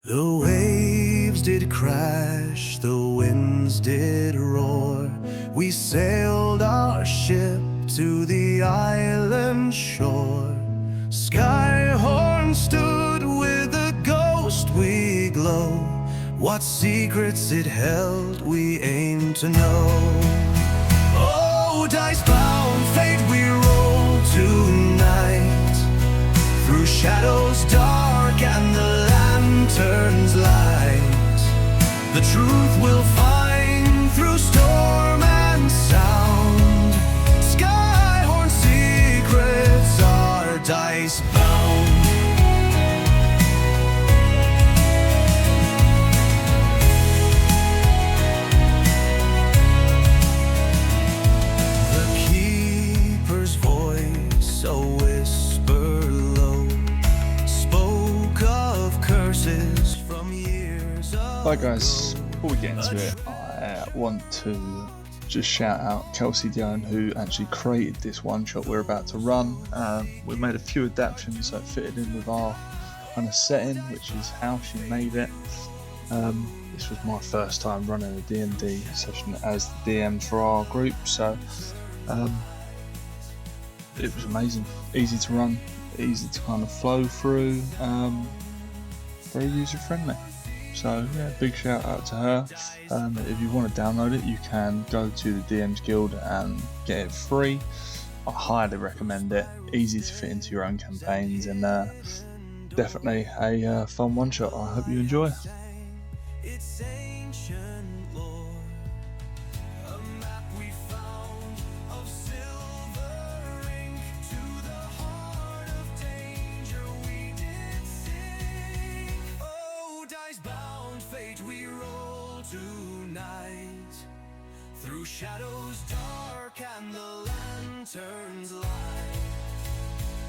The waves did crash, the winds did roar. We sailed our ship to the island shore. Skyhorn stood with a ghostly glow. What secrets it held, we aimed to know. Oh, dice-bound fate, we roll tonight, through shadows dark and the lantern's light. The truth we'll find through storm and sound. Skyhorn secrets are dice-bound. The keeper's voice, a whisper low, spoke of curses from years ago. Hi guys, before we get into it, I want to just shout out Kelsey Dione, who actually created this one shot we're about to run. We made a few adaptations that fitted in with our kind of setting, which is how she made it. This was my first time running a D&D session as the DM for our group, so it was amazing, easy to run, easy to kind of flow through, very user friendly. So yeah, big shout out to her. If you want to download it, you can go to the DM's Guild and get it free. I highly recommend it. Easy to fit into your own campaigns, and definitely a fun one shot. I hope you enjoy. It's ancient lore, a map we found of silver ink. To the heart of danger we did sing. Oh, dice-bound fate, we roll tonight, through shadows dark and the lantern's light.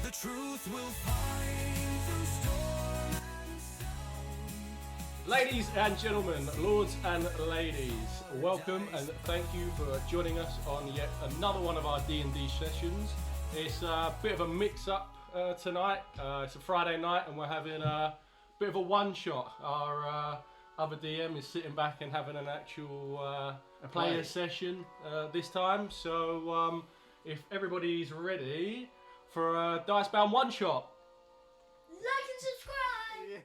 The truth we'll find through storm and sound. Ladies and gentlemen, lords and ladies, welcome and thank you for joining us on yet another one of our D&D sessions. It's a bit of a mix-up tonight. It's a Friday night and we're having a bit of a one-shot. Our other DM is sitting back and having an actual player session this time. So if everybody's ready for a DiceBound one-shot. Like and subscribe!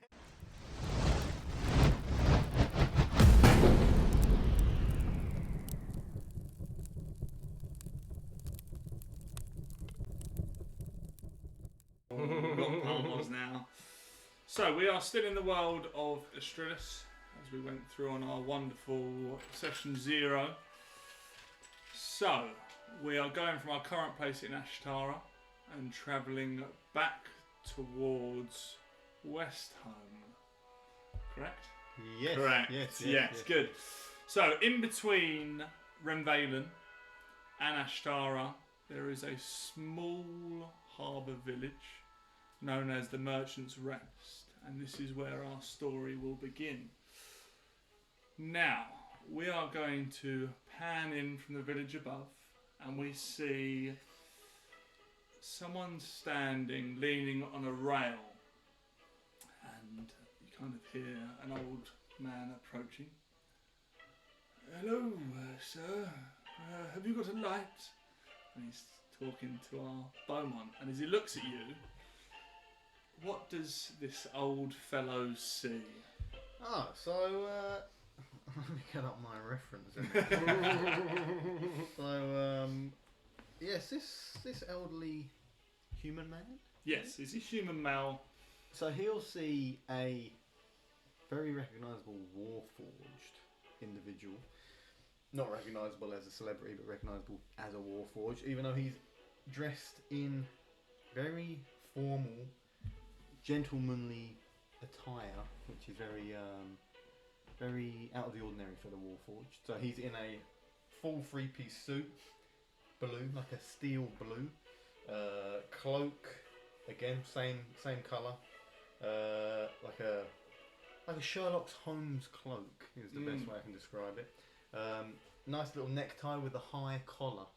We've got Palmos now. So we are still in the world of Astrilis as we went through on our wonderful session 0. So we are going from our current place in Ashtara and travelling back towards Westhome. Correct? Yes. Correct. Yes. Good. So in between Renvalen and Ashtara there is a small harbour village known as the Merchant's Rest, and this is where our story will begin. Now, we are going to pan in from the village above, and we see someone standing, leaning on a rail, and you kind of hear an old man approaching. Hello, sir. Have you got a light? And he's talking to our bowman, and as he looks at you, what does this old fellow see? So let me get up my reference. So yes, this elderly human man. Yes, is he human male? So he'll see a very recognisable Warforged individual. Not recognisable as a celebrity, but recognisable as a Warforged, even though he's dressed in very formal, gentlemanly attire, which is very out of the ordinary for the Warforged. So he's in a full three-piece suit, blue, like a steel blue, cloak, again same colour, like a Sherlock Holmes cloak is the best way I can describe it. Nice little necktie with a high collar,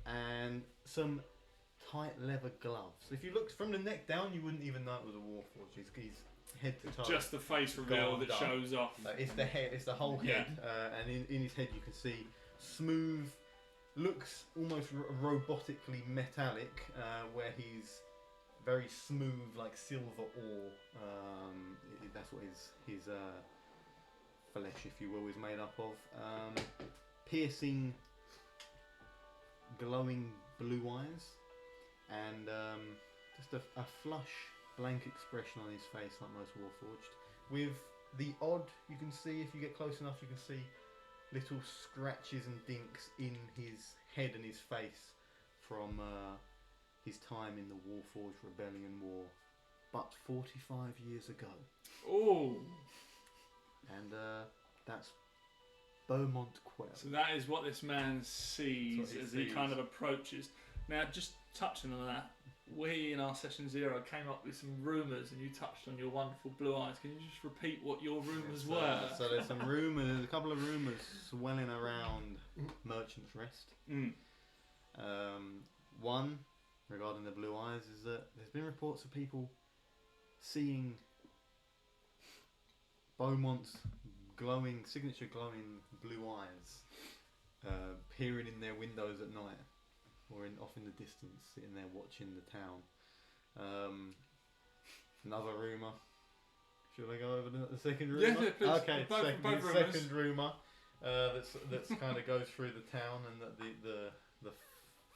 and some tight leather gloves. If you looked from the neck down, you wouldn't even know it was a Warforged. He's head to toe. Just the face reveal that Gone shows off. No, it's the head. It's the whole head, and in his head you can see smooth. Looks almost robotically metallic, where he's very smooth, like silver ore. That's what his flesh, if you will, is made up of. Piercing, glowing blue eyes, and just a flush, blank expression on his face, like most Warforged. With the odd, you can see, if you get close enough, you can see little scratches and dinks in his head and his face from his time in the Warforged Rebellion War, but 45 years ago. Oh. And that's Beaumont Quell. So that is what this man sees as he kind of approaches. Now, just touching on that, we in our session 0 came up with some rumours, and you touched on your wonderful blue eyes. Can you just repeat what your rumours were? So there's some rumours, a couple of rumours swelling around Merchant's Rest. One, regarding the blue eyes, is that there's been reports of people seeing Beaumont's signature glowing blue eyes peering in their windows at night, or off in the distance, sitting there watching the town. Another rumour. Should I go over the second rumour? Yeah, please. Okay, Both second rumour that's kind of goes through the town, and that the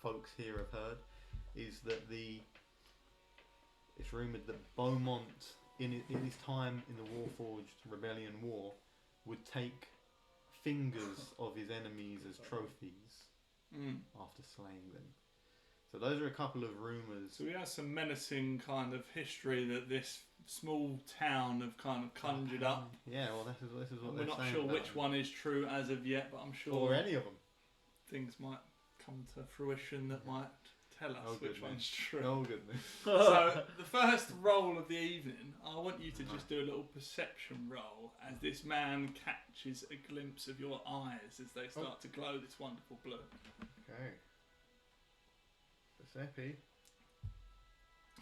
folks here have heard, is that it's rumoured that Beaumont, in his time in the Warforged Rebellion War, would take fingers of his enemies as trophies after slaying them. So those are a couple of rumours. So we have some menacing kind of history that this small town have kind of conjured up. Yeah, well, this is what We're they're not saying sure about which them. one is true as of yet, but I'm sure Or any of them. things might come to fruition that might tell us which one's true. Oh goodness. So the first roll of the evening, I want you to just do a little perception roll as this man catches a glimpse of your eyes as they start to glow this wonderful blue. Okay. Percepi.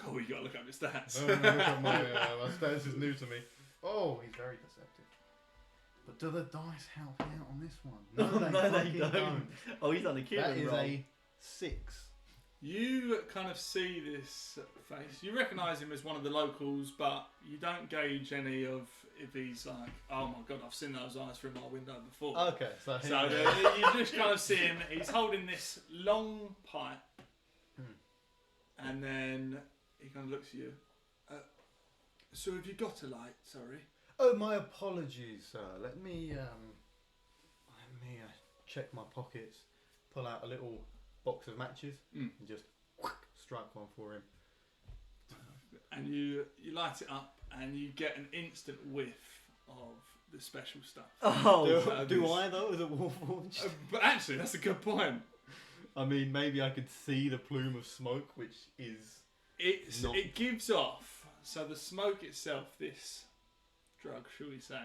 Oh, you gotta look up your stats. Oh, no, look at my stats is new to me. Oh, he's very perceptive. But do the dice help out on this one? No, they don't. Oh, he's done a killing That is roll. a 6. You kind of see this face. You recognise him as one of the locals, but you don't gauge any of if he's like, oh my god, I've seen those eyes through my window before. Okay, so you just kind of see him. He's holding this long pipe, and then he kind of looks at you. So have you got a light? Sorry. Oh, my apologies, sir. Let me check my pockets, pull out a little box of matches, and just strike one for him. And you light it up, and you get an instant whiff of the special stuff. Oh, Do I though, as a Warforged? But actually, that's a good point. I mean, maybe I could see the plume of smoke, which is It gives off. So the smoke itself, this drug, shall we say,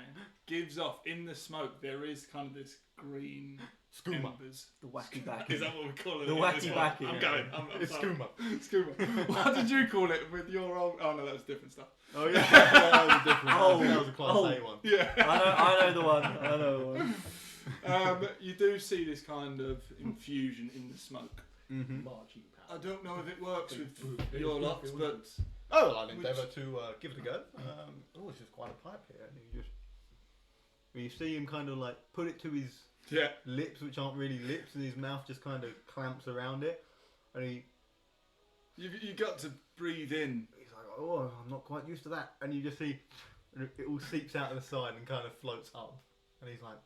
gives off. In the smoke, there is kind of this green skooma. embers. the wacky backy. Is that what we call it? The in wacky this one? backy, I'm yeah. going. It's skooma. Skooma. What did you call it with your old? Oh no, that was different stuff. Oh yeah, that was a different. Oh, that was a class oh. A one. Yeah. I know the one. I know the one. You do see this kind of infusion in the smoke. Mm-hmm. I don't know if it works with your lot, but Oh, well, I'll endeavour to give it a go. Oh, it's just quite a pipe here. And you see him kind of like put it to his yeah. lips, which aren't really lips, and his mouth just kind of clamps around it, and You got to breathe in. he's like, oh, I'm not quite used to that, and you just see it all seeps out of the side and kind of floats up, and he's like,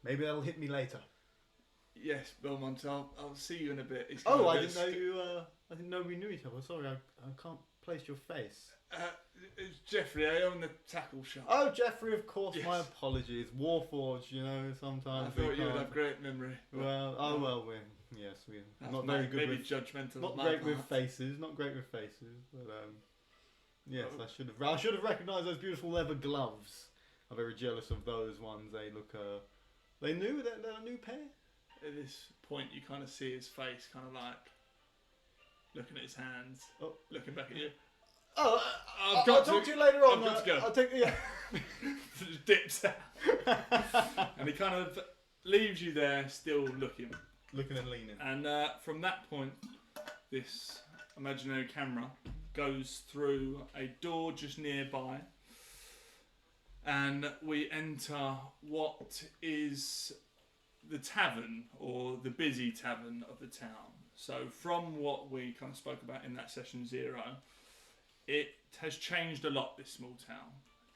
maybe that'll hit me later. Yes, Belmont, I'll see you in a bit. He's Oh, kind I of didn't know you. I didn't know we knew each other. Sorry, I can't place your face. It's Jeffrey, I own the tackle shop. Oh, Jeffrey, of course. Yes. My apologies. Warforged, you know, sometimes I we thought you would can't- have great memory. Well, we're That's not very good maybe with judgmental. not on my great with part. faces. Not great with faces, but yes, I should have recognised those beautiful leather gloves. I'm very jealous of those ones. They look they knew that they're a new pair. At this point, you kind of see his face, kind of like looking at his hands, Oh. looking back at you. Oh, I've I'll got talk to- to you later on. I've got to go. I'll take yeah. Just dips out. And he kind of leaves you there still looking. Looking and leaning. And from that point, this imaginary camera goes through a door just nearby. And we enter what is the tavern, or the busy tavern of the town. So from what we kind of spoke about in that session 0, it has changed a lot, this small town.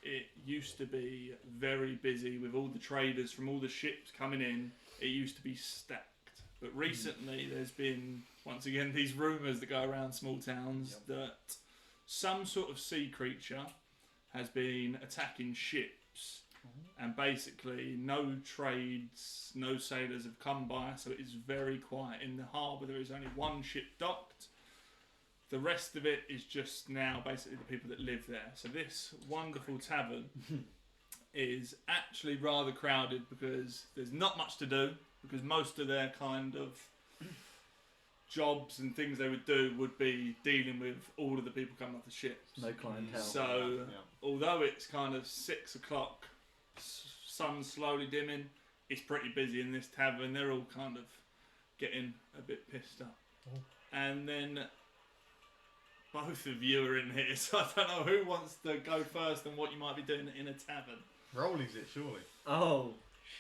It used to be very busy with all the traders from all the ships coming in. It used to be stacked. But recently there's been, once again, these rumours that go around small towns that some sort of sea creature has been attacking ships. And basically no trades, no sailors have come by, so it is very quiet. In the harbour there is only one ship docked. The rest of it is just now basically the people that live there. So this wonderful tavern is actually rather crowded because there's not much to do, because most of their kind of jobs and things they would do would be dealing with all of the people coming off the ships. No clientele. So although it's kind of 6 o'clock, sun slowly dimming, it's pretty busy in this tavern. They're all kind of getting a bit pissed up. And then both of you are in here, so I don't know who wants to go first and what you might be doing in a tavern. Rollies it, surely. Oh,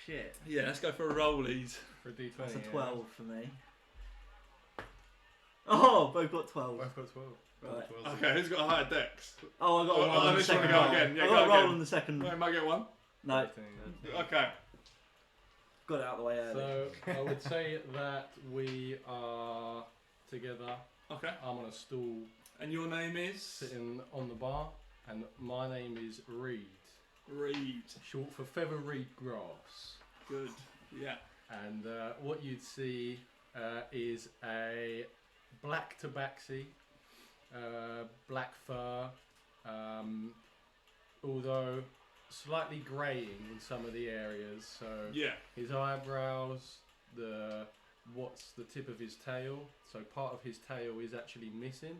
shit. Yeah, let's go for a rollies. For a D20. That's a 12 for me. Oh, both got 12. I've got 12. Right. Okay, who's got a higher dex? Oh, I got a roll on the this one second go roll. again. Yeah, I go got a roll again. on the second. I might get one. No, Okay. got it out of the way early. So I would say that we are together. Okay. I'm on a stool And your name is? sitting on the bar, and my name is Reed, Reed. short for feather reed grass. Good. Yeah. And what you'd see is a black tabaxi, black fur, although slightly greying in some of the areas. So Yeah. his eyebrows, what's the tip of his tail. So part of his tail is actually missing.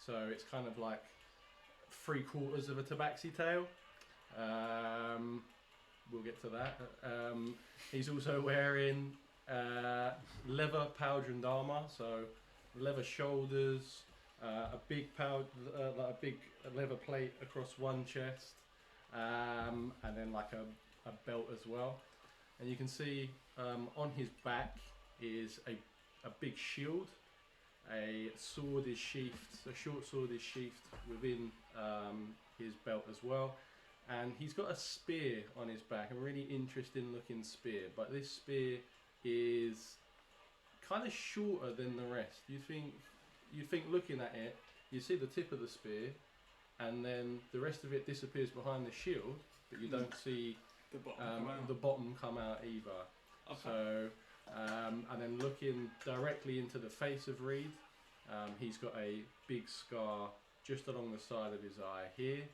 So it's kind of like 3/4 of a tabaxi tail. We'll get to that. He's also wearing leather pauldroned armor, so leather shoulders, a big like a big leather plate across one chest, and then like a belt as well. And you can see on his back is a big shield. A sword is sheathed, a short sword is sheathed within his belt as well. And he's got a spear on his back, a really interesting looking spear. But this spear is kind of shorter than the rest. You think looking at it, you see the tip of the spear, and then the rest of it disappears behind the shield, but you don't see The bottom. come out either. Okay. So, and then looking directly into the face of Reed, he's got a big scar just along the side of his eye here,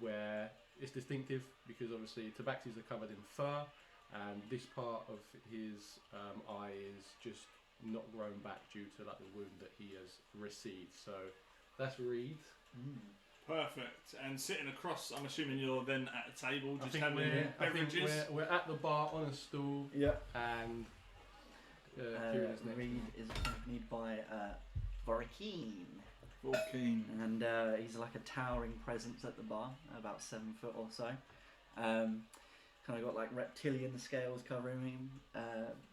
where it's distinctive because obviously tabaxis are covered in fur, and this part of his eye is just not grown back due to like the wound that he has received. So that's Reed. Perfect. And sitting across, I'm assuming you're then at a table I just think having beverages. we're at the bar on a stool, Yeah. and Kieran is next. Reed is accompanied by Vorikeen. Keen. And he's like a towering presence at the bar, about 7 foot or so. Kind of got like reptilian scales covering him,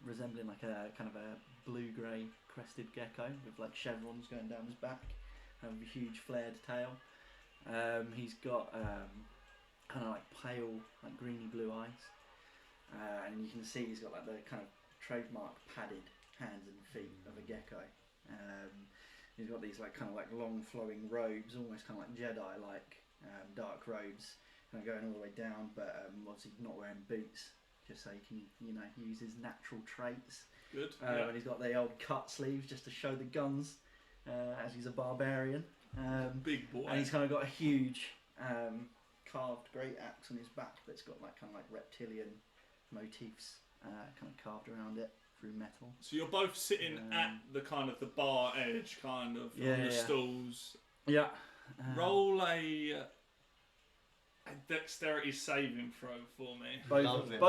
resembling like a kind of a blue-grey crested gecko with like chevrons going down his back, and a huge flared tail. He's got kind of like pale, like greeny blue eyes, and you can see he's got like the kind of trademark padded hands and feet of a gecko. He's got these like kind of like long flowing robes, almost kind of like Jedi-like dark robes, kind of going all the way down, but obviously not wearing boots, just so he can, you know, use his natural traits. Good. And he's got the old cut sleeves just to show the guns, as he's a barbarian. Big boy. And he's kind of got a huge carved great axe on his back that's got like kind of like reptilian motifs kind of carved around it through metal. So you're both sitting at the kind of the bar edge, kind of on the stools. Yeah. Roll a dexterity saving throw for me. Both Loves it.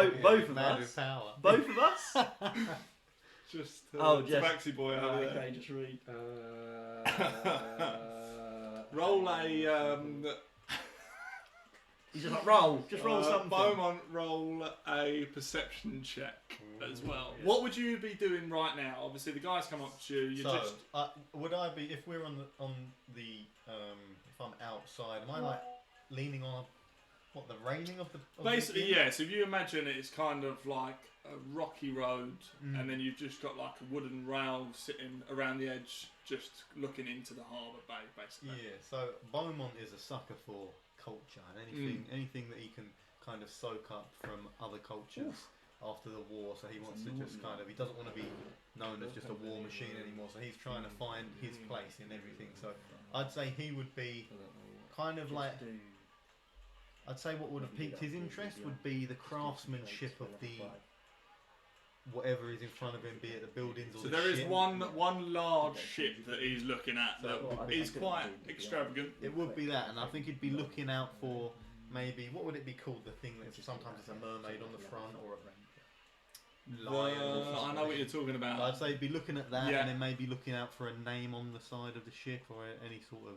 of Man us. with power. Both of us. Just Just Tabaxi boy over there. okay, just read. Roll a He's just like roll something. Beaumont, roll a perception check as well. What would you be doing right now? Obviously, the guys come up to you. You So, just would I be, if we're on the if I'm outside, am I like leaning on the railing of the? basically yeah. So if you imagine it's kind of like a rocky road, and then you've just got like a wooden rail sitting around the edge, just looking into the harbour bay, basically. Yeah. So Beaumont is a sucker for culture and anything that he can kind of soak up from other cultures after the war. So he wants to just he doesn't want to be known as just a war machine anymore. So he's trying to find his place in everything. So I'd say he would be kind of like. I'd say what would have piqued his interest would be the craftsmanship of the whatever is in front of him, be it the buildings or So the there is ship. one large ship that he's looking at that is quite extravagant. It would be that, and I think he'd be looking out for maybe what would it be called? The thing that sometimes it's a mermaid on the front or a lion. Or something. I know what you're talking about. I'd say he'd be looking at that, Yeah. and then maybe looking out for a name on the side of the ship or any sort of.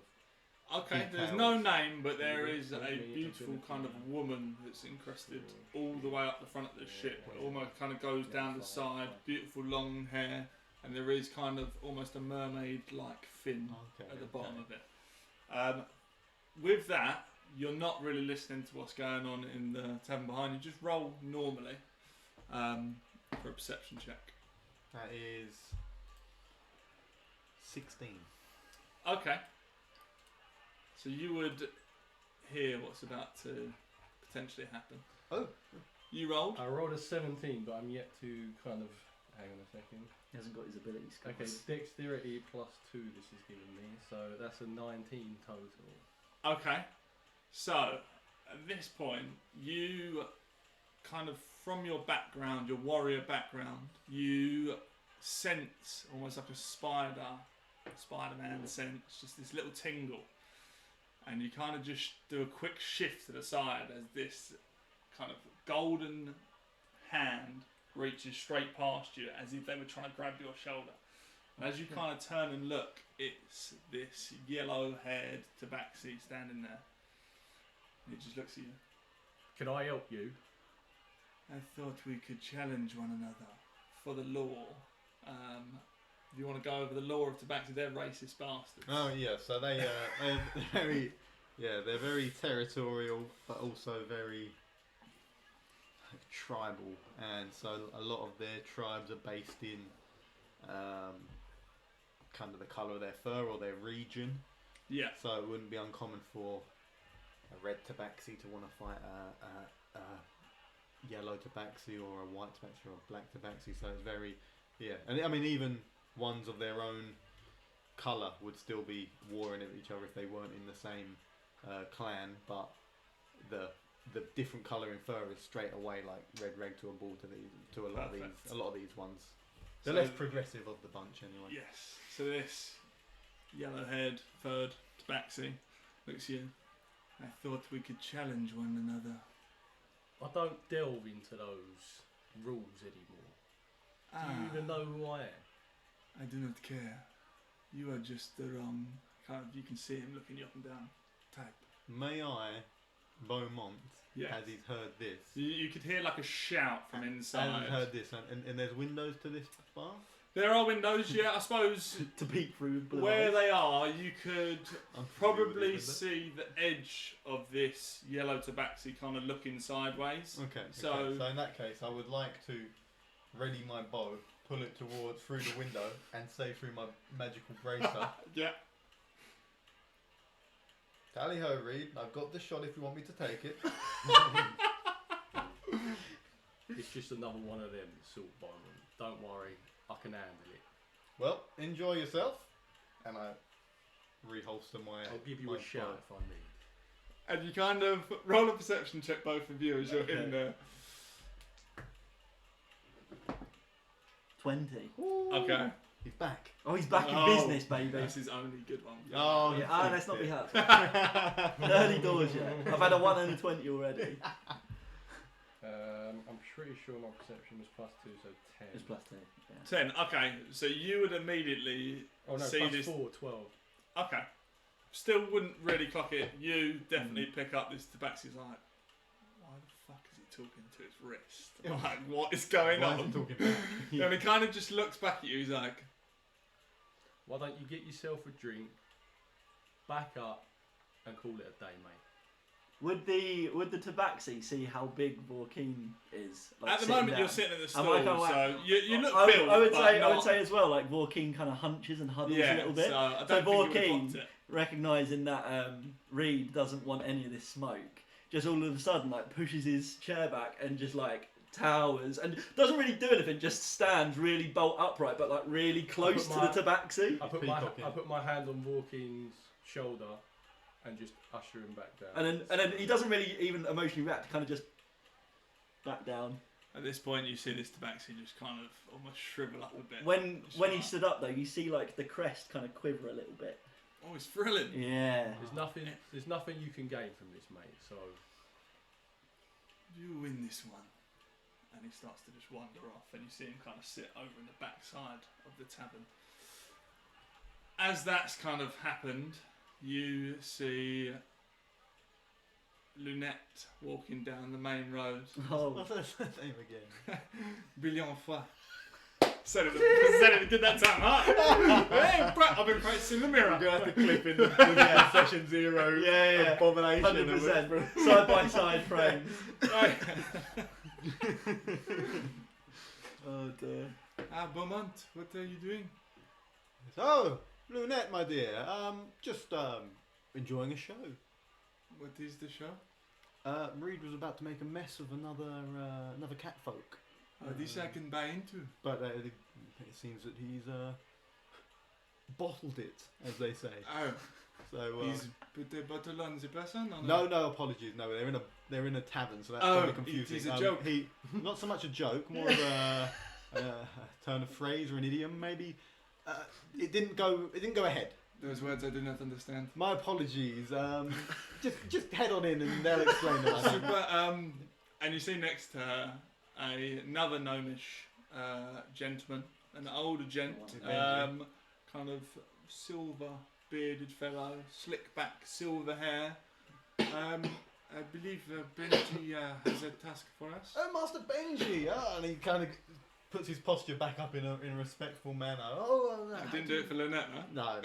Okay, there's details. no name, but there is a beautiful kind of woman that's encrusted all the way up the front of the ship. It almost kind of goes down the side, beautiful long hair, and there is kind of almost a mermaid-like fin at the bottom of it. With that, you're not really listening to what's going on in the tavern behind you. Just roll normally for a perception check. That is 16. Okay. So you would hear what's about to potentially happen. Oh. You rolled? I rolled a 17, but I'm yet to kind of. Hang on a second. He hasn't got his ability skills. Okay, dexterity plus 2 this is giving me, so that's a 19 total. Okay. So, at this point, you kind of, from your background, your warrior background, you sense almost like a Spider-Man sense, just this little tingle. And you kind of just do a quick shift to the side as this kind of golden hand reaches straight past you as if they were trying to grab your shoulder. And as you kind of turn and look, it's this yellow-haired tabaxi standing there. And it just looks at you. Can I help you? I thought we could challenge one another for the law. If you want to go over the law of tabaxi, they're racist bastards. Oh yeah, so they're very territorial, but also very tribal, and so a lot of their tribes are based in kind of the colour of their fur or their region. Yeah. So it wouldn't be uncommon for a red tabaxi to want to fight a yellow tabaxi or a white tabaxi or a black tabaxi. So it's very, and I mean even ones of their own colour would still be warring at each other if they weren't in the same clan, but the different colour in fur is straight away like red rag to a bull to a lot of these ones. The less progressive of the bunch anyway. Yes. So this yellow-haired furred tabaxi looks at you. I thought we could challenge one another. I don't delve into those rules anymore. Do you even know who I am? I do not care. You are just the wrong kind of. You can see him looking you up and down. Type. May I, Beaumont, Yes. as he's heard this, You could hear like a shout from inside. and heard this, and there's windows to this bar. There are windows, yeah. I suppose to peek through blue where eyes. they are, you could I'm familiar with probably this see the edge of this yellow tabaxi kind of looking sideways. Okay. So- So in that case, I would like to ready my bow, pull it through the window, and say through my magical bracer, Yeah. "Tally ho, Reed! I've got the shot if you want me to take it." It's just another one of them sort of Byron. Don't worry, I can handle it. Well, enjoy yourself, and I reholster my. I'll give you my a shout bow. if I need. And you kind of roll a perception check, both of you, as you're in there. 20. Okay. He's back. Oh, he's back in business, baby. That's his only good one. Oh, Yeah, let's not be hurtful. Early doors yet. I've had a 1 and a 20 already. I'm pretty sure my perception was +2, so 10. It's +2. Yeah. 10. Okay, so you would immediately Oh no, see +4, this. 12. Okay. Still wouldn't really clock it. You definitely pick up this tabaxi's like, why the fuck is he talking to his wrist? Like, what is going Why on? is he talking back? And he kind of just looks back at you. He's like, Why don't you get yourself a drink, back up, and call it a day, mate? Would the tabaxi see how big Vorkeen is? Like, at the sitting moment down? you're sitting at the Am stool, I kinda like- so you look I built, would but say not, I would say as well, like Vorkeen kind of hunches and huddles yeah, a little bit. So I don't So think you would Vorkeen, want it. recognising that Reed doesn't want any of this smoke, just all of a sudden like pushes his chair back and just like towers and doesn't really do anything, just stands really bolt upright but like really close to the tabaxi. I put my hand on Vorkeen's shoulder and just usher him back down. And then he doesn't really even emotionally react, kind of just back down. At this point, you see this tabaxi just kind of almost shrivel up a bit. When he like- stood up though, you see like the crest kind of quiver a little bit. Oh, it's thrilling. Yeah. There's nothing you can gain from this, mate. So You win this one. And he starts to just wander off, and you see him kind of sit over in the backside of the tavern. As that's kind of happened, you see Lunette walking down the main road. Oh. What's that name again? Brilliant fois. Said it good that time, huh? Hey, I've been practicing the mirror. You're going to have to clip in the session 0 Yeah. abomination. 100%. Side by side frames. Oh dear. Beaumont, what are you doing? So, Lunette, my dear, just enjoying a show. What is the show? Reed was about to make a mess of another catfolk, This I can buy into. but it seems that he's bottled it, as they say. Oh, So he's put the bottle on the person? Or no apologies. No, they're in a tavern, so that's Oh, probably confusing. it is a joke. Not so much a joke, more of a turn of phrase or an idiom, maybe. It didn't go ahead. Those words I do not understand. My apologies. Just head on in and they'll explain it. I think. Super, and you see next to her another gnomish gentleman, an older gent, kind of silver bearded fellow, slick back silver hair. I believe Benji has a task for us. Oh, Master Benji! And he kind of puts his posture back up in a respectful manner. Oh, I didn't do it for Lynette, huh? No.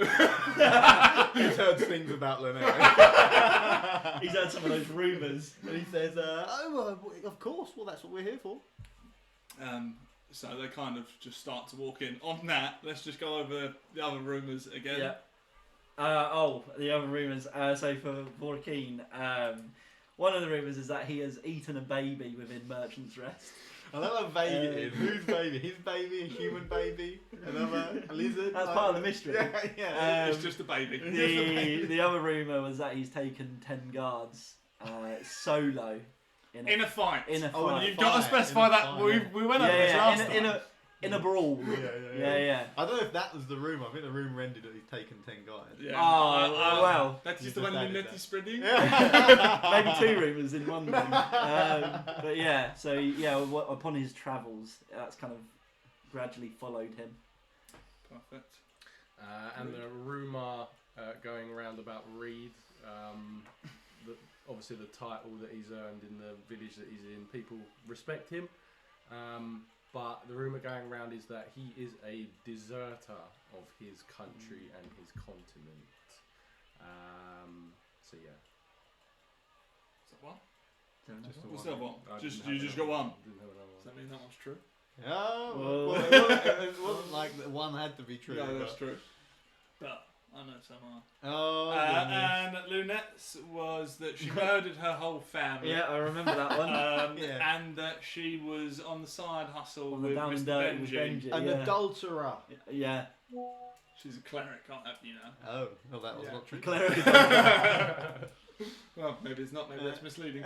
He's heard things about Lynette. He's heard some of those rumours. And he says, of course, well, that's what we're here for. So they kind of just start to walk in. On that, let's just go over the other rumours again. Yeah. The other rumours. So for Vorkeen, one of the rumours is that he has eaten a baby within Merchant's Rest. I love how vague it is. Whose baby? His baby? A human baby? A lizard? That's part of the mystery. Yeah. It's just a baby. The other rumour was that he's taken 10 guards solo In a fight. In a Oh, fight. You've got to specify In a that. fight. We went over this last time. In a brawl. Yeah. I don't know if that was the rumour. I think the rumour ended that he's taken 10 guys. Yeah. Oh, well. That is You the one just added Lynette that. is spreading. Maybe 2 rumours in one then. But yeah, so yeah, upon his travels, that's kind of gradually followed him. Perfect. And the rumour going around about Reed, obviously the title that he's earned in the village that he's in, people respect him. But the rumour going around is that he is a deserter of his country and his continent. So yeah. Is that one? Just the What's one. that one? I Just didn't you have just got another one. Didn't have another Does that one. mean that one's true? Oh, Whoa. well, it wasn't like that one had to be true. No, that's but- true. But I know some are. Oh, And Lunette's was that she murdered her whole family. Yeah, I remember that one. Yeah. And that she was on the side hustle On the with down and Mr. dirty with Benji. Benji. an Yeah. adulterer. Yeah. She's a cleric, can't have you know. Oh, well, that was Yeah. not true. Cleric. Well, maybe it's not. Maybe that's misleading.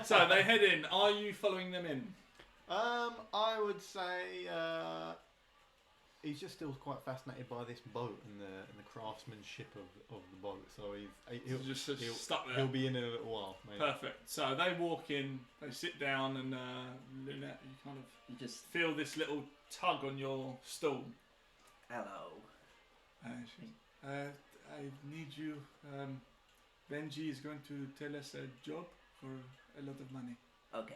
So they head in. Are you following them in? I would say he's just still quite fascinated by this boat and the craftsmanship of the boat. So he'll just stuck there. He'll be in a little while. Maybe. Perfect. So they walk in, they sit down, and Lunette, you just feel this little tug on your stool. Hello. I need you. Benji is going to tell us a job for a lot of money. Okay.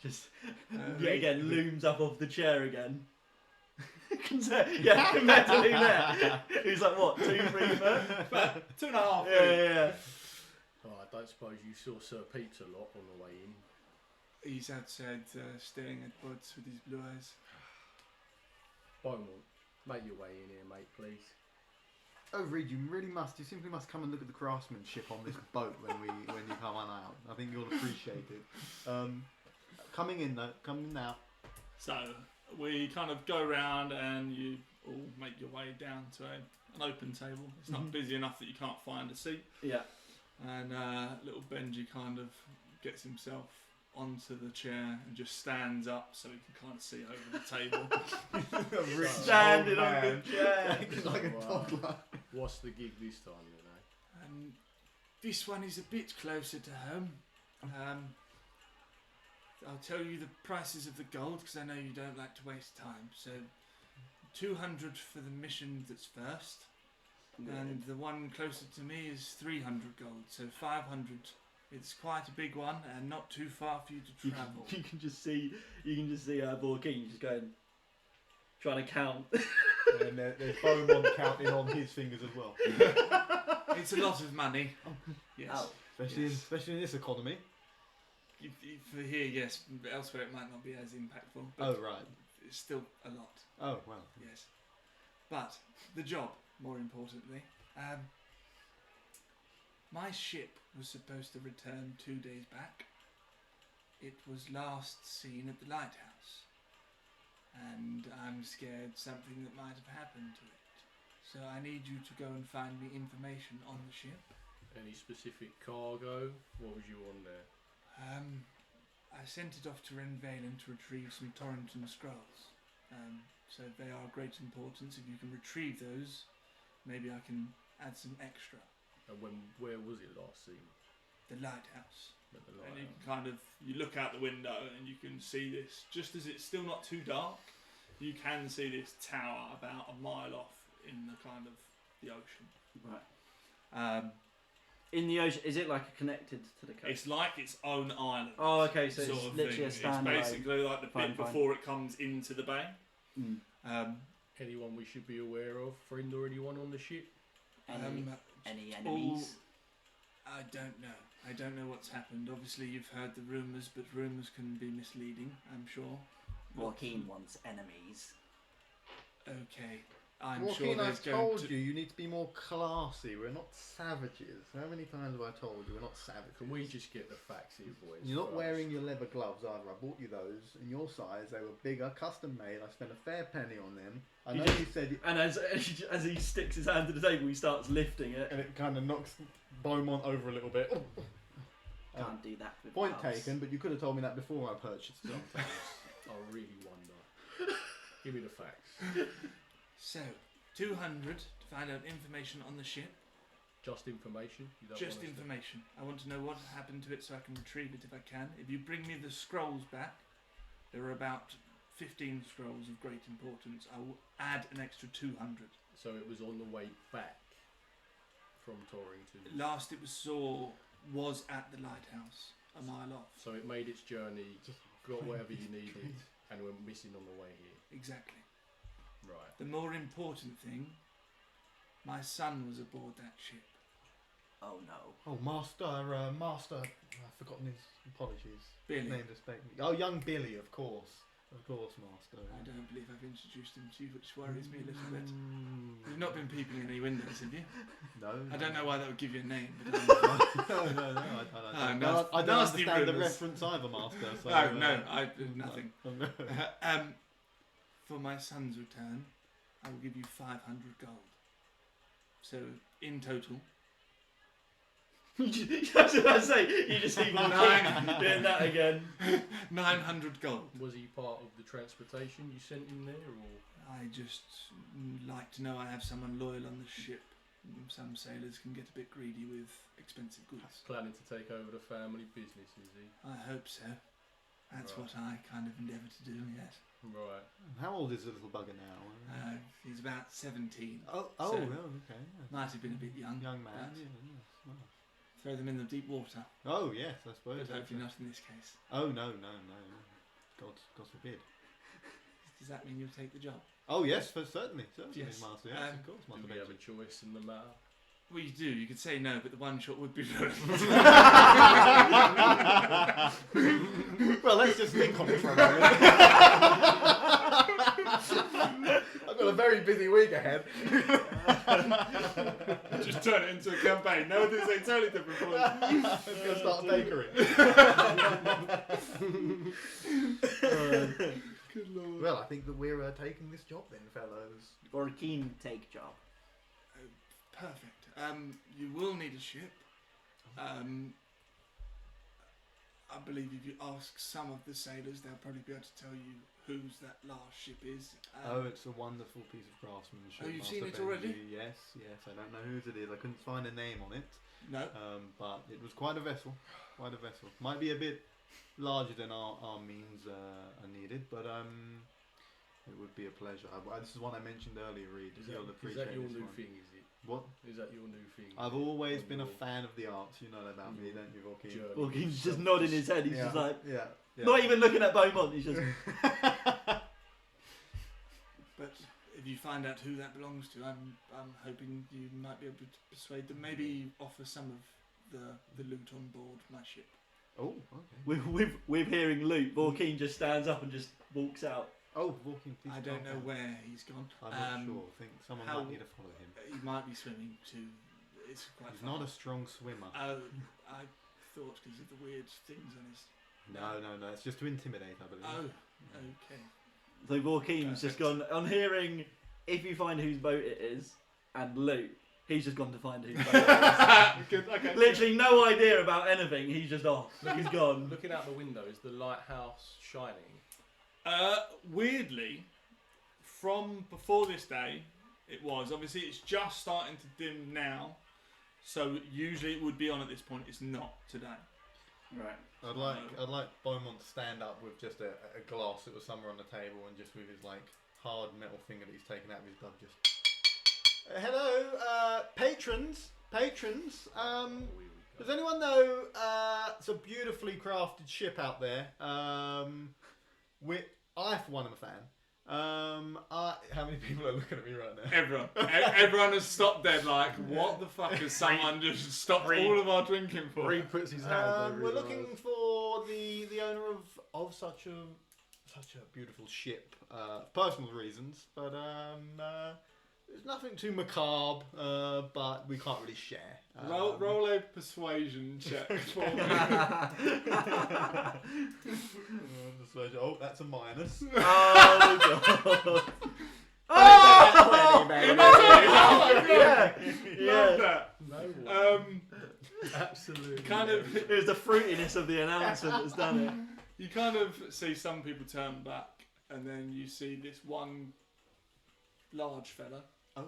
Just yet again looms up off the chair again. Yeah, compared to Lunette, who's like what, 2-3 foot? About 2.5 feet. Yeah. Oh, I don't suppose you saw Sir Pete's a lot on the way in. He's outside staring at boats with his blue eyes. Beaumont, make your way in here, mate, please. Oh, Reed, you simply must come and look at the craftsmanship on this boat when you come on out. I think you'll appreciate it. Coming in now. So we kind of go around and you all make your way down to an open table. It's not busy enough that you can't find a seat. Yeah. And little Benji kind of gets himself onto the chair and just stands up so he can kind of see over the table. Standing on the chair. Like a toddler. What's the gig this time, you know? This one is a bit closer to home. I'll tell you the prices of the gold because I know you don't like to waste time. So 200 for the mission that's first. And the one closer to me is 300 gold, so 500. It's quite a big one and not too far for you to travel. You can just see Borkin just going, trying to count. And there's Beaumont counting on his fingers as well. It's a lot of money. Yes. Oh. Especially in this economy. For here, yes. But elsewhere, it might not be as impactful. But Oh, right. it's still a lot. Oh, well. Yes. But the job, more importantly. My ship was supposed to return 2 days back. It was last seen at the lighthouse. And I'm scared something that might have happened to it. So I need you to go and find me information on the ship. Any specific cargo? What was you on there? I sent it off to Renvalen to retrieve some Torrington scrolls. So they are of great importance. If you can retrieve those, maybe I can add some extra. And where was it last seen? The lighthouse. At the And lighthouse. you look out the window and you can see this, just as it's still not too dark, you can see this tower about a mile off in the kind of the ocean. Right. In the ocean, is it like connected to the coast? It's like its own island. Oh, okay, so sort it's of literally thing. a standalone. It's basically like the bit before it comes into the bay. Anyone we should be aware of? Friend or anyone on the ship? Any enemies? I don't know. I don't know what's happened. Obviously, you've heard the rumours, but rumours can be misleading, I'm sure. Joaquin wants enemies. Okay. I'm Joaquin, sure I there's going told to... you need to be more classy. We're not savages. How many times have I told you we're not savages? Can we just get the facts here, boys? You're not first? wearing your leather gloves either. I bought you those. In your size, they were bigger, custom made. I spent a fair penny on them. I know you said... And as he sticks his hand to the table, he starts lifting it. And it kind of knocks Beaumont over a little bit. Can't do that with Point gloves. taken, but you could have told me that before I purchased them. I really wonder. Give me the facts. So, 200 to find out information on the ship. Just information? You don't Just want us to- information. I want to know what happened to it so I can retrieve it if I can. If you bring me the scrolls back, there are about 15 scrolls of great importance. I will add an extra 200. So it was on the way back from Torrington. Last it was at the lighthouse, a mile off. So it made its journey, got whatever you needed, and went missing on the way here. Exactly. Right. The more important thing, my son was aboard that ship. Oh no. Oh, Master. I've forgotten his. Apologies. Billy. Name escaped me. Oh, young Billy, of course. Of course, Master. I don't believe I've introduced him to you, which worries me a little bit. You've not been peeping in any windows, have you? No. I don't know why that would give you a name. But no. I don't nasty understand the rumours. reference either, Master. So, I nothing. No. For my son's return, I will give you 500 gold. So in total, That's what I say. You just see King doing that again. 900 gold. Was he part of the transportation you sent him there, or? I just like to know I have someone loyal on the ship. Some sailors can get a bit greedy with expensive goods. Planning to take over the family business, is he? I hope so. That's Right. what I kind of endeavour to do, yes. Right. How old is the little bugger now? He's about 17. Oh, so- okay. Yeah. Might have been a bit young. Young man. but Yeah, yes. Wow. Throw them in the deep water. Oh yes, I suppose. But hopefully not in this case. Oh no. God forbid. Does that mean you'll take the job? Oh yes, certainly, Yes. Master. Yes, of course, Do Master. we have a choice in the matter? Well, you do. You could say no, but the one shot would be ruined. Well, let's just think on it for a moment. I've got a very busy week ahead. Just turn it into a campaign. No, this is totally different for Let's go start a bakery. Good lord. Well, I think that we're taking this job then, fellows. Or a keen take job. Perfect. You will need a ship. I believe if you ask some of the sailors, they'll probably be able to tell you whose that last ship is. It's a wonderful piece of craftsmanship. Oh, you've Master seen it Benji. already? Yes. I don't know whose it is. I couldn't find a name on it. No. But it was quite a vessel. Might be a bit larger than our means are needed, but it would be a pleasure. This is one I mentioned earlier, Reed. Is You'll that appreciate your this new one. thing, is it? What? Is that your new thing? I've always On been a your fan of the arts. You know that about me, don't you, Volky? journey Well, he's of just nodding his self- head. He's just like, Yeah. not even looking at Beaumont. He's just. But if you find out who that belongs to, I'm hoping you might be able to persuade them. Maybe offer some of the loot on board my ship. Oh, okay. With hearing loot, Vorkeen just stands up and just walks out. Oh, walking. Please I don't know where he's gone. I'm not sure. I think someone how- might need to follow him. He might be swimming too. It's quite He's far. not a strong swimmer. Oh, I thought because of the weird things on his. No. It's just to intimidate, I believe. Oh, okay. So Vorkeen's just gone on hearing if you find whose boat it is and loot. He's just gone to find whose boat it is. Good, okay. Literally no idea about anything. He's just off. He's gone. Looking out the window, is the lighthouse shining? Weirdly, from before this day, it was. Obviously, it's just starting to dim now. So usually it would be on at this point. It's not today. Right. I'd like Beaumont to stand up with just a glass that was somewhere on the table and just with his like hard metal finger that he's taken out of his glove just. Hello, patrons. Does anyone know it's a beautifully crafted ship out there? I for one am a fan. How many people are looking at me right now? Everyone has stopped dead. Like, what the fuck has someone just stopped all of our drinking for? Reed puts his hand over We're his looking eyes. for the owner of such a beautiful ship, personal reasons, but there's nothing too macabre, but we can't really share. Roll a persuasion check for me. Oh, that's a minus. Oh god. Oh, Love that. No one. Absolutely. Kind of. It was the fruitiness of the announcement that's done it. You kind of see some people turn back, and then you see this one large fella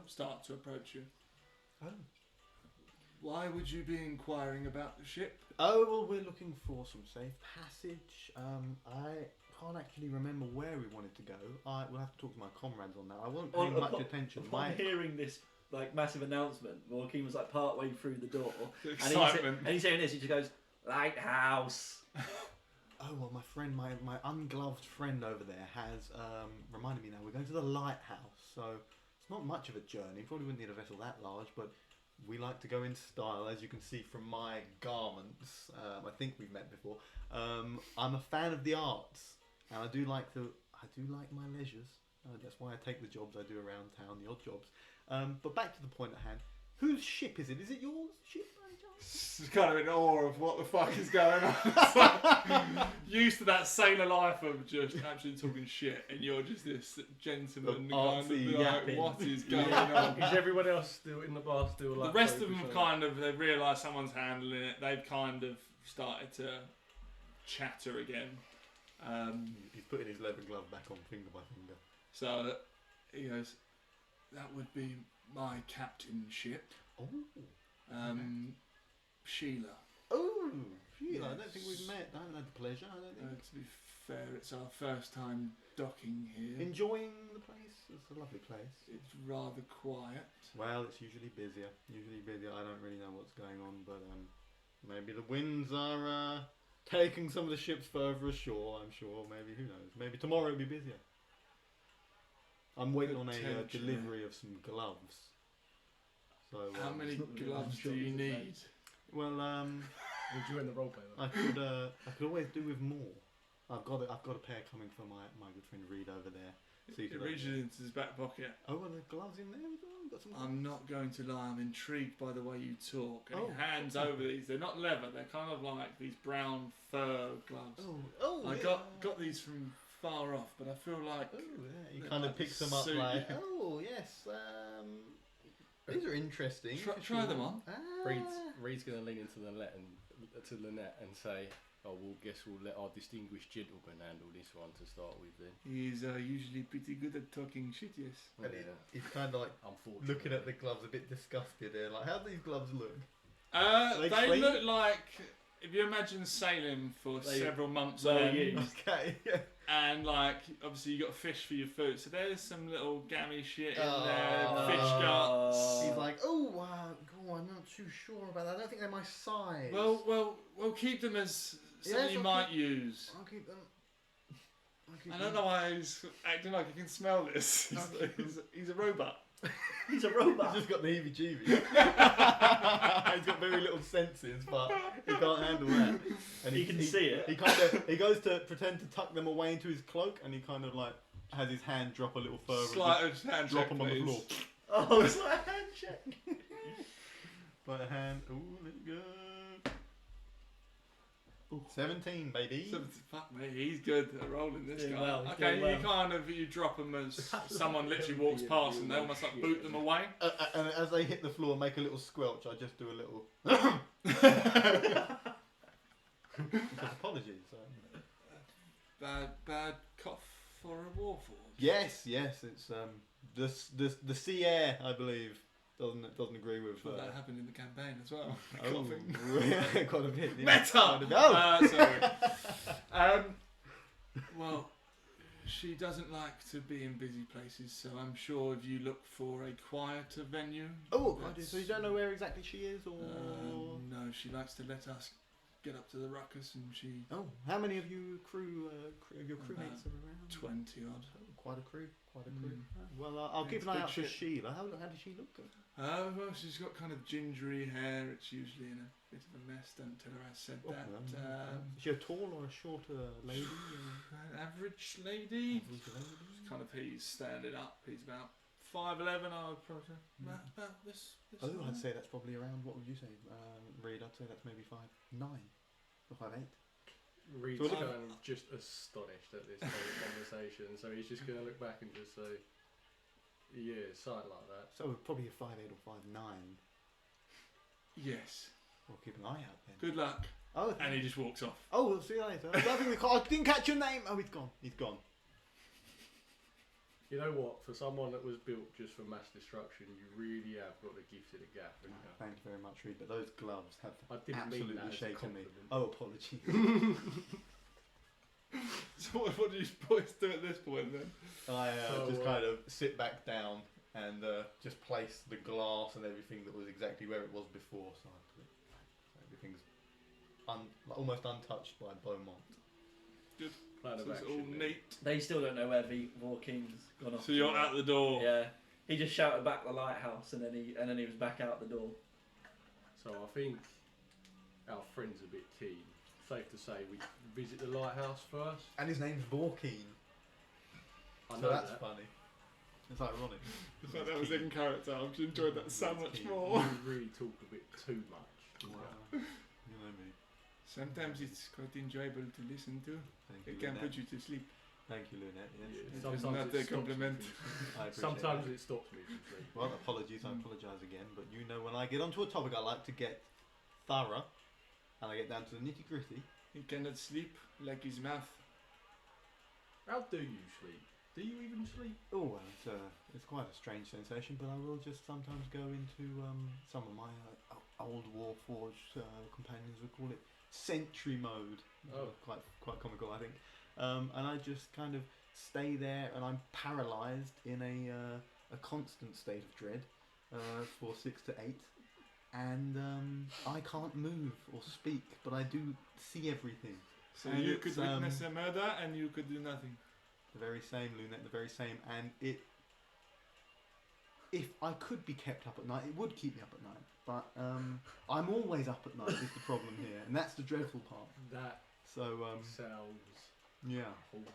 start to approach you. Oh. Why would you be inquiring about the ship? Oh, well, we're looking for some safe passage. I can't actually remember where we wanted to go. We'll have to talk to my comrades on that. I won't pay much attention. Upon hearing this like massive announcement, Joaquin was like part way through the door, Excitement. and he's hearing this. He just goes, "Lighthouse." Oh, well, my friend, my ungloved friend over there has reminded me now, we're going to the lighthouse. So it's not much of a journey. Probably wouldn't need a vessel that large, but we like to go in style, as you can see from my garments. I think we've met before. I'm a fan of the arts, and I do like my leisures. That's why I take the jobs I do around town, the odd jobs. But back to the point at hand. Whose ship is it? Is it yours ship? It's kind of in awe of what the fuck is going on. It's like, used to that sailor life of just absolutely talking shit, and you're just this gentleman kind of Artsy like, yapping. what is going on? Is everyone else still in the bar? Still The like rest of them focused have on- kind of, they've realised someone's handling it. They've kind of started to chatter again. He's putting his leather glove back on finger by finger. So he goes, that would be my captainship. Oh. Sheila. Oh, Sheila, I don't Yes. think we've met. I haven't had the pleasure. I don't think. To be fair, it's our first time docking here. Enjoying the place? It's a lovely place. It's rather quiet. Well, it's usually busier. I don't really know what's going on, but maybe the winds are taking some of the ships further ashore. I'm sure. Maybe, who knows? Maybe tomorrow it'll be busier. I'm waiting on a Potentially. delivery of some gloves. So How many it's not really gloves one do you shot, is it, need? well, Would you in the roleplay? I could always do with more. I've got a pair coming for my good friend Reed over there. So you It could reaches into his back pocket. oh, well, the gloves in there as well. Got some. I'm not going to lie, I'm intrigued by the way you talk. And Oh, he hands over these. They're not leather, they're kind of like these brown fur gloves. Oh, I yeah. got these from far off, but I feel like Oh, yeah. He They're kind of like picks them up suit like, you. oh yes, these are interesting. for Try sure. them on. Reed's going to lean into the net and say, "Oh, well, guess we'll let our distinguished gentleman handle this one to start with then." he's usually pretty good at talking shit, yes. And he's kind of like Unfortunately, looking at the gloves a bit disgusted there, like, how do these gloves look? They clean? look like, if you imagine sailing for several months well on, used. Okay, yeah. and like obviously you got fish for your food, so there's some little gammy shit in Oh. there, fish guts. He's like, oh, go on, I'm not too sure about that. I don't think they're my size. Well, keep them as something Yes, you I'll might use. I'll keep them. I don't know why he's acting like he can smell this. He's a robot. He's a He's robot. just got the heebie-jeebies. He's got very little senses, but he can't handle that. And He can see it. He goes to pretend to tuck them away into his cloak, and he kind of like has his hand drop a little further. Slight hand drop check, him on the please. floor. Oh, it's like a handshake. By a hand. Ooh, let's go. 17, baby. Fuck me, he's good at rolling this Doing guy. well, he's Okay, doing you well. kind of you drop them as someone literally walks past and they almost like boot them away. And as they hit the floor and make a little squelch, I just do a little. Just apologies. Bad cough for a warforged. Yes, it's the sea air, I believe, doesn't agree with. Well, that happened in the campaign as well. Oh, Coughing. quite a bit. Yeah. Meta! Oh! Sorry. Well, she doesn't like to be in busy places, so I'm sure if you look for a quieter venue. Oh, that's- so you don't know where exactly she is, or? No, she likes to let us get up to the ruckus, and she Oh, how many of you your crewmates are around? 20 odd. Oh, quite a crew. Mm. Well, I'll Yeah, keep it's an eye big out for shit. Sheila. How does she look? Well, she's got kind of gingery hair. It's usually in a bit of a mess. Don't tell her I said Oh, that. is she a tall or a shorter lady? An average lady. Kind of, he's standing up. He's about 5'11", I would probably say. About this Oh, I'd size. say that's probably around. What would you say, Reed? I'd say that's maybe 5'9" or 5'8". Reed's So look- kind of just astonished at this whole conversation, so he's just going to look back and just say, "Yeah, something like that." So probably a 5'8" or 5'9". Yes. We'll keep an eye out then. Good luck. Oh, And he just walks off. oh, we'll see you later. I didn't catch your name. Oh, he's gone. He's gone. You know what? For someone that was built just for mass destruction, you really have got the gift of the gap. haven't you? Thank you very much, Reed. But those gloves have I didn't mean absolutely that as a shaken me. compliment. Oh, apologies. So what do you boys do at this point then? I So, just kind of sit back down and just place the glass and everything that was exactly where it was before. So everything's almost untouched by Beaumont. Plan So of it's all action then. neat. They still don't know where Vorking's gone off. So you're out the door. Yeah. He just shouted back the lighthouse, and then he was back out the door. So I think our friend's a bit keen. Safe to say we visit the lighthouse first. And his name's Vorkeen. I So know that's that. funny. It's ironic. The fact that was in character, I've just enjoyed that so much more. You really talk a bit too much. Wow. You know me. Sometimes it's quite enjoyable to listen to. Thank It you, can Lynette. put you to sleep. Thank you, Lynette. Yes. It Sometimes is not it a stops me compliment. from- I appreciate Sometimes that. it stops me from sleep. Well, apologies. I apologise again. But you know, when I get onto a topic, I like to get thorough, and I get down to the nitty gritty. He cannot sleep like his mouth. How do you sleep? Do you even sleep? Oh, well, it's quite a strange sensation, but I will just sometimes go into some of my old Warforged companions would call it sentry mode. Oh. Quite comical, I think. And I just kind of stay there, and I'm paralysed in a constant state of dread for 6 to 8, and I can't move or speak, but I do see everything. So And you it's, could witness a murder and you could do nothing. The very same, Lunette, the very same, and if I could be kept up at night, it would keep me up at night. But I'm always up at night is the problem here, and that's the dreadful part. That So sounds yeah. haunting.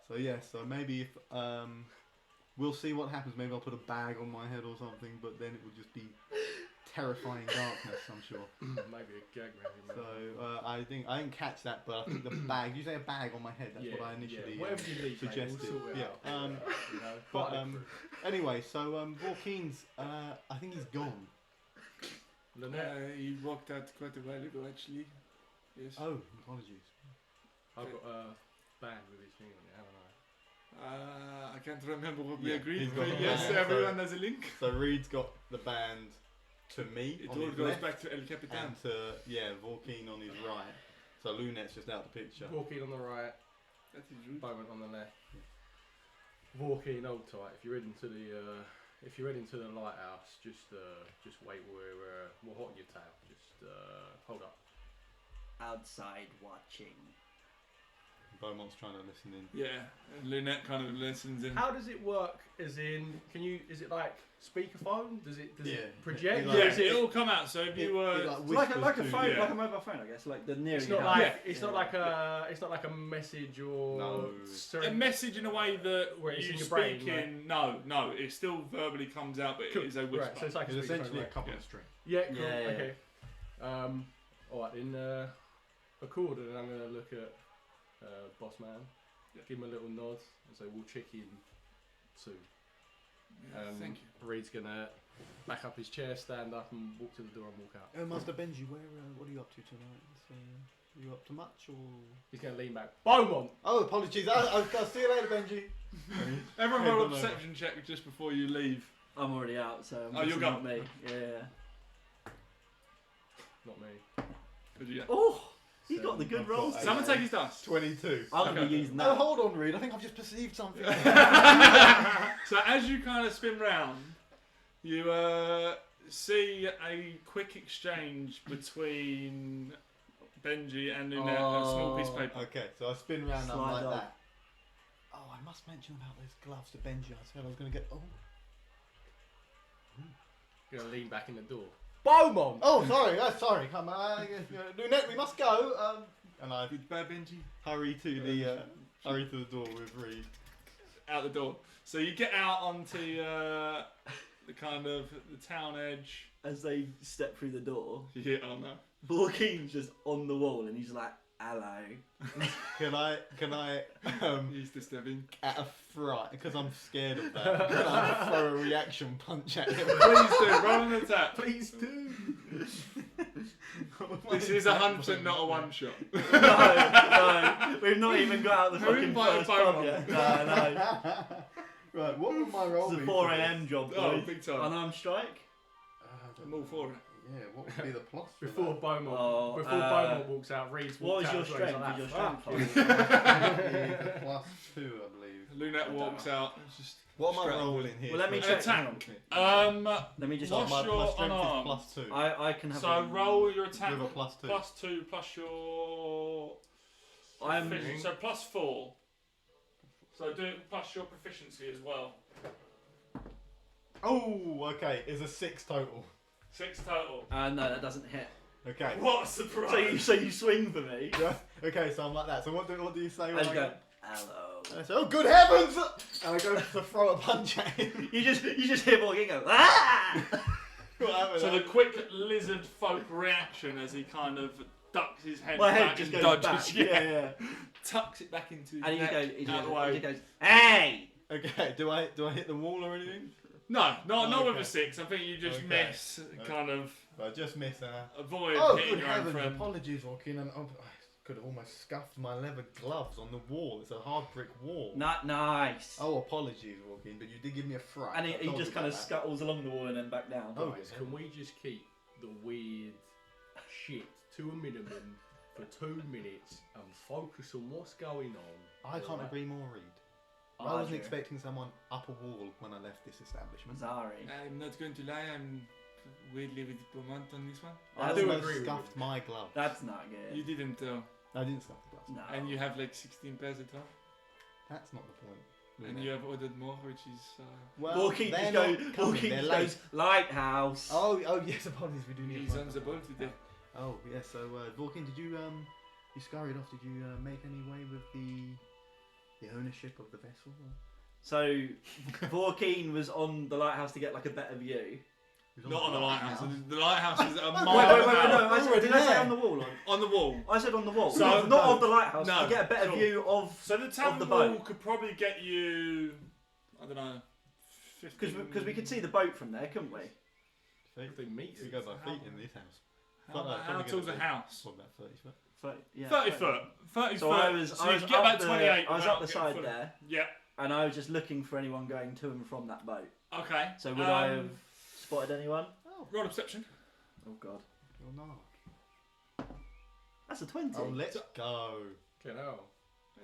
So yeah. So maybe if we'll see what happens. Maybe I'll put a bag on my head or something, but then it will just be terrifying darkness, I'm sure. Maybe a gag around your So mouth. I didn't catch that, but I think the bag. You say a bag on my head. That's what I initially Whatever you need, suggested. mate, we'll sort it Yeah. out. You know, But fight it through. anyway, so Vorkeen's I think he's gone. Lynette, He walked out quite a while ago, actually. Yes. Oh, apologies. I've got a band with his name on it, haven't I? I can't remember what we Yeah, agreed, he's got but the yes, band, everyone has a link. So Reed's got the band to me It on all his goes left, back to El Capitan. and to Vorkeen on his right. So Lunette's just out the picture. Walking on the right, That is rude. Bowman on the left. Walking old tight. If you're heading to the lighthouse, just wait where we're hot on your tail. Just hold up. Outside watching. Beaumont's trying to listen in. Yeah, and Lynette kind of listens in. How does it work? As in, is it like speakerphone? Does it Yeah. project? It Or Yeah, is it all come out. So if you were, It's like a whispers phone, yeah. like a mobile phone, I guess. Like the nearer it's you not have. like Yeah. it's not like a message or No. a message in a way that Where it's you in your speak brain, right? in. No, it still verbally comes out, but Cool. it is a whisper. Right, so it's like It's a speakerphone, essentially a right? couple Yeah. of strings. Yeah, cool. Yeah, yeah. Okay. Alright, then record and I'm gonna look at Boss Man, Yeah. give him a little nod and say we'll check in soon. Yeah, thank you. Reed's gonna back up his chair, stand up and walk to the door and walk out. Master Benji, what are you up to tonight? Are you up to much or? He's gonna lean back. Beaumont! Oh, apologies. I'll see you later, Benji. Everyone Hey, roll a no, no. perception check just before you leave. I'm already out, so Oh, you're it's gone. not me. Yeah. Not me. What do you get? Oh, he's got the I've good got rolls. a- Someone take his dice. 22. I'm gonna be using that. Oh, hold on, Reed. I think I've just perceived something. So as you kind of spin round, you see a quick exchange between Benji and Lunette, a small piece of paper. Okay, so I spin round and I'm Slide like on. that. Oh, I must mention about those gloves to Benji. I said I was going to get. Oh. Gonna lean back in the door. Beaumont! Oh, sorry. Come on, Lunette, we must go. And I Goodbye, Benji. hurry to the door with Reed. Out the door. So you get out onto the kind of the town edge. As they step through the door, Yeah, oh no. Borkeen's just on the wall and he's like, hello. Can I He's disturbing. at a fright because I'm scared of that. Can I throw a reaction punch at him? Please do, roll an attack. Please do. This is 100% not a one shot. No, we've not even got out the Who fucking invited first pub Beaumont? yet. No. Right, what would my role It's be? a 4 a.m. job, Oh, boys. big time. Unarmed strike. I'm all for it. Yeah, what would be the plus? for Before that? Beaumont, Oh, walks out, Reed's What walks is your out as well, strength? he's Is like, your strength? It's a +2, I believe. Lunette walks out. It's just What am I straight- rolling here? Well, let me for- check. Attack. Let me just. What's my your strength unarmed? is +2. I can have. So a, roll your attack With a +2. +2 plus your. I'm. So +4. So do it plus your proficiency as well. Oh, okay. It's a 6 total. 6 total. No, that doesn't hit. Okay. What a surprise! So you swing for me. Okay, so I'm like that. So what do you say? I when just I go, hello. And I say, oh, good heavens! And I go to throw a punch at him. You just hear Vorkeen go, ah! What happened? So the quick lizard folk reaction as he kind of ducks his head My head back just and goes dodges, back. Yeah. tucks it back into his And he neck, just out of the way. goes, hey! Okay, do I hit the wall or anything? No, not with Okay. a 6. I think you just Okay. miss, kind of I just missed avoid Oh, hitting good your own heavens! friend. Apologies, Joaquin. And I could have almost scuffed my leather gloves on the wall. It's a hard brick wall. Not nice. Oh, apologies, Joaquin, but you did give me a fright. And I he told just you kind of about that. scuttles along the wall and then back down. Oh, Guys, can we just keep the weird shit to a minimum for 2 minutes and focus on what's going on? I can't agree more, Reed. I Ah, wasn't true. expecting someone up a wall when I left this establishment. Zari. I'm not going to lie, I'm weirdly with Beaumont on this one. I do almost agree with scuffed my glove. That's not good. You didn't, I didn't scuff the gloves. No. and you have like 16 pairs at all, That's not the point. and really. you have ordered more, which is Well, Vorkeen they're just not goes, coming, Vorkeen they're just late. goes, lighthouse. Oh, yes, apologies. We do need. he's to on the ball today. Oh, yes. So, Vorkeen, did you you scurried off? Did you make any way with the ownership of the vessel? So, Vorkeen was on the lighthouse to get like a better view. Not on the lighthouse. The lighthouse is a Wait, mile no. out. I said, did I say on the wall? On the wall. I said on the wall. So- So, not of the lighthouse. No, to get a better cool. view of. So the tavern the wall boat. could probably get you, I don't know, 15... Because we could see the boat from there, couldn't we? 15 metres. We go by feet in this house. How tall's a house? What, about 30 foot? 30 foot. 30 So foot. I was, so I you was can get up about the, 28. I was without up the getting side fully- there, Yeah. and I was just looking for anyone going to and from that boat. Okay. So would I have spotted anyone? Roll a perception. Oh god, You're not. that's a 20. Oh, let's go. Get out.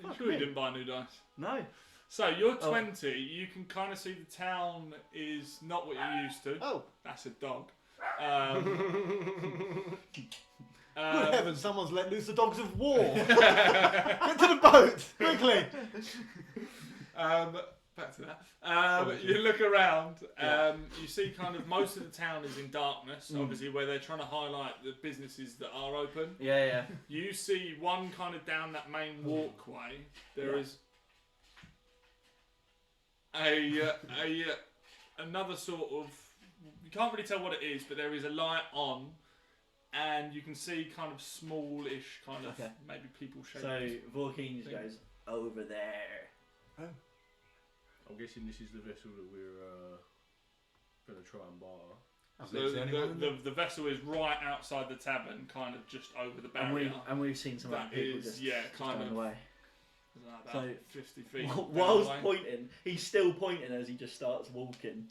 You Fuck sure you me. didn't buy new dice? No. So you're Oh. 20. You can kind of see the town is not what you're used to. Oh, That's a dog. good heavens! Someone's let loose the dogs of war. Get to the boat quickly. Back to that. You look around. You see kind of most of the town is in darkness. Obviously, where they're trying to highlight the businesses that are open. Yeah. You see one kind of down that main walkway. There is another sort of. You can't really tell what it is, but there is a light on, and you can see kind of smallish, kind of Okay. maybe people shaped. So Vorkeen just goes over there. I'm guessing this is the vessel that we're going to try and bar. So the vessel is right outside the tavern, kind of just over the barrier. And we've seen some That other people is, just yeah, just kind down of the way. about So, 50 feet. Whilst down the way. pointing, he's still pointing as he just starts walking.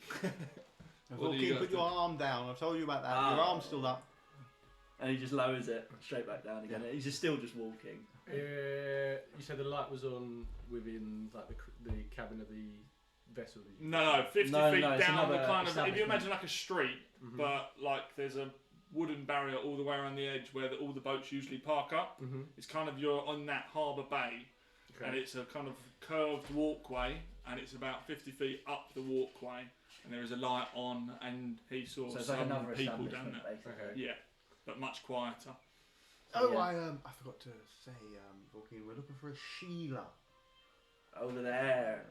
What do you Vorkeen, guys put do? your arm down. I've told you about that. Your Ah. arm's still up. And he just lowers it straight back down again. He's just still just walking. You said the light was on within like the cabin of the vessel. No, 50 No, feet it's down the another kind of. If you establishment. imagine like a street, but like there's a wooden barrier all the way around the edge where all the boats usually park up. It's kind of you're on that harbour bay, and it's a kind of curved walkway, and it's about 50 feet up the walkway, and there is a light on, and he saw So it's some like another people down establishment, there. basically. Yeah, but much quieter. Oh, Yeah. I forgot to say, Vorkeen, we're looking for a Sheila. Over there.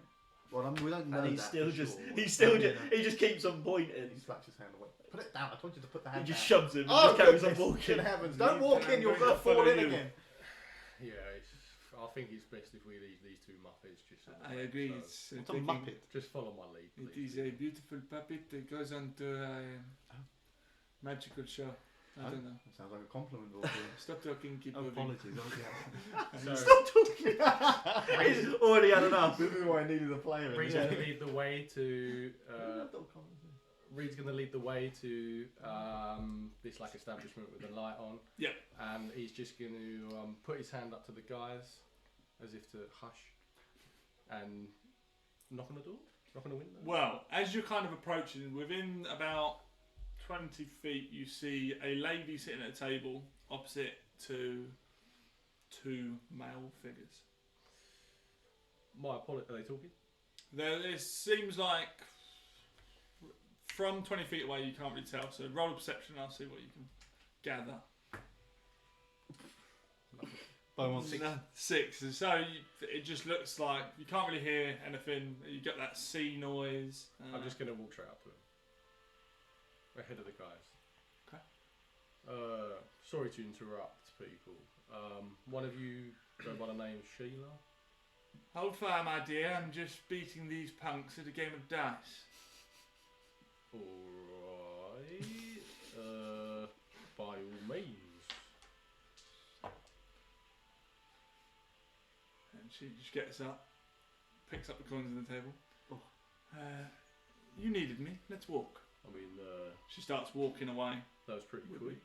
Well, we don't know And he's that still for just, sure. he's still Yeah, just, he just keeps on pointing. He slaps his hand away. Put it down. I told you to put the He hand just down. shoves him and Oh, just carries on goodness, walking. good heavens. Don't walk in, you're I'm going to going to fall follow in you. again. Yeah, I think it's best if we leave these two muppets just. I agree. So It's What's a taking- muppet? just follow my lead, It please. is a beautiful puppet that goes on to a magical show. I don't know. That sounds like a compliment, Vorkeen. Stop talking, keep Oh, moving. apologies. So, Stop talking. He's already had enough. This is why I needed a player. in Reed's this. going to lead the way to. Reed's going to lead the way to this like establishment with the light on. Yep. And he's just going to put his hand up to the guys, as if to hush, and knock on the door, knock on the window. Well, as you're kind of approaching, within about 20 feet, you see a lady sitting at a table opposite to two male figures. My apologies. Are they talking? It seems like from 20 feet away, you can't really tell. So roll a perception, and I'll see what you can gather. Beaumont 6. No, 6. So it just looks like you can't really hear anything. You get that sea noise. I'm just going to walk straight up to him. Ahead of the guys. Okay. Sorry to interrupt people. One of you go by the name Sheila? Hold fire, my dear. I'm just beating these punks at a game of dice. Alright. By all means. And she just gets up, picks up the coins on the table. You needed me. Let's walk. I mean, She starts walking away. that was pretty quick.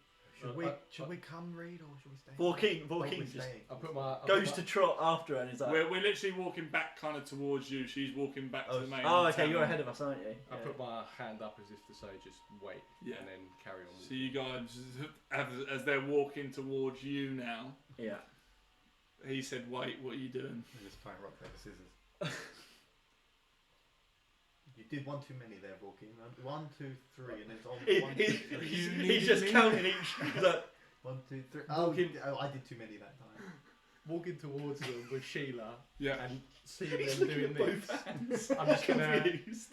Should we come read or should we stay? Walking just I put my goes to trot after her and is like, We're literally walking back kind of towards you. She's walking back to the main. oh, okay, town. you're ahead of us, aren't you? I put my hand up as if to say just wait, Yeah. and then carry on. So you guys, as they're walking towards you now, Yeah. he said, "Wait, what are you doing?" We're just playing rock paper scissors. You did one too many there, Walking. 1, 2, 3, and it's on 1, 2, 3. He's just counting each. He's like, 1, 2, 3. Walking- I did too many that time. Walking towards them with Sheila Yeah. and seeing them doing this. hands. I'm just gonna Confused.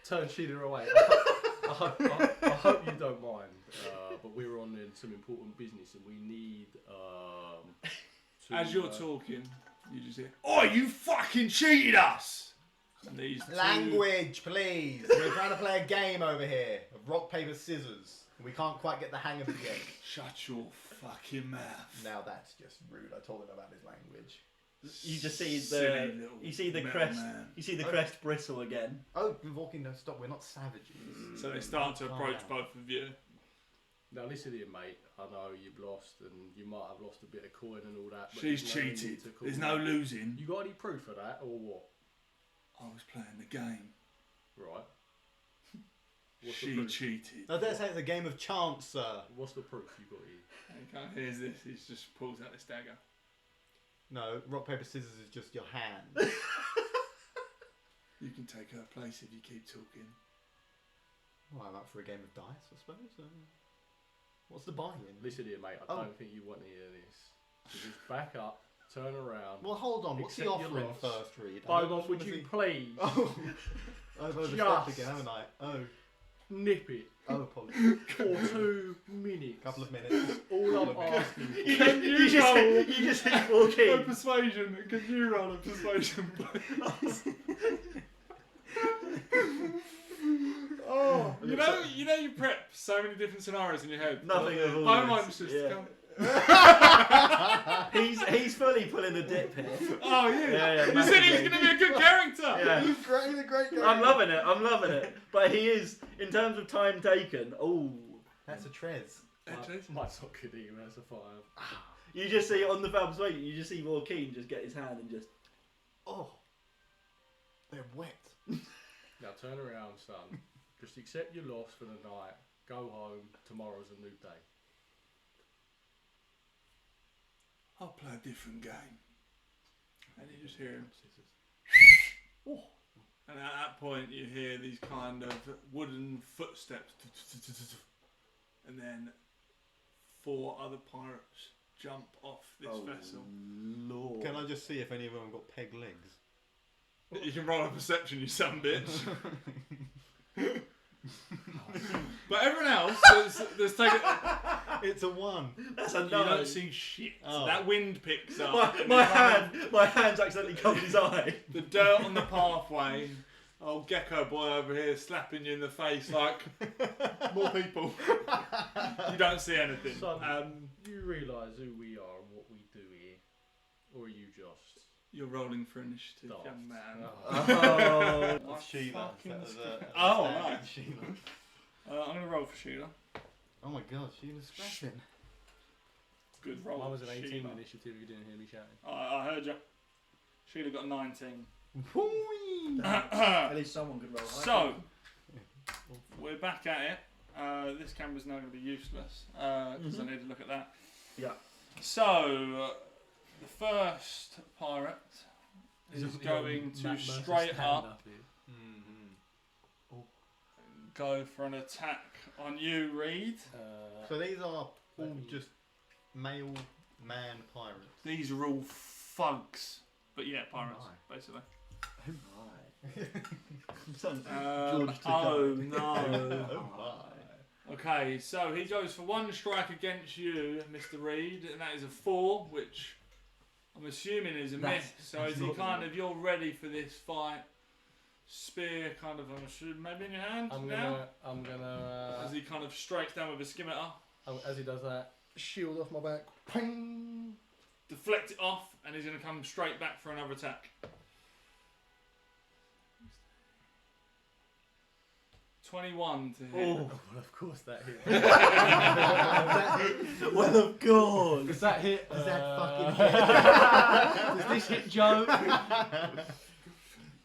turn Sheila away. I hope you don't mind, but we're on some important business and we need to, As you're talking, you just hear, "Oh, you fucking cheated us!" And these two- Language, please. We're trying to play a game over here of rock, paper, scissors. We can't quite get the hang of the game. Shut your fucking mouth. Now that's just rude. I told him about his language. You just see Silly the little you see the metal crest man. you see the crest bristle again. Oh, we're walking. No, stop. We're not savages. So they start to Calm approach down. both of you. Now listen here, mate. I know you've lost and you might have lost a bit of coin and all that. But She's there's no need cheated. to call There's no me. losing. You got any proof of that or what? I was playing the game. Right. What's the She proof? cheated. I dare say it's a game of chance, sir. What's the proof you got here? And he kind of hears this. He just pulls out this dagger. No, rock, paper, scissors is just your hand. You can take her place if you keep talking. Well, I'm up for a game of dice, I suppose. What's the buy-in? Listen here, mate. I Oh. don't think you want to hear this. So just back up, turn around. Well, hold on. What's the Accept your offering loss. first, Reed? Beaumont, would you please Oh, I've overstepped again, haven't I? Oh, nip it apologies. for 2 minutes? Couple of minutes. All I'm asking for. You just hit Joaquin. persuasion. Can you roll a persuasion, please? Oh, you know, you prep so many different scenarios in your head. Nothing of all My this. mind's just. Yeah. Come, He's fully pulling the dip here. oh yeah. Yeah, You said he was massively. going to be a good character. Yeah. He's a great guy. I'm loving it. But he is, in terms of time taken, That's a Trez. Mine's not good either, that's a 5. you just see on the Fab's way, you just see Joaquin just get his hand and just, Oh, they're wet. Now turn around, son. Just accept your loss for the night. Go home. Tomorrow's a new day. I'll play a different game. And you just hear him. Oh. And at that point, you hear these kind of wooden footsteps. And then 4 other pirates jump off this vessel. Lord. Can I just see if any of them have got peg legs? You can roll a perception, you son bitch. But everyone else, there's taken. It's a 1. That's a You no. don't see shit. Oh. That wind picks up. and My it kind my hand's accidentally covered his eye. of- the dirt on the pathway. Old gecko boy over here slapping you in the face like more people. You don't see anything. Son, you realise who we are and what we do here? Or are you just You're rolling for initiative, daft? young man. Oh. That's Sheila. fucking That was a Oh, standard right. Sheila. I'm going to roll for Sheila. Oh my god, Sheila's scrapping. Good roll. Mine was an 18 Sheila. initiative, you didn't hear me shouting. I heard you. Sheila got 19. At least someone could roll. So, we're back at it. This camera's now going to be useless because I need to look at that. Yeah. So, the first pirate is going to straight up go for an attack on you, Reed. So these are all just male man pirates. These are all thugs. But yeah, pirates, basically. Oh my. Sounds George Oh Takei. no. Oh my. Okay, so he goes for 1 strike against you, Mr. Reed, and that is a 4, which I'm assuming is a miss. So is he kind of, you're ready for this fight? Spear kind of, I'm assuming, maybe in your hand now? I'm gonna. As he kind of strikes down with a scimitar. As he does that, shield off my back. Ping! Deflect it off, and he's going to come straight back for another attack. 21 to hit. Oh, well, of course that hit. Well, of course. Does that hit? Does that fucking Does this hit Joe?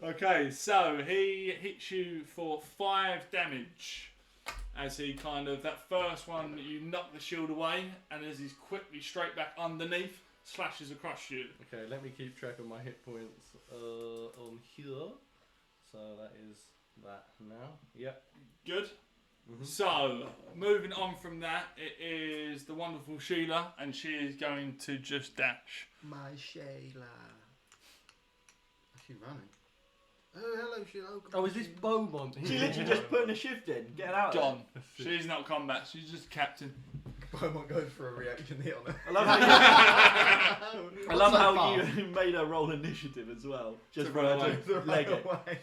Okay, so he hits you for 5 damage. As he kind of, that first one, you knock the shield away, and as he's quickly straight back underneath, slashes across you. Okay, let me keep track of my hit points on here. So that is that now. Yep. Good. Mm-hmm. So, moving on from that, it is the wonderful Sheila, and she is going to just dash. My Sheila. Is she running? Oh, hello, Sheila. Oh, is this Beaumont? She literally just putting a shift in. Get out. John. She's not combat, she's just captain. Beaumont goes for a reaction hit on her. I love how you made her roll initiative as well. Just for her to leg it. away.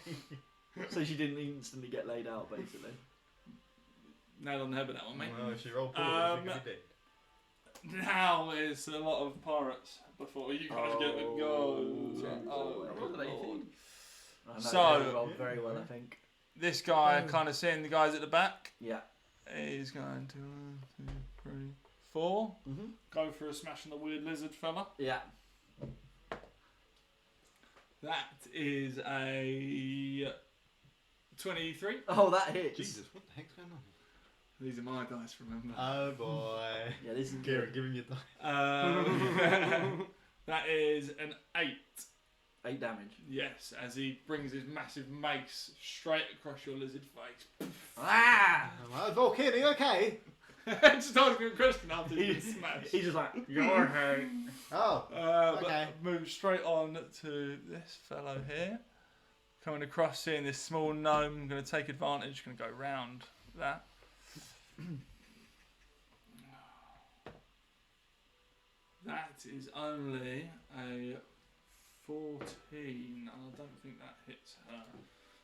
So she didn't instantly get laid out, basically. Nailed on the head with that one, mate. Well, if she rolled poorly, she could be dead. Now is a lot of pirates before you guys get the goals. I rolled an 18. So rolled very well, I think. This guy, kind of seeing the guys at the back, Yeah. he's going to 1, 2, 3, 4. Mhm. Go for a smash on the weird lizard fella. Yeah. That is a 23. Oh, that hits. Jesus, what the heck's going on? These are my dice, remember? Oh boy. Yeah, this is Garrett, good. give him your die. That is an 8. 8 damage. Yes, as he brings his massive mace straight across your lizard face. Ah! Volcano, you okay? Just asking a question after he's been smashed. He's just like, you're okay. Oh, okay. But move straight on to this fellow here. Coming across, seeing this small gnome. I'm going to take advantage. Going to go round that. That is only a 14. I don't think that hits her.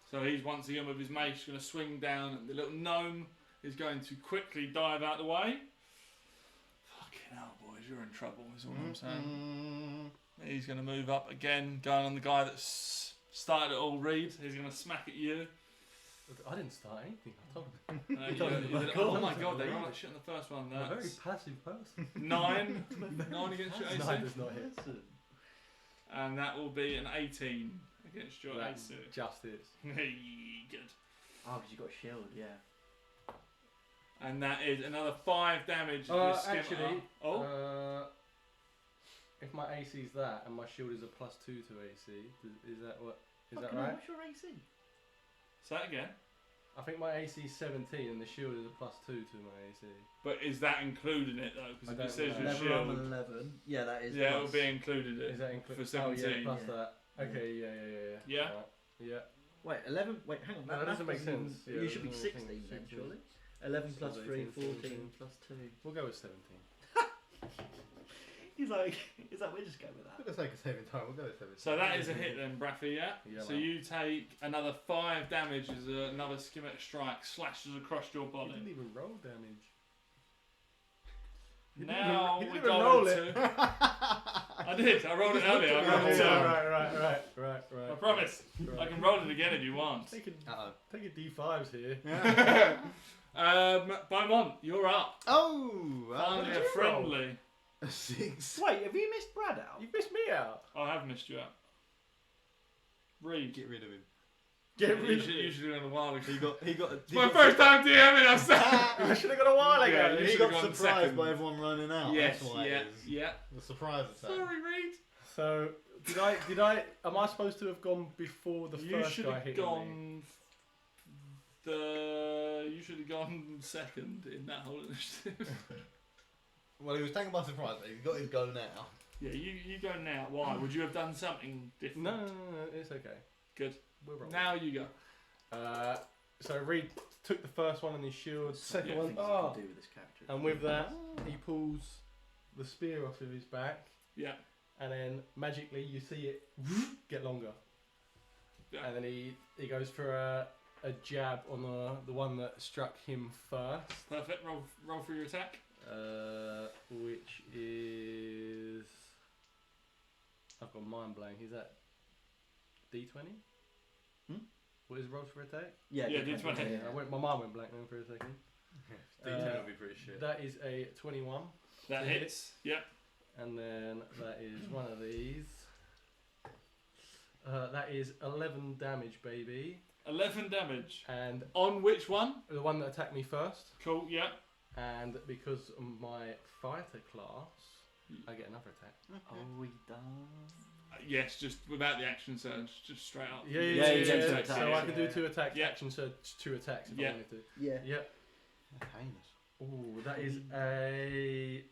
So he's once again with his mace going to swing down, and the little gnome is going to quickly dive out the way. Fucking hell, boys, you're in trouble, is all I'm saying. He's going to move up again, going on the guy that's started it all, Reed. He's going to smack at you. I didn't start anything. I told him. Oh my god, they rolled that shit on the first one. I'm a very That's passive person. 9. 9 against your AC. 9 does not hit. And that will be an 18 against your That's AC. justice. Good. Oh, because you got shield, yeah. And that is another 5 damage. This skimmer. Actually, oh, if my AC is that and my shield is a +2 to AC, is that what? Is that Fucking right? hell, what's your AC? say that again. I think my AC is 17 and the shield is a +2 to my AC. But is that included in it though? Because I if it says don't your know. Level shield, of 11. Yeah, that is. yeah, it plus. will be included Is that included? for 17. Oh, yeah, plus Yeah. that. Okay, yeah. Yeah? Right. Yeah. Wait, 11? Wait, hang on. No, that doesn't make math sense. doesn't- Yeah, you that should be doesn't make 16 sense. then, 16. surely. 11 plus 3, 18, 14 14. plus 2. We'll go with 17. He's like, is that we'll just go with For that? the sake of saving time, we'll go with 17. So that is a hit then, Braffy, yeah? Yeah, So man. you take another 5 damage as another schematic strike slashes across your He body. didn't even roll damage. Now he we didn't even go roll into... it. I did, I rolled it earlier. I rolled it Right. I promise. I can roll it again if you want. Take Uh-oh. a D5s here. Beaumont, you're up. Oh! Finally did a you friendly. A 6. Wait, have you missed Brad out? You missed me out. I have missed you out. Reed. Get rid of him. You should have gone a while ago. He got It's my first time DMing, I'm sorry. I should have got a while ago. Yeah, you He should've got gone surprised second. by everyone running out. Yes, That's why yeah, it is. yeah. The surprise attack. Sorry, Reed. So did I? Am I supposed to have gone before the You first should guy have hitting me? gone. You should have gone second in that whole initiative. Well, he was taken by surprise. But he's got his go now. Yeah, you go now. Why? Would you have done something different? No, it's okay. Good. We're wrong. Now you go. So Reed took the first one on his shield, second Yeah, one. Things you Oh, can do with this character. and with that, he pulls the spear off of his back, Yeah. and then magically you see it get longer. Yeah. And then he goes for a jab on the one that struck him first, Perfect. Roll for your attack. which is, I've got mind blank. Is that D20? What is rolls for attack? Yeah, Yeah, good D20. point. My mind went blank then for a second. D10 will be pretty shit. That is a 21. That To hits. Yeah. And then that is one of these. That is 11 damage, baby. 11 damage. And On which one? the one that attacked me first. Cool. Yeah. And because of my fighter class, I get another attack. Are we done? Yes, just without the action surge, just straight up. Yeah, you get two attacks, So I can do yeah. 2 attacks, Yeah. action surge, 2 attacks if Yeah. I wanted to. Yeah. Yep. That's heinous. Ooh, that is a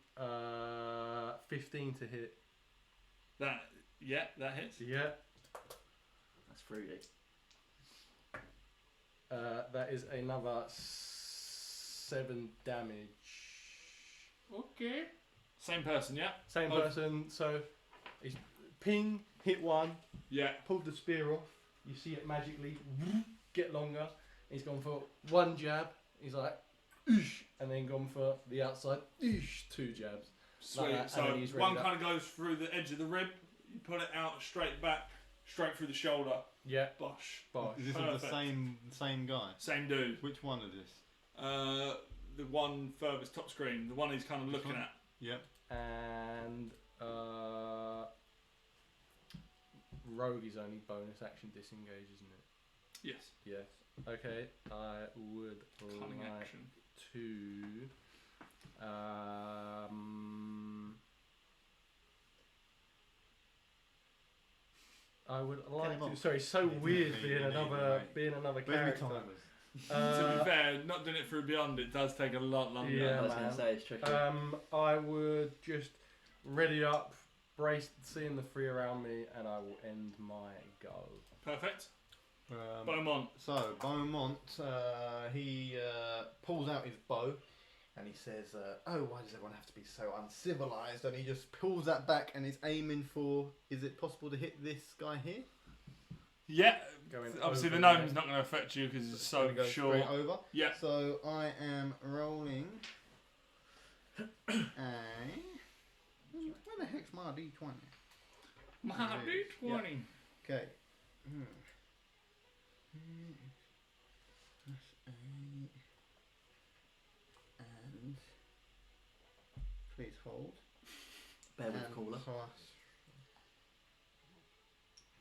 15 to hit. That hits. Yeah. That's fruity. That is another 7 damage. Okay. Same person, yeah. Same Oh. person, so he's ping, hit one, Yeah. pulled the spear off. You see it magically get longer. He's gone for 1 jab. He's like, oosh, and then gone for the outside, oosh, 2 jabs. Sweet. Like that, and So then he's ready one to- kind of goes through the edge of the rib. You pull it out straight back, straight through the shoulder. Yeah, Bosh. bosh. Is this Perfect. the same guy? Same dude. Which one is this? The one furthest top screen. The one he's kind of This looking one? at. Yep. And rogue is only bonus action disengage, isn't it? Yes. Yes. Okay, I would Cunning like action. to I would like him to. off. Sorry, so You weird need being me, another mate. being another Where's my character. timers? To be fair, not doing it through Beyond, it does take a lot longer. Yeah, I was man. going to say it's tricky. I would just ready up, brace, seeing the 3 around me, and I will end my go. Perfect. Beaumont. So Beaumont, he pulls out his bow, and he says, "Oh, why does everyone have to be so uncivilized?" And he just pulls that back, and is aiming for. Is it possible to hit this guy here? Yeah. Going Obviously, over the there. gnome's not going to affect you because it's It's so gonna go short. straight over. Yeah. So I am rolling a. Where the heck's my D20? My Yeah. D20. Okay. That's 8. And please hold. Bear with And the caller. plus.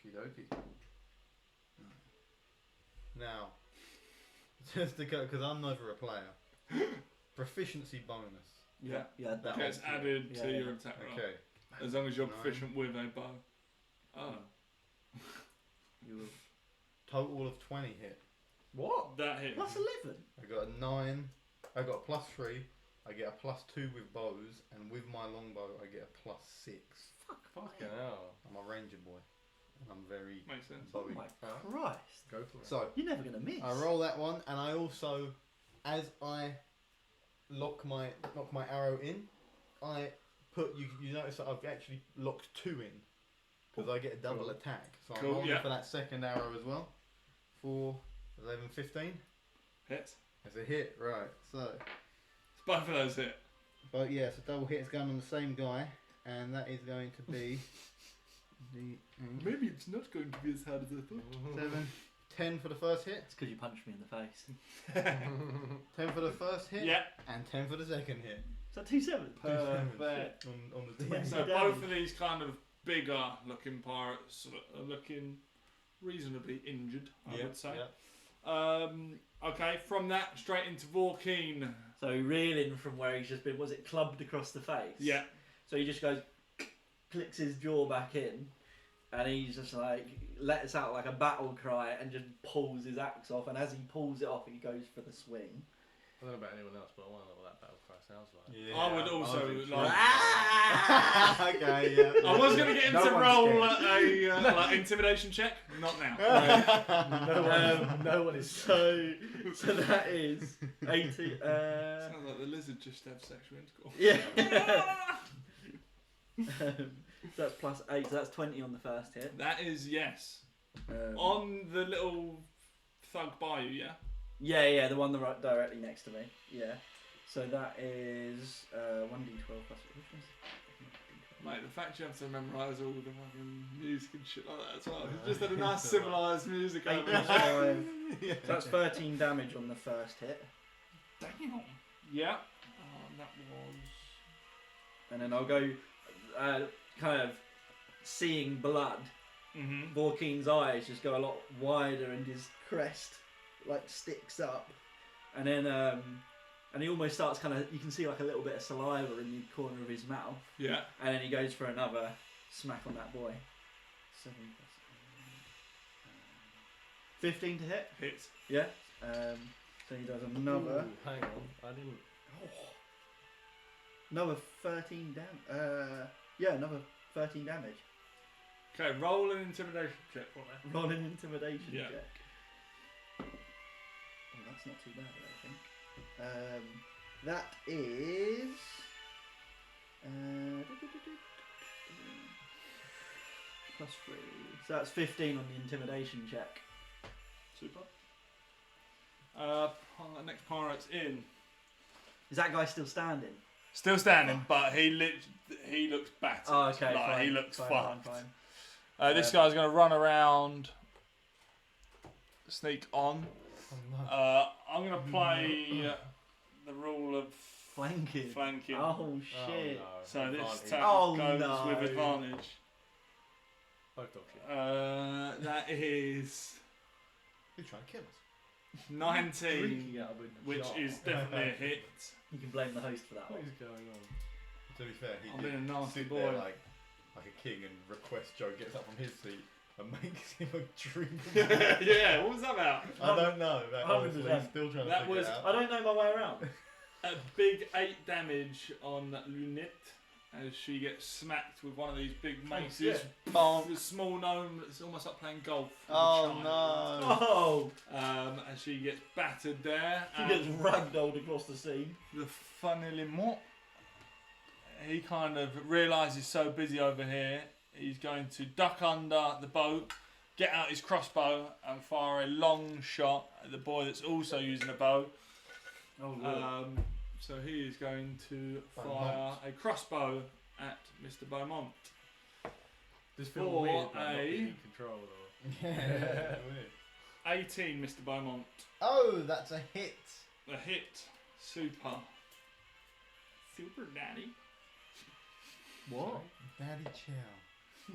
Okey-dokey. Now, just to go, because I'm never a player. Proficiency bonus. Yeah. Yeah. That Gets one. added Yeah, to yeah. your attack roll. Okay. As long as you're 9. proficient with a bow. Oh. You will. Total of 20 hit. What? That hit. Plus 11. I got a 9. I got a +3. I get a +2 with bows, and with my longbow, I get a +6. Fucking hell. I'm a ranger boy, and I'm very Makes sense. Oh bowy. my Christ. Go for it. So You're never going to miss. I roll that one, and I also, as I knock my arrow in, I put you notice that I've actually locked 2 in because I get a double Cool. attack. So I'm Cool, rolling yeah. for that second arrow as well. 4, 11, 15. Hit. That's a hit, right? So, It's both of those hit. but yeah, so double hit is going on the same guy, and that is going to be the Maybe it's not going to be as hard as I thought. 7, 10 for the first hit, It's because you punched me in the face. 10 for the first hit, Yeah. and 10 for the second hit. Is that 2-7? Perfect. On the Yeah. 20. So both of these kind of bigger looking pirates sort of are looking reasonably injured, I would say. Okay, from that straight into Vorkeen. So reeling from where he's just been, was it clubbed across the face? Yeah. So he just goes, clicks his jaw back in, and he's just like, lets out like a battle cry and just pulls his axe off. And as he pulls it off, he goes for the swing. I don't know about anyone else, but I want to know what that battle cry sounds like. Yeah, I would also like. Okay, yeah. I was going to get him No to one's roll scared. a like intimidation check. Not now. No one is. So that is 80. Sounds like the lizard just had sexual intercourse. Yeah. So that's plus 8, so that's 20 on the first hit. That is yes. On the little thug by you, yeah? Yeah, the one directly next to me. Yeah. So that is 1d12 plus. Which one's Mate, the fact you have to memorise all the fucking music and shit like that as well. He's just had a nice civilised music 8 over plus there. 5. So that's 13 damage on the first hit. Damn. Yeah. That was. And then I'll go kind of seeing blood. Mm-hmm. Vorkeen's eyes just go a lot wider and his crest like sticks up. And then and he almost starts kind of, you can see like a little bit of saliva in the corner of his mouth. Yeah. And then he goes for another smack on that boy. 7 plus 15 to hit. Hits. Yeah. So he does another. Ooh, hang on, I didn't. Another 13 yeah, another 13 damage. Okay, roll an intimidation check for me. Roll an intimidation Yeah. check. Oh, that's not too bad, I think. That is. Plus 3. So that's 15 on the intimidation check. Super. Next pirate's in. Is that guy still standing? Still standing, but he looks battered. Oh, okay. Like, fine, he looks fine, fucked. fine. This guy's going to run around, sneak on. I'm going to play the rule of Flanking. Oh, shit. no. So this Advantage. attack Oh, goes no. with advantage. Both dog shit. That is Who's trying to kill us? 19, Freaking out with which jar. is definitely a hit. You can blame the host for that What one. is going on? To be fair, he I'm did being a nasty sit boy. there like a king and request Joe gets up from his seat and makes him a drink. Yeah, what was that about? I don't know. Honestly, 100%. he's still trying to That figure was- it out. I don't know my way around. A big 8 damage on Lunette as she gets smacked with one of these big maces. With a small gnome that's almost like playing golf. with a Oh child. no! Oh! As she gets battered there. She gets ragdolled across the scene. The funnily more. He kind of realises so busy over here, he's going to duck under the boat, get out his crossbow and fire a long shot at the boy that's also using a bow. Oh, Lord. So he is going to fire Beaumont. a crossbow at Mr. Beaumont. Does it feel For weird like not a- being in control or? Yeah. 18, Mr. Beaumont. Oh, that's a hit. A hit. Super. Super daddy. What? Daddy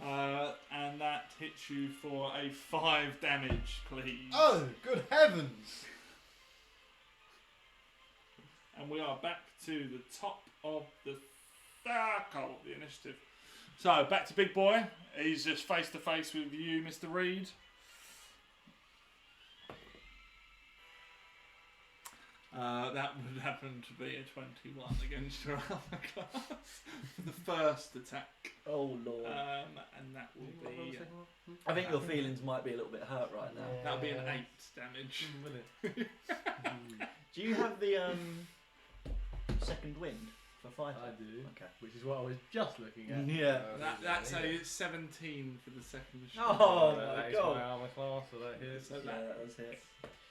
chow. And that hits you for a 5 damage, please. Oh, good heavens! And we are back to the top of the circle, the initiative. So, back to Big Boy. He's just face to face with you, Mr. Reed. That would happen to be a 21 against your armor class for the first attack. Oh, Lord. And that will be... I think your feelings might be a little bit hurt right now. That'll be an 8 damage. Will it? Do you have the second wind for fighting? I do. Okay. Which is what I was just looking at. Yeah. That's a 17 for the second shot. Oh, That my is God. my armor class, so that hits. So Yeah, that, that was it.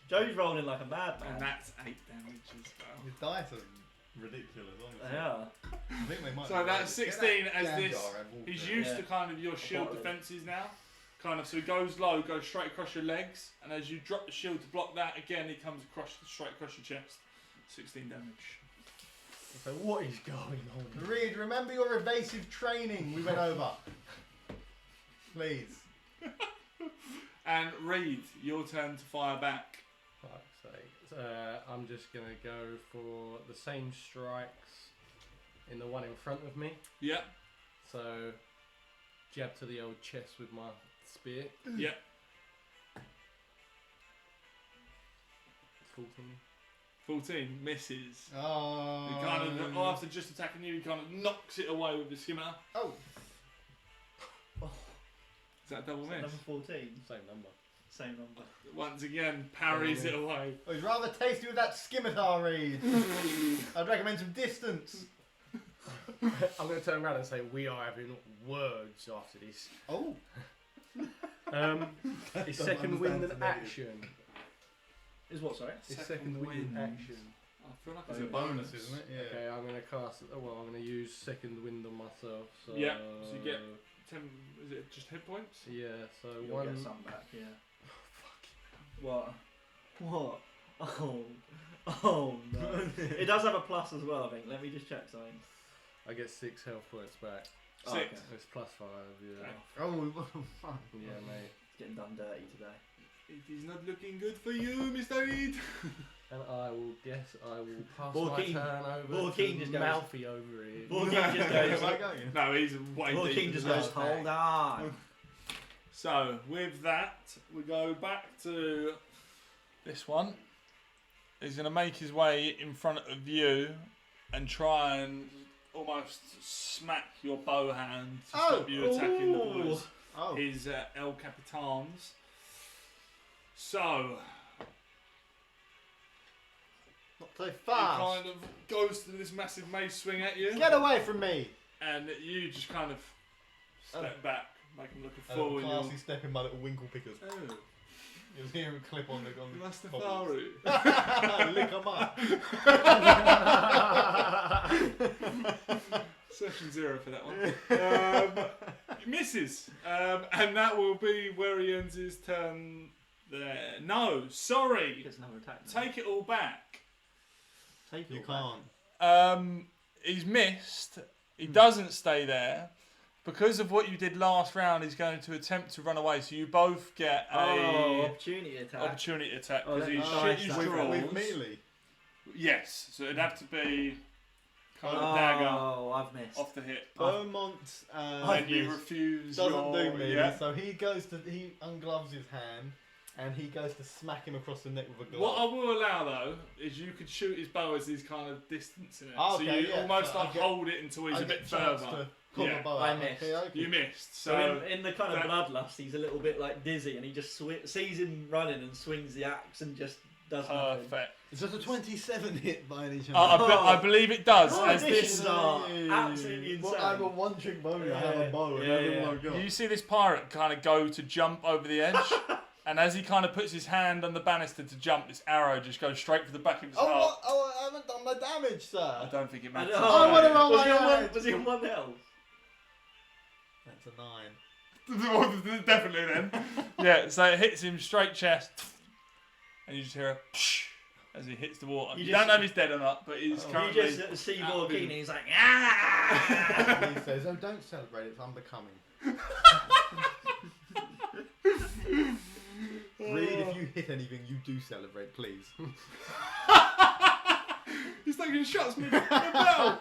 Joe's rolling like a and madman. that's 8 damage as well. His dice are ridiculous, honestly. They are. I think they might So be that's right. Get 16 that as jam this. jar and walk He's there. used Yeah. to kind of your shield Bottom. defences now. Kind of, so he goes low, goes straight across your legs, and as you drop the shield to block that, again he comes straight across your chest. 16 damage. So what is going on? Reed, remember your evasive training we went over. Please. And Reed, your turn to fire back. Fuck's sake. I'm just gonna go for the same strikes in the one in front of me. Yep, So, jab to the old chest with my spear. yep. 14. 14 misses. Oh. He kind of, after just attacking you, he kind of knocks it away with his skimmer. Oh. Is that a double miss? Number 14. Same number. Same number. Once again, parries it away. Oh, he's rather tasty with that scimitar reed. I'd recommend some distance. I'm going to turn around and say we are having words after this. Oh. His second wind and action. Is what, sorry? His second wind action. I feel like it's a bonus, isn't it? Yeah. Okay, I'm going to cast. Well, I'm going to use second wind on myself. So Yeah, so you get 10. Is it just hit points? Yeah, so You'll one. get some back, yeah. What? What? Oh no. It does have a plus as well, I think. Let me just check something. I get 6 health points back. 6. okay. It's plus 5. Yeah. Oh, what fun. Yeah, mate. It's getting done dirty today. It is not looking good for you, Mr. Reed. And I will pass Borkeen- my turn over Borkeen to just goes- Mouthy over here. Borkeen just goes. Am I going? No, he's way Well, deep. King just in the goes, back. hold on. So, with that, we go back to this one. He's going to make his way in front of you and try and almost smack your bow hand to stop you attacking the boys. Oh. His El Capitans. So, Not so he fast. kind of goes to this massive mace swing at you. Get away from me. And you just kind of step back, make him look a A fool. little And classy you're, step in my little winkle pickers. oh, You'll hear him clip on the Rastafari. Lick 'em up. Session 0 for that one. He misses. And that will be where he ends his turn there. No, sorry. He gets another attack. now. Take it all back. Take it You all back. can't. He's missed. He doesn't stay there. Because of what you did last round, he's going to attempt to run away. So you both get a opportunity attack. opportunity attack Oh, because he that's shit nice, his that's draws. With melee. Yes, so it'd have to be kind of a dagger Oh, I've missed. off the hip. Beaumont And you refuse doesn't your... do melee, yeah. so he ungloves his hand and he goes to smack him across the neck with a glove. What I will allow though is you could shoot his bow as he's kind of distancing it. Oh, so okay, you yeah, almost so like I get- hold it until he's I a bit get chance further. to pull Yeah. the bow I out. missed. Okay, okay. You missed. So So in the kind of that- bloodlust, he's a little bit like dizzy, and he just sees him running and swings the axe and just does nothing. perfect. Is that a 27 hit by any chance? I believe it does. Oh, As additions this, are absolutely insane. Well, I'm a one-trick pony. I have a bow and Yeah, everything yeah. I've got. you see this pirate kind of go to jump over the edge, and as he kind of puts his hand on the banister to jump, this arrow just goes straight for the back of his heart. I haven't done my damage, sir. I don't think it I matters. know. I wanna roll was, my he on eyes. was he on 1 health? That's a 9. Definitely then. Yeah, so it hits him straight chest, and you just hear a psh as he hits the water. You You, just- don't know if he's dead or not, but he's You currently... just see out of Borkeen him. and he's like, ah! He says, "Oh, don't celebrate. It's unbecoming." Reed, if you hit anything, you do celebrate, please. He's taking shots, me the bell.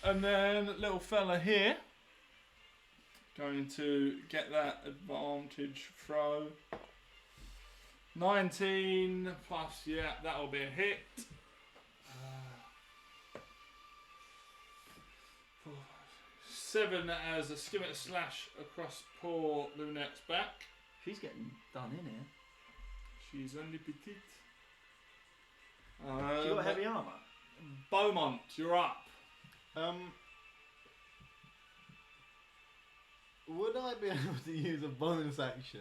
And then little fella here, going to get that advantage throw. 19 plus, yeah, that'll be a hit. 4, 5, 7 as a skimmet slash across poor Lunette's back. She's getting done in here. She's only petite. She got heavy armour. Beaumont, you're up. Would I be able to use a bonus action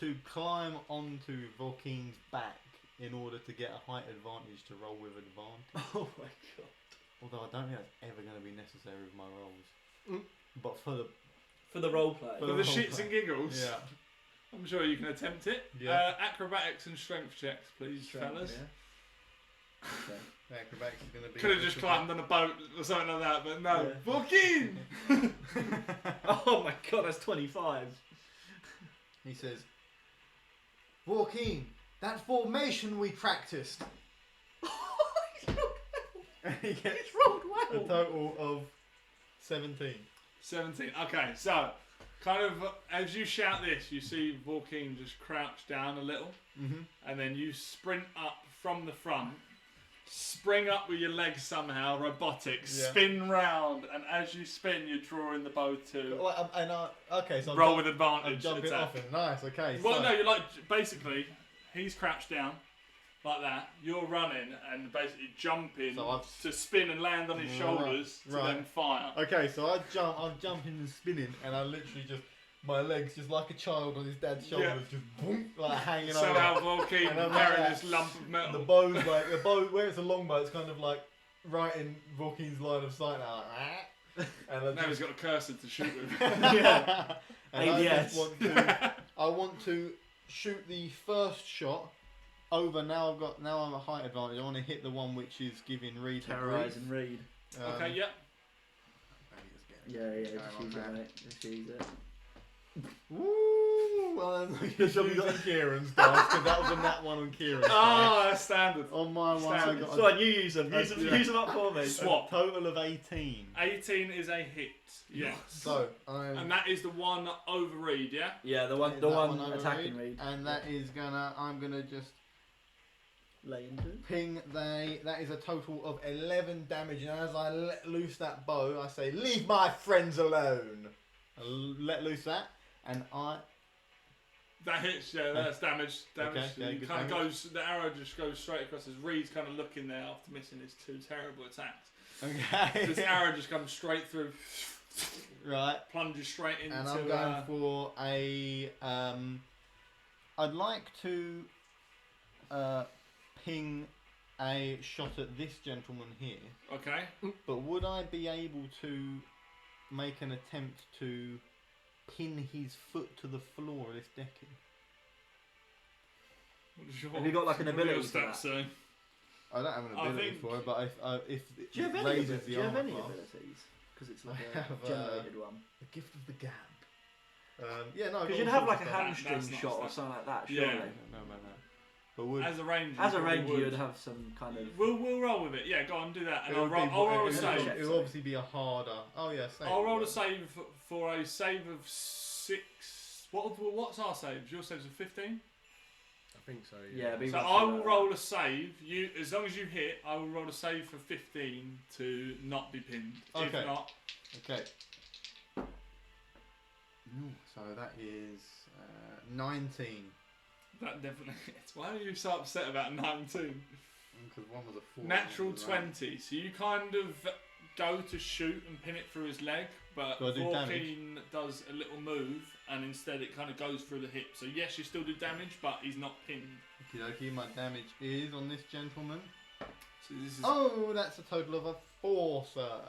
to climb onto Volkeen's back in order to get a height advantage to roll with advantage? Oh my god. Although I don't think that's ever going to be necessary with my rolls. But for the For the roleplay. For For the role shits play. and giggles. yeah, I'm sure you can attempt it. Yeah. Acrobatics and strength checks, please, fellas. Yeah. Okay. acrobatics is going to be. Could have just climbed on a boat or something like that, but no. Yeah. Volkeen! Oh my god, that's 25. He says, "Volkeen, that formation we practiced." And he gets It's rolled a well. total of 17. 17. Okay, so kind of as you shout this, you see Vorkeen just crouch down a little, and then you sprint up from the front, spring up with your legs somehow, robotic, spin round, and as you spin, you're drawing the bow to Okay, so roll with advantage. I'm jumping attack. off him. Nice. Okay. Well, so, no, you're like basically he's crouched down like that. You're running and basically jumping So to spin and land on his shoulders to then fire. Okay, so I'm jumping and spinning, and I literally just my legs just like a child on his dad's shoulders, just boom, like hanging over. Somehow Volkeen And I'm carrying like this lump of metal. The bow's like the bow where it's a long bow. It's kind of like right in Vorkeen's line of sight now. Like, and Now he's got a cursor to shoot with. yeah. And ADS. I want to shoot the first shot over. Now I'm a height advantage. I want to hit the one which is giving Reed Terrorising Reed. Okay, yeah. Yeah, just use it, mate. Just use it. Woo! Well, I'm not using Kieran's dice because that was a nat one on Kieran's dice. Oh, that's standard. On my one, I Standard. got So on, you use them. Use them up for me. Swap. a total of 18. 18 is a hit. Yes. So And that is the one over Reed, yeah? Yeah, the one over attacking Reed. and that is I'm gonna just Lay into it. ping that is a total of 11 damage, and as I let loose that bow, I say, "Leave my friends alone." I let loose that, and That hits, yeah, that's damage. Okay, yeah, It good kind of damage. goes, the arrow just goes straight across as Reed's kind of looking there after missing his 2 terrible attacks. okay, This arrow just comes straight through, right, plunges straight into. and I'm going for a I'd like to ping a shot at this gentleman here, Okay. but would I be able to make an attempt to pin his foot to the floor of this decking? Have you got, like, an ability Real for stats, that? I don't have an I ability think- for it, but if Do it you have any, raises the armor class, abilities? Because it's like I a have, generated one. the gift of the gab. Yeah, no. I've Because got you'd all have sorts like of a stuff. hamstring That's not shot or stuff. something like that, Yeah. surely. No. But would As a ranger. As a you probably ranger, would. you'd have some kind of. We'll roll with it. Yeah, go on, do that, and it I'll would roll, be- I'll roll a it would- save. It will obviously be a harder. Oh yeah, save. I'll roll a save for a save of 6. What's our saves? Your saves are 15. I think so. Yeah, be So roughly I will like roll a save. You, as long as you hit, I will roll a save for 15 to not be pinned. Okay. If not, Okay. So that is 19. that definitely hits. Why are you so upset about 19? Because one was a 4. Natural 20. So you kind of go to shoot and pin it through his leg, but Do I do Vorkeen does a little move, and instead it kind of goes through the hip. So yes, you still do damage, but he's not pinned. Okay, my damage is on this gentleman. So this is Oh, that's a total of a 4, sir.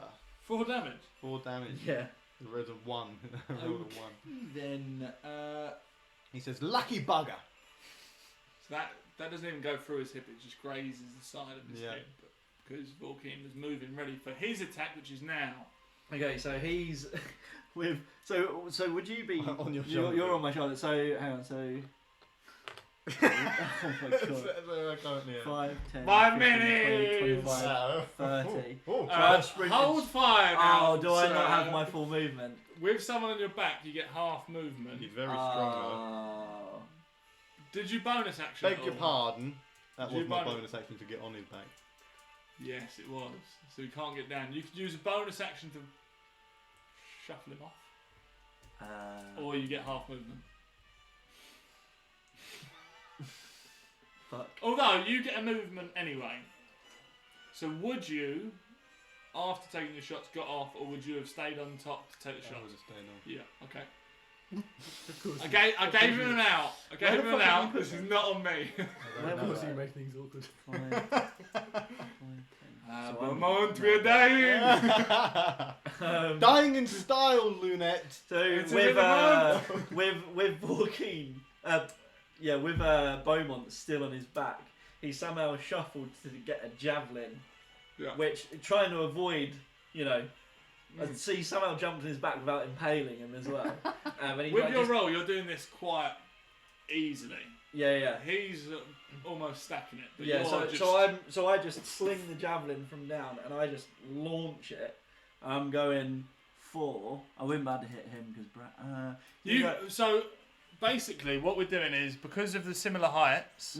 4 damage. 4 damage. Yeah. The red of 1. I rolled a 1. Then He says, "Lucky bugger." so that doesn't even go through his hip. It just grazes the side of his Yeah. hip. Because Vorkeen was moving ready for his attack, which is now. Okay, so he's with. So would you be On your You're shoulder. on my shoulder. So hang on. So. Oh my god. So I can't hear. 5, 10, 5 15, 20, minutes! 25, 30. Oh, Hold fire now. Oh, do I not sir. have my full movement? With someone on your back, you get half movement. He's very strong Oh. Did you bonus though. action? Beg at your all? pardon. That Did you was my bonus- bonus action to get on his back. Yes, it was. So you can't get down. You could use a bonus action to shuffle him off, or you get half movement. Fuck. Although you get a movement anyway. So would you, after taking your shots, got off, or would you have stayed on top to take the I shots? would have stayed on. Yeah. Okay. Of course. I gave him an out. I Where gave the him an fuck out. did you put This is them? not on me. Where Of was course, I? you make things awkward. 5, 10. So I'm- Moment we're dying. Dying in style, Lunette. So It's a with bit with Vorkeen, with Beaumont still on his back, he somehow shuffled to get a javelin, Yeah. which trying to avoid, and see somehow jumped on his back without impaling him as well. And he With like your just- roll, you're doing this quite easily. yeah. He's almost stacking it. But Yeah, you're so I just sling the javelin from down and I just launch it. I'm going 4. I wouldn't be able to hit him because So basically, what we're doing is because of the similar heights,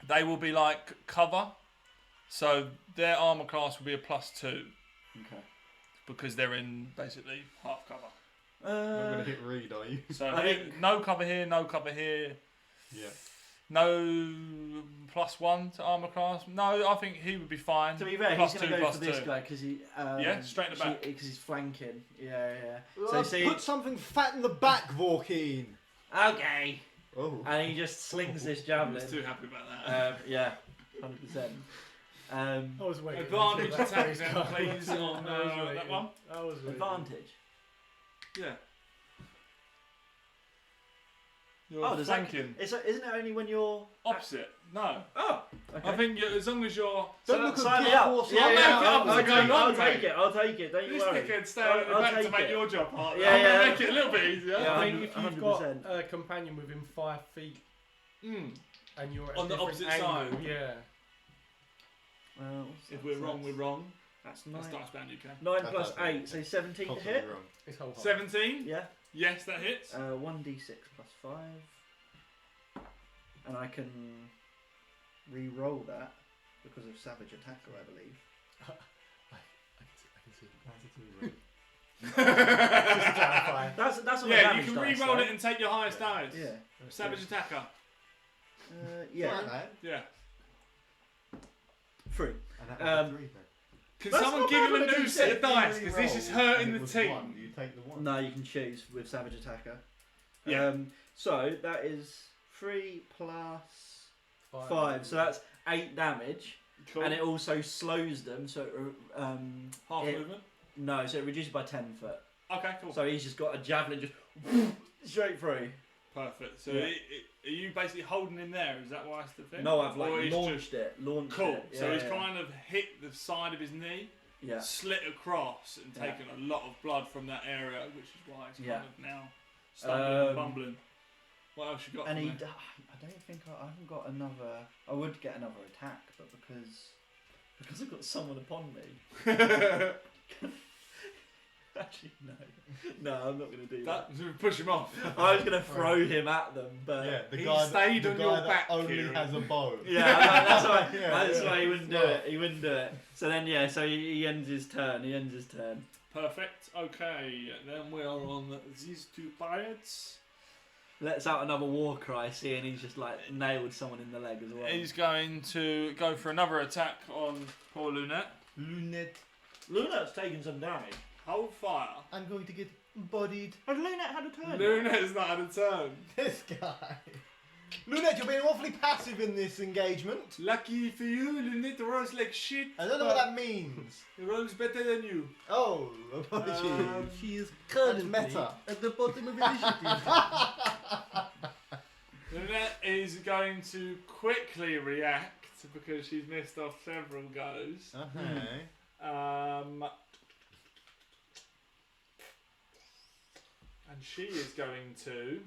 they will be like cover. So their armor class will be a +2. Okay. Because they're in basically half cover. Not gonna hit Reed, are you? So no cover here, no cover here. Yeah. No +1 to armor class. No, I think he would be fine. To be fair, Plus he's going to two, go plus for this two. guy because he. Straight in the back. Because he's flanking. Yeah. Well, put something fat in the back, Vorkeen. Okay. Oh. And he just slings this I'm javelin. just too happy about that. Yeah, 100%. I was waiting. Advantage until that attack then, guy- please, on I was that waiting. one. I was waiting. Advantage. Yeah. You're Oh, does that? flanking. Isn't it only when you're Opposite. No. Oh, okay. I think as long as you're... Don't look sign at me gift up. horse. Yeah, I'll make it up as I go I'll along, take mate. it. I'll take it. Don't you This worry. dickhead stay at the I'll back to take make it. your job harder. Yeah, I'm yeah. going to make it a little bit easier. Yeah. I think if you've 100%. got a companion within 5 feet and you're at On a the different opposite angle, side. yeah. Well, If we're wrong, we're wrong. That's That's 9. DiceBoundUK. 9 That plus does make 8, so 17 to Possibly hit. wrong. It's whole 17? Yeah. Yes, that hits. 1d6 plus 5. And I can re-roll that because of Savage Attacker, I believe. I can see. That's on the Yeah, damage you can dice, re-roll though. it and take your highest damage. Yeah. Savage Attacker. Yeah. Yeah. 3. And that was a 3 then. Can That's someone not give bad him a with a new D6. set of dice? Because this is hurting And the it was team. 1. You take the 1. No, you can choose with Savage Attacker. Yeah. So that is 3 plus 5. So that's 8 damage. Cool. And it also slows them. So Half it- movement. no, so it reduces by 10 foot. Okay, cool. So he's just got a javelin just straight through. Perfect. So Yeah. are you basically holding him there? Is that why it's the thing? No, I've Or like he's launched it. Launched Cool. it. So Yeah, he's yeah. kind of hit the side of his knee, Yeah. slit across, and Yeah. taken a lot of blood from that area, which is why he's Yeah. kind of now stumbling and bumbling. What else you got? And from I don't think I haven't got another. I would get another attack, but because I've got someone upon me. there? Actually, no, I'm not going to do that. Push him off. I was going to throw him at them, but Yeah, the He guy stayed that, on the your guy that back, only Kieran. has a bow. yeah, that's why. Yeah, That's yeah. why he wouldn't do Smart. it. He wouldn't do it. So then, yeah, so he ends his turn. Perfect. Okay, then we are on these 2 pirates. Lets out another war cry, seeing he's just like nailed someone in the leg as well. He's going to go for another attack on poor Lunette. Lunette. Lunette's taken some damage. Hold fire. I'm going to get bodied. Has Lunette had a turn? Lunette's not had a turn. This guy. Lunette, you're being awfully passive in this engagement. Lucky for you, Lunette rolls like shit. I don't know what that means. He rolls better than you. Oh, apologies. She is That's currently meta. at the bottom of initiative. Lunette is going to quickly react because she's missed off several goes. Okay. And she is going to...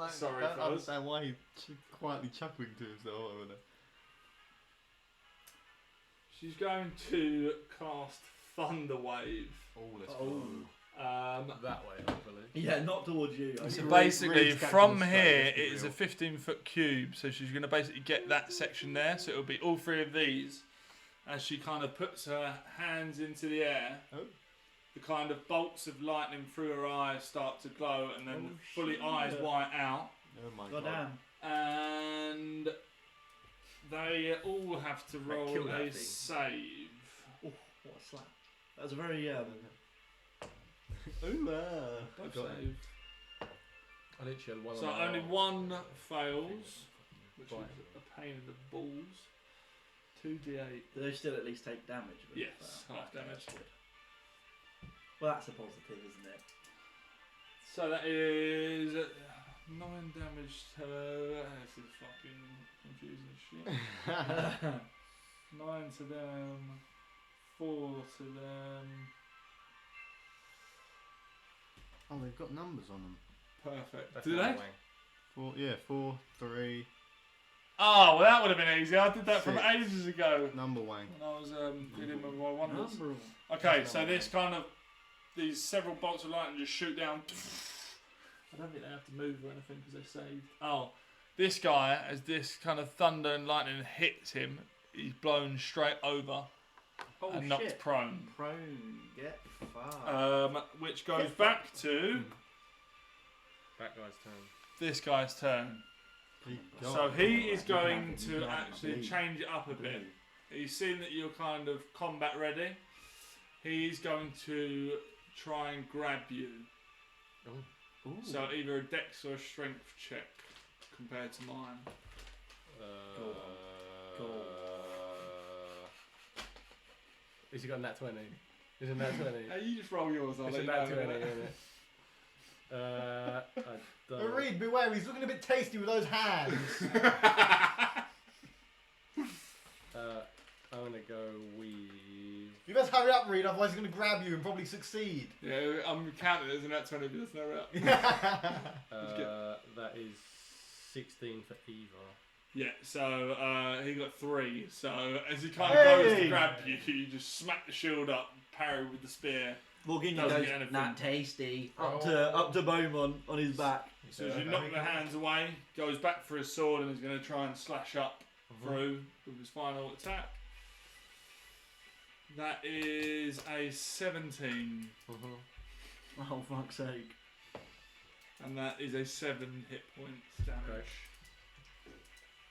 Sorry, I don't fellas. understand why he's quietly chuckling to himself over there. She's going to cast Thunder Wave. Oh, let's Oh. go. That way, hopefully. Yeah, not towards you. So Reed- basically, Reed's catching from the here, straight, it is a 15-foot cube. So she's going to basically get that section there. So it'll be all 3 of these. As she kind of puts her hands into the air, Oh. the kind of bolts of lightning through her eyes start to glow, and then Oh, fully shit. eyes white out. Oh my God god. damn. And they all have to roll kill that a thing. save. Oh, what a slap. That was a very Ooh, Both save. I literally had one. So on my only arm. one fails, which Right. is a pain in the balls. 2d8. They still at least take damage. but- Yes, half okay, damage. that's good. Well, that's a positive, isn't it? So that is 9 damage to... This is fucking confusing shit. 9 to them, 4 to them. Oh, they've got numbers on them. Perfect. That's Do my they? way. 4, 3. Oh, well, that would have been easy. I did that from 6. ages ago. Number one. When I was dealing with my wonders. Number one. Okay, so this kind of, these several bolts of lightning just shoot down. I don't think they have to move or anything because they're saved. Oh, this guy, as this kind of thunder and lightning hits him, he's blown straight over Oh, and knocked shit. prone. Prone. Get far. Which goes back to That guy's turn. this guy's turn. So he is going to actually change it up a bit. He's seen that you're kind of combat ready. He's going to try and grab you. Ooh. So either a dex or a strength check compared to mine. Go Has he got a nat 20? Is it nat 20? You just roll yours. I'll It's let a you nat 20, know. isn't it? I But don't. Reed, beware, he's looking a bit tasty with those hands. I'm gonna go with. You best hurry up, Reed, otherwise he's going to grab you and probably succeed. Yeah, I'm counting it as a nat 20, but there's no route. That is 16 for Eva. Yeah, so he got 3. So as he kind of goes to grab you, you just smack the shield up, parry with the spear. Morgan Doesn't goes, get anything. not tasty. Up to Beaumont on his back. So as you knock the hands away, goes back for his sword and is going to try and slash up through with his final attack. That is a 17, Oh, fuck's sake. and that is a 7 hit points damage.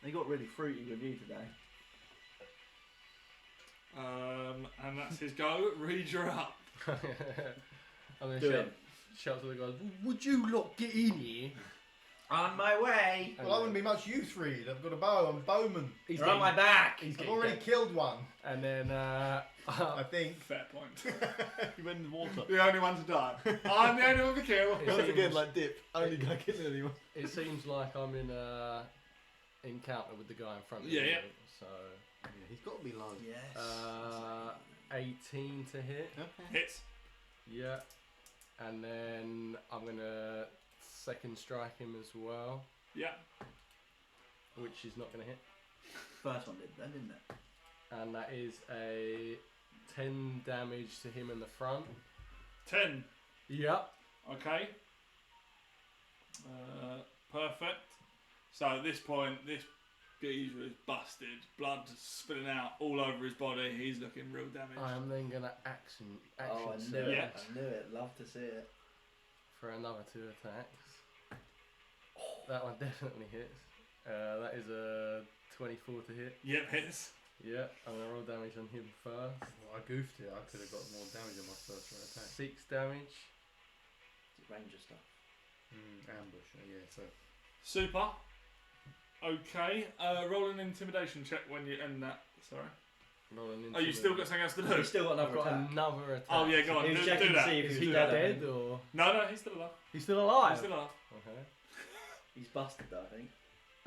They got really fruity with you today. And that's his go. Reed, you're up. I'm gonna Do shout, it. shout to the guys. Would you lot get in here? On my way. Well, I wouldn't be much use, Reed. I've got a bow. I'm a bowman. He's You're on my back. He's I've getting already dead. killed one, And then I think. Fair point. He went in the water. The only one to die. I'm the only one to kill. It Don't seems- forget, like dip. Only guy killing anyone. It seems like I'm in a encounter with the guy in front of Yeah, me. yeah. So Yeah, he's got to be low. Yes. 18 to hit. Hits. Yeah. And then I'm gonna second strike him as well, Yeah. which is not gonna hit. First one did then, didn't it? And that is a 10 damage to him in the front. 10. Yep. Okay. Perfect. So at this point, this geezer is busted. Blood spilling out all over his body. He's looking real damaged. I am then gonna action Oh, I knew surge it. Yeah. I knew it. Love to see it. for another 2 attacks. That one definitely hits. That is a 24 to hit. Yep, hits. Yeah, I'm gonna roll damage on him first. Well, I goofed it. I could have got more damage on my first attack. 6 damage. It's ranger stuff. Ambush. Yeah, so. Super. Okay. Roll an intimidation check when you end that. Sorry. Rolling Oh, you still got something else to do? He's still got I've another got attack. another attack. Oh yeah, go on. He was Do checking to that. see if Is he he was dead. dead or No, he's still alive. he's still alive? He's still alive. Okay. He's busted though, I think.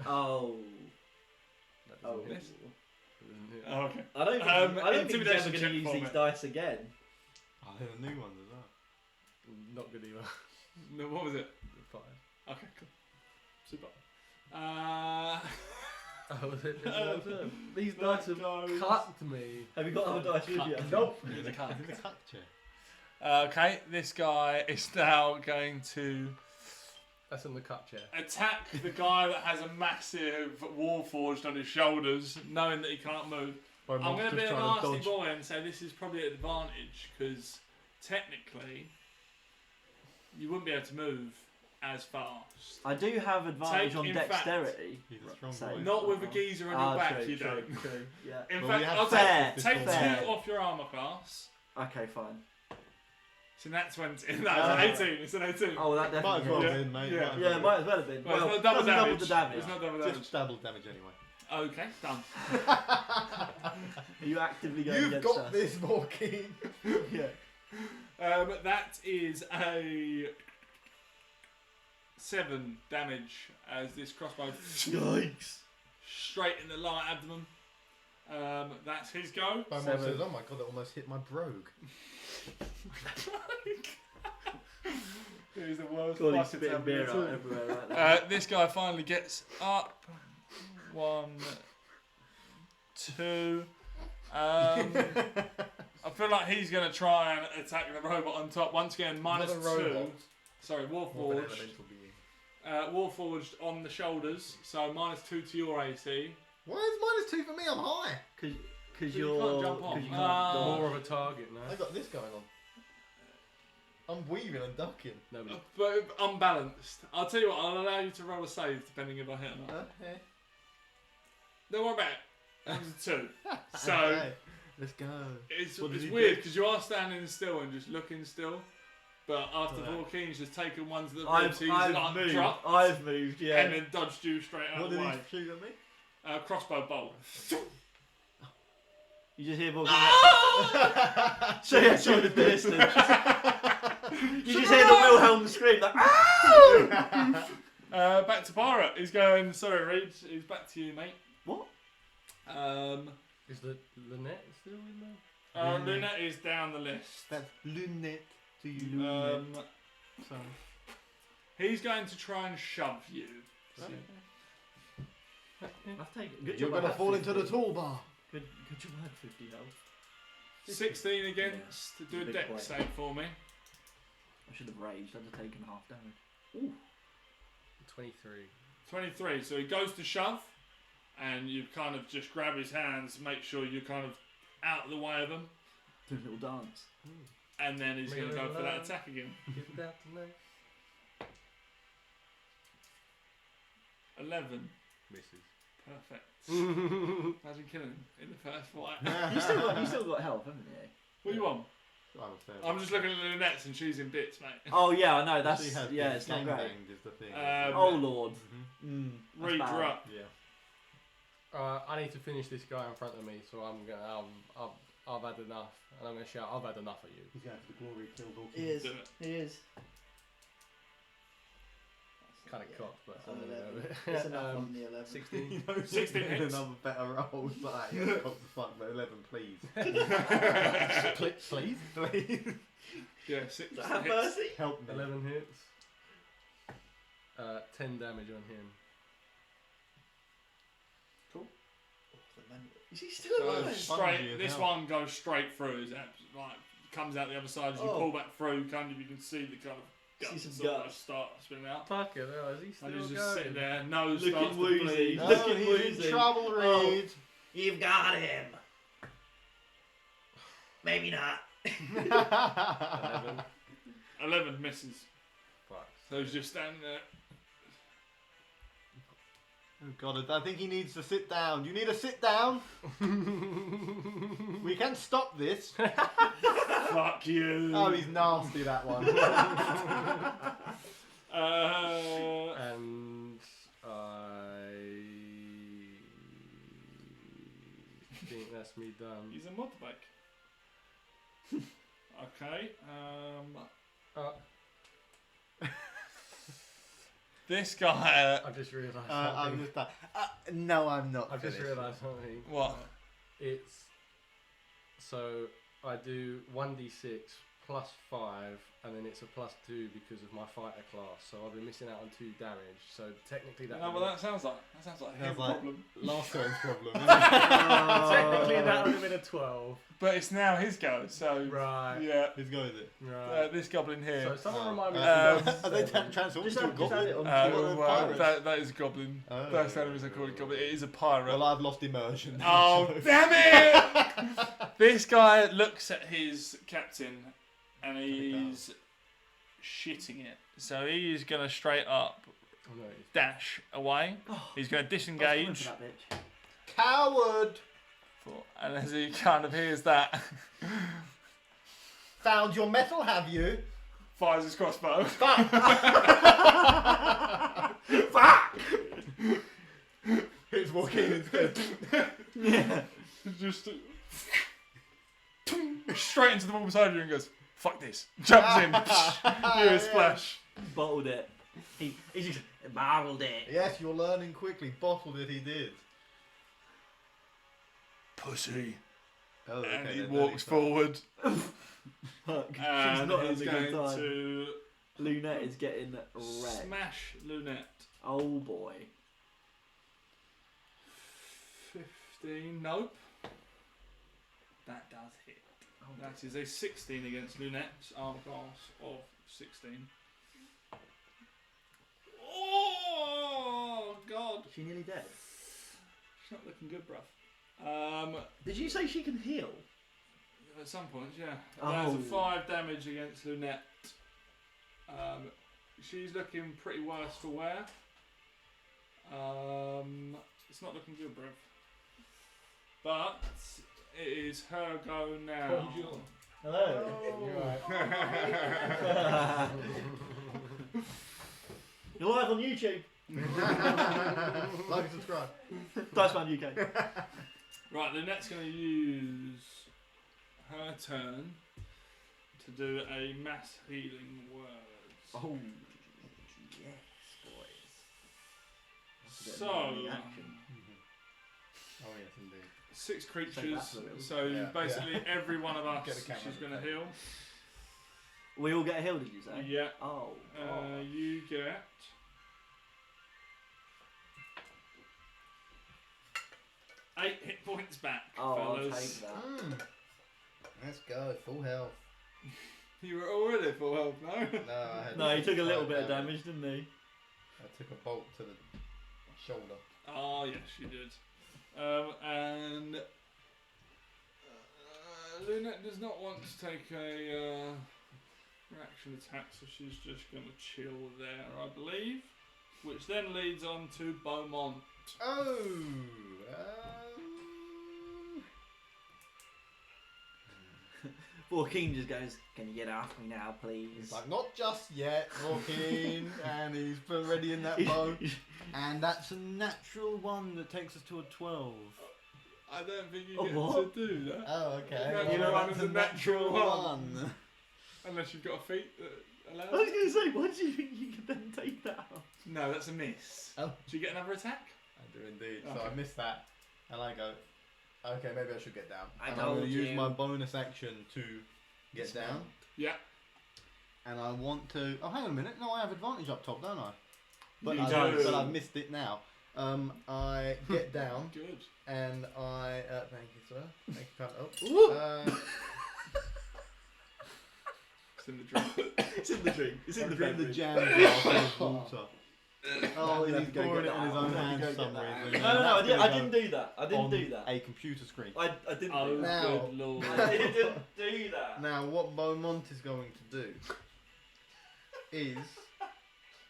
Oh. That Oh. doesn't hit. Yes. Doesn't hit. Oh, okay. I don't think, Um, I don't think he's intimidation ever going check to use for these me. dice again. I had a new one as well. Not good either. No, what was it? 5. Okay, cool. Super. Oh, was it? These That dice have goes- cut me. Have you got other dice with you? Nope. In the cut chair. Okay, this guy is now going to That's in the cut chair. attack the guy that has a massive warforged on his shoulders, knowing that he can't move. I'm going to be a nasty boy and say this is probably an advantage because technically you wouldn't be able to move as fast. I do have advantage Take- on in fact- dexterity. He's a strong Say- boy. Not with a geezer on your back, true, you true, don't. true. Yeah. In Well, we fact, have I'll fair, take fair. 2 off your armour class. Okay, fine. So that's 20. That's an 18. It's an 18. Oh, that Might definitely as well hits. Yeah. been, mate. Yeah. Might as Yeah, well might as well have been. Well, it's Well, not double doesn't double damage. the damage. It's not double been. damage. Just double damage anyway. Okay, done. Are you actively going You've against got us? this, Morky. Yeah. That is a 7 damage as this crossbow Yikes. straight in the lower abdomen. That's his go. Bowman 7. says, "Oh my god, that almost hit my brogue." He's the worst God, he's fucker to spitting have beer at out all. everywhere right now. This guy finally gets up. 1, 2. I feel like he's going to try and attack the robot on top. Once again, minus Not a 2. robot. Sorry, More of an Warforged. elemental being. Warforged on the shoulders, so minus 2 to your AC. Why is -2 for me? I'm high. Because You you're. can't jump off. 'cause you can't go More off. of a target now. I got this going on. I'm weaving and ducking. Nobody. But unbalanced. I'll tell you what, I'll allow you to roll a save depending if I hit or not. Okay. Don't worry about it. That was a 2. So Okay. Let's go. it's What did he weird do? because you are standing still and just looking still. But after Right. Vorkeen's just taken one to the I've ribs, he's moved. like dropped I've moved. Yeah. and then dodged you straight out What of the did way. he shoot at me? Crossbow bolt. You just hear Morgan. So yeah, from the distance. You just hear the Wilhelm scream like. Back to Pirate. He's going. Sorry, Reed. He's back to you, mate. What? Is the Lynette still in there? Lunette is down the list. That's lunette to you. Sorry. He's going to try and shove you. I've taken. Good You're job. gonna fall into the toolbar. Good job. I had 50 health. 16 against. Do a Big deck boy. save for me. I should have raged. I'd have taken half damage. 23. 23. So he goes to shove, and you kind of just grab his hands, make sure you're kind of out of the way of him, Do a little dance. and then he's going to go for that attack again. Get that tonight. 11. Misses. Perfect. Imagine killing him in the first fight. You still got health, haven't you? What do you want? I'm fair. I'm just looking at the lunettes and she's in bits, mate. Oh yeah, I know. She That's has yeah. been It's not great. gangbanged is the thing. Oh lord. Mhm. That's Reed, bad. you're up. Yeah. I need to finish this guy in front of me, so I'm gonna. I've had enough, and I'm gonna shout, "I've had enough of you." He's going for the glory kill Vulcan. He is. Do it. He is. Kind of cocked, but It's an 11. I It's enough don't know. on the 11. 16. 16 hits. Another better roll. Like, yeah, cock the fuck, but 11, please. Please. Please. Yeah, 6 Does that have hits. mercy? Help me. 11 hits. 10 damage on him. Is he still So alive? straight, as this hell. one goes straight through. Is that like comes out the other side as you Oh. pull back through? Kind of, you can see the kind of See guts some sort of guts. start spinning out. Fuck it, is he still And he's just going? sitting there, nose Looking starts to woozy. bleed. Oh, Looking he's woozy. in trouble, Oh. Reed. You've got him. Maybe not. 11. 11 misses. Fuck. So he's just standing there. Oh god, I think he needs to sit down. You need to sit down. We can stop this. Fuck you. Oh, he's nasty, that one. And I think that's me done. He's a motorbike. Okay. This guy. I've just realised I'm something. just done. No, I'm not. I've just finished. realised something. What? It's so I do 1d6 plus 5, and then it's a plus 2 because of my fighter class. So I'll be missing out on 2 damage. So technically that. No, would well, that sounds like him Sounds like- problem. Last turn's problem. technically that would have been a 12. But it's now his go. So Right. yeah, Who's going with it? Right. this goblin here. So someone remind me. Um, Are they transformed Just into a add it goblin? on. Well, that is a goblin. Oh. That's the only reason I call it goblin. It is a pirate. Well, I've lost immersion. Oh, damn it! This guy looks at his captain and he's shitting it. So he is going to straight up Oh, no, it's dash away. He's going to disengage. That bitch. Coward! And as he kind of hears that, Found your metal, have you? fires his crossbow. Fuck! He's walking instead. Just straight into the wall beside you and goes, fuck this. Jumps in. You a splash. Bottled it. He just bottled it. Yes, you're learning quickly. Bottled it, he did. Pussy. Oh, okay, And he then walks he's forward. Fuck. She's And not he's having a going good time. to Lunette is getting wrecked. smash Lunette. Oh boy. 15. Nope. That does hit. That is a 16 against Lunette's armor class of 16. Oh God! Is she nearly dead? She's not looking good, bruv. Did you say she can heal? At some point, yeah. Oh. That's a 5 damage against Lunette. She's looking pretty worse for wear. It's not looking good, bruv. But it is her go now. Bonjour. Hello. You're live on YouTube. Like and subscribe. DiceBoundUK. Right, Lunette's going to use her turn to do a mass healing word. Oh, yes, boys. That's a bit of So, enemy action. Oh yes, indeed. 6 Say creatures, that's a little- so Yeah, basically every one of us Get the camera she's on going the to table. heal. We all get a heal, did you say? Yeah. Oh. You get 8 hit points back, I'll fellas. take that. Let's go, full health. You were already full health, no? No, I had No, he took a little 5 bit of damage, didn't he? I took a bolt to the shoulder. Oh, yes, you did. And Lunette does not want to take a reaction attack, so she's just going to chill there, I believe. Which then leads on to Beaumont. Oh! Joaquin just goes, "Can you get off me now, please?" He's like, not just yet, walking, and he's put ready in that bow. And that's a natural one that takes us to a 12. I don't think you Oh, get what? to do that. Oh, okay. Natural Well, one that's is a natural one. Unless you've got a feat that allows I was it. going to say, why do you think you could then take that out? No, that's a miss. Oh. Do you get another attack? I do indeed. So Okay. I missed that, and I go, okay, maybe I should get down. I and I'm going told to use you. my bonus action to get down. Yeah. And I want to. Oh, hang on a minute. No, I have advantage up top, don't I? But You I do. but I've missed it now. I get down Good. and I. Thank you, sir. Thank you, Ooh. It's in the drink. It's in the drink. It's in I the drink the beverage. jam glass of water. Oh, and you he's have to go pouring get it on his that own out. You have hands to for go some get that reason. out. No, I That's didn't do that. I didn't on do that. a computer screen. I didn't Oh, do that. Now- good lord. I didn't do that. Now, what Beaumont is going to do is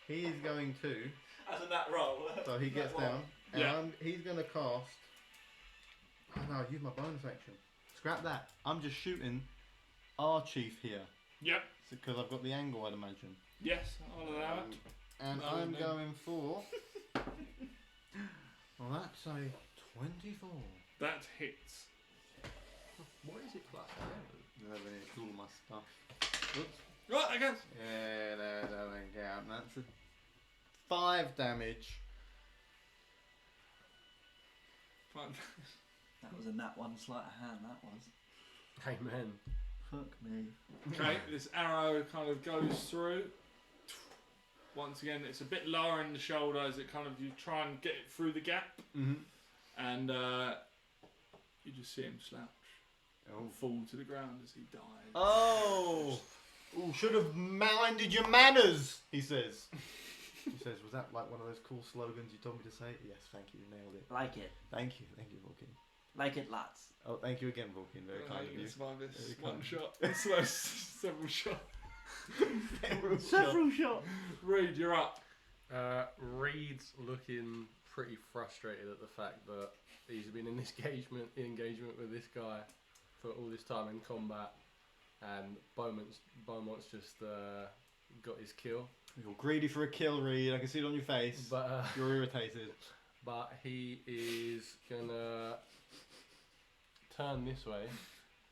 he is going to. As a nat roll. So he gets down, and Yeah. he's going to cast. Oh no, I used my bonus action. Scrap that. I'm just shooting our chief here Yep. because I've got the angle, I'd imagine. Yes, I'll allow it. And No, I'm no. going for. Well, that's a 24. That hits. What is it plus? 11 is all my stuff. Oops. Right, I guess. Yeah, that doesn't count. That's a 5 damage. Fine. That was a nat 1 sleight of hand, that was. Amen. Fuck me. Okay, this arrow kind of goes through. Once again, it's a bit lower in the shoulder as it kind of, you try and get it through the gap, Mm-hmm. and you just see him slouch and fall to the ground as he dies. Oh! Ooh, should have minded your manners, he says. He says, was that like one of those cool slogans you told me to say? Yes, thank you, nailed it. Like it. Thank you, Vulcan. Like it lots. Oh, thank you again, Vulcan. Very Oh, kind you of can you. survive this Very one kind. shot. Several shots. Several shots. Reed, you're up. Reed's looking pretty frustrated at the fact that he's been in this engagement with this guy for all this time in combat, and Beaumont's just got his kill. You're greedy for a kill, Reed. I can see it on your face. But You're irritated. but he is gonna turn this way.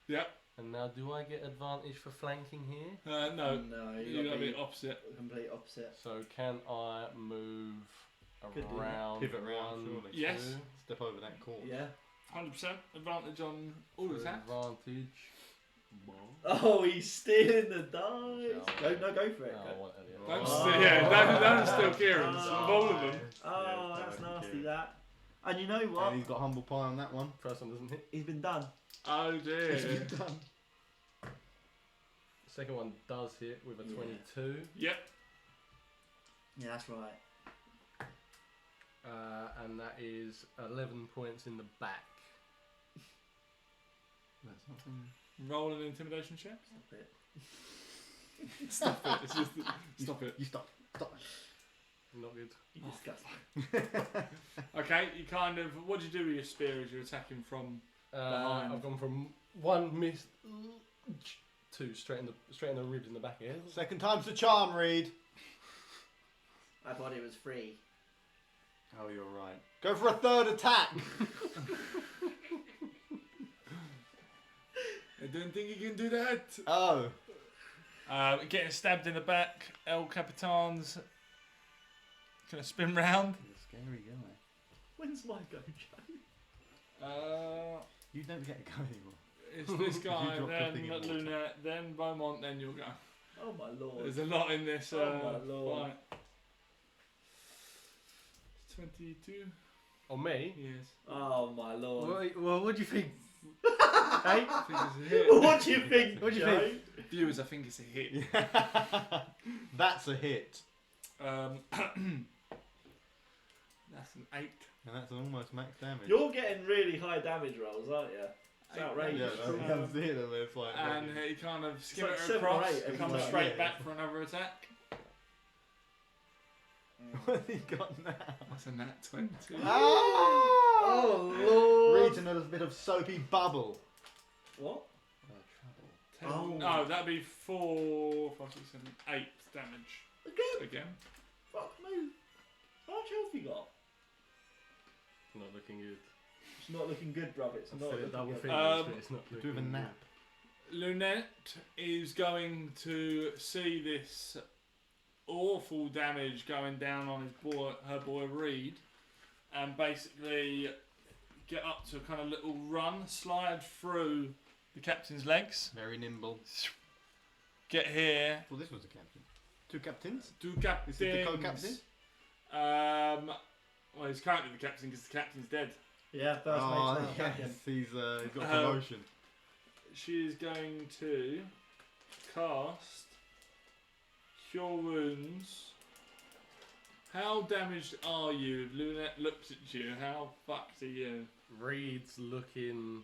Yep. And now, do I get advantage for flanking here? No. No, You got got to be the opposite. complete opposite. So can I move Could do that. around? Pivot round, one, surely. Yes. two, Step over that corner. Yeah. 100% advantage on all for attacks. advantage. Oh, he's stealing the dice. Yeah. Go for it. Oh, Go. whatever. Don't Oh. steal, yeah, don't steal Kieran's Oh. of all of them. Oh, that's nasty. That. And you know what? And he's got humble pie on that one. First one doesn't hit. He's been done. Oh dear. He's been done. Second one does hit with a Yeah. 22. Yep. Yeah, that's right. And that is 11 points in the back. That's nothing. Roll an intimidation check. Stop it. Stop it. It's just, stop it. You stop. Stop. Not good. You disgusting. Okay, you kind of. What do you do with your spear as you're attacking from? Behind. I've gone from one miss to straight in the ribs in the back here. Second time's the charm, Reed. I thought it was free. Oh, you're right. Go for a third attack. I don't think you can do that. Oh. Getting stabbed in the back. El Capitan's gonna spin round. He's a scary guy. When's my go, Joe? You don't get to go anymore. It's this guy, dropped your thing then in water. Lunette, then Beaumont, then you'll go. Oh my lord. There's a lot in this. Oh my lord. Fight. 22. On me? Yes. Oh my lord. Well, what do you think? I think it's a hit. What do you think? What do you Joe? think? Viewers, I think it's a hit. That's a hit. That's an 8. And that's an almost max damage. You're getting really high damage rolls, aren't you? It's outrageous. Yeah, you can see them. It's like. And he kind of skim like it 7 or across, 8 every comes time. straight Yeah. back for another attack. What have you got now? That's a nat 20. Oh, Lord. Reads another bit of soapy bubble. What? Trouble. 10. Oh. No, that'd be 4, 5, 6, 7, 8 damage. Again. Fuck me. How much health you got? Not looking good. It's not looking good, bruv. It's I've not said it looking double good. fingers, but it's not Do looking with a good. nap. Lunette is going to see this awful damage going down on her boy Reed, and basically get up to a kind of little run, slide through the captain's legs, Very nimble. get here. Well, this was the captain. 2 captains? Two captains. This is the co-captain? Well, he's currently the captain because the captain's dead. Yeah, first Oh, mate's now yes. captain. He's got a promotion. She is going to cast Cure Wounds. How damaged are you? Lunette looks at you. How fucked are you? Reed's looking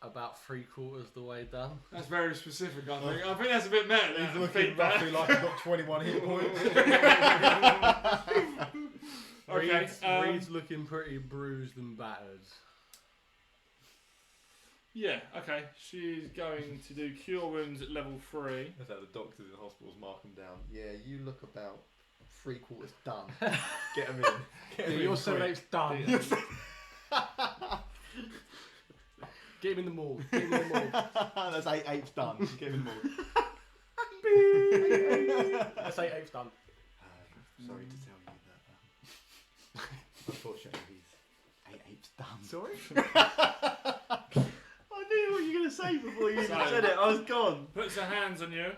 about 3/4 the way done. That's very specific, I think. I think that's a bit meta. He's that looking feedback. roughly like he's got 21 hit points. Okay, Reed's looking pretty bruised and battered. Yeah, okay. She's going to do Cure Wounds at level 3. That's how the doctors in hospitals mark him down. Yeah, you look about 3/4 done. Get him in. Get him in Your quick. 7/8's done. Get him in the morgue. Get him in the morgue. That's 8/8 done. Get him in the morgue. That's 8/8's done. Sorry to tell you that. Unfortunately, he's 8/8 done. Sorry? I knew what you were going to say before you even So- said it. I was gone. Puts her hands on you,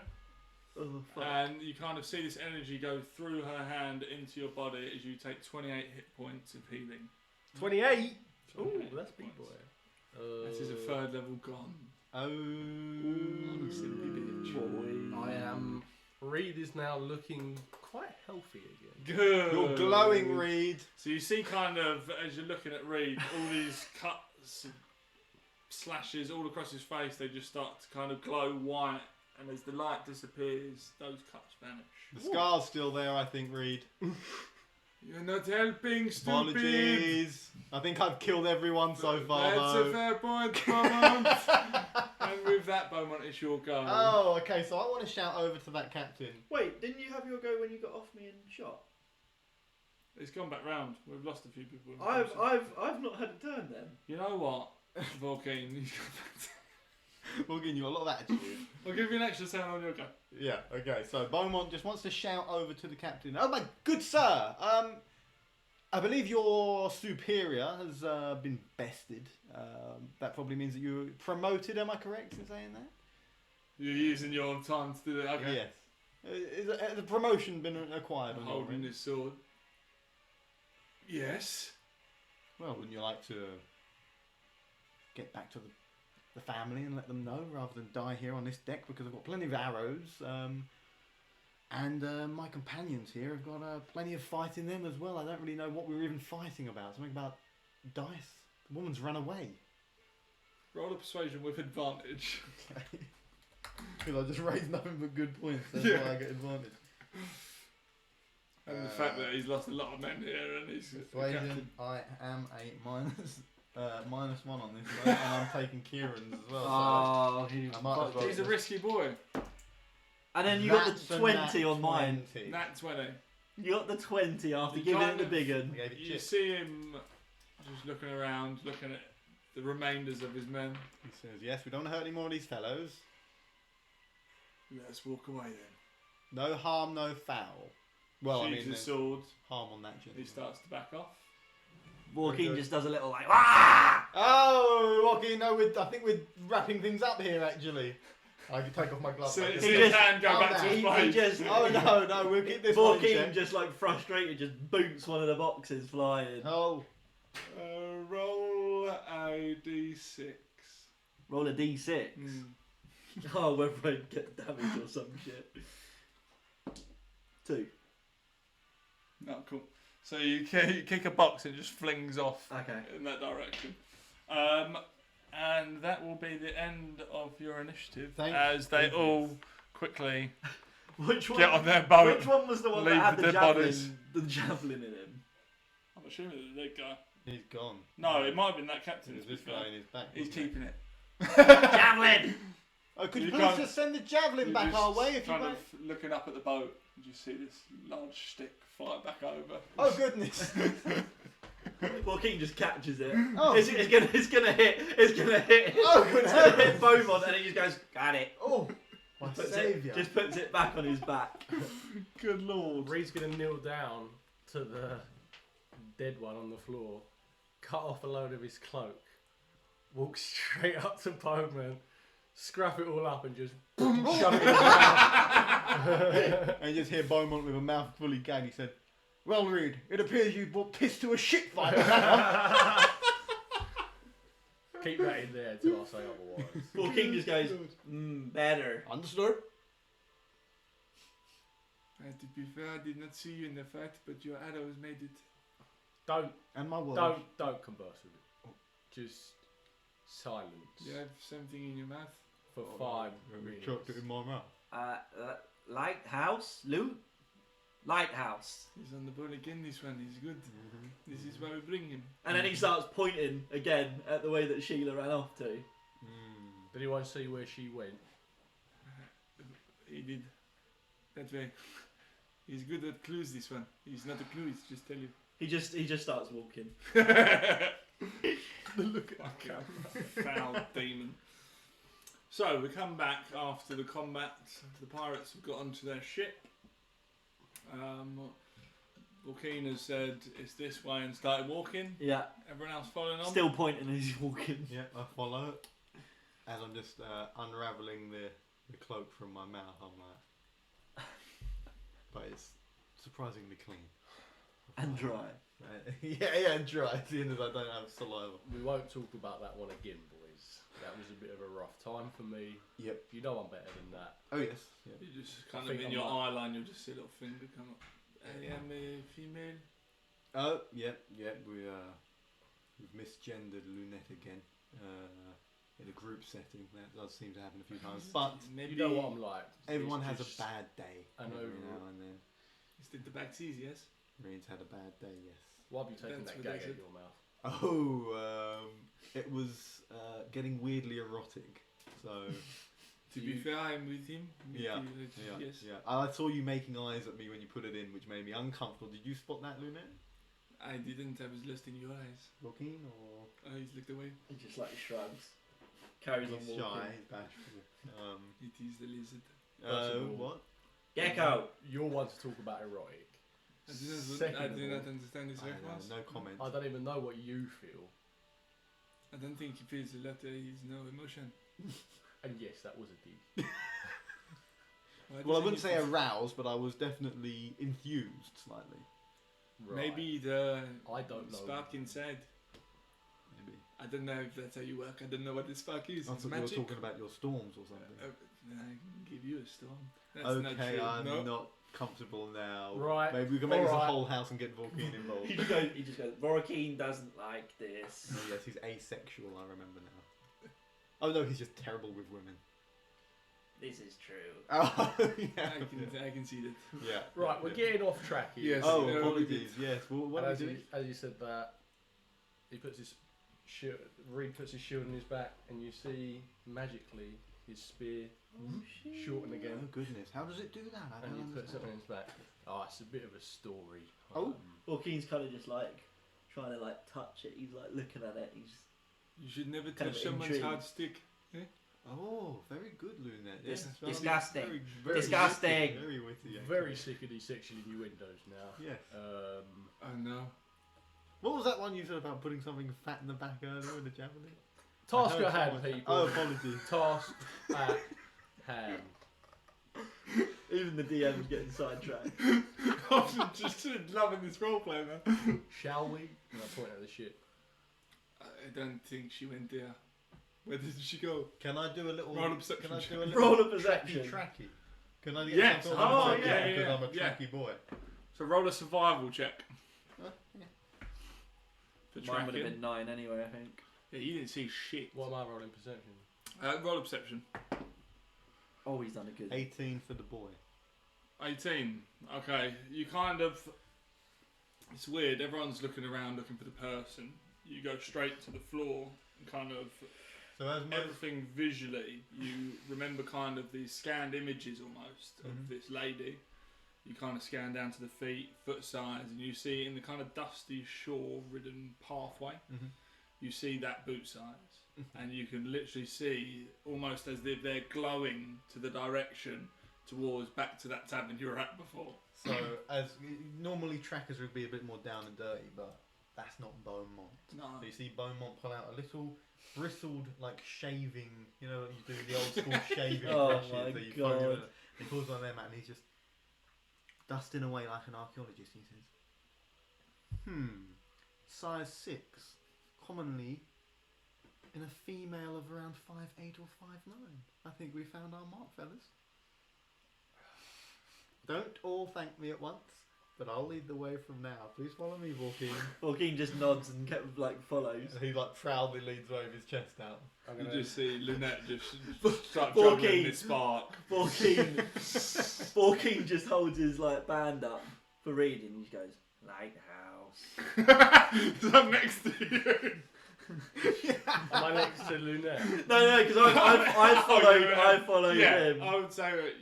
Oh, fuck. and you kind of see this energy go through her hand into your body as you take 28 hit points of healing. 28? Ooh, 28 that's hit big boy. points. That is a 3rd level gone. Oh. Silly bitch. I am. Reed is now looking quite healthy again. Good. You're glowing, Reed. So you see kind of, as you're looking at Reed, all these cuts, slashes all across his face, they just start to kind of glow white, and as the light disappears, those cuts vanish. The scar's still there, I think, Reed. You're not helping, stupid! Apologies. I think I've killed everyone so far, That's though. a fair point, Beaumont. And with that, Beaumont, it's your go. Oh, okay, so I want to shout over to that captain. Wait, didn't you have your go when you got off me and shot? It's gone back round. We've lost a few people. in the I've process. not had a turn then. You know what, Volcane? You go back to... Morgan, you got a lot of attitude. I'll give you an extra turn on your go. Yeah, okay, so Beaumont just wants to shout over to the captain. Oh my good sir, I believe your superior has been bested. That probably means that you were promoted, am I correct in saying that? You're using your time to do that. Okay. Yes. Has the promotion been acquired? I'm on your holding end? this sword. Yes. Well, wouldn't you like to get back to the family and let them know rather than die here on this deck, because I've got plenty of arrows, and my companions here have got plenty of fight in them as well. I don't really know what we were even fighting about. Something about dice. The woman's run away. Roll a persuasion with advantage. Because I just raised nothing but good points. That's Yeah. why I get advantage. And the fact that he's lost a lot of men here and he's Persuasion, I am a minus one on this one, and I'm taking Kieran's as well. Oh, I might as well he's a risky boy. and then you got That's the a 20 nat on mine. 20. Nat 20. You got the 20 after You giving it kind the of- big un. I gave it You chip. see him just looking around, looking at the remainders of his men. He says, yes, we don't want to hurt any more of these fellows. Let's walk away then. No harm, no foul. Well, I Sheathes mean, his there's sword. harm on that He gentleman. starts to back off. Joaquin good. just does a little like, ah! Oh, okay, no, I think we're wrapping things up here, actually. I can take off my gloves. So like it's this. He his just- hand go calm back to down. his He blade. just, Oh, no, we'll keep this one in Joaquin check. just like frustrated, just boots one of the boxes flying. Oh, Roll a d6. Roll a d6. Mm. Oh, whether I get damage or some shit. 2. No, cool. So you kick a box and it just flings off Okay. in that direction. And that will be the end of your initiative as they goodness. all quickly Which one? get on their boat. Which one was the one leave that had the the dead javelin? bodies. The javelin in him. I'm assuming the dead guy. he's gone. No, it might have been that captain. There's to be this fair. guy in his back. He's wasn't keeping it. Javelin! Oh, could you You please can't- just send the javelin You're back just our way if you kind want? of looking up at the boat. You just see this large stick fly back over. Oh, goodness. Joaquin just catches it. Oh. It's gonna hit. Oh, good It's gonna hit heavens. Beaumont, and he just goes, got it. Oh, my Puts saviour. Just puts it back on his back. Good lord. Reed's gonna kneel down to the dead one on the floor, cut off a load of his cloak, walk straight up to Bowman, scrap it all up, and just shove it in his mouth. And you just hear Beaumont with a mouth fully gagged. He said, well, Reed, it appears you brought piss to a shit fight. Keep that in there till I say otherwise. Joaquin just goes, better. Understood? To be fair, I did not see you in the fight, but your arrows made it. Don't And my word. don't converse with it. Just silence You have something in your mouth? for 5 We minutes. chucked it in my mouth. Lighthouse? Loot? Lighthouse. He's on the ball again, this one. He's good. This is why we bring him. And then he starts pointing again at the way that Sheila ran off to. Did anyone see where she went? He did. That way. He's good at clues, this one. He's not a clue, he's just tell you. He just starts walking. Look at that foul demon. So we come back after the combat. The pirates have got onto their ship. Joaquin has said it's this way and started walking. Yeah. Everyone else following on. Still pointing as he's walking. Yeah, I follow it. As I'm just unravelling the cloak from my mouth, I'm like... But it's surprisingly clean. And dry. yeah, and dry. Seeing as I don't have saliva. We won't talk about that one again, boys. That was a bit of a rough time for me. Yep. You know I'm better than that. Oh, yes. Yep. You just kind I of think in I your might- eye line, you'll just see a little finger come up. I am a female. Oh, yep. We've misgendered Lunette again. In a group setting. That does seem to happen a few times. But Maybe You know what I'm like. everyone It's has just a bad day. an every overall- now and then. Is it the back seas, yes? Reed's had a bad day, yes. Why have you taken That's that what I gag out said. of your mouth? Oh, it was getting weirdly erotic. So, To be fair, I'm with him. yeah, Yes. yeah. I saw you making eyes at me when you put it in, which made me uncomfortable. Did you spot that, Lunette? I didn't. I was lost in your eyes. Joaquin, or I just looked away. He just like shrugs. Carries on he's walking. shy, he's bashful. It is the lizard. First of all- What? Gecko! You're one to talk about erotic. I Second do of not all, understand this I reference. know, no comment. I don't even know what you feel. I don't think he feels a lot. He's no emotion. And yes, that was a dig. Why Well, I doesn't wouldn't he say feel- aroused, but I was definitely enthused slightly. Right. Maybe the I don't know. spark inside. Maybe. I don't know if that's how you work. I don't know what the spark is. I It's thought you were magic. talking about your storms or something. I can give you a storm. That's not Okay, true. I'm No. not comfortable now. Right. Maybe we can make this a Alright. whole house and get Volkeen involved. He just goes, Vorokeen doesn't like this. Oh, yes, he's asexual, I remember now. Oh no, he's just terrible with women. This is true. Oh, yeah. I can see that. Yeah. Right, we're getting off track here. Yes. Oh, No, apologies, yes. Well, what And are as, we you, doing? as you said that, he puts his shield, Reed puts his shield on his back, and you see magically his spear shorten Oh again, goodness, how does it do that? I and don't he puts it understand. on his back. Oh, it's a bit of a story. Oh. Vorokeen's kind of just like trying to like touch it. He's like looking at it. He's You should never Kind touch of someone's intrigued. hard stick. Oh, very good, Lunette. Dis- Yes, disgusting. very Disgusting. witty, very witty. Yeah. very sick of these sexual innuendos now. Yes. Oh no. What was that one you said about putting something fat in the back earlier in the javelin? Task I heard at hand, someone- people. Oh, apologies. Task at hand. even the DM's getting sidetracked. I'm just loving this roleplay, man. Shall we? And I point at the ship. I don't think she went there. Where did she go? Can I do a little? Roll a perception Can I check. do a little Roll a perception. tracky? Can I get Yes. some sort of Oh, perception yeah, because yeah, I'm a yeah. tracky boy? So roll a survival check Huh? Yeah. for Mine would have tracking. been 9 anyway, I think. Yeah, you didn't see shit. What am I rolling perception? Roll a perception. Oh, he's done a good. 18 for the boy. 18. Okay, you kind of. It's weird. Everyone's looking around, looking for the person. You go straight to the floor and kind of So as most, everything visually. You remember kind of these scanned images almost Mhm. of this lady. You kind of scan down to the feet, foot size, and you see in the kind of dusty shore-ridden pathway. Mhm. You see that boot size, and you can literally see almost as if they're glowing to the direction towards back to that tavern you were at before. so as normally trackers would be a bit more down and dirty, but that's not Beaumont. No. So you see Beaumont pull out a little bristled like shaving, you know, what you do the old school shaving Oh brushes my that you throw God. in. He pulls one of them out and he's just dusting away like an archaeologist. He says, size 6, commonly in a female of around 5'8" or 5'9". I think we found our mark, fellas. Don't all thank me at once, but I'll lead the way from now. Please follow me, Vorkeen. Vorokeen just nods and kept, like follows. He like proudly leads away with his chest out. I'm You gonna just see Lynette just start Vorkeen. juggling this spark. Vorokeen just holds his like band up for reading. He goes, Lighthouse. So I'm next to you. Am I next to Lunette? No, because I followed yeah, him. I would say that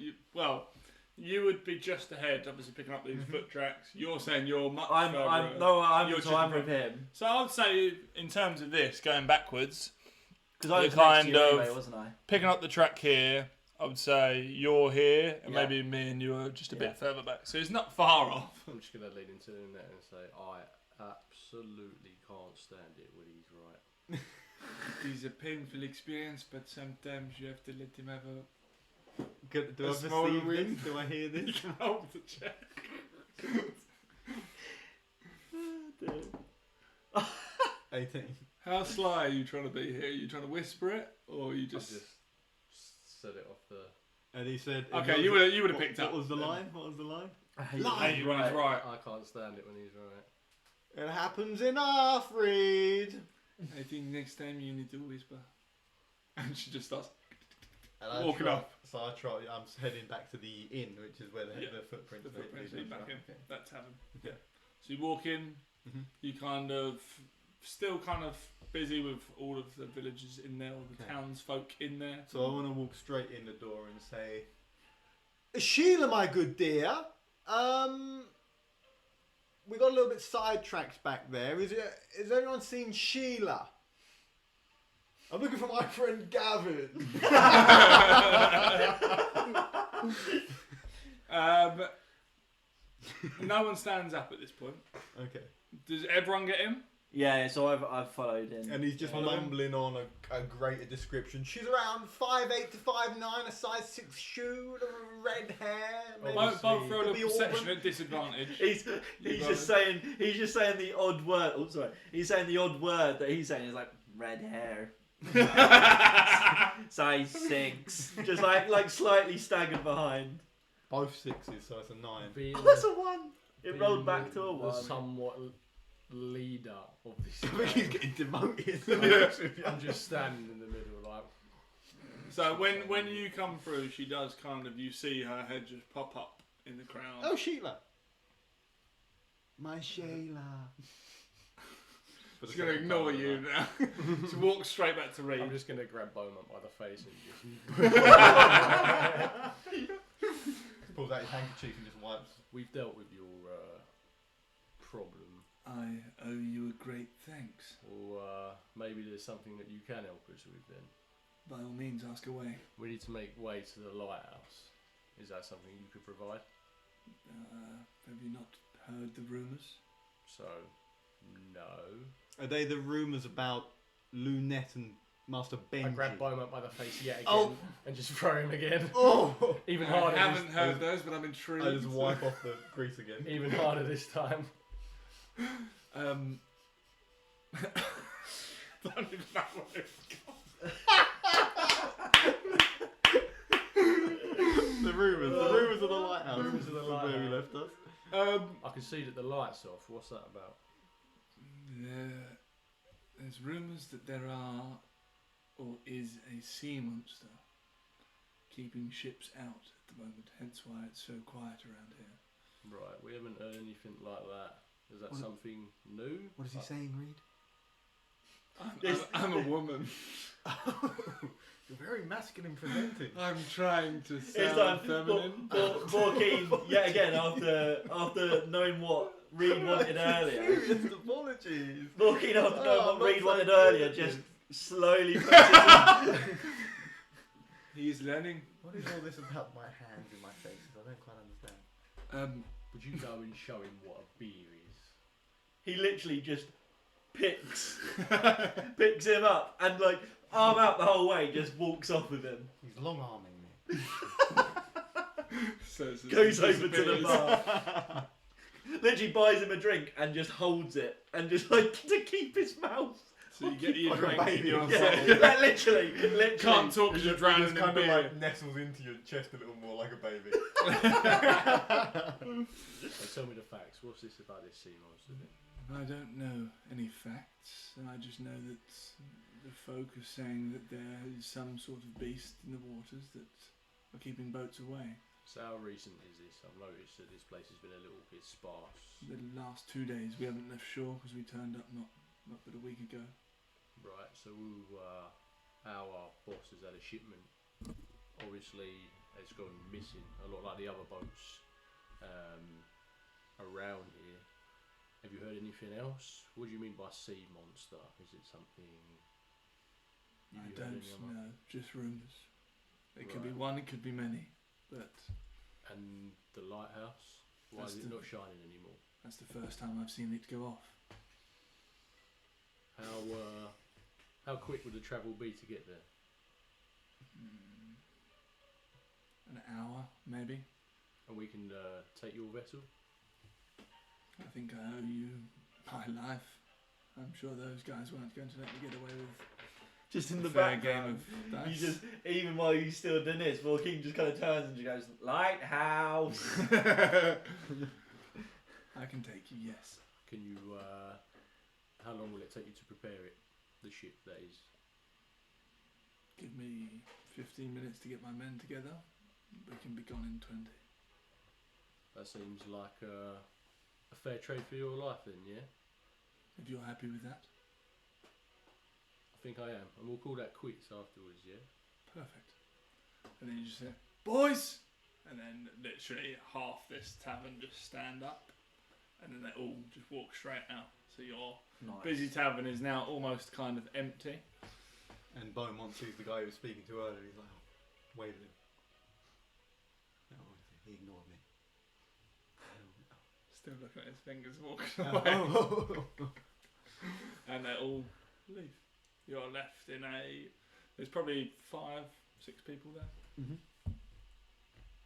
you would be just ahead, obviously picking up these foot tracks. You're saying you're much further. You're just I'm in with him So I would say, in terms of this, going backwards, because I You're was next to kind you of- anyway, wasn't I? picking up the track here, I would say you're here, and Yeah. maybe me and you are just a Yeah. bit further back. So it's not far off. I'm just gonna lead into Lunette and say I absolutely can't stand it when he's right. It is a painful experience, but sometimes you have to let him have a. Good. Do A I small perceive win. this? Do I hear You this? can roll the check. 18. How sly are you trying to be here? Are you trying to whisper it, or are you I just? just set it off the. And he said. Okay, you would have picked what, up. What was the then. line? What was the line? I hate Lie. Hey, when he's right. I can't stand it when he's right. It happens enough, Reed. I think next time you need to whisper. And she just starts. And I Walking try- off. So I try. I'm heading back to the inn, which is where the Yeah, footprints. The footprints lead lead back in. Okay. That tavern. Yeah. So you walk in. Mhm. You kind of still kind of busy with all of the villagers in there, all the Okay. townsfolk in there. So I want to walk straight in the door and say, Sheila, my good dear. We got a little bit sidetracked back there. Has anyone seen Sheila? I'm looking for my friend Gavin. No one stands up at this point. Okay. Does everyone get in? Yeah, so I've followed in. And he's just Yeah. mumbling on a greater description. She's around 5'8" to 5'9", a size 6 shoe, red hair. Maybe Both throw could a be perception auburn. at disadvantage. He's just saying the odd word. Oh, sorry. He's saying the odd word that he's saying is like red hair, size 6, just like slightly staggered behind. Both 6s, so it's a 9. Being, Oh, that's a 1. It being rolled back to a the 1. somewhat leader of this. I think he's getting demoted. I'm just standing in the middle, like. So when you come through, she does kind of, you see her head just pop up in the crowd. Oh, Sheila. My Sheila. She's going to ignore you now. She walks straight back to Reed. I'm just gonna grab Bowman by the face and just. Pulls out his handkerchief and just wipes. We've dealt with your problem, I owe you a great thanks. or maybe there's something that you can help us with. Then By all means, ask away. we need to make way to the lighthouse. Is that something you could provide? Have you not heard the rumours? So, no. Are they the rumours about Lunette and Master Benji? I grab Bowman by the face yet again Oh. and just throw him again. Oh! Even I harder. haven't this, heard those, but I'm intrigued. I just wipe off the grease again. Even harder this time. Don't even know what it's The rumours of the lighthouse. Rumours of the Where we lighthouse. left us. I can see that the light's off. What's that about? There's rumours that there are, or is, a sea monster keeping ships out at the moment, hence why it's so quiet around here. Right, we haven't heard anything like that. Is that something new? What is he saying, Reed? I'm a woman. You're very masculine presenting. I'm trying to It's sound like feminine. Borkeen, yet again, after knowing what Reed wanted earlier. Serious apologies. Borkeen, after knowing what I'm Reed not wanted so earlier, serious. just slowly puts his He's learning. What is all this about my hands in my faces? I don't quite understand. Would you go and show him what a beer is? He literally just picks him up and like arm out the whole way, just walks off with him. He's long arming me. Goes over to the bar. Literally buys him a drink and just holds it and just like to keep his mouth. So you get your Like a drink baby. and Yeah, you're like, literally. can't talk because you're drowning in kind of beer. like nestles into your chest a little more like a baby. So tell me the facts. What's this about this sea monster then? I don't know any facts. I just know that the folk are saying that there is some sort of beast in the waters that are keeping boats away. So how recent is this? I've noticed that this place has been a little bit sparse. The last 2 days we haven't left shore because we turned up not but a week ago. Right, so our boss has had a shipment. Obviously, it's gone missing, a lot like the other boats around here. Have you heard anything else? What do you mean by sea monster? Is it something... I you heard don't any other- know, just rumours. It could be Right. one, it could be many, but And the lighthouse? Why That's is it the- not shining anymore? that's the first time I've seen it go off. How quick would the travel be to get there? An hour, maybe. And we can take your vessel? I think I owe you my life. I'm sure those guys weren't going to let me get away with Just in a the fair background. game of You dice. just, even while you still doing this, King just kind of turns and just goes, lighthouse. I can take you, yes. Can you... how long will it take you to prepare it? The ship, that is. Give me 15 minutes to get my men together. We can be gone in 20. That seems like a fair trade for your life then, yeah? If you're happy with that, I think I am. And we'll call that quits afterwards, yeah? perfect. And then you just say, boys! And then literally half this tavern just stand up, and then they all just walk straight out. So your Nice. busy tavern is now almost kind of empty. And Beaumont sees the guy he was speaking to earlier. He's like, oh, wave at him. Oh, he ignored me. Still looking at his fingers walking away. Oh. and they all leave. You're left in a. There's probably 5, 6 people there. Mhm.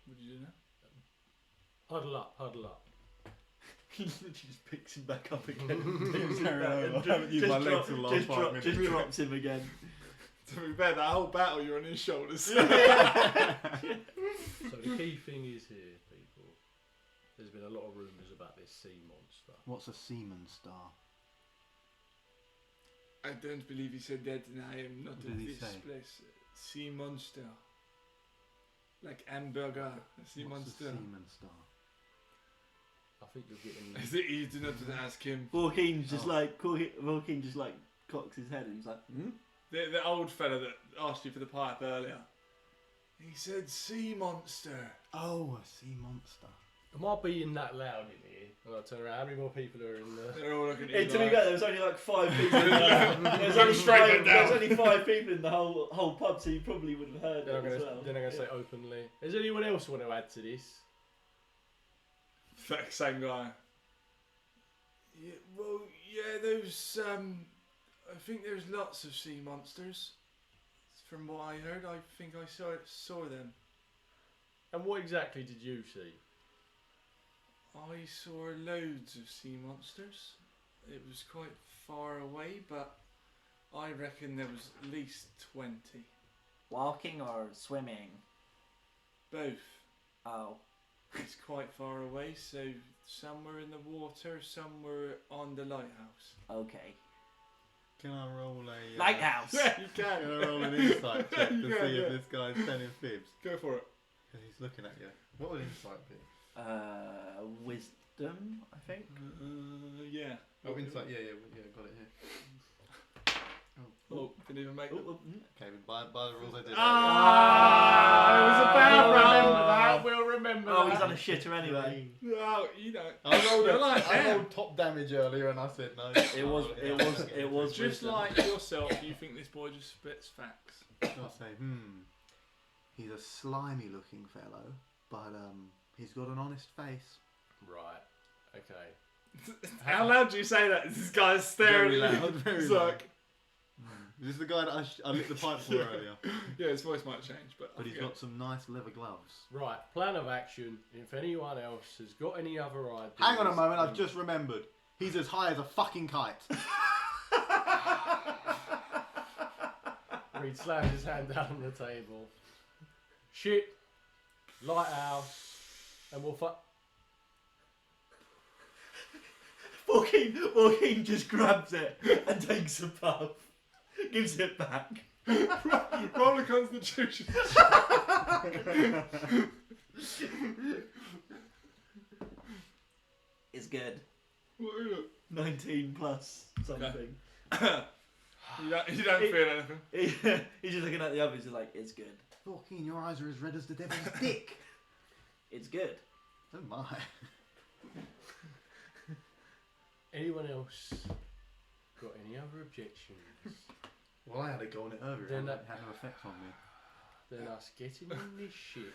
What do you do now? Huddle up, huddle up. He literally just picks him back up again. Just drops him again. To be fair, that whole battle you're on his shoulders. So the key thing is here, people. There's been a lot of rumours about this sea monster. What's a seaman star? I don't believe he said that, and I am not What of did he this say? place. Sea monster. Like hamburger. Sea What's a monster. seaman star? I think you're getting. Is it easy not to ask him? Walking just like cocks his head and he's like, hmm? The old fella that asked you for the pipe earlier. He said sea monster. Oh, a sea monster. Am I being that loud in here? And I turn around. How many more people are in the? They're all looking at To you be like, fair, there was only like 5 people. In there was only 5 people in the whole pub, so you probably would have heard Then it I'm as gonna, well. then I'm gonna say openly. Does anyone else want to add to this? that same guy. Yeah, well, yeah, there's I think there's lots of sea monsters. From what I heard, I think I saw them. And what exactly did you see? I saw loads of sea monsters. It was quite far away, but I reckon there was at least 20. Walking or swimming? Both. Oh. It's quite far away, so some were in the water, some were on the lighthouse. Okay. Can I roll a Lighthouse! Yeah, you Can I can. roll an insight check to You can, see yeah. if this guy's telling fibs? Go for it. Because he's looking at you. What would insight be? Wisdom, I think. Yeah. Oh, insight. Yeah, got it here. Oh, didn't even make it. Okay, by the rules I did. It was a bad round. We'll remember Oh, that. he's on a shitter anyway. No, you know. I rolled, like I them. rolled top damage earlier and I said no. It was Just wisdom. like yourself, you think this boy just spits facts. I'll say, he's a slimy looking fellow, but he's got an honest face. Right. Okay. How loud do you say that? This guy's staring Very at you. loud, very It's loud. like, This is the guy that I lit the pipe for earlier. yeah, his voice might change, but But he's got some nice leather gloves. Right. Plan of action. If anyone else has got any other ideas. Hang on a moment, I've then- just remembered. He's as high as a fucking kite. Reed slams his hand down on the table. Shit. Lighthouse. And we'll fuck. Walking just grabs it and takes a puff. Gives it back. roll a constitution. It's good. What is it? 19 plus something. You don't feel anything. He's just looking at the others. He's like, it's good. Fucking, your eyes are as red as the devil's dick. It's good. Oh my. Anyone else got any other objections? Well, I had a go on it earlier Then and that- it had no effect on me. Then us getting in this ship,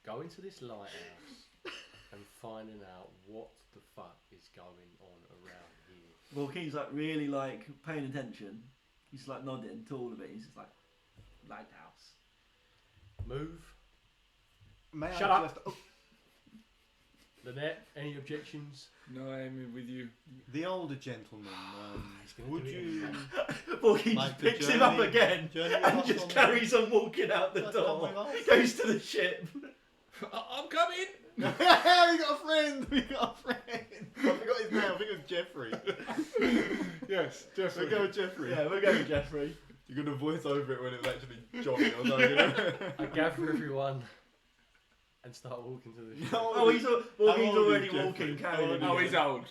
going to this lighthouse, and finding out what the fuck is going on around here. Walking's like really like paying attention. He's like nodding to all of it. He's just like, lighthouse. Move. May Shut I up. just... Oh, Lynette, any objections? No, I'm with you. the older gentleman, gonna would do it you... Walking Like just the picks him up journey- again journey with and us just on the- carries on walking out the That's door. on my life. Goes to the ship. I'm coming. we got a friend! We got a friend! I forgot his name, I think it was Jeffrey. Yes, Jeffrey. So go with Jeffrey. Yeah, we're going Jeffrey. You're going to voice over it when it's actually Johnny or something, you know? I gather everyone and start walking to the ship. Oh, he's Walking's old is already Jeffrey? walking, How carrying old him. Oh, he's old.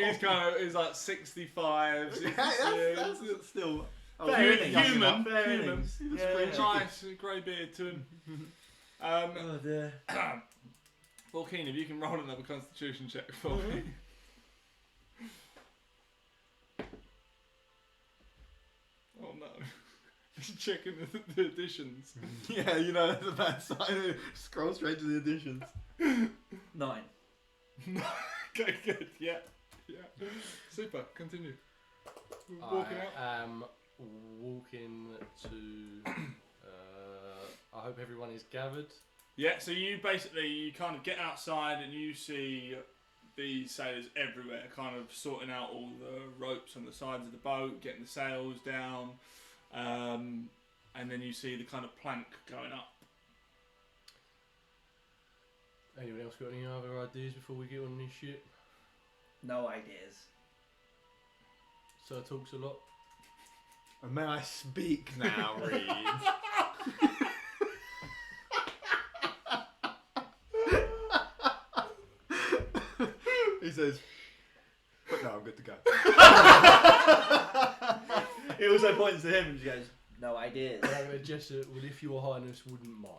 He's kind of, he's like 65, 66. that's still... Fair innings. Human. Fair Human. innings. That's Yeah, pretty yeah. Nice grey beard to him. Oh dear. Joaquin, if you can roll another constitution check for me. Oh no. He's checking the additions. Yeah, you know, that's a bad sign. Scroll straight to the additions. 9. Okay, good. Yeah. Yeah. Super. Continue. Walking out. I am walking to. I hope everyone is gathered. Yeah, so you kind of get outside and you see the sailors everywhere, kind of sorting out all the ropes on the sides of the boat, getting the sails down, and then you see the kind of plank going up. Anyone else got any other ideas before we get on this ship? No ideas. Sir talks a lot. And may I speak now, Reed? He says, but no, I'm good to go. He also points to him and just goes, no ideas. Jester, well, if your highness wouldn't mind.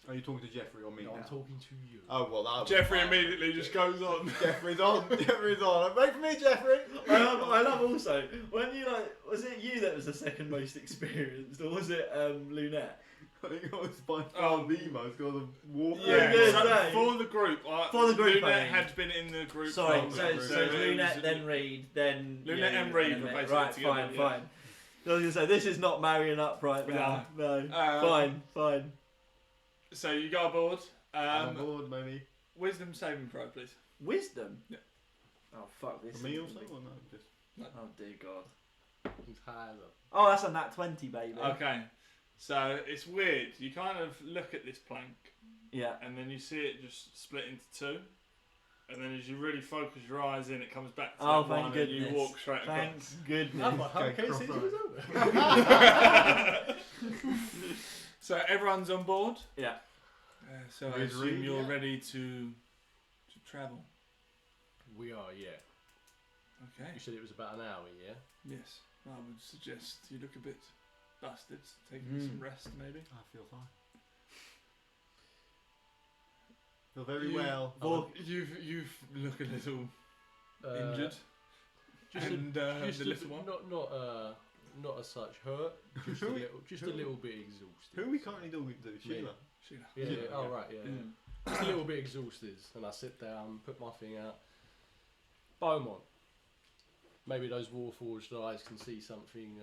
Are you talking to Jeffrey or me No, now? I'm talking to you. Oh, well, that Jeffrey immediately just goes on. Jeffrey's on. Jeffrey's on. Wait for me, Jeffrey. I love also, when you was it you that was the second most experienced, or was it Lunette? I think it was by far the most because of warfare. Yeah, good, so no. for the group, I Lunette mean. had been in the group. Sorry, longer, so it it's was- Lunette, then Reed, then Lunette you, and Reed then were me. basically right, together, fine, yeah. fine. I was going to say, this is not marrying up right now. No, fine. So you go aboard. On board, maybe. Wisdom saving throw, please. Wisdom? Yeah. Oh, fuck this. For me also? Or no? Just... Oh, dear God. He's higher up. Oh, that's a nat 20, baby. Okay. So it's weird. You kind of look at this plank, Yeah. and then you see it just split into two. And then as you really focus your eyes in, it comes back to Oh, that thank one, goodness. and you walk straight Thanks across. goodness. Okay, Okay, cross over. So everyone's on board. Yeah. So I With assume Reed, you're yeah. ready to travel. We are, yeah. Okay. You said it was about an hour, yeah? Yes. I would suggest you look a bit busted. Taking some rest, maybe. I feel fine. Feel very You- well. You look a little injured. Just And just the little one. Not as such hurt. Just a little bit exhausted. Who are we currently talking to? Sheila. Sheila. Yeah. Yeah. Oh right. Yeah. Just a little bit exhausted, and I sit down, put my thing out. Beaumont. Maybe those Warforged eyes can see something.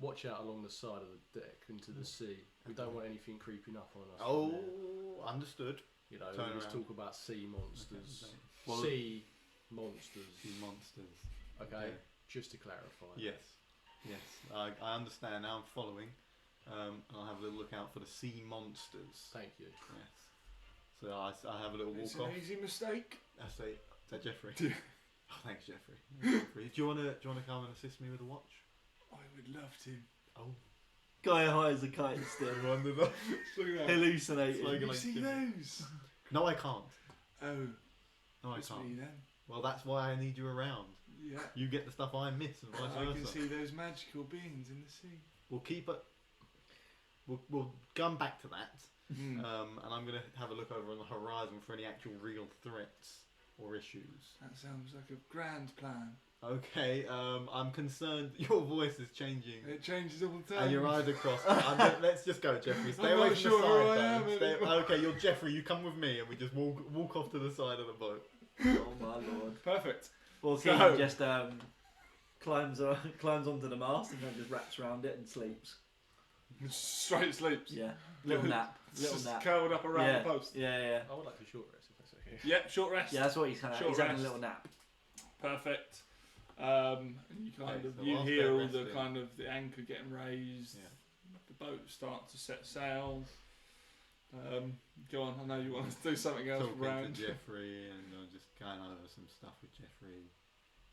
Watch out along the side of the deck into the sea. We don't want anything creeping up on us. from there. Oh, understood. You know, Turn we always around. talk about sea monsters. Okay. Well- Sea monsters. Sea monsters. Okay, just to clarify. Yes. Yes. I understand. Now I'm following. And I'll have a little look out for the sea monsters. Thank you. Yes. So I have a little It's walk an off. easy mistake. I say, is that Jeffrey? Oh, thanks, Jeffrey. Do you wanna come and assist me with the watch? I would love to. Oh, Guy high as a kite still. Hallucinating. Like- You see those? no, I can't. Oh, No, I it's can't. me then. Well, that's why I need you around. Yeah. You get the stuff I miss, and vice I versa. can see those magical beings in the sea. We'll keep it. We'll come back to that. Hmm. And I'm gonna have a look over on the horizon for any actual real threats or issues. That sounds like a grand plan. Okay. I'm concerned. Your voice is changing. It changes all the time. And your eyes are crossed. Let's just go, Jeffrey. Stay I'm away not from sure the who side, I though. am anymore. Okay, you're Jeffrey. You come with me, and we just walk off to the side of the boat. Oh my lord. Perfect. Well, So- King just climbs onto the mast and then just wraps around it and sleeps. Straight sleeps. Yeah. Little nap. Little Just nap. curled up around Yeah. the post. Yeah. I would like a short rest if that's okay. Yep, short rest. Yeah, that's what he's kind of. Short He's having a rest. little nap. Perfect. And you kind Okay, of so you whilst hear they're all the resting- kind of the anchor getting raised. Yeah. The boat starts to set sail. Go on. I know you want to do something else Talking around. to Jeffrey, and just going over some stuff with Jeffrey,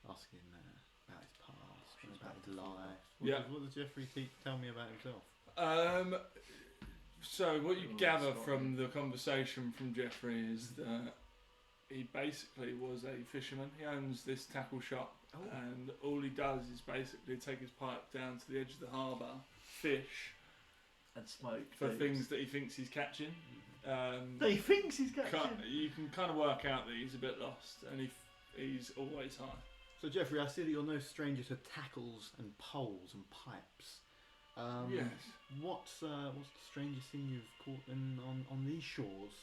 asking about his past, and about his life. Yeah. What does Jeffrey tell me about himself? So what you Oh, gather sorry. from the conversation from Jeffrey is that he basically was a fisherman. He owns this tackle shop, and all he does is basically take his pipe down to the edge of the harbour, fish And smoke. for foods. things that he thinks he's catching. That he thinks he's catching. You can kind of work out that he's a bit lost, and he's always high. So Jeffrey, I see that you're no stranger to tackles and poles and pipes. Yes. What's the strangest thing you've caught on these shores?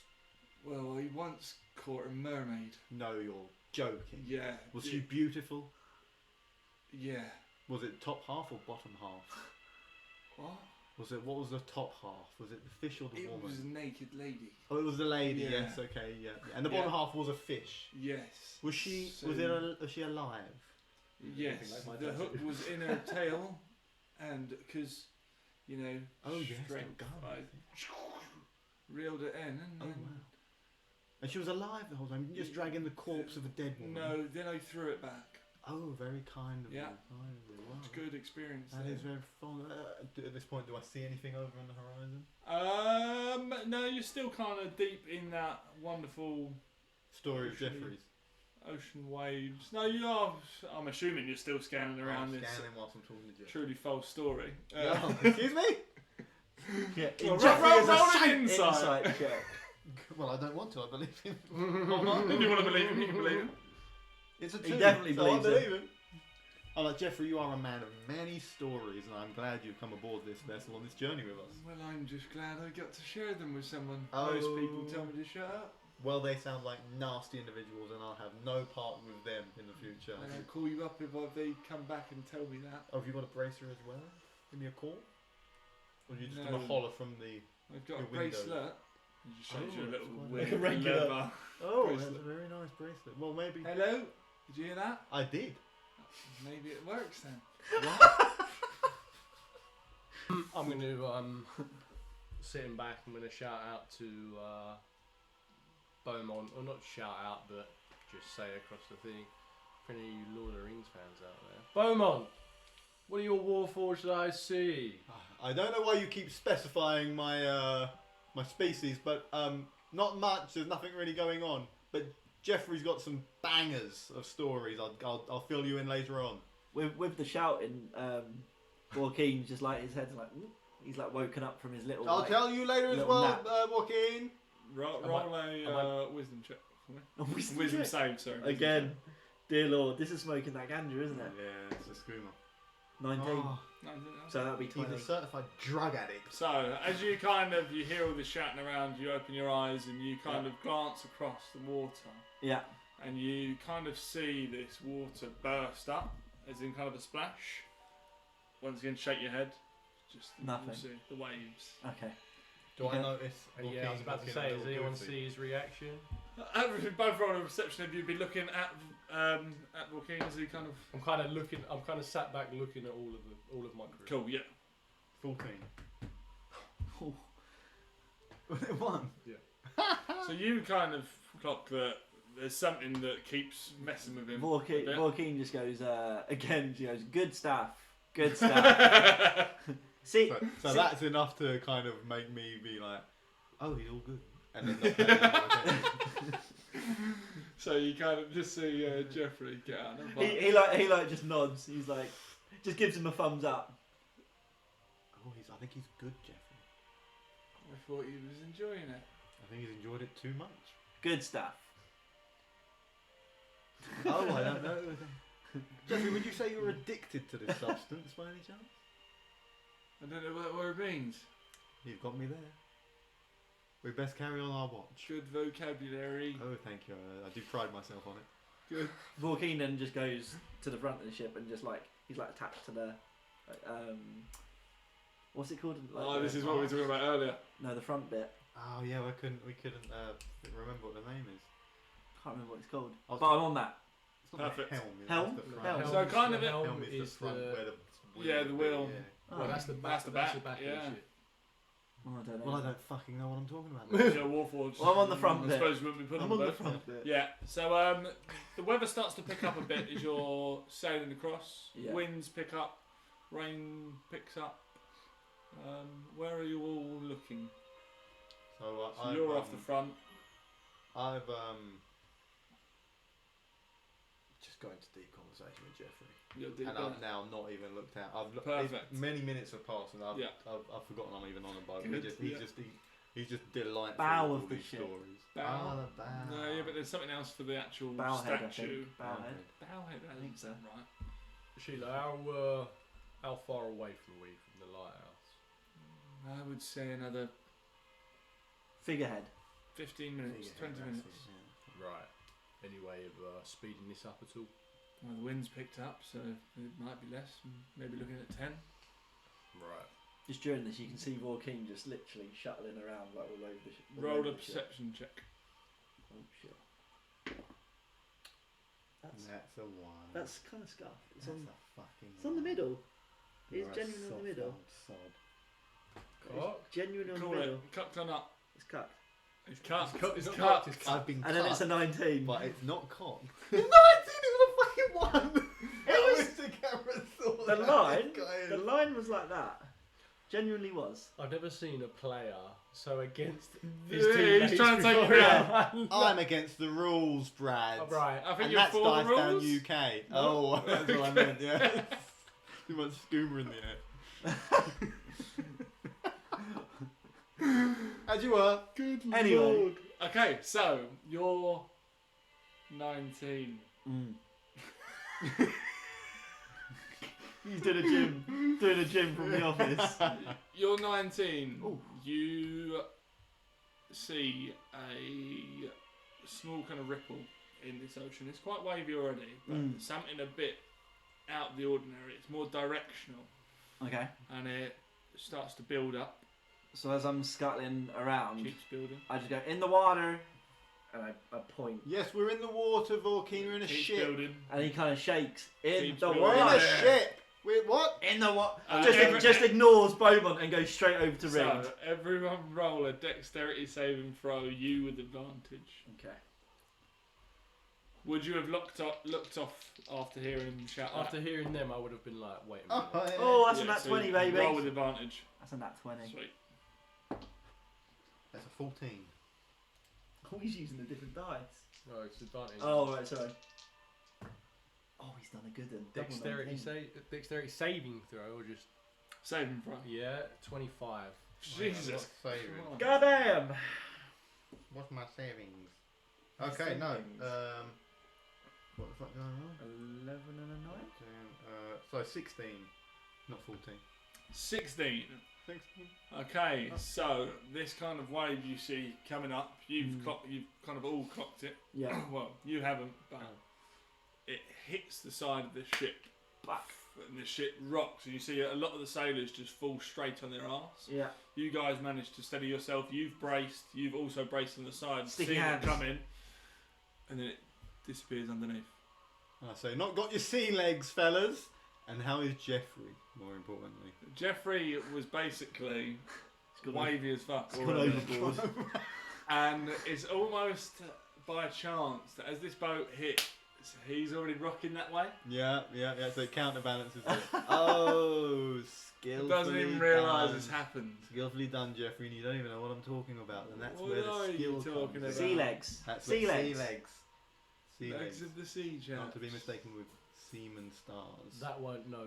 Well, he once caught a mermaid. No, you're joking. Yeah. Was she beautiful? Yeah. Was it top half or bottom half? What? What was the top half? Was it the fish or the It woman? was a naked lady. Oh, it was the lady. Yeah. Yes, okay, yeah. And the bottom Yeah. half was a fish. Yes. Was she? So- Was she alive? Yes. like my The tattoo. hook was in her tail, and because, you know, Oh yes, strength, got I gun. reeled it in, and Oh then wow. And she was alive the whole time. You just dragging the corpse of a dead woman. no, then I threw it back. Oh, very kind of Yeah. you. Kind of you. Wow. It's a good experience. That there. is very fun. At this point, do I see anything over on the horizon? No, you're still kind of deep in that wonderful Story of Ocean. Jeffries. ocean waves. No, you are. I'm assuming you're still scanning around I'm this scanning whilst I'm talking to Jeff. truly false story. Oh, excuse me? Yeah, Well, Jeffrey roll is a an saint insight. insight check. Well, I don't want to. I believe him. If you want to believe him, you can believe him. It's a He two, definitely so believes I it. believe him. I'm like, Jeffrey, you are a man of many stories, and I'm glad you've come aboard this vessel on this journey with us. Well, I'm just glad I got to share them with someone. Oh. Most people tell me to shut up. Well, they sound like nasty individuals, and I'll have no part with them in the future. And I'll call you up if they come back and tell me that. Oh, have you got a bracer as well? Give me a call? Or are you just No. going to holler from the... I've got Your a window. bracelet. It just shows Oh, you a little it's quite weird like a regular- leather. Oh, Bracelet. that's a very nice bracelet. Well, maybe... Hello? Did you hear that? I did. Maybe it works then. I'm going to, sitting back, I'm going to shout out to Beaumont, or not shout out, but just say across the thing, for any of you Lord of the Rings fans out there. Beaumont, what are your Warforged eyes see? I don't know why you keep specifying my my species, but not much. There's nothing really going on. But Jeffrey's got some bangers of stories. I'll fill you in later on. With the shouting, Joaquin's just like his head's like, "Ooh." He's like woken up from his little. I'll like, tell you later as little well, nap. Joaquin. Roll Am a wisdom check for me. Wisdom Wisdom check. save, sorry. wisdom Again, dear Lord, this is smoking that ganja, isn't it? Yeah, it's a schooner. 19. Oh, save. No, So that'll be he's 20. a certified drug addict. So, as you you hear all this shouting around, you open your eyes and you kind of glance across the water, Yeah. and you kind of see this water burst up, as in kind of a splash. Once again, shake your head. Just Nothing. You see the waves. Okay. Do I Yeah. notice? Yeah, I was about to say, does anyone see his reaction? Both roll a reception of you be looking at Joaquin as he kind of I'm kind of sat back looking at all of my crew. cool, yeah. 14. Was it 1? So you kind of clock that there's something that keeps messing with him. Joaquin, a bit. Joaquin just goes, again, she goes, good stuff. Good stuff. See, So see- that's enough to kind of make me be like, oh, he's all good. And then not pay any more attention. So you kind of just see Jeffrey get out of the he like just nods. He's like, just gives him a thumbs up. Oh, I think he's good, Jeffrey. I thought he was enjoying it. I think he's enjoyed it too much. Good stuff. Oh, I don't know. Jeffrey, would you say you're addicted to this substance by any chance? I don't know what that word means. You've got me there. We best carry on our watch. Good vocabulary. Oh, thank you. I do pride myself on it. Good. Joaquin then just goes to the front of the ship and just like he's like attached to the, what's it called? Like, Oh, this is what we were talking about earlier. No, the front bit. Oh yeah, we couldn't remember what the name is. Can't remember what it's called. I was But I'm on that. It's not Perfect. the helm. Is Helm? It? It's the Helm. front. So kind of the it- helm Helm is the is front the where the Yeah, would the be, wheel. yeah. well, that's the back. That's the back, of the yeah. ship. Oh, I don't know. Well, I don't fucking know what I'm talking about. Yeah, Warforged. Well, I'm on the front I bit. suppose we wouldn't be putting I'm on the both. front bit. Yeah, so the weather starts to pick up a bit as you're sailing across. Yeah. Winds pick up, rain picks up. Where are you all looking? So, So you're off the front. I've just got into deep conversation with Jeffrey, You're deep and in. I've now not even looked out. Perfect. Many minutes have passed, and I've Yeah. forgotten I'm even on a boat. Good, He's just delightful. Bow with of the these ship. stories. Bow. the bow. No, yeah, but there's something else for the actual Bowhead, I statue. think. Bowhead. Bowhead, that think doesn't so. sound right. Sheila, how far away from we from the lighthouse? I would say another Figurehead. 15 minutes, Yeah, 20 that's minutes. it, yeah. Right. Any way of speeding this up at all? Well, the wind's picked up, so it might be less. Maybe looking at 10. Right. Just during this, you can see Joaquin just literally shuttling around like all over the ship. Roll a perception check. Oh shit. That's a 1. That's kind of scuffed. It's on. a fucking. It's on the middle. You're It's a genuine on the middle. soft old Cock. It's genuine on the Call middle. it. Cucked on up. It's cut. It's cut. It's not cut. cocked, it's sod. I've been And then it's a 19. but it's not cocked. 19. It was a fucking 1. It was the camera thought. the that line. guy The is- line was like that. Genuinely was. I've never seen a player so against Yeah, his he's teammates trying to take before. you down. I'm against the rules, Brad. Oh, right. I think And you're that's for the rules. DiceBoundUK. Oh, that's what I meant. Yeah. Too much skooma in the air. As you were. Good Anyway. lord. Okay, so you're 19. He's doing a gym from the office. You're 19. Ooh. You see a small kind of ripple in this ocean. It's quite wavy already, but something a bit out of the ordinary. It's more directional, Okay. and it starts to build up. So as I'm scuttling around, Keeps building. I just go in the water, and I point, Yes, we're in the water, Volcano. We're in a Keeps ship. building. and he kind of shakes in Keeps the building. We're in water. a ship. We're what? In the water. Every- Just ignores Beaumont and goes straight over to Ring. So everyone roll a dexterity saving throw. You with advantage. Okay. Would you have looked off after hearing him shout that? After hearing them, I would have been like, wait a minute. Oh, that's a Yeah, nat so 20, you baby. Roll with advantage. That's a nat 20. Sweet. That's a 14. Oh, he's using a different dice. No, it's advantage. Oh, right, sorry. Oh, he's done a good one. Double Dexterity, 19. dexterity saving throw, or just Saving throw. yeah, 25. Jesus. Saving. Goddamn! What's my savings? My Okay, no. savings. What the fuck going on? 11 and a 9? So 16, not 14. 16. 16. Okay, so this kind of wave you see coming up, you've kind of all clocked it. Yeah. Well, you haven't, but it hits the side of the ship, and the ship rocks, and you see a lot of the sailors just fall straight on their arse. Yeah. You guys managed to steady yourself. You've braced. You've also braced on the side, Sticky seeing it hands. come in, and then it disappears underneath. I say, not got your sea legs, fellas. And how is Jeffrey? More importantly, Jeffrey was basically gone wavy as fuck. It's gone already. overboard. And it's almost by chance that as this boat hits, he's already rocking that way. yeah. So it counterbalances it. Oh, skillfully Doesn't even realise done. it's happened. Skillfully done, Jeffrey. And you don't even know what I'm talking about. And that's What where are the you skill talking comes. about? Sea legs. That's Sea what- legs. Sea legs. Sea Legs legs. of the sea, chap. Not to be mistaken with seaman stars. That weren't no.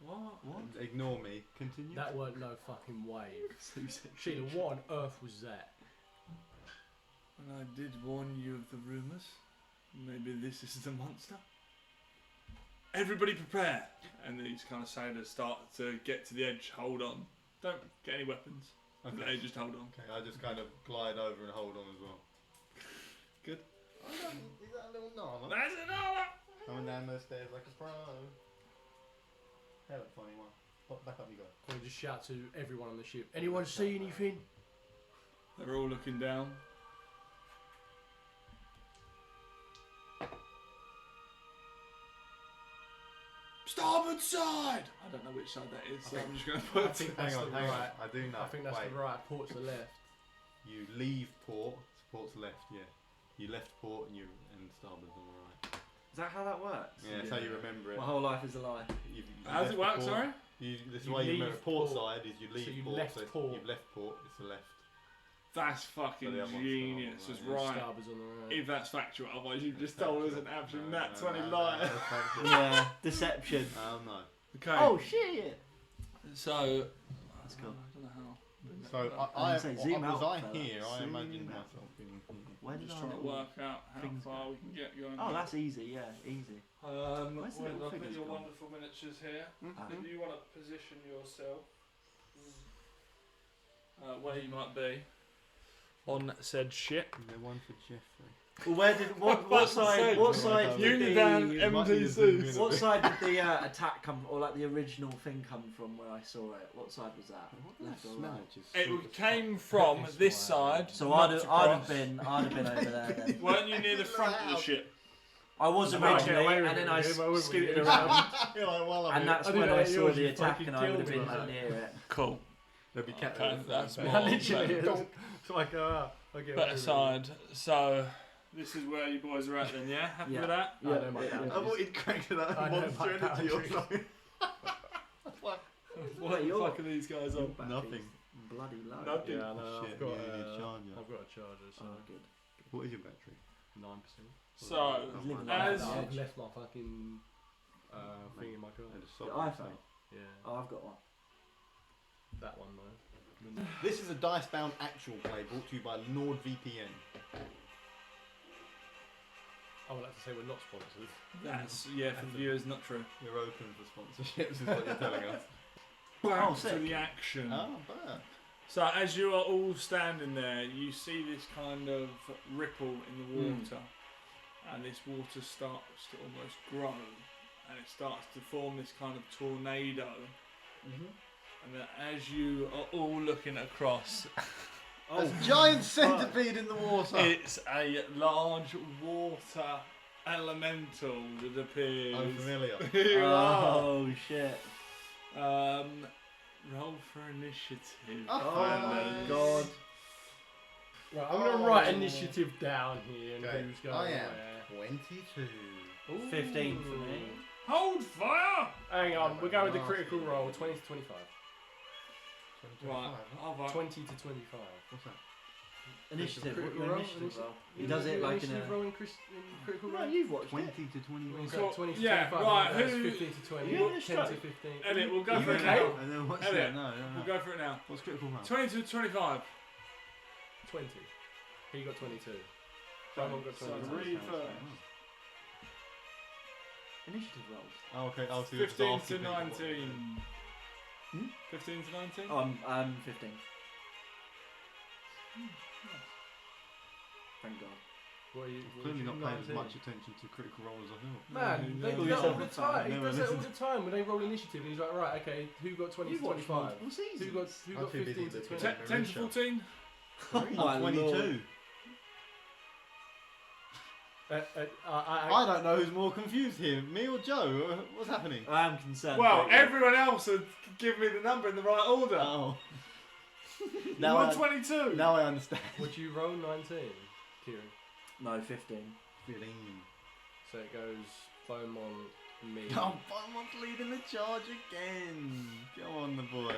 What? And ignore me. Continue. That weren't no fucking wave. Sheila, what on earth was that? And I did warn you of the rumours. Maybe this is the monster. Everybody prepare! And these kind of sailors start to get to the edge. Hold on. Don't get any weapons. Okay. They just hold on. Okay, I just kind of glide over and hold on as well. Good. Is that a little Nala? That's another! Coming down those stairs like a pro. Hell, funny one. Back up you go. Can we just shout to everyone on the ship? Anyone see anything? They're all looking down. Starboard side! I don't know which side that is, so I'm just going to I put think Hang that's on, the hang on. right. I do know. I think that's Wait. the right. Port's the left. You leave port. Port's left, yeah. You left port and starboard's on the right. Is that how that works? Yeah, that's how you remember it. My whole life is a lie. How does it work, sorry? This is You why you remember leave port port. side is you leave So you port. left port. You've left port. It's the left. That's fucking So the other one's genius. starboard, Is right. right. Starboard's on the right. If that's factual, otherwise you've just told us an absolute No, nat no, 20 no, lie. that's factual. Yeah, deception. No. Okay. Oh shit! So. That's cool. I don't know how. So I was gonna say, zoom was out, I fella. here? I Zoom imagined out. myself being here. Where I'm did just I trying to little work out how things far go? we can get going. Oh, that's easy. Yeah, easy. Where's the When little I put figures your gone? wonderful miniatures here, Ah. if you want to position yourself where you might be on said ship. Is there one for Jeffrey? Well, where did what side? What side did Unidan the MTC. what side did the attack come, or like the original thing come from? Where I saw it, what side was that? Left or right? It came from this side. So not I'd have across. been over there then. Weren't you near the front of the ship? I was originally, and then I scooted around, and that's when I saw the attack, and I would have been like near it. Cool. There'll be cat. Okay, that's more Literally, it's like better side. So this is where you boys are at then, yeah? Happy Yeah. with that? I know my I thought he'd cranked it out I of know monster my energy or boundaries. something. What the you're- fuck are these guys on? Nothing. Bloody low. Nothing. Yeah, no, Shit, I've got you need a charger. I've got a charger, so Oh, good. What is your battery? 9%. So, He's living as life I've left my fucking thing in my car. The iPhone. Yeah, Oh, I've got one. that one though. This is a DiceBound actual play brought to you by NordVPN. I would like to say we're not sponsored. that's, yeah, for the viewers, not true. We're open for sponsorships, is what you're telling us. Back to sick. the action. Oh, but So as you are all standing there, you see this kind of ripple in the water, and this water starts to almost grow, and it starts to form this kind of tornado. And then as you are all looking across, there's a giant centipede in the water. it's a large water elemental that appears. I'm familiar. Here you are. Oh shit. Roll for initiative. Oh, fellas. God. Right, I'm gonna write initiative down here and Okay, who's going I am where. 22. Ooh. 15 for me. Hold fire! Hang on, we're going with the critical roll, 20 to 25. Right, I'll vote. 20 to 25. What's that? Initiative. Critical What roll? your initiative roll? He You does do it like in initiative a. roll in critical No, roll? you've watched 20 it. to 21. We've So- got 20 to yeah, 25. right, That's who- 15 to 20. You having a 10 to stroke? 15. Elliot, we'll go You for it okay? now. And then what's Elliot, that? No. We'll go for it now. What's critical roll? 22 to 25. 20. He got 22. So Simon got 22. read first. Initiative rolls. Oh, okay. I'll see. 15 to 19. 15 to 19? Oh, I'm 15. Thank God. What are you, Clearly not paying as 19? much attention to critical roll as I thought. Man, they No, do no, that all no, the time. He no, does no, it all no. the time when they roll initiative. And he's like, right, okay, who got 20 to 25? Who got I'm too busy 15 to with 20? 10 to 14? Oh my 22. Lord. I don't know who's more confused here, me or Joe. What's happening? I am concerned. Well, greatly. everyone else had given me the number in the right order. Oh. You now, were I, 22. now I understand. Would you roll 19, Kieran? No, 15. 15. So it goes Beaumont, me. Oh, Beaumont's leading the charge again. Go on, the boy.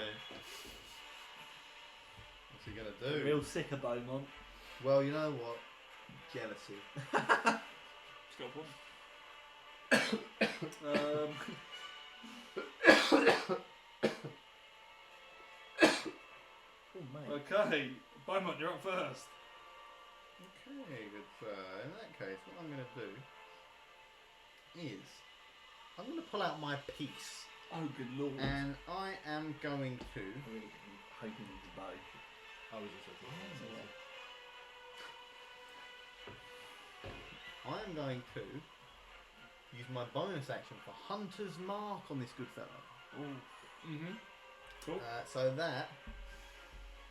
What's he gonna do? Real sick of Beaumont. Well, you know what? Jealousy. It's got a point. Oh mate. Okay, Beaumont, you're up first. Okay, good sir. In that case, what I'm gonna do is I'm gonna pull out my piece, Oh, good lord. and I am going to. I'm really hoping it's a bow. I was just looking at that. I am going to use my bonus action for Hunter's Mark on this good fellow. Mm-hmm. Cool. So that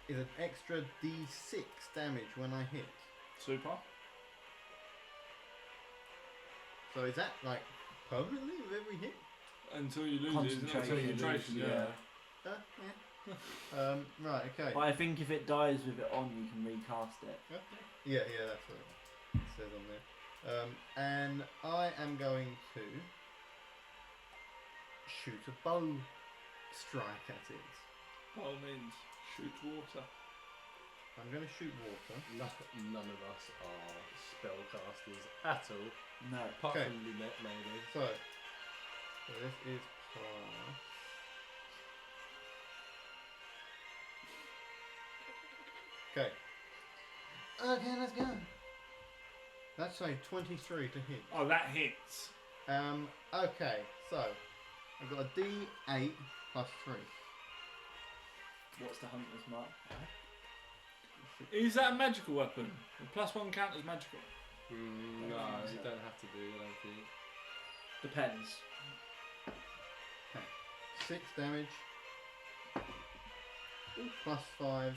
is an extra D6 damage when I hit. Super. So is that like permanently with every hit? Until you lose it, isn't it? Concentration. Concentration, yeah. Yeah. Right. Okay. But I think if it dies with it on, you can recast it. Yeah. That's what it says on there. And I am going to shoot a bow strike at it. By all means, shoot water. I'm going to shoot water. None of us are spellcasters at all. No. Apart Okay. from Lunette, maybe. So this is plus. Okay. Okay, let's go. That's a 23 to hit. Oh, that hits. Okay, so I've got a D8 plus 3. What's the hunter's mark? Is that a magical weapon? The +1 count as magical. No, you don't have to do. I don't think. Depends. 6 damage. Plus 5. 11.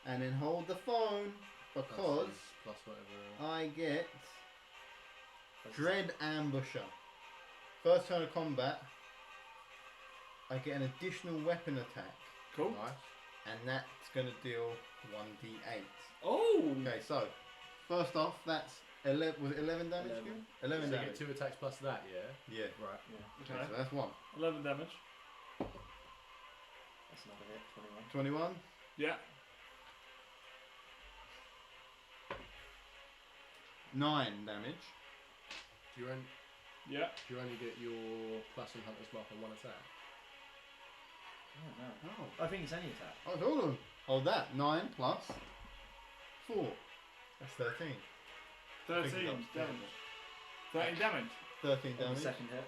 And then hold the phone because Plus whatever. I get Dread Ambusher. First turn of combat, I get an additional weapon attack. Cool. Nice. And that's going to deal 1d8. Oh. Okay, so first off, that's 11. Was it 11 damage? 11 So you damage. get 2 attacks plus that, yeah? Yeah. Right. Okay, Okay. so that's 1. 11 damage. That's another hit. 21. 21. Yeah. 9 damage. Do you, Yeah. do you only get your plus and hunter's mark on 1 attack? Oh no. Oh, I think it's any attack. oh, hold on. Hold that. 9 plus 4. That's 13. 13 damage. 13 damage. 13 On the damage. second hit.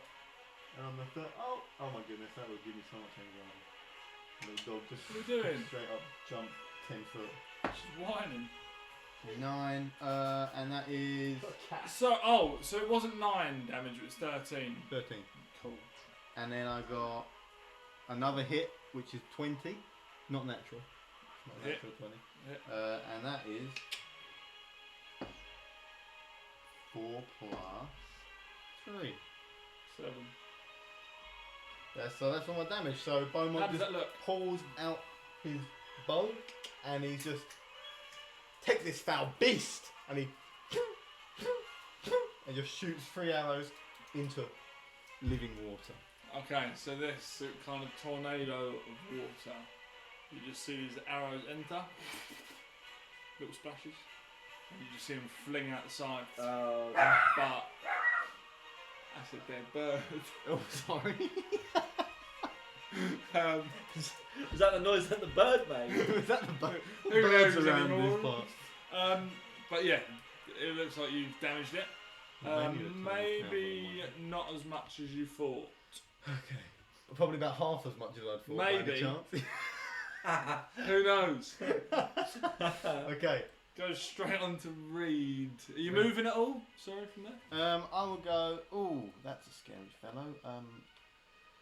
And on the third, oh my goodness, that would give me so much anxiety. Little dog just What are you doing? straight up jump 10 foot. She's whining. 9, and that is So it wasn't 9 damage, it was 13. 13. Cool. And then I got another hit, which is 20. Not natural. Not Hit. natural 20. Hit. And that is 4 plus 3. 7. That's all my damage. So How Beaumont does just that look? pulls out his bow and he's just take this foul beast and he and just shoots 3 arrows into living water. Okay, so this kind of tornado of water. You just see these arrows enter, little splashes, and you just see them fling out the side. Oh, But that's a dead bird. Oh, sorry. is that the noise that the bird made? Is that the Who birds knows around anymore? this part? But yeah, it looks like you've damaged it. Maybe not as much as you thought. Okay. Probably about half as much as I'd thought. by any Maybe. chance. Who knows? Okay. Go straight on to Reed. Are you moving at all? Sorry from there. I will go. Ooh, that's a scary fellow.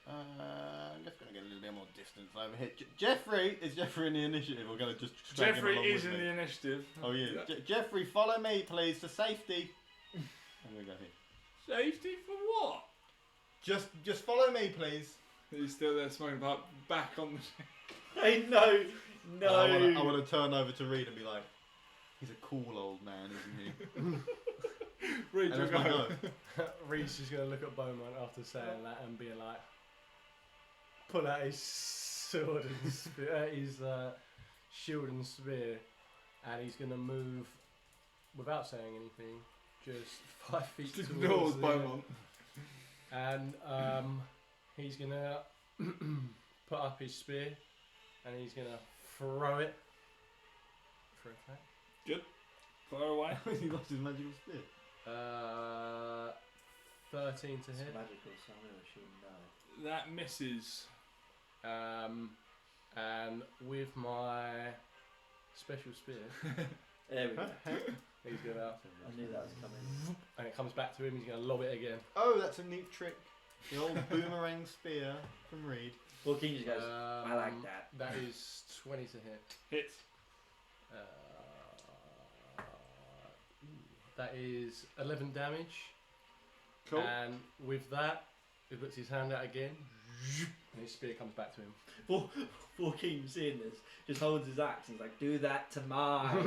I'm just gonna get a little bit more distance over here. Jeffrey, is Jeffrey in the initiative? We're gonna just drag him Jeffrey along is with in me? the initiative. Oh yeah. Jeffrey, follow me, please, to safety. I'm gonna go here. Safety for what? Just follow me, please. He's still there smoking pipe, back on the... Hey, no. I want to turn over to Reed and be like, he's a cool old man, isn't he? Reed, And you that's my go. go. Reed's just going to look at Beaumont after saying that and be like, pull out his sword and spear, his shield and spear, and he's going to move without saying anything, just 5 feet Just towards ignores the- Beaumont. And he's going to put up his spear and he's going to throw it for attack. Fire away. He lost his magical spear. 13 to It's hit. magical, so I really should know. That misses. And with my special spear, There we go. he's going to, I knew that was coming. and it comes back to him, he's going to lob it again. Oh, that's a neat trick. The old boomerang spear from Reed. Well, King just goes, I like that. That is 20 to hit. Hit. That is 11 damage. Cool. And with that, he puts his hand out again, and his spear comes back to him. Poor King seeing this, just holds his axe and he's like, do that to mine.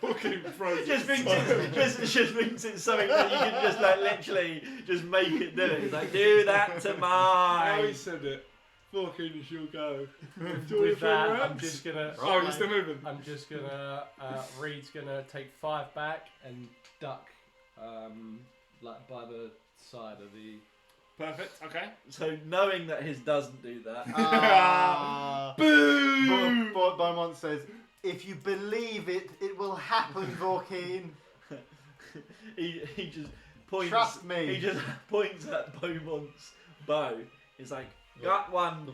Fucking frozen. just thinks it's something that you can just like literally just make it do it. He's like, do that to How he mine. said it. Fucking she'll go. With that, I'm just gonna. Oh, you're still moving. I'm just gonna. Reed's gonna take 5 back and duck, like by the side of the. Perfect. Okay. So knowing that his doesn't do that, Boom! Beaumont says, if you believe it, it will happen, Vorkeen. he just points. Trust me. He just points at Beaumont's bow. He's like, got one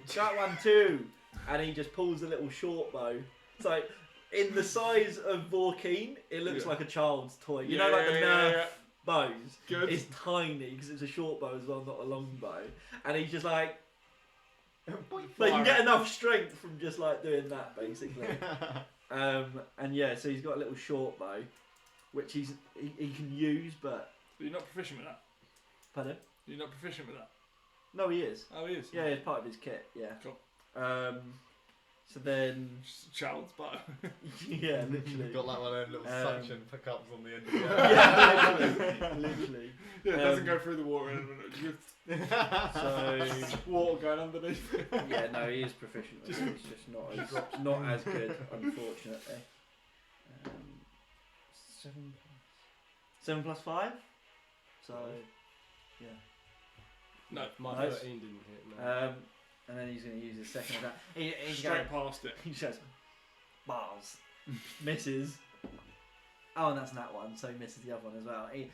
too, and he just pulls a little short bow. It's like in the size of Vorkeen, it looks Yeah. like a child's toy. You Yeah, know, like the yeah, Nerf yeah. bows. Good. It's tiny because it's a short bow as well, not a long bow. And he's just like, they can get enough strength from just like doing that, basically. And yeah, so he's got a little short bow, which he can use, but You're not proficient with that. pardon? You're not proficient with that. No, he is. Oh, he is. Yeah, it's part of his kit. Yeah. Cool. So then, Just a child's bow. yeah, literally. Got like one of them little suction pickups on the end of the Yeah, literally. Yeah, it doesn't go through the water element. So Water going underneath. yeah, no, he is proficient. It's just not as good, unfortunately. 7 plus 5. So yeah. No, my Nice. 13 didn't hit. No. And then he's going to use his second attack. He's Straight going, past it. he says, "Bars," misses. Oh, and that's that one. So he misses the other one as well. He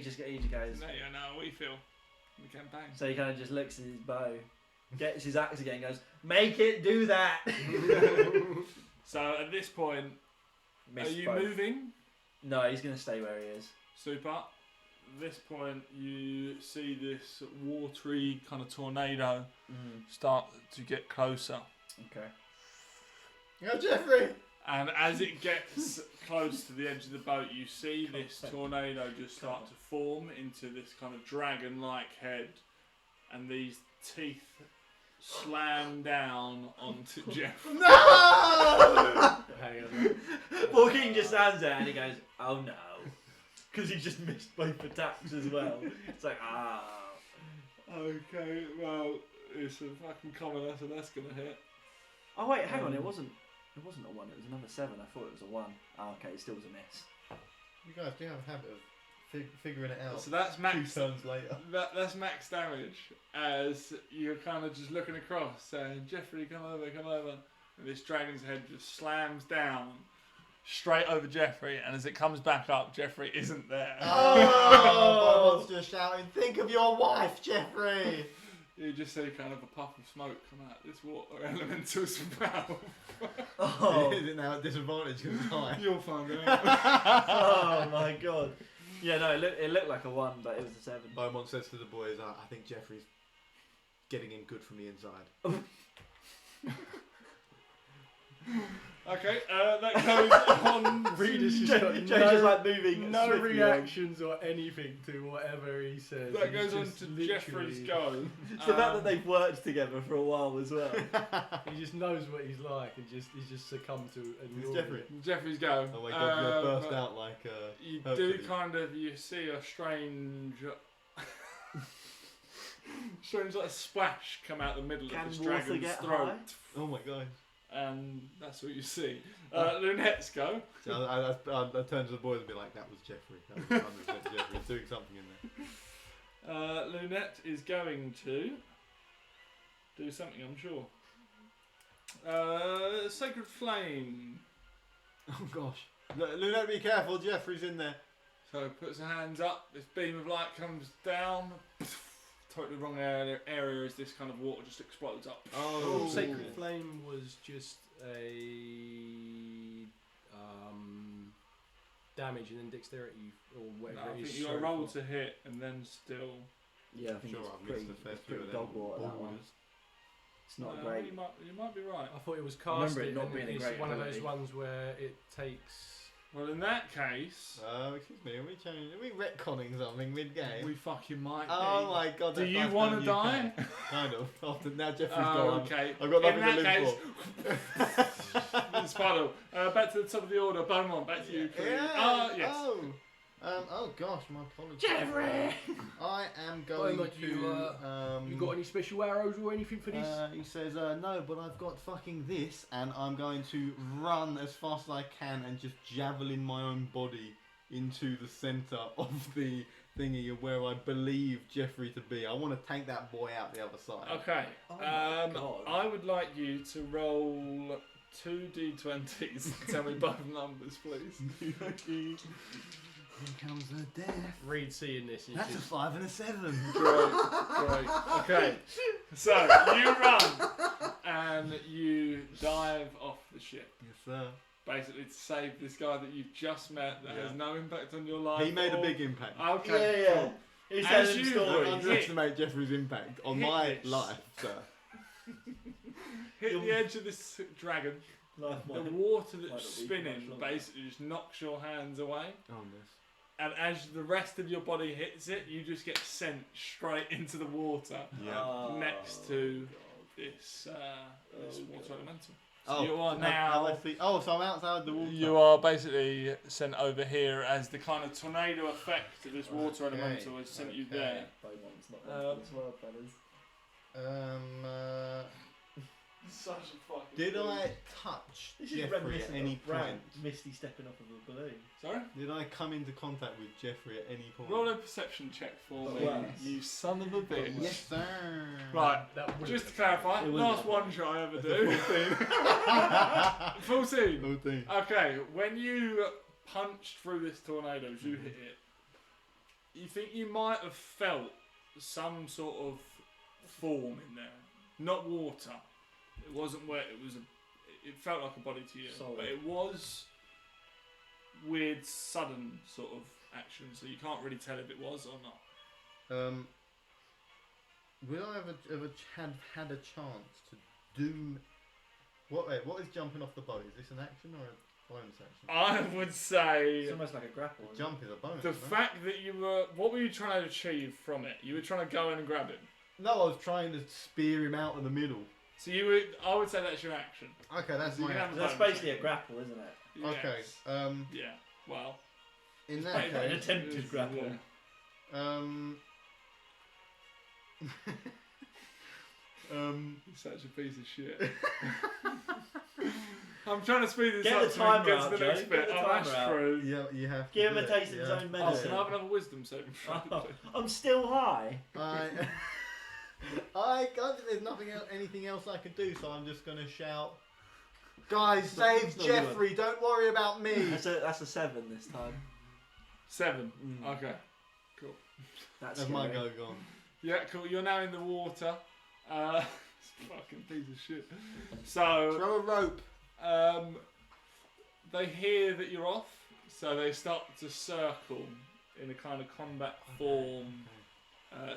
just goes. No, yeah, no, we feel. We can bang. So he kind of just looks at his bow, gets his axe again, and goes, "Make it do that." So at this point, Missed are you both. moving? No, he's going to stay where he is. Super. At this point, you see this watery kind of tornado start to get closer. Okay. Oh, Jeffrey! And as it gets close to the edge of the boat, you see this tornado just start to form into this kind of dragon-like head, and these teeth slam down onto Jeff. No! Hang on. Walking just stands there and he goes, "Oh no," because he just missed both attacks as well. It's like, ah. Okay, well, it's a fucking common lesson that's gonna hit. Oh wait, hang on, it wasn't a 1, it was another 7. I thought it was a 1. Oh, okay, it still was a miss. You guys do have a habit of figuring it out. So that's max. 2 turns later. That's max damage as you're kind of just looking across, saying, "Jeffrey, come over, come over." And this dragon's head just slams down straight over Jeffrey, and as it comes back up, Jeffrey isn't there. Oh! My monster shouting, "Think of your wife, Jeffrey!" You just see kind of a puff of smoke come out this water elemental's mouth. Oh. Is it now at disadvantage because it's high? You'll find out. Oh my god. Yeah, no, it looked like a 1, but it was a 7. Beaumont says to the boys, "I think Jeffrey's getting in good from the inside." Okay, that goes on. Reader's just got Joe's just like moving. no swiftly reactions or anything to whatever he says. That He's goes on just to literally- Jeffrey's go. It's the fact that they've worked together for a while as well. He just knows what he's like and he's just succumbed to It's ignoring Jeffrey. it. Jeffrey's go. Oh my god, you'll burst out like You do Hercules. kind of, you see a strange like splash come out the middle Can of this water dragon's get throat. high? Oh my god. And that's what you see. Lunette's go. So I turn to the boys and be like, "That was Jeffrey. That was 100% Jeffrey. He's doing something in there." Lunette is going to do something, I'm sure. Sacred Flame. Oh gosh. Lunette, be careful. Jeffrey's in there. So puts her hands up, this beam of light comes down. Totally wrong area as this kind of water just explodes up. Oh, Sacred Flame was just a damage and then dexterity or No, whatever I it is. think you got to roll to hit and then still. Yeah, I think Sure, it's I've pretty, missed a fair it's few pretty of dog them. water, that one. Borders. It's not You great. might be right. I thought it was I remember casted it not and being a it's great one of those ability. ones where it takes... Well, in that case, Excuse me, are we retconning something mid-game? we fucking might. Oh my god, Do that you fast want to down die? Kind of. After now Jeffrey's Oh, gone. okay. I've got nothing In to that live case, Sparrow, back to the top of the order. Beaumont, back to you. for. Please. Yeah. Yes. Oh gosh, my apologies. Jeffrey! I am going Beaumont, to. you got any special arrows or anything for this? He says, no, but I've got fucking this, and I'm going to run as fast as I can and just javelin my own body into the centre of the thingy of where I believe Jeffrey to be. I want to take that boy out the other side. Okay. Oh my God. I would like you to roll 2 d20s. Tell me both numbers, please. Here comes the death. Reed seeing this is That's a just... 5 and a 7. Great. Okay. So you run and you dive off the ship. Yes, sir. basically to save this guy that you've just met that has no impact on your life. He made a big impact. Okay, Yeah, cool. He As said you story. Don't underestimate Jeffrey's impact on hit my this. life, sir. Hit the edge of this dragon. Life The might- water might that's not be spinning much longer. basically just knocks your hands away. Oh, yes. And as the rest of your body hits it, you just get sent straight into the water Oh, next to God. this water elemental. So Oh, you are how now. I see- oh, so I'm outside the water. You are basically sent over here as the kind of tornado effect of this water Okay, elemental has sent you okay. there. Beaumont's not one as well, fellas. Such a fucking. Did I touch This is Jeffrey at reminiscent any of Brad point? Misty stepping off of a balloon. Sorry? Did I come into contact with Jeffrey at any point? Roll a perception check for me, Yes. you son of a bitch. Yes, sir. Right, That would just to clarify, It was- last one shot I ever do. 14. 14. Okay, when you punched through this tornado as you hit it, you think you might have felt some sort of form in there. Not water. It wasn't wet, it felt like a body to you. Solid. But it was weird, sudden sort of action, so you can't really tell if it was or not. Will I ever had a chance to do... What is jumping off the boat? Is this an action or a bonus action? I would say It's almost like a grapple. isn't it? Jump is a bonus, the isn't it? fact that you were. What were you trying to achieve from it? You were trying to go in and grab him. No, I was trying to spear him out of the middle. So you would. I would say that's your action. Okay, that's You my can have action. That's basically a grapple, isn't it? Okay, Yes. Yeah. Well. in that An case... attempted grapple. You're such a piece of shit. I'm trying to speed this Get up the so we can timer get out, to the Joe. next Get bit. the Oh, that's timer out. true. Yeah, you have to Give him do a it. taste of You his have own to Oh, do medicine. can I have another wisdom saving throw? I'm still high. I can't, there's anything else I could do, so I'm just going to shout, guys, save it's not Jeffrey, don't worry about me. That's a 7 this time. 7. Mm. Okay. Cool. That's That's my scary. go gone. Yeah, cool. You're now in the water. Fucking piece of shit. So, Throw a rope. they hear that you're off, so they start to circle in a kind of combat form,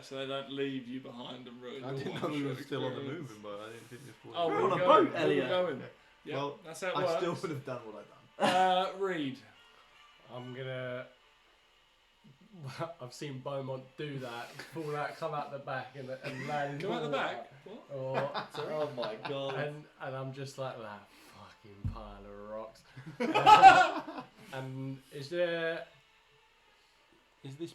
so they don't leave you behind and ruin I your didn't know we one-shot were still on the experience. moving, but I didn't think this was. Oh, We're we're on a going. boat, We're Elliot. going. Yeah, Well, that's how it I works. still would have done what I've done. Reed. I'm gonna. I've seen Beaumont do that, fall out, come out the back, and land. Come out the back. What? Or, Oh my god. and I'm just like that fucking pile of rocks. And is this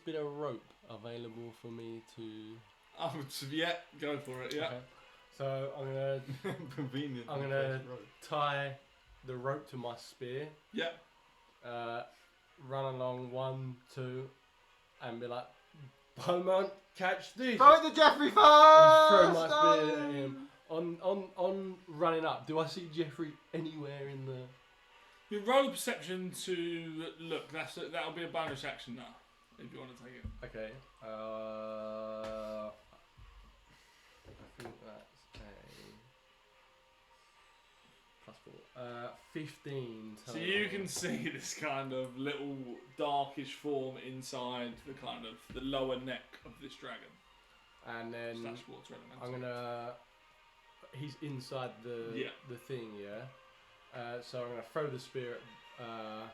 bit of rope available for me to? Oh, yeah, go for it. Yeah. Okay. So Convenient. I'm gonna tie the rope to my spear. Yeah. Run along 1, 2, and be like, Beaumont, catch this. Throw it to Jeffrey first! Throw my spear at him. On running up, do I see Jeffrey anywhere in the? You roll a perception to look. That'll be a bonus action now, if you want to take it. Okay. I think that's a +4. 15. So you can see this kind of little darkish form inside the kind of the lower neck of this dragon. And then Slash water elemental. I'm gonna. He's inside the thing, yeah. So I'm gonna throw the spear at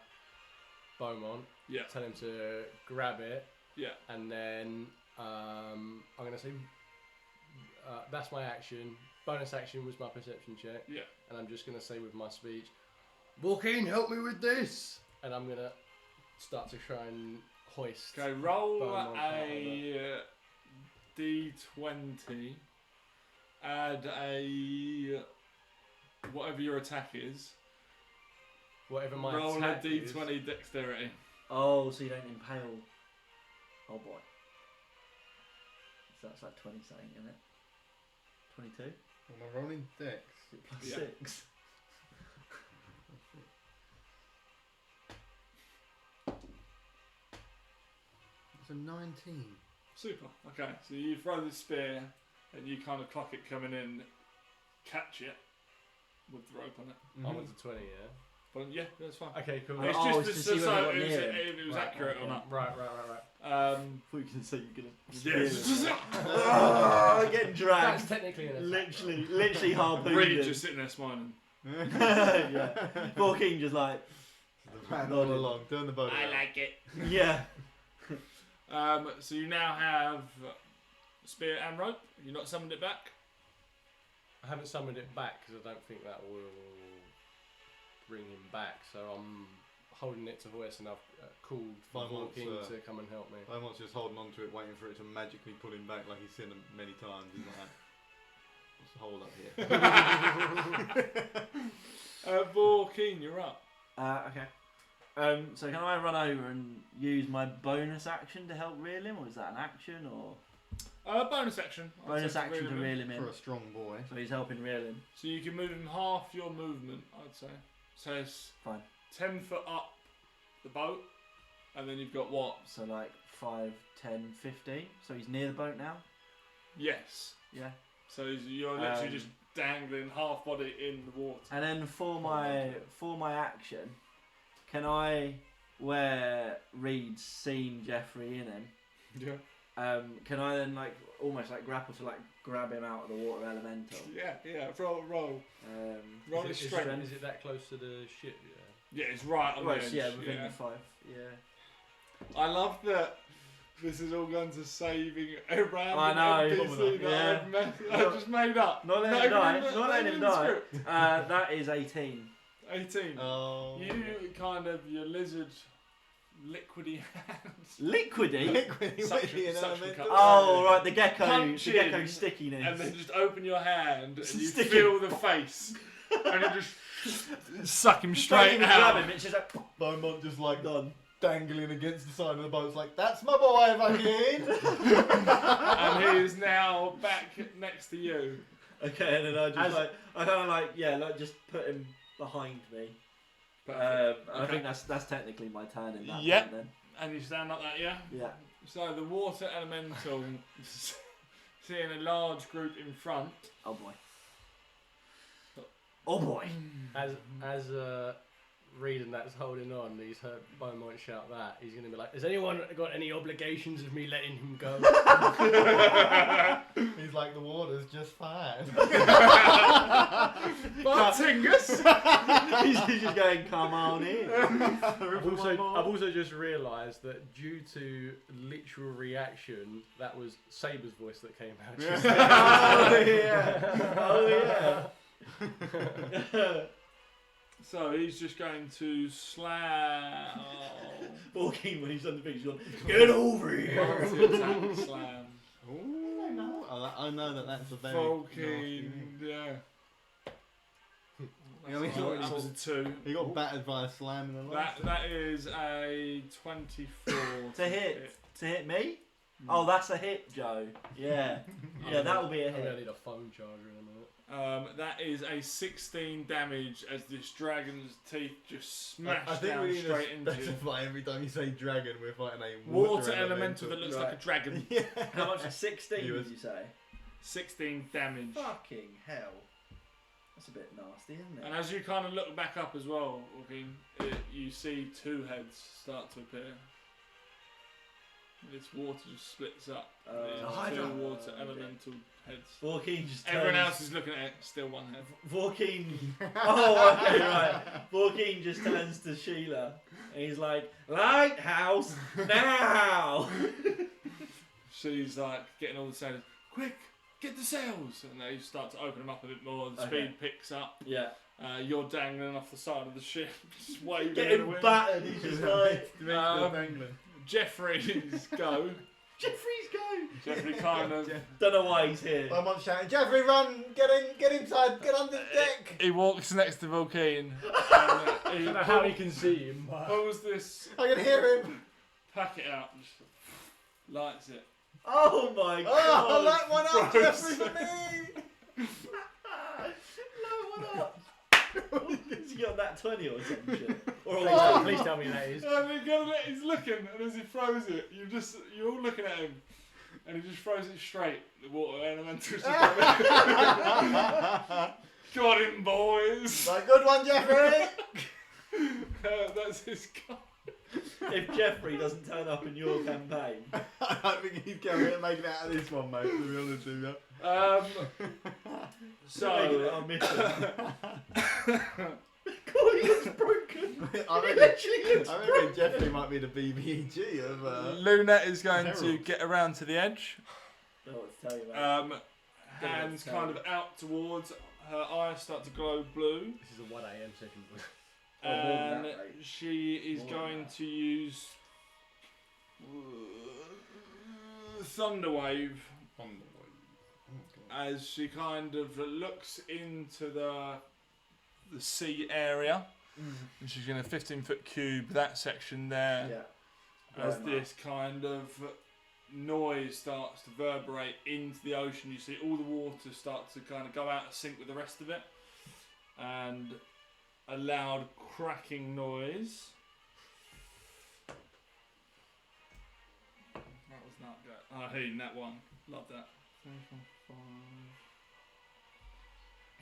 Beaumont. Yeah. Tell him to grab it. Yeah. And then I'm gonna say that's my action. Bonus action was my perception check. Yeah. And I'm just gonna say with my speech, walk in, help me with this. And I'm gonna start to try and hoist. Okay, roll Beaumont out of a d20. Add a whatever your attack is. Whatever my roll attack a d20 is. dexterity. Oh, so you don't impale. Oh boy. So that's like 20 something, isn't it? 22? Am I rolling dex? Plus Yeah. 6. It's a 19. Super. Okay, so you throw the spear and you kind of clock it coming in, catch it with the rope on it. I went to 20, yeah. But yeah, that's fine. Okay, cool. It's Oh, just it's to to see so whether it you're was, near him. it was accurate or not. Right. I thought you can say you're gonna. Yes. Getting That's dragged. technically an attack. Literally harpooned. Reed him. just sitting there smiling. Yeah. Borkin just like. The man all along, turn the boat around. like it. Yeah. So you now have spear and rope. You've not summoned it back. I haven't summoned it back because I don't think that will bring him back. So I'm holding it to voice, and I've called for Fine, King once, to come and help me. I'm just holding on to it, waiting for it to magically pull him back like he's seen him many times. He's like, what's the hold up here? Borkin, you're up. Okay. So can I run over and use my bonus action to help reel him, or is that an action, or Bonus action. bonus action to reel him in? For a strong boy. So he's helping reel him. So you can move him half your movement, I'd say. So it's Fine. 10 foot up the boat, and then you've got what? So like 5, 10, 15. So he's near the boat now. Yes. Yeah. So you're literally just dangling half body in the water. And then for my action, can I, where Reed's seen Jeffrey in him, can I then like almost like grapple to like grab him out of the water elemental? Yeah. Roll. Roll his strength. Is it that close to the ship? Yeah, it's right on Well, the edge. yeah, within the 5. Yeah. I love that. This has all gone to saving a random I know. NPC that I've just made up. Not letting him die. Not letting him die. That is 18. 18. Oh. You kind of, your lizard liquidy hands. Liquidy? Suction cup. Oh, right, the gecko Punch stickiness. And then just open your hand and you Stick feel the face. And you just suck him straight Don't even out. grab him, it's just like, Beaumont just like done. dangling against the side of the boat. It's like, that's my boy, fucking. And he is now back next to you. Okay, and then I kind of like just put him behind me. I think that's technically my turn in that Yep. point then. And you stand like that, yeah? Yeah. So the water elemental seeing a large group in front. Oh boy. Oh boy. As Reed and that's holding on, he's heard Beaumont shout that. He's going to be like, has anyone got any obligations of me letting him go? He's like, the water's just fine. But Tingus! He's just going, come on in. I've also just realised that due to literal reaction, that was Saber's voice that came out. Just Oh yeah. So he's just going to slam. Borkin, when he's on the beach, he's going, get over here. Multi-attack slam. Ooh, I know that's a very Volkin, yeah. That was a 2. He got battered by a slam in the leg. That is a 24 To hit me? Oh, that's a hit, Joe. Yeah. Yeah, that will be a I'm going to hit. need a phone charger in a minute. That is a 16 damage as this dragon's teeth just smash I think down we need straight to into you. specify every time you say dragon, we're fighting a Water elemental that looks like a dragon. Yeah. How much? 16 He was- did you say? 16 damage. Fucking hell. That's a bit nasty, isn't And it? as you kind of look back up as well, Joaquin, you see 2 heads start to appear. This water just splits up. There's 2 water elemental heads. Borkin just Everyone turns- else is looking at it, still 1 head. Borkin. Oh, okay, right. Borkin just turns to Sheila and he's like, Lighthouse now! She's like getting all the sailors, quick, get the sails! And they start to open them up a bit more, the Okay. speed picks up. Yeah. You're dangling off the side of the ship, just waving in the Getting wind. battered, he's just like, Jeffrey's go. Jeffrey's go! Jeffrey kind of... Don't know why he's here. Beaumont shouting, Jeffrey, run! Get inside! Get under the deck! He walks next to Volcane. I don't know how you can see him, but... Pulls this I can hear him! packet out and just lights it. Oh my Oh, god! light one up, Frozen. Jeffrey, for me! No, what up? Has he got that 20 or some shit? Or all Please tell me that is. And he's looking, and as he throws it, you're all looking at him, and he just throws it straight. The water elementals just got him, boys. Like, good one, Jeffrey! That's his guy. If Jeffrey doesn't turn up in your campaign, I don't think he's going to make it out of this one, mate. To be honest with you. So our mission. God, he looks broken. He literally looks I broken. reckon Jeffrey might be the BBG of. Lunette is going to Herald. get around to the edge. I don't know what to tell you, mate. Hands kind of out towards her eyes start to glow blue. This is a 1 a.m. session. Oh, more than And that, mate. she is More than going that. to use Thunderwave as she kind of looks into the sea area. And she's going to 15-foot cube that section there. Yeah. As Right, this kind of noise starts to reverberate into the ocean, you see all the water start to kind of go out of sync with the rest of it, and a loud cracking noise. That was not good. Oh, hey, that one. Love that.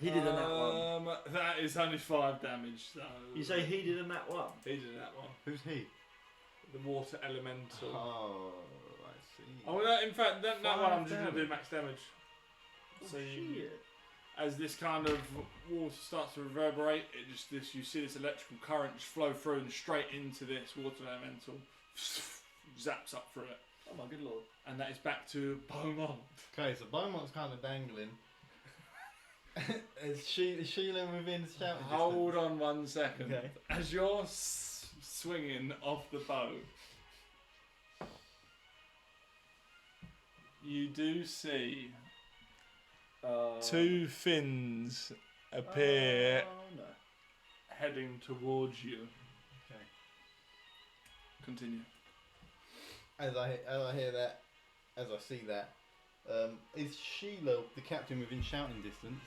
He did a nat one. That is only 5 damage. So You say he did a nat one? he did that one. Who's he? The water elemental. Oh, I see. Oh, no, in fact, that one I'm 5 just going to do damage. max damage. Oh, So you, shit. as this kind of water starts to reverberate, it just this you see this electrical current just flow through and straight into this water elemental, zaps up through it, Oh my good lord. and that is back to Beaumont. Okay, so Beaumont's kind of dangling. Is Sheila within shouting Hold on 1 second. Okay. As you're swinging off the bow, you do see 2 fins appear Oh no. heading towards you. Okay. Continue. As I hear that, as I see that, is Sheila the captain within shouting distance?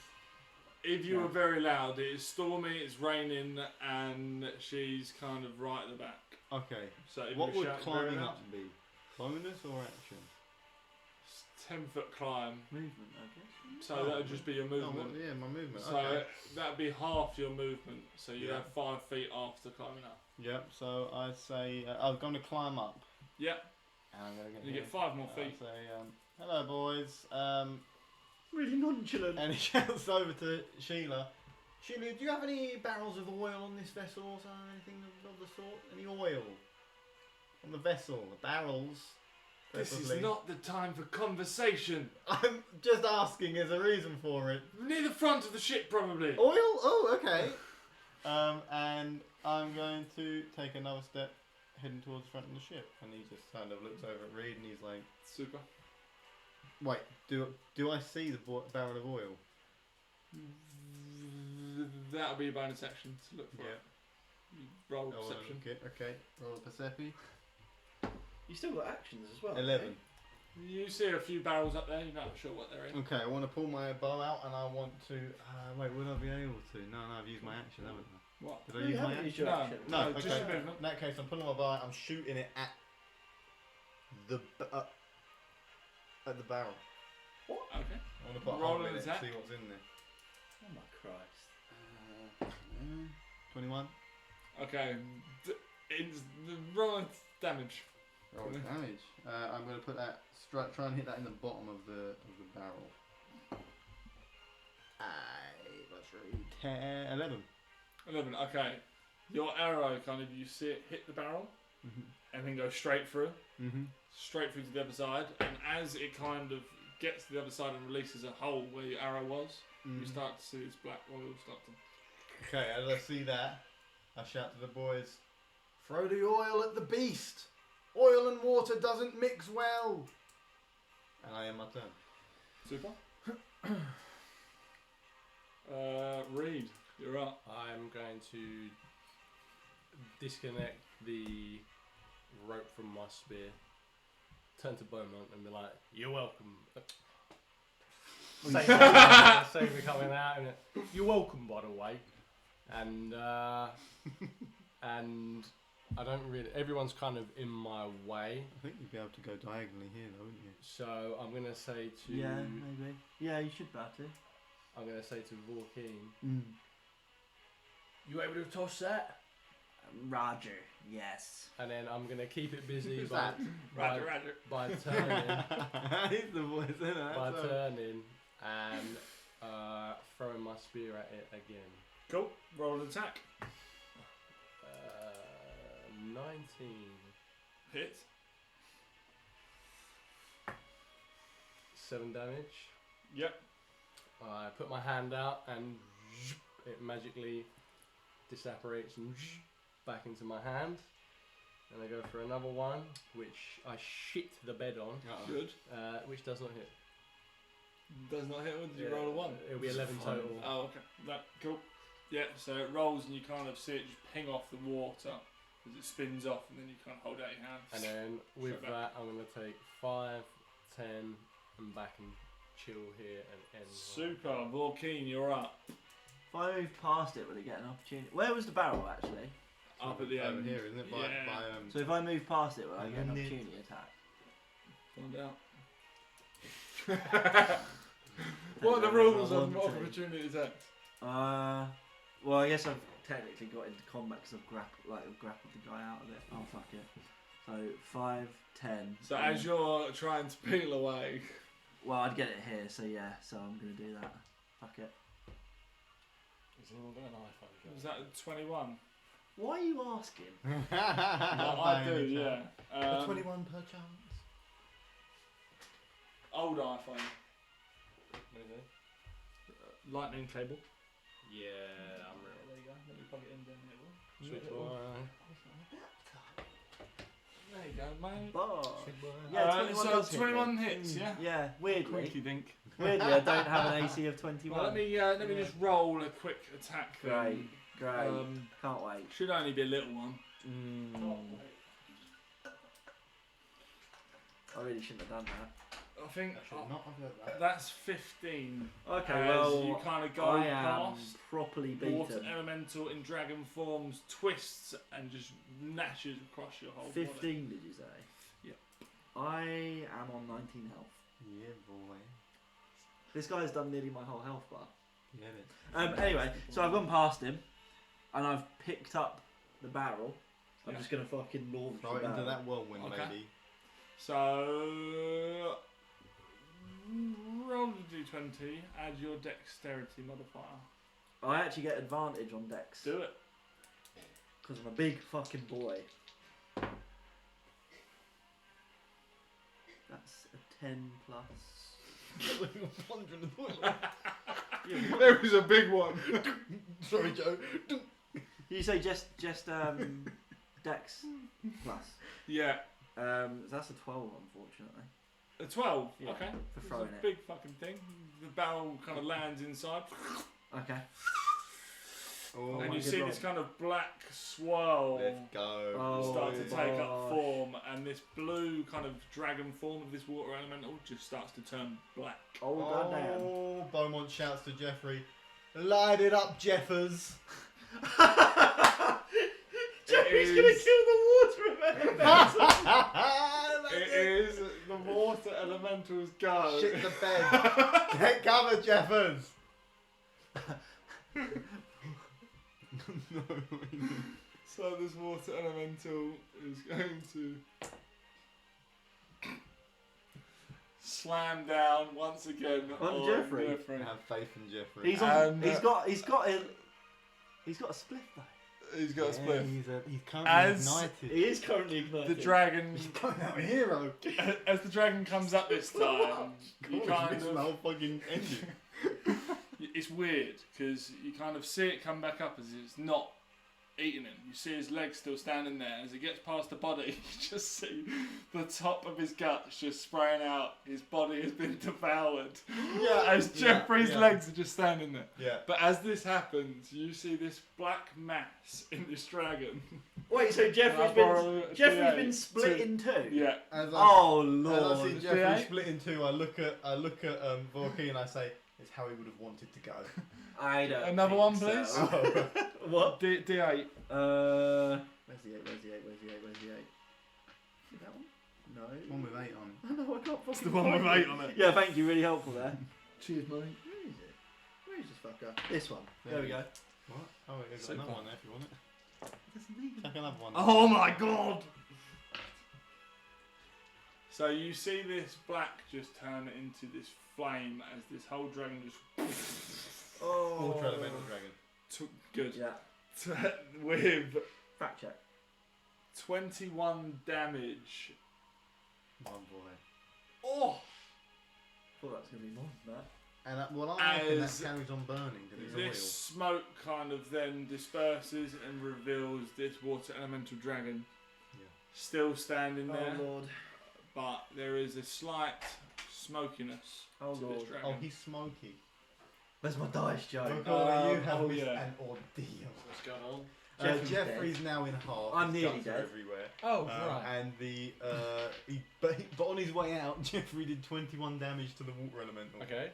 If you No. were very loud, it is stormy, it's raining, and she's kind of right at the back. Okay. So if What you would shout very climbing loud, up be? Bonus or action? it's 10-foot climb. Movement, I guess. So Oh, that would just be your Oh, movement. well, yeah, my movement. So Okay. that'd be half your movement. So you Yeah. have 5 feet after climbing up. Yep. So I say I'm going to climb up, Yep. and I'm going to get. You here. get 5 more I feet. say, hello, boys. Really nonchalant. And he shouts over to Sheila. Sheila, do you have any barrels of oil on this vessel or something? Anything of the sort? Any oil on the vessel? The barrels. This is preferably. not the time for conversation. I'm just asking. There's a reason for it. Near the front of the ship, probably. Oil? Oh, okay. And I'm going to take another step, heading towards the front of the ship. And he just kind of looks over at Reed, and he's like, Super. "Wait, do I see the barrel of oil?" That'll be a bonus action to look for Yeah. it. You roll Oh, perception. okay. Roll a Persepi. You still got actions as well. 11. You see a few barrels up there, you're not sure what they're in. Okay, I want to pull my bow out, and I want to. Wait, would I be able to? No, I've used my action, haven't I? What? Did No, I you use my haven't used action? your No. action. No, No, just okay. a movement. In that case, I'm pulling my bow out. I'm shooting it at the barrel. Okay. I want to put a Roll hole an in it and attack. see what's in there. Oh my Christ. 21. Okay. It's the roll damage. Roll damage. I'm going to put that. Try and hit that in the bottom of the barrel. That's really 10, 11. 11. Okay. Your arrow kind of, you see it hit the barrel Mhm. and then go straight through. Mhm. Straight through to the other side. And as it kind of gets to the other side and releases a hole where your arrow was, you start to see this black oil start to. Okay, as I see that, I shout to the boys, "Throw the oil at the beast! Oil and water doesn't mix well!" And I end my turn. Super. Reed, you're up. I'm going to disconnect the rope from my spear, turn to Beaumont and be like, "You're welcome." Same for coming out, innit? You're welcome, by the way. And and I don't really. Everyone's kind of in my way, I think you'd be able to go diagonally here, though, wouldn't you? so I'm gonna say to Yeah, maybe. Yeah, you should bat it. I'm gonna say to Vorkeen, Mm. "You able to toss that?" Roger. Yes. And then I'm gonna keep it busy Who's by, that? Roger, Roger. by turning, He's the voice, isn't it? by turning, and throwing my spear at it again. Cool. Roll an attack. 19. Hit. 7 damage. Yep. I put my hand out and it magically disapparates and back into my hand. And I go for another one, which I shit the bed on, Good. which does not hit. Does not hit. Did you roll a 1? It'll be 11 total. Oh, okay. That cool. Yeah. So it rolls and you kind of see it just ping off the water as it spins off, and then you kind of hold out your hands. And then with Straight that, I'm going to take 5, 10, and back and chill here and end. Super. Vorkeen, you're up. If I move past it, will it get an opportunity? Where was the barrel actually? Up at the over end. here, isn't it? By, Yeah. So if I move past it, will I get an And then opportunity attack? Find out. What are the rules of Want to. opportunity attacks? Well, I guess I've technically got into combat because I've grappled the guy out of it. Oh fuck it. So 5, 10. So as you're trying to peel away, Well, I'd get it here, so yeah. So I'm gonna do that. Fuck it. Is anyone got an iPhone? was that a 21? Why are you asking? I do, yeah. 21 per chance. Old iPhone. What is it? Lightning cable. Yeah, I'm real. There you go. Let me plug it in down here. Switch one. There you go, mate. Oh. Yeah, 21 so does hit 21 me. hits, yeah? Yeah, weirdly. Quinky dink. Weirdly, I don't have an AC of 21. Well, let me just roll a quick attack. then. Great. Um, Can't wait. Should only be a little one. I really shouldn't have done that. I think I should not have heard that. that's 15. Okay, as well, you kind of go I am past. properly Water beaten. elemental in dragon forms twists and just gnashes across your whole 15, body. did you say? Yep. I am on 19 health. Yeah, boy. This guy's done nearly my whole health bar. Get it. Anyway, so I've gone past him, and I've picked up the barrel. I'm Yeah. just gonna fucking launch Throw the it into barrel. that whirlwind, Okay. lady. So roll the d20, add your dexterity modifier. I actually get advantage on dex Do it. because I'm a big fucking boy. That's a 10 plus. Wandering the toilet. There was a big one. Sorry, Joe. You say just dex plus. Yeah. That's a 12, unfortunately. A 12. Yeah, Okay. for It's throwing a it. big fucking thing. The barrel kind of lands inside, Okay. Oh, and my you good see roll. this kind of black swirl let's go. Oh, start to take up gosh. form, and this blue kind of dragon form of this water elemental just starts to turn black. Oh, goddamn. Oh, Beaumont shouts to Jeffrey, light it up, Jeffers. Jeffrey's It gonna is- kill the water elemental. It is the water elementals go. Shit the bed. Get cover, Jeffers. No. So this water elemental is going to slam down once again On Jeffrey. Have faith in Jeffrey. He's on. And, He's got a split though. He's got a split. He's currently As- ignited. He is currently ignited. The dragon, He's coming out a hero. as the dragon comes up this time, you kind the of, whole fucking engine. it's weird because you kind of see it come back up as it's not eating him. You see his legs still standing there. As it gets past the body, you just see the top of his guts just spraying out. His body has been devoured. Yeah. As Jeffrey's yeah. legs are just standing there. Yeah. But as this happens, you see this black mass in this dragon. Wait, so Can I borrow a Jeffrey's D8 been split to- in two. Yeah. As I, Oh as lord. I see Jeffrey D8? split in two, I look at Vorkey and I say, it's how he would have wanted to go. I don't. Another think one, so. please? What? D8. Where's the 8? Where's the 8? Is that one? No. One with 8 on it. I know, I can't It's fucking the one with find 8 on it. Yeah, thank you, really helpful there. Cheers, mate. Where is it? Where is this fucker? This one. There we go. What? Oh, there's Super. another one there if you want it. Doesn't need another one. Oh my god! So you see this black just turn into this flame as this whole dragon just. Ultra elemental dragon. Good. Yeah. With Fact check. 21 damage. My boy. Oh! Thought that was going to be more than that. And well, I reckon that As carries on burning because it's This smoke kind of then disperses and reveals this water elemental dragon. Yeah. Still standing there, Oh lord. but there is a slight smokiness Oh to lord. this dragon. oil. Oh, he's smoky. Where's my dice, Joe? You have missed yeah. an ordeal. What's going on? Jeffrey's now in half. I'm His nearly guts are dead. everywhere. Oh, right. And the but on his way out, Jeffrey did 21 damage to the water elemental. Okay.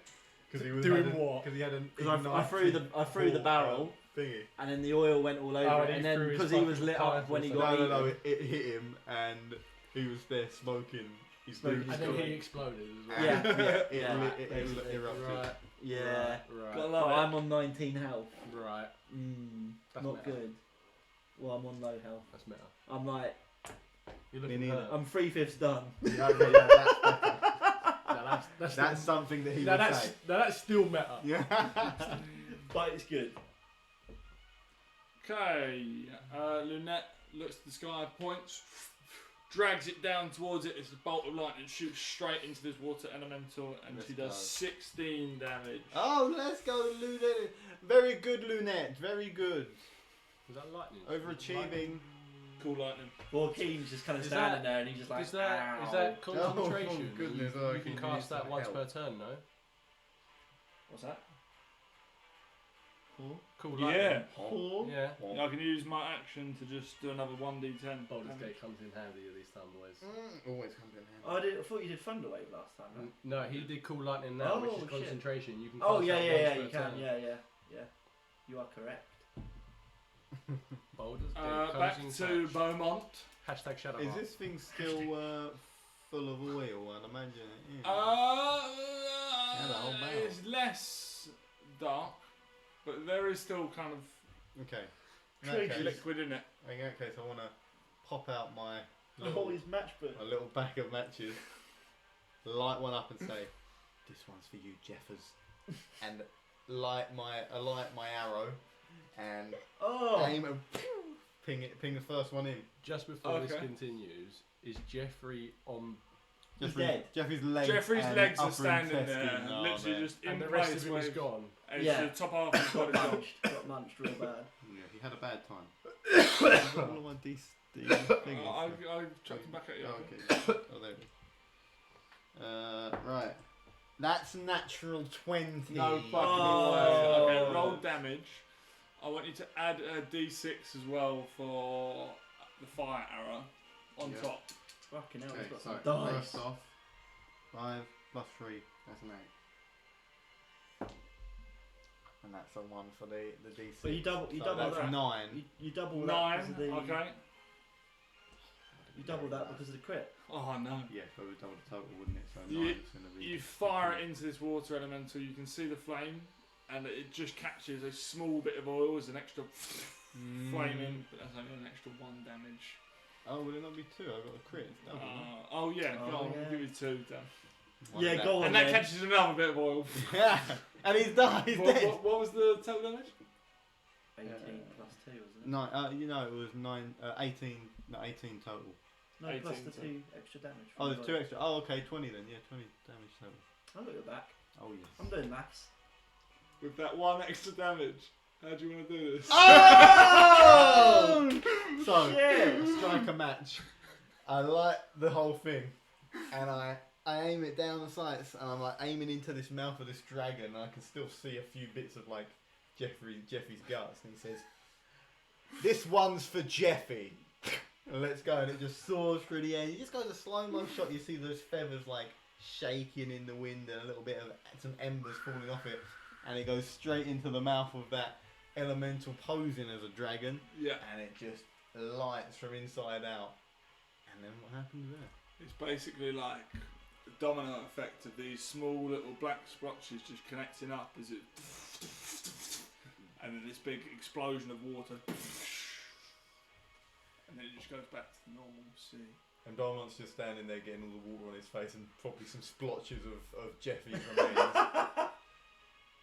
Because he was Doing had a- what? Because he had an. Because I threw the ignited barrel, thingy. and then the oil went all over Oh, it, and and he then threw his because he was fucking lit pipe up when he or got No, eaten. it hit him, and he was there smoking. His Smoking dude his And then gun. he exploded as well. Yeah. it basically. erupted. Right. Yeah. Right. Gotta But love it. I'm on 19 health. Right. Not meta. good. Well, I'm on low health. That's meta. I'm like, You're Me looking neither. hurt. I'm 3/5 done. Yeah, okay, that's better. No, that's That's something that he no, would that's say. no, that's still meta. Yeah. But it's good. Okay, Lunette looks at the sky, points, drags it down towards it as the bolt of lightning shoots straight into this water elemental, and Let's she does go. 16 damage. Oh, let's go, Lunette. Very good, Lunette. Very good. Was that lightning? Overachieving. Cool lightning. Joaquin's just kind of Is standing that- there, and he's just like, Is that "Ow." concentration? Oh, goodness, You, oh, you can you cast need that some once help. per turn, no? What's that? Cool Yeah. lightning. Oh. Yeah. I can use my action to just do another 1d10. Baldur's Gate comes in handy at this time, boys. Always comes in handy. I thought you did Thunderwave last time, right? No, he did cool lightning now, which Oh, is shit. concentration. You can cast Oh yeah, that yeah, once yeah. per You can, turn. yeah. You are correct. Baldur's Gate Back closing to touch. Beaumont. Hashtag Shadow. Is this thing still full of oil? I'd imagine it is. Hello, Mel. It's less dark, but there is still kind of Okay. In Trade that case, liquid in it. in that case, I want to pop out my Oh, his matchbook. a little bag of matches, light one up and say, "This one's for you, Jeffers," and light my arrow and Oh. aim and ping the first one in. Just before this Okay. continues, is Jeffrey on He's dead. Jeffrey's legs. Jeffrey's and legs are upper standing intestine there, are literally there. just in and the rest place of him is with gone? and Yeah. the top half of his body gone. Got munched real bad. Yeah, he had a bad time. I've got all of my thingies. I chucked him back at you. Oh, okay. Oh, there we go. Right. That's natural 20. No fucking Oh. way. Okay, roll damage. I want you to add a d6 as well for the fire arrow on Yeah. top. Fucking hell, he's Okay, got so some dice. first off, 5 plus 3, that's an 8. And that's a 1 for the D6. But you double So that. that's 9. You double that 9, because of the. okay. You double that because of the crit. Oh no. Yeah, so it would double the total, wouldn't it? So You- 9 is going to be. You fire it into this water elemental, you can see the flame, and it just catches a small bit of oil as an extra flame in, but that's only an extra 1 damage. Oh, will it not be 2? I've got a crit. It's double. no? Oh yeah, Oh, go on, yeah. we'll give you 2 then. One Yeah, of go on. And that then. catches another bit of oil. Yeah, and he's done. He's dead. What was the total damage? 18 plus 2, wasn't it? No, it was 18. No, 18 total. No, plus 18, the so- 2 extra damage. Oh, from there's the 2 extra. Oh, okay, 20 then. Yeah, 20 damage total. I'll look at back. Oh yes. I'm doing maths. With that 1 extra damage. How do you want to do this? Oh! So, Shit. strike a match. I light the whole thing, and I aim it down the sights, and I'm like aiming into this mouth of this dragon, and I can still see a few bits of like Jeffy's guts, and he says, "This one's for Jeffy." And let's go, and it just soars through the air. You just go to slow-mo shot. You see those feathers like shaking in the wind, and a little bit of some embers falling off it, and it goes straight into the mouth of that elemental posing as a dragon. Yeah. And it just lights from inside out. And then what happens there? It's basically like the domino effect of these small little black splotches just connecting up as it. And then this big explosion of water. it just goes back to the normal sea. And Beaumont's just standing there getting all the water on his face and probably some splotches of Jeffy's remains.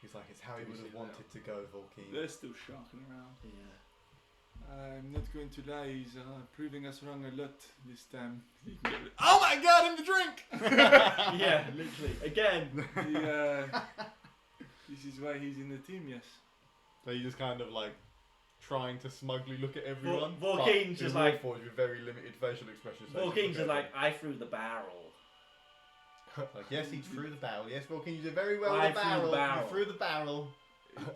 He's like, it's how he would have wanted to go, Volkeen. They're still sharking around. Yeah. I'm not going to lie, he's proving us wrong a lot this time. Oh my god, in the drink! Yeah, literally. Again. This is why he's in the team, yes. So you just kind of like trying to smugly look at everyone. Volkeen's just like... Warforged with very limited facial expressions. Volkeen's just like, I threw the barrel. Like, yes, he threw the barrel. Yes, Volkeen, you did very well I with the threw the barrel. barrel. You threw the barrel.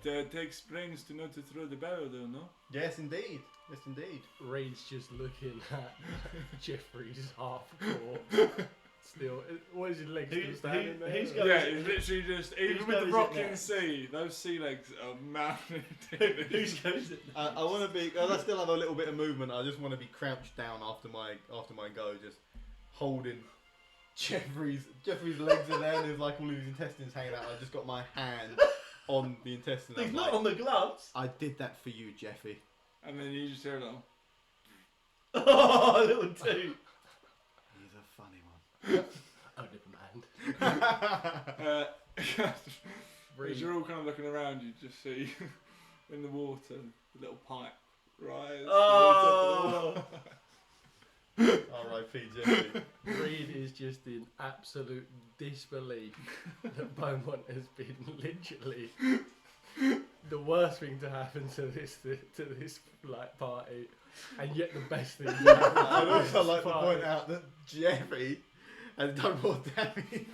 It takes brains to know to throw the barrel, though, no? Yes, indeed. Yes, indeed. Reed's just looking at Jeffrey's half core. Still, what is his legs still standing there? who's or- got- Yeah, it's literally just, even with goes the it rocking next? sea, those sea legs are mounted. Whose goes it? I want to be. I still have a little bit of movement. I just want to be crouched down after my go, just holding Jeffrey's legs are there, and there's like all of his intestines hanging out. I just got my hand on the intestine. He's I'm not like, on the gloves. I did that for you, Jeffy. And then you just hear it all. Oh, little two. He's a funny one. Oh, never mind. As you're all kind of looking around, you just see in the water the little pipe rise. Oh. R.I.P. Jeffy. Reed is just in absolute disbelief that Beaumont has been literally the worst thing to happen to this like party, and yet the best thing to happen to I'd also this like to party. point out that Jeffy has done more damage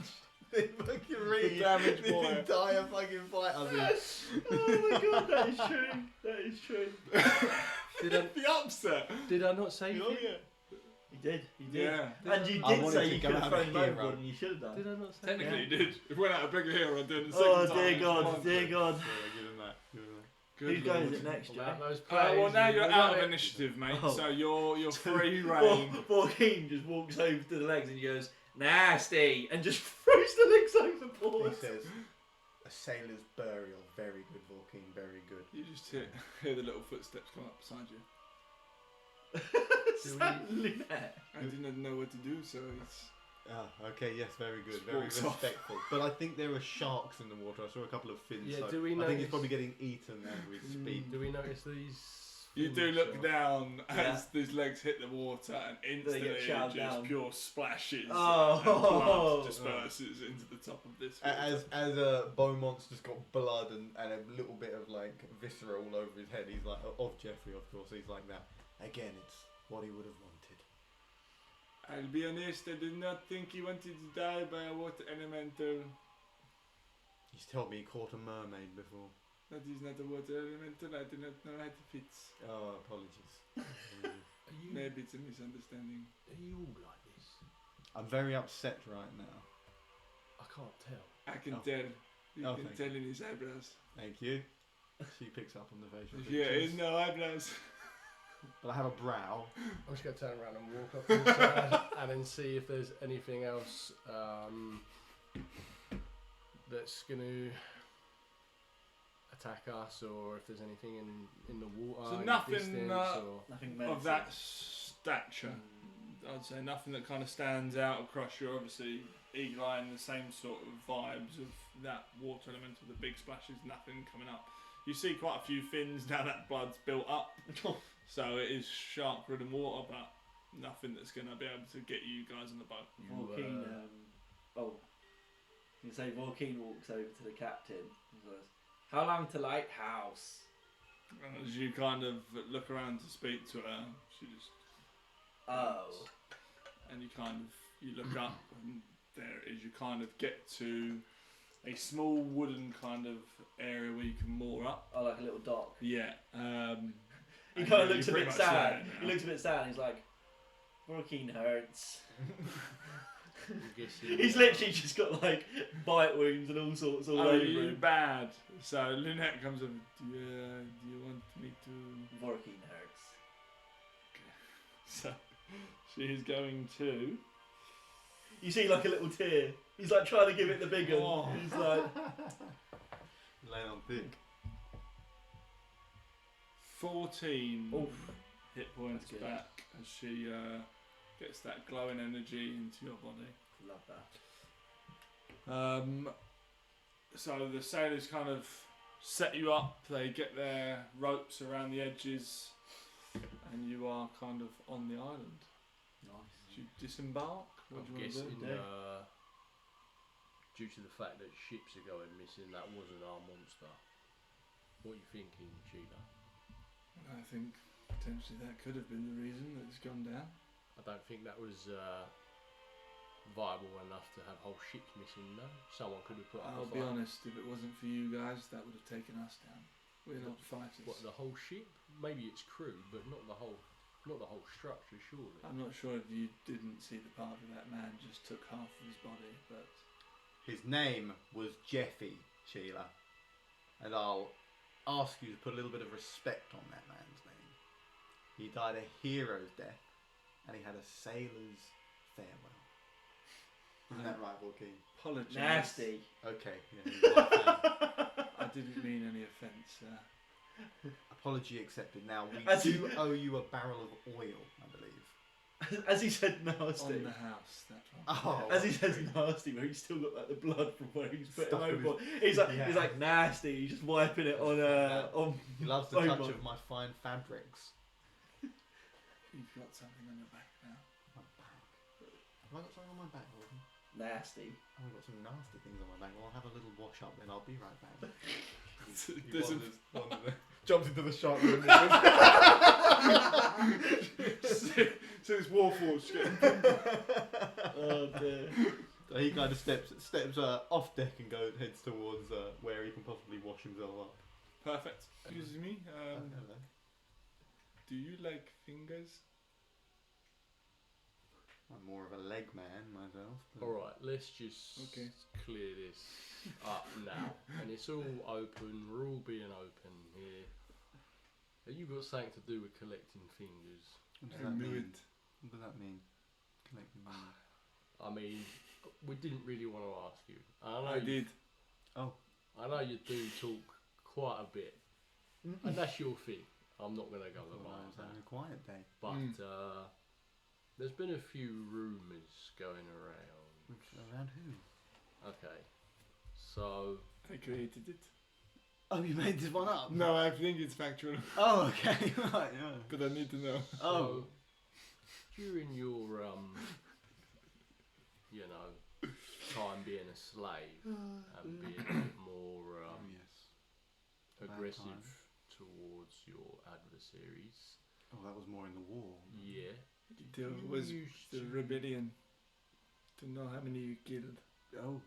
than fucking Reed. damage this boy. entire fucking fight. I think. Oh my god, that is true. That is true. The upset. Did I not say Oh you? yeah. He did. He did. Yeah. And you I did wanted say to you go could have out thrown him hero. overboard, and you should have done. Did I not say Technically, that? you did. If we went out a bigger hero doing the second Oh time. dear it's God, fine. dear God. Yeah, give him that. Give him that. Good Who goes lord. it next, Well, Jay? those Well, players, now you're we out got of it. initiative, mate. Oh. So you're free reign. Joaquin just walks over to the legs and he goes, nasty, and just throws the legs overboard. He says, "A sailor's burial. Very good, Volkeen. Very good." You just hear the little footsteps come up beside you. Is that Lynette? I didn't know what to do, so it's. Ah, okay, yes, very good, Just very walks off. respectful. But I think there are sharks in the water. I saw a couple of fins. Yeah, so do we I think notice- he's probably getting eaten as we speak. Do we notice these? You do fins look or- down Yeah. as these legs hit the water, and instantly get just shouted down. pure splashes Oh. and blood disperses into the top of this water. As Beaumont's just got blood and a little bit of like viscera all over his head. He's like of Jeffrey, of course. He's like that. Again, it's what he would have wanted. I'll be honest, I did not think he wanted to die by a water elemental. He's told me he caught a mermaid before. That is not a water elemental, I do not know how to fit. Oh, apologies. Are you, Maybe it's a misunderstanding. are you all like this? I'm very upset right now. I can't tell. I can Oh. tell. You Oh, can thank tell in his eyebrows. Thank you. She picks up on the facial Yeah, features. in no eyebrows. But I have a brow. I'm just going to turn around and walk up to the side and then see if there's anything else that's going to attack us, or if there's anything in the water. So in nothing, the distance, or... Nothing Of that stature, I'd say nothing that kind of stands out across your obviously eagle eye, and the same sort of vibes of that water elemental, the big splashes, nothing coming up. You see quite a few fins now that blood's built up, so it is shark-ridden water, but nothing that's going to be able to get you guys on the boat. Joaquin, you say Joaquin walks over to the captain and says, how long to lighthouse? And as you kind of look around to speak to her, she just Oh. and you look up, and there it is. You kind of get to a small wooden kind of area where you can moor up. Oh, like a little dock. Yeah. He and kind of you're looks a pretty bit much sad. there He now. looks a bit sad. He's like, Joaquin hurts. I'm guessing, He's literally just got like bite wounds and all sorts all Oh, over you him. bad. So Lynette comes up. Do you want me to? Joaquin hurts. So she's going to. You see like a little tear. He's like trying to give it the big one. Oh. He's like, Laying on thick. 14. oof. hit points That's good. back as she gets that glowing energy into your body. Love that. So the sailors kind of set you up. They get their ropes around the edges, and you are kind of on the island. Nice. Do you disembark? What I'm do you want to guessing do? due to the fact that ships are going missing, that wasn't our monster. What are you thinking, Sheila? I think potentially that could have been the reason that it's gone down. I don't think that was viable enough to have whole ships missing, no? Someone could have put up I'll a be fight. honest, if it wasn't for you guys, that would have taken us down. We're not fighters. What, the whole ship? Maybe it's crew, but not the whole structure, surely. I'm not sure if you didn't see the part of that man just took half of his body, but His name was Jeffy, Sheila. And I'll ask you to put a little bit of respect on that man's name. He died a hero's death, and he had a sailor's farewell. Isn't that right, Joaquin? apologies. Nasty. Okay. Yeah, he's my fan. I didn't mean any offence. Apology accepted. Now, we As do owe you a barrel of oil, I believe. As he said On nasty. the house, that one. Oh, As he says nasty, where he's still got like the blood from where he's put him Stuck in over. his- He's like nasty. He's just wiping it on. he loves the Omar. touch of my fine fabrics. You've got something on your back now. My back. Have I got something on my back, Gordon? Nasty. I've got some nasty things on my back. Well, I'll have a little wash up, then I'll be right back. There's a- Jumps into the shop room. So it's Warforged. Oh dear. So he kind of steps off deck and heads towards where he can possibly wash himself up. Perfect. Excuse me. Hello. Do you like fingers? I'm more of a leg man myself. but- Alright, let's just Okay. clear this up now. And it's all open, we're all being open here. Have you got something to do with collecting fingers? What does I that knew mean? it. What does that mean? Collecting money. I mean, we didn't really want to ask you. I know I did. I know you do talk quite a bit, and that's your thing. I'm not going to go I thought I about was that. having a quiet day. But there's been a few rumours going around. Around who? Okay, so I created it. Oh, you made this one up? No, I think it's factual, Oh, okay. Right, yeah. but I need to know. Oh. so during your you know, time being a slave and being a bit more Yes. aggressive time. towards your adversaries. Oh, that was more in the war. Yeah. There You was used the to- rebellion to know how many you killed. Oh.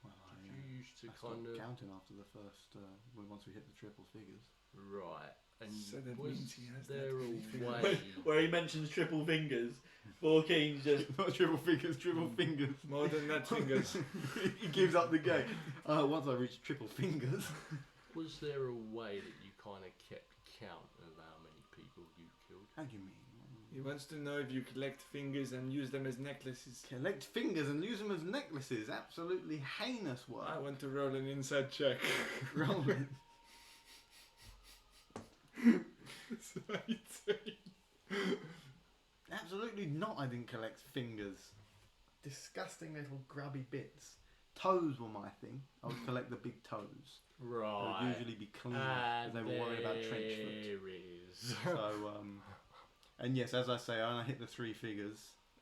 Well, You used to I stopped kind of counting after the first, once we hit the triple figures. right, and So that was means he has that there a figure. way? Where he mentions triple fingers, Borkeen just Not triple fingers, triple fingers. More than that, fingers. He gives up the game. Once I reached triple fingers. Was there a way that you kind of kept count of how many people you killed? How do you mean? He wants to know if you collect fingers and use them as necklaces. Collect fingers and use them as necklaces. Absolutely heinous work. I want to roll an inside check. Roll it. So I'd say- Absolutely not. I didn't collect fingers. Disgusting little grubby bits. Toes were my thing. I would collect the big toes. They Right. would usually be clean And because they were worried about trench foot. there is. So, and yes, as I say, I hit the three figures.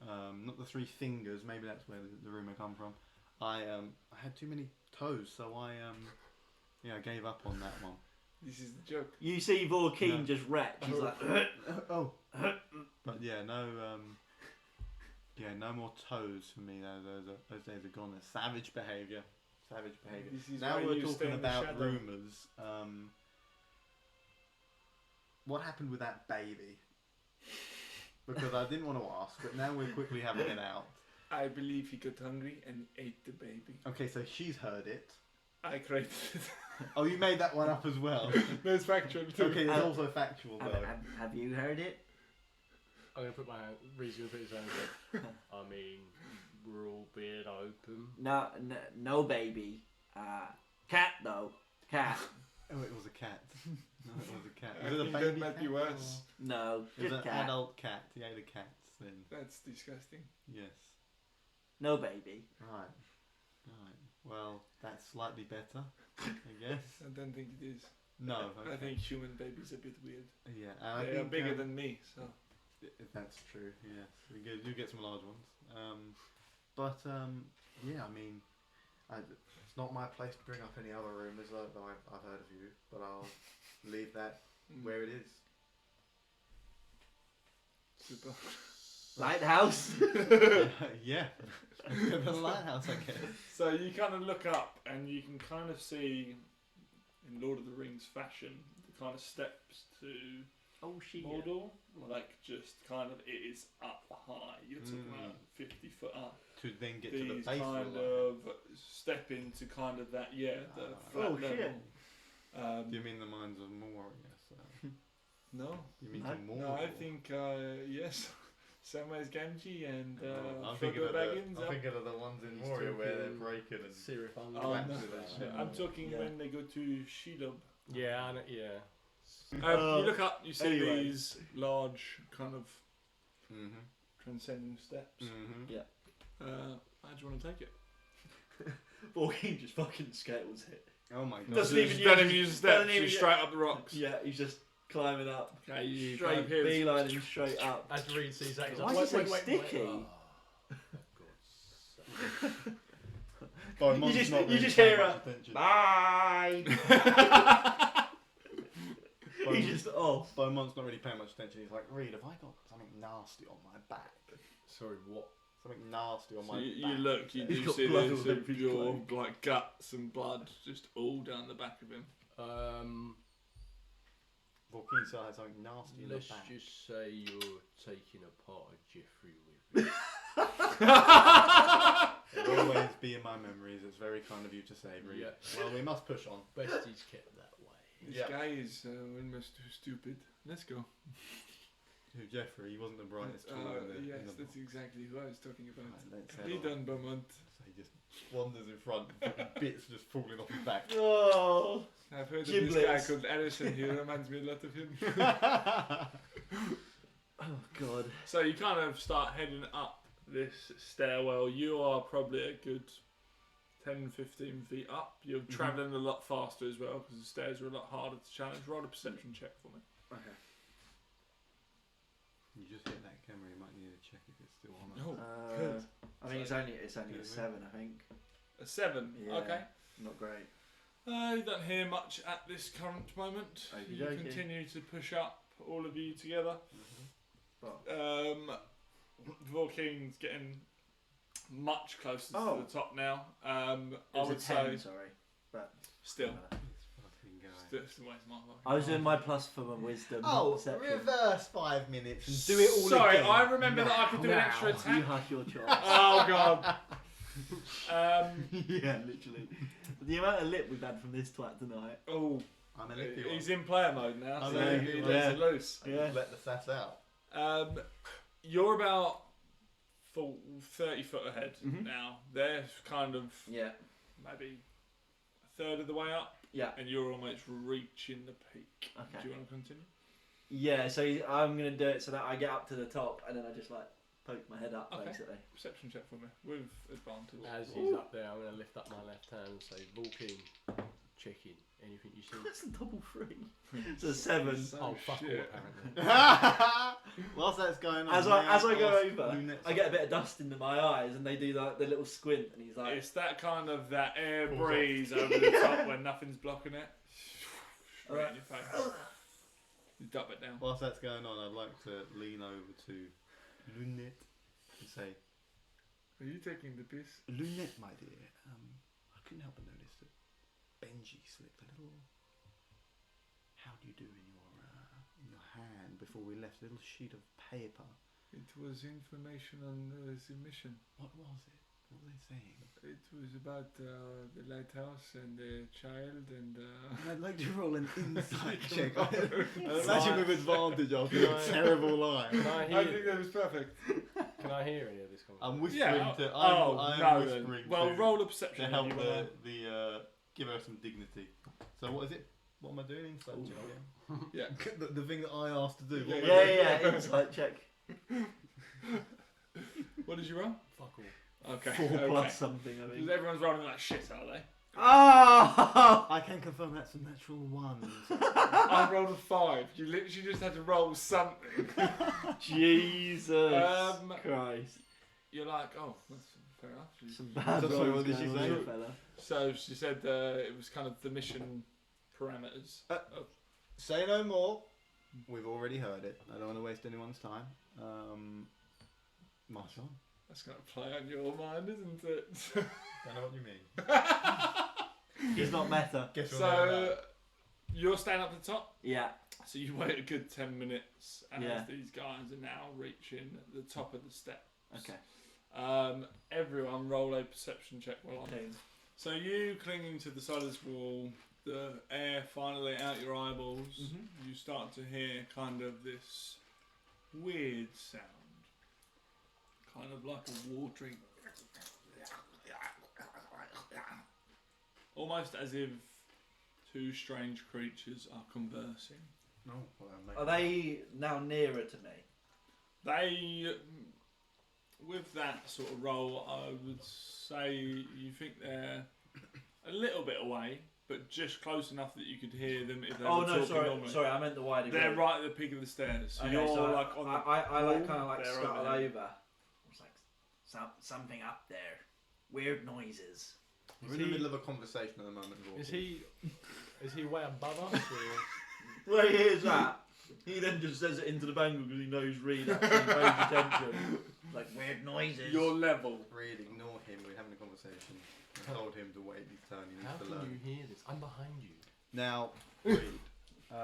Not the three fingers. Maybe that's where the rumor come from. I had too many toes, so I gave up on that one. This is the joke. you see Borkeen No. just wrecked. He's like, Oh, but yeah, no more toes for me. Those days are gone. They're savage behaviour. Savage behaviour. This is Now why we're you stay talking in the about shadow. rumours. What happened with that baby? Because I didn't want to ask, but now we're quickly having it out. I believe he got hungry and ate the baby. Okay, so she's heard it. I created it. Oh, you made that one up as well. No, it's factual too. Okay, it's also factual though. have you heard it? I'm gonna put my hand. Ree's gonna put his hand up. I mean, we're all being open. No, baby. Cat though. Cat. Oh, it was a cat. No, it was a cat. I Was it a think baby that might be cat worse. No, or- It was just an cat. adult cat. He ate a cats then. That's disgusting. Yes. No baby. Right. Right. Well, that's slightly better, I guess. I don't think it is. No. I think human babies are a bit weird. Yeah. And I They are think, bigger than me, so. That's true. Yes. You get some large ones. Yeah. I mean, it's not my place to bring up any other rumours though I've heard of you, but I'll leave that where it is. Super. Lighthouse. Yeah. The lighthouse, I guess. So you kind of look up and you can kind of see, in Lord of the Rings fashion, the kind of steps to Oh shit. Mordor. Like just kind of, it is up high. You're talking about 50 foot up. To then get to the These base kind of the lighthouse. of step into kind of that, the flat Oh, level. shit. Do you mean the mines of Moria? So. No. You mean No. to Mordor? No, I think, yes. Samwise Gamgee and I'm Frodo thinking Baggins. of the ones in He's Moria where they're talking breaking and Sirifan. Oh, Wax no. with that shit. I'm talking Yeah. when they go to Shelob. Yeah, I know, yeah. You look up, you see anyway. these large kind of Mm-hmm. transcending steps. Mm-hmm. How do you want to take it? Walking just fucking scales it. Oh my god. Doesn't even Don't use- even use the doesn't steps, even you use- straight up the rocks. Yeah, he's just climbing up. Okay, you Straight climb here. beelining straight up. As Reed sees that, he's Why like, is it so sticky? Oh, for God's sake. By You months just- not you really just paying hear much a attention. Bye. By He's just off. By months not really paying much attention. He's like, Reed, have I got something nasty on my back? Sorry, what? Something nasty on So my you back. look, you He's do got see blood there's all over his pure clothes. like guts and blood just all down the back of him. Volkinsa has something nasty in the Let's back. just say you're taking a part of Jeffrey with you. It'll always be in my memories. It's very kind of you to say, Reed. Yeah. Well, we must push on. Best he's kept that way. This Yeah. guy is almost too stupid. Let's go. Who, Jeffrey? He wasn't the brightest tool in the... Yes, in the that's exactly who I was talking about. Right, let's head Be on. done, Beaumont. So he just wanders in front, fucking bits just falling off his back. Oh. I've heard of this guy Giblets. called Edison. He reminds me a lot of him. Oh god. So you kind of start heading up this stairwell. You are probably a good 10-15 feet up. You're travelling a lot faster as well because the stairs are a lot harder to challenge. Roll a perception check for me. Okay. You just hit that camera, you might need to check if it's still on. Oh, Uh, I think it's only a 7. I think. a 7. Yeah. Okay. Not great. You don't hear much at this current moment. You Okey-dokey. continue to push up, all of you together. Well, Vorking's getting much closer Oh. to the top now. I it was would a 10, say sorry, but still, Fucking guy. still waste my fucking I was time. doing my plus for my wisdom. Oh, perception. reverse 5 minutes and do it all Sorry, again. I remember that I could do an Now. extra You attack. hush your chops. Oh god. Yeah, literally. The amount of lip we've had from this twat tonight. Oh, I'm a lippy one. he's in player mode now, I'm so a he lippy lets one. it loose. I just let the sass out. You're about 30 foot ahead Mhm. now. They're kind of Yeah. maybe a third of the way up, Yeah. and you're almost reaching the peak. Okay. Do you want to continue? Yeah, so I'm going to do it so that I get up to the top and then I just like poke my head up Okay. basically. Perception check for me with advantage. As he's up there, I'm going to lift up my left hand and say, Vulcan, checking. Anything you see? That's a double 3. It's a 7. Oh, fuck all, shit. apparently. Whilst that's going on, As may I go ask over, Lunette's- I get a bit of dust into my eyes and they do like the little squint and he's like, It's that kind of that air Pulls breeze over the top when nothing's blocking it. Straight in your face. You dub it down. Whilst that's going on, I'd like to lean over to Lunette and say, Are you taking the piss? Lunette, my dear, I couldn't help but notice that Benji slipped a little. How do you do in your hand before we left? A little sheet of paper. It was information on the mission. What was it? What were they saying? It was about the lighthouse and the child and. I'd like to roll an insight check. Imagine with advantage after a terrible line. Can I I hear, think that was perfect. can I hear any of this conversation? I'm whispering to. Oh, I'm no whispering then. Well, to, roll a to perception. help if you wanna- the give her some dignity. So what is it? What am I doing? Insight Ooh. check again. Yeah. The thing that I asked to do. What am I Yeah, doing? insight check. What did you roll? Fuck all. Okay. 4 okay. plus something, I think. Everyone's rolling like shit, are they? Ah! I can confirm that's a natural 1. I rolled a 5. You literally just had to roll something. Jesus Um, Christ. You're like, oh, that's fair enough. She's- Some bad Sorry, rolls what did going she on say? here, fella. So she said it was kind of the mission parameters. Say no more. We've already heard it. I don't want to waste anyone's time. March on. That's going to play on your mind, isn't it? I know what you mean. He's not meta. Guess we'll So never know. you're staying up the top. Yeah. So you wait a good 10 minutes as Yeah. these guys are now reaching the top of the steps. Okay. Everyone roll a perception check while I'm. Okay. So you clinging to the side of this wall, the air finally out your eyeballs, you start to hear kind of this weird sound. Kind of like a watering. Almost as if two strange creatures are conversing. No, well, Are they now nearer to me? They, with that sort of roll, I would say you think they're a little bit away, but just close enough that you could hear them if they Oh were no, talking sorry, normally. sorry, I meant the wider. They're group. right at the peak of the stairs. So Okay, you're so like on the I like kind of like they're scuttle over there. over. It's like something up there. Weird noises. We're in the middle of a conversation at the moment. Is he way above us? Or? Well, he hears that. He then just says it into the bangle because he knows Reed actually pays attention. Like weird noises. your level. Reed, ignore him. We're having a conversation. I told him to wait his turn. He How needs to can learn. you hear this? I'm behind you. Now, Reed, do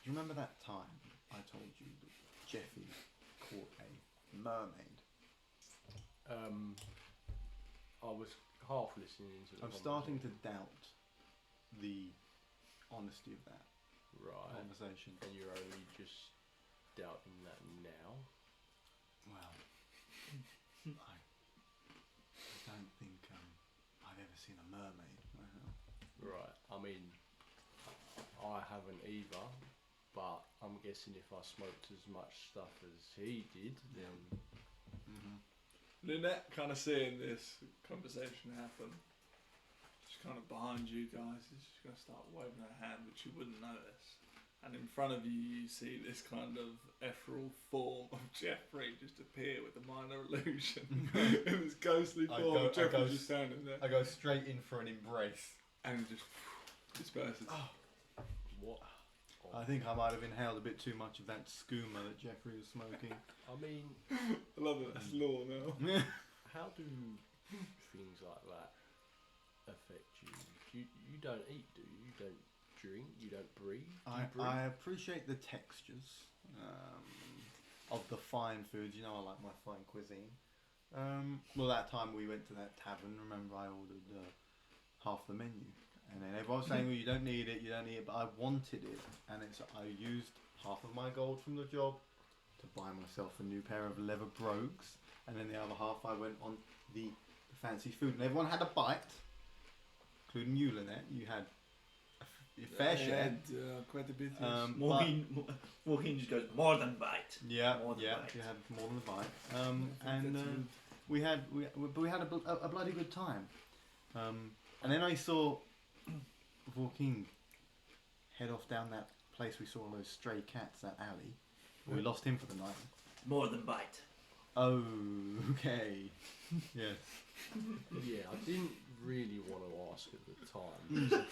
you remember that time I told you that Jeffy caught a mermaid? I was half listening to the I'm starting to doubt the honesty of that conversation. And you're only just doubting that now? Well, I don't think I've ever seen a mermaid. Right. I mean, I haven't either, but I'm guessing if I smoked as much stuff as he did, then... Lynette kind of seeing this conversation happen. She's kind of behind you guys. She's going to start waving her hand, which you wouldn't notice. And in front of you, you see this kind of ethereal form of Jeffrey just appear with a minor illusion. In this ghostly form, Jeffrey's just standing there. I go straight in for an embrace. And just disperses. What? I think I might have inhaled a bit too much of that skooma that Jeffrey was smoking. I mean, I love it, that's law now. how do things like that affect you? You don't eat, do you? You don't drink, you don't breathe? Do you breathe? I appreciate the textures of the fine foods. You know, I like my fine cuisine. Well, that time we went to that tavern, remember I ordered half the menu. And then everyone was saying, well, you don't need it, but I wanted it. And I used half of my gold from the job to buy myself a new pair of leather brogues. And then the other half I went on the fancy food. And everyone had a bite, including you, Lynette. You had your fair share. And, quite a bit. Morgan just goes, more than bite. Yeah, More than yeah, bite. you had more than a bite. We had a bloody good time. And then I saw Vorking head off down that place we saw all those stray cats, that alley. We lost him for the night. More than bite. Oh, okay. Yes. Yeah, I didn't really want to ask at the time.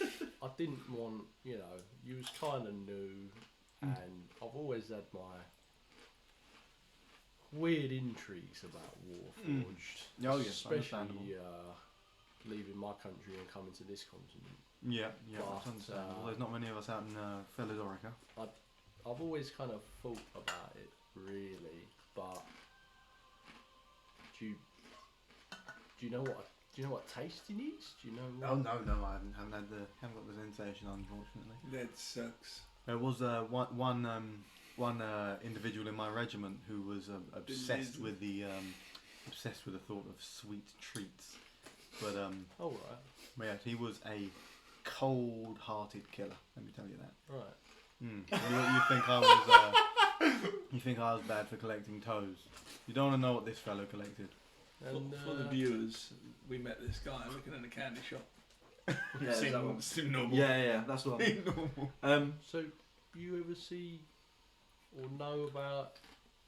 I didn't want, you was kind of new, and I've always had my weird intrigues about Warforged. Oh, yes, especially understandable. leaving my country and coming to this continent. Yeah, But, that's understandable. There's not many of us out in Felidorica. I've always kind of thought about it, really, but do you know what tasting is? Do you know? Oh no, I haven't got the sensation, unfortunately. Lead sucks. There was one individual in my regiment who was obsessed with the thought of sweet treats, but Oh right. yeah, he was a cold-hearted killer. Let me tell you that. Right. You think I was? You think I was bad for collecting toes? You don't want to know what this fellow collected. And, For the viewers, we met this guy looking in a candy shop. Yeah, is that one? Seemed normal. Yeah, that's the one. So, you ever see or know about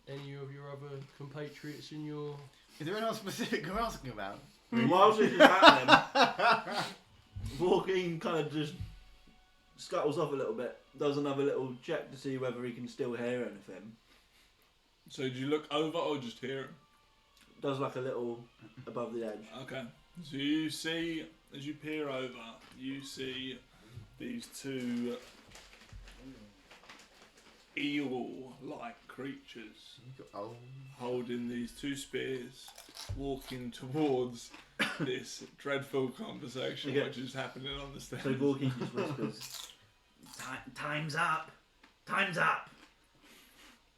any of your other compatriots in your... Is there anyone specific you're asking about? Whilst this is happening, Walking kind of just scuttles off a little bit, does another little check to see whether he can still hear anything. So did you look over or just hear him? Does like a little above the edge. Okay. So you see, as you peer over, you see these two eel-like creatures holding these two spears, walking towards this dreadful conversation which is happening on the stairs. So Walking just whispers, "Time's up! Time's up!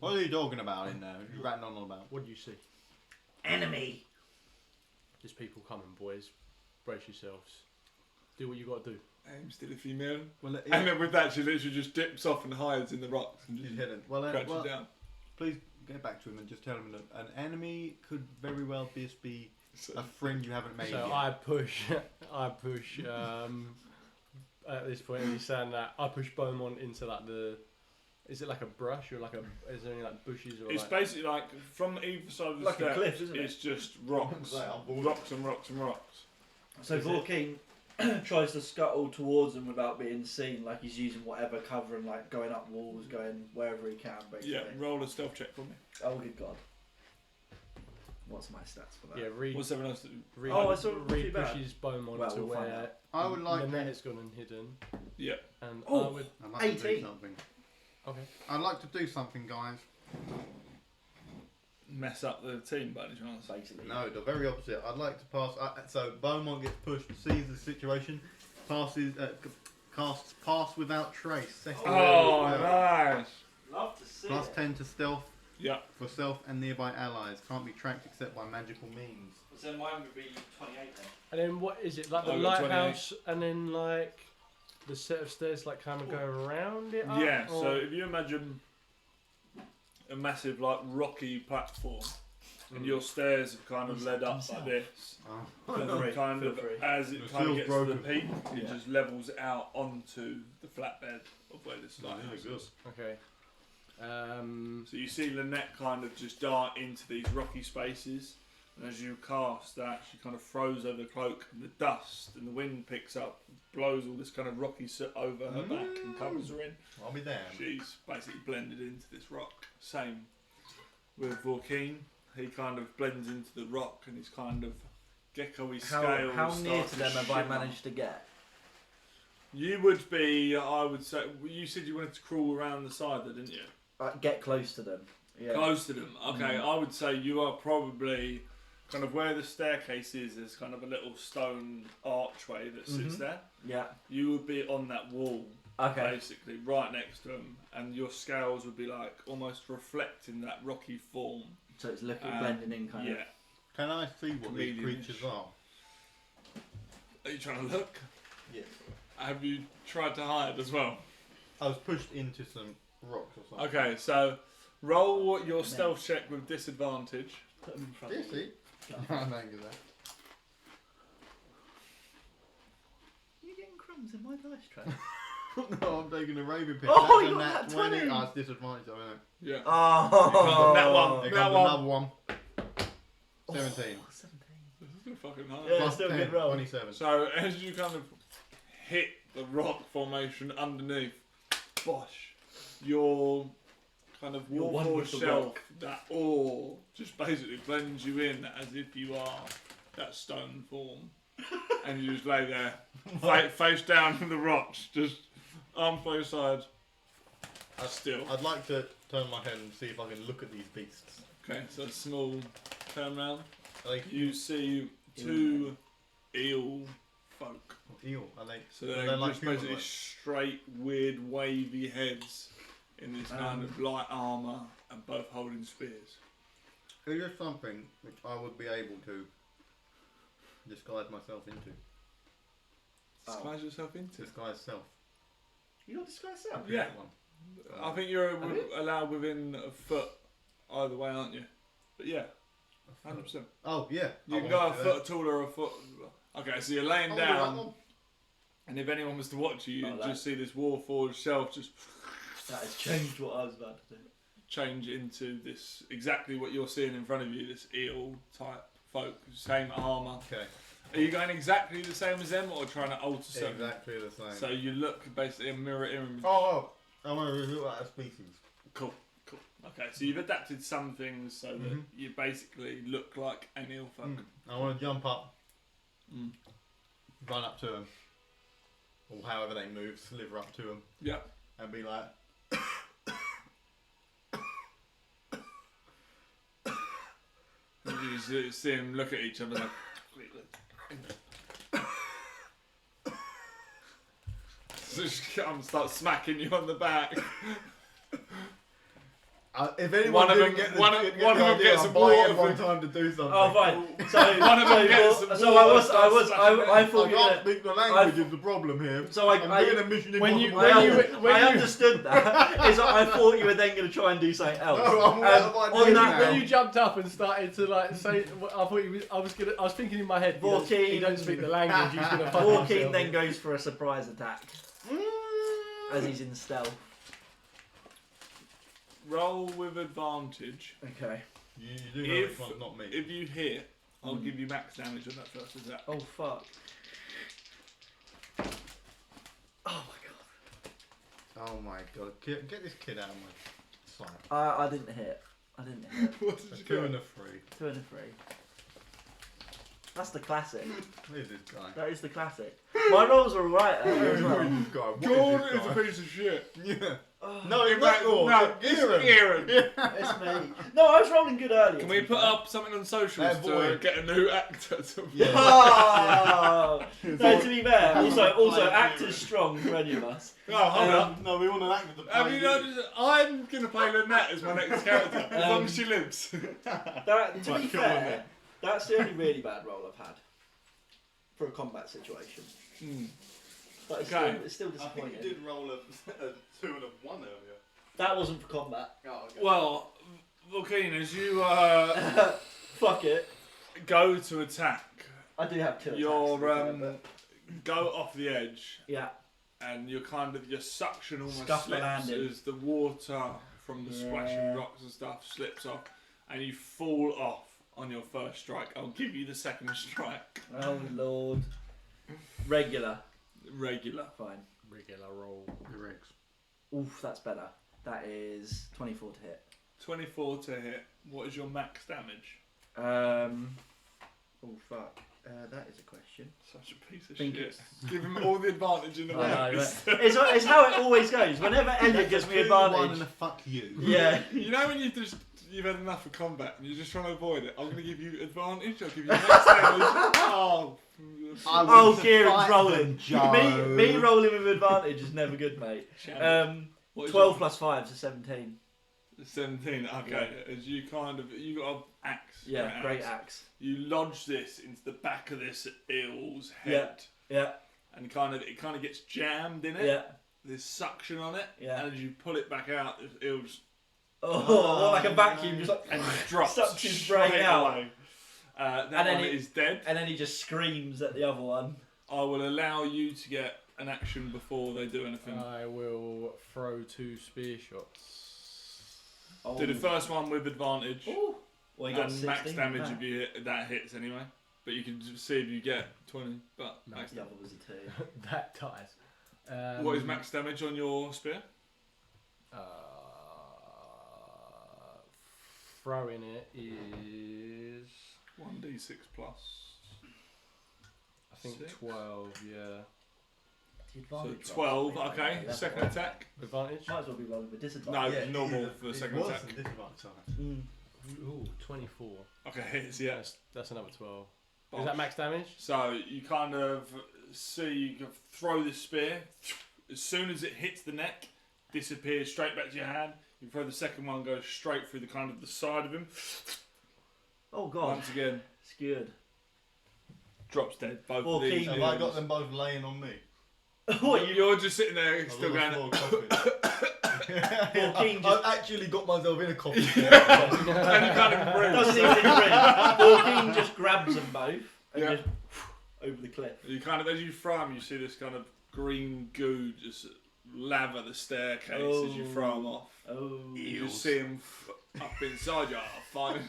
What are you talking about in there? You're ratting on all about. What do you see? Enemy!" There's people coming, boys. Brace yourselves. Do what you got to do. Aim still a female. Well, And then with that, she literally just dips off and hides in the rocks and he's just hidden. Well, crouches down. please get back to him and just tell him that an enemy could very well just be a friend you haven't made So yet. I push, at this point, he's saying that, I push Beaumont into like is it like a brush or like is there any like bushes or It's like... basically like from either side of the Like a steps, cliff, isn't it? it's just rocks. Rocks and rocks and rocks. So Vorking tries to scuttle towards them without being seen, like he's using whatever cover and like going up walls, going wherever he can, basically. Yeah, roll a stealth check for me. Oh, good God. What's my stats for that? Yeah, Reed, What's everyone else do? Reed, Oh, I saw it, not Reed too bad. pushes Beaumont Well, to we'll find where out. I would like Lynette to- has gone and hidden. Yeah. And Oh. I would... I'd like to do 18. something. Okay. I'd like to do something, guys. Mess up the team by any chance? Basically. No, the very opposite. I'd like to pass. So Beaumont gets pushed, sees the situation, passes, casts Pass Without Trace. Second Oh, level, nice. Love to see plus it. 10 to stealth Yeah. for self and nearby allies. Can't be tracked except by magical means. So mine would be 28 then. And then what is it? Like the I've got 28. lighthouse and then like the set of stairs like kind of going around it up? Yeah, or- so if you imagine a massive like rocky platform and your stairs have kind of led up like this, Feel free, kind feel of free. as it It kind of feels gets broken. to the peak, it Yeah. just levels out onto the flatbed of where this lighthouse is. Okay. So you see Lynette kind of just dart into these rocky spaces, and as you cast that, she kind of throws over the cloak, and the dust and the wind picks up, blows all this kind of rocky soot over her back and covers her in. I'll be damned. She's basically blended into this rock. Same with Vorkeen. He kind of blends into the rock, and his kind of gecko-y scales How near start to them have I shimmer. managed to get? You would be, I would say, you said you wanted to crawl around the side there, didn't you? Get close to them. Yeah. Close to them. Okay, I would say you are probably kind of where the staircase is. There's kind of a little stone archway that sits there. Yeah. You would be on that wall, Okay. basically, right next to them, and your scales would be like almost reflecting that rocky form. So it's looking blending in kind Yeah. of. Can I see what these Comedian-ish. creatures are? Are you trying to look? Yes. Have you tried to hide as well? I was pushed into some rocks or something. Okay, so roll your stealth check with disadvantage. Put them in front Do you of see? I don't get that. You're getting crumbs in my dice tray. No, I'm taking a raven pick. Oh, That's you a got nat that 20. 20. Oh, it's disadvantage, I know. Yeah. Oh. That one. Here That comes one. another one. 17. 17. This is gonna fucking hard. Yeah. Plus still a 10, good roll. 27. So as you kind of hit the rock formation underneath, bosh, your kind of You're one Warforged with the shelf, rock. that ore just basically blends you in as if you are that stone form, and you just lay there, face down in the rocks, just arms by your side, still. I'd like to turn my head and see if I can look at these beasts. Okay, so a small turn round. Are they You see two eel folk. eel? Are they? So are they're they like just basically humanoid? straight, weird, wavy heads in this kind of light armour and both holding spears. Is there something which I would be able to disguise myself into? Disguise yourself into. Disguise self. You got disguise self? Yeah. One. I think you're Have you? allowed within a foot either way, aren't you? But yeah, 100%. Oh yeah. You can go a foot taller or a foot. Okay, so you're laying down, and if anyone was to watch you, you'd just see this Warforged shelf just That has changed what I was about to do. change into this exactly what you're seeing in front of you. This eel type folk, same armor. Okay. Are you going exactly the same as them, or trying to alter something? Exactly the same. So you look basically a mirror image. Oh, I want to look like a species. Cool. Okay, so you've adapted some things so that you basically look like an eel folk. I want to jump up, Mm. run up to them, or however they move, sliver up to them, Yeah. and be like, You just see them look at each other like. So just come and start smacking you on the back. if anyone One of didn't them- get the, one of- get one the of them idea, gets I'm some buying water everyone from- time to do something. Oh, fine. So, One of them gets some so water, I I thought you can't were. speak the language is the problem here. So I'm doing a Mission when you- Impossible. when I you- understood that. Is that I thought you were then going to try and do something else. No, I'm out of on ideas that, now. When you jumped up and started to like say, I thought you was, I was thinking in my head, he don't speak the language. He's gonna fuck Walking himself. then goes for a surprise attack as he's in stealth. Roll with advantage. Okay. You do know If- which one's not me. If you hit, I'll give you max damage on that first attack. Oh fuck. Oh my god. Oh my god, get this kid out of my sight. I didn't hit. What did A you 2 get? and a 3. 2 and a 3. That's the classic. Where's this guy? That is the classic. My rolls are alright Who as is well. this guy? What Gordon is is a this guy? piece of shit. Yeah. Oh, No, In it's not fact, Gordon. no, it's Aaron. it's me. No, I was rolling good earlier. Can we put up something on socials That to boy. get a new actor to Yeah. Oh! No, to be fair, also actors strong for any of us. Oh, hold up. No, we want an actor to Have play you you. noticed? I'm going to play Lynette as my next character, as long as she lives. That, to Right, be come on fair, then. that's the only really bad roll I've had for a combat situation. But it's, Okay. it's still disappointing. roll a 2 and a 1 earlier. That wasn't for combat. Oh, okay. Well, Joaquin, as you Fuck it. go to attack, I do have 2 attacks. you're to be fair, but- go off the edge, yeah. and your suction almost Scuff the slips landing. as the water from the splashing rocks and stuff slips off, and you fall off on your first strike. I'll give you the second strike. Oh lord. Regular. Regular. Fine. Regular roll. The Rex. Oof, that's better. That is 24 to hit. 24 to hit. What is your max damage? Oh fuck. That is a question. Such a piece of Think shit. it's- Give him all the advantage in the world. I know, right? it's how it always goes. Whenever Elliot gives me 1 and advantage. a fuck you. Yeah. You know when you've had enough of combat and you're just trying to avoid it. I'm going to give you advantage. I'll give you max damage. Oh. Oh, Kieran's rolling. Joe. Me rolling with advantage is never good, mate. What is 12 plus 5 is 17. 17. Okay. As you got an axe. Yeah, great axe. You lodge this into the back of this eel's head. Yeah, And it kind of gets jammed in it. yeah. There's suction on it. Yeah. And as you pull it back out, this eel just Oh, like a vacuum, just like, and just drops sucks his straight brain out. away. That And then one it- is dead. and then he just screams at the other one. I will allow you to get an action before they do anything. I will throw 2 spear shots. Oh. Do the first one with advantage. Ooh. Well, he got And max 16 damage on if you hit, that hits anyway. But you can just see if you get 20. But No. max The other was a 2. That dies. what is max damage on your spear? Throwing it is 1d6 plus. I think 6. 12. Yeah. The So advantage 12. roll. Okay. Yeah, Second that's attack. Advantage. Might as well be rolling with No, disadvantage. normal for second attack. Mm. Ooh, 24. Okay, hits, yeah. That's another 12. Bosh. Is that max damage? So you kind of see you can throw the spear. As soon as it hits the neck, disappears straight back to your hand. You throw the second one, goes straight through the side of him. Oh god. Once again, Skewered. drops dead. Both Or of these. King. Have I got them both laying on me? What, You're just sitting there I've still got going. the floor coffin. Or King just I've actually got myself in a coffin. And you can't even breathe. doesn't even breathe. Or King just grabs them both and Yeah. just over the cliff. You kind of, as you throw them, you see this kind of green goo just lava the staircase as you throw them off. Oh. You just see them up inside you. Fine.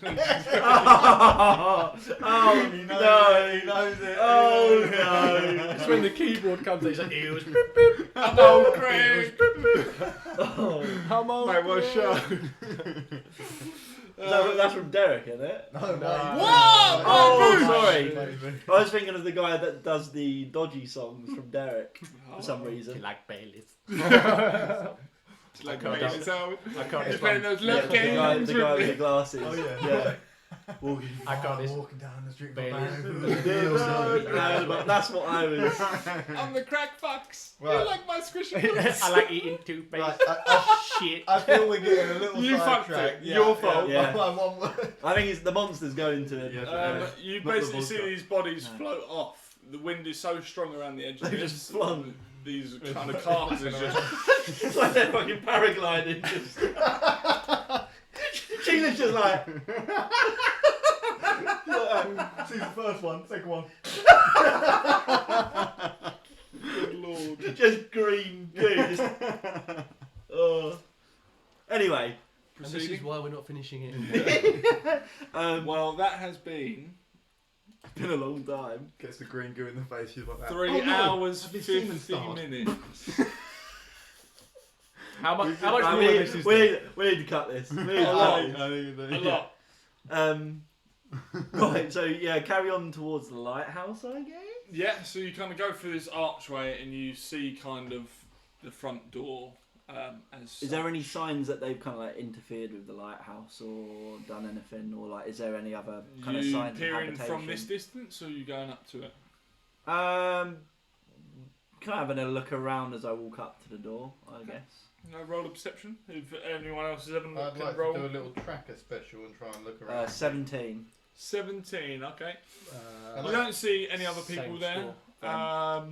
Oh He knows no! it, he knows it. Oh no! It's when the keyboard comes in, it's like, eels. Come on, Craig. Oh. Come on. Mate, what a show. That's from Derek, isn't it? No, mate. What? Oh, Sorry. sorry. I was thinking of the guy that does the dodgy songs from Derek for some reason. Like Baileys. It's like I can't Baileys out. I can't You're playing those Yeah, love the guy games with the with me. glasses. Oh, yeah. Yeah. I can't this. Walking down the street. That's what I was. I'm the crack fox. Right. You like my squishy boots? I like eating toothpaste. Right, Shit. I feel we're getting a little You fucked sidetracked. it. Your fault. Yeah. One word. I think it's the monster's going to him. You Not the basically see vodka. these bodies No. float off. The wind is so strong around the edge of They've this. just flung. These kind of carcasses just. It's like they're fucking paragliding. Just. Sheila's just like. See the first one, second one. Good lord. Just green goo. Just, anyway. And this is Proceeding. why we're not finishing it. Well, that has been It's been a long time. Gets the green goo in the face. She's like that. 3 Oh, no. hours, Have you seen them 50 start? minutes. How much I more mean, of this is we need to cut this. We need to cut this. A lot. Right, so yeah, carry on towards the lighthouse, I guess. Yeah, so you kind of go through this archway and you see kind of the front door. Is there any signs that they've kind of like interfered with the lighthouse or done anything, or like is there any other kind of You signs of peering habitation? from this distance, or are you going up to it? Kind of having a look around as I walk up to the door, I guess. No roll of perception. If anyone else has ever I'd can like roll. to do a little tracker special and try and look around. 17. 17. Okay. I You like- don't see any other people Same there. score.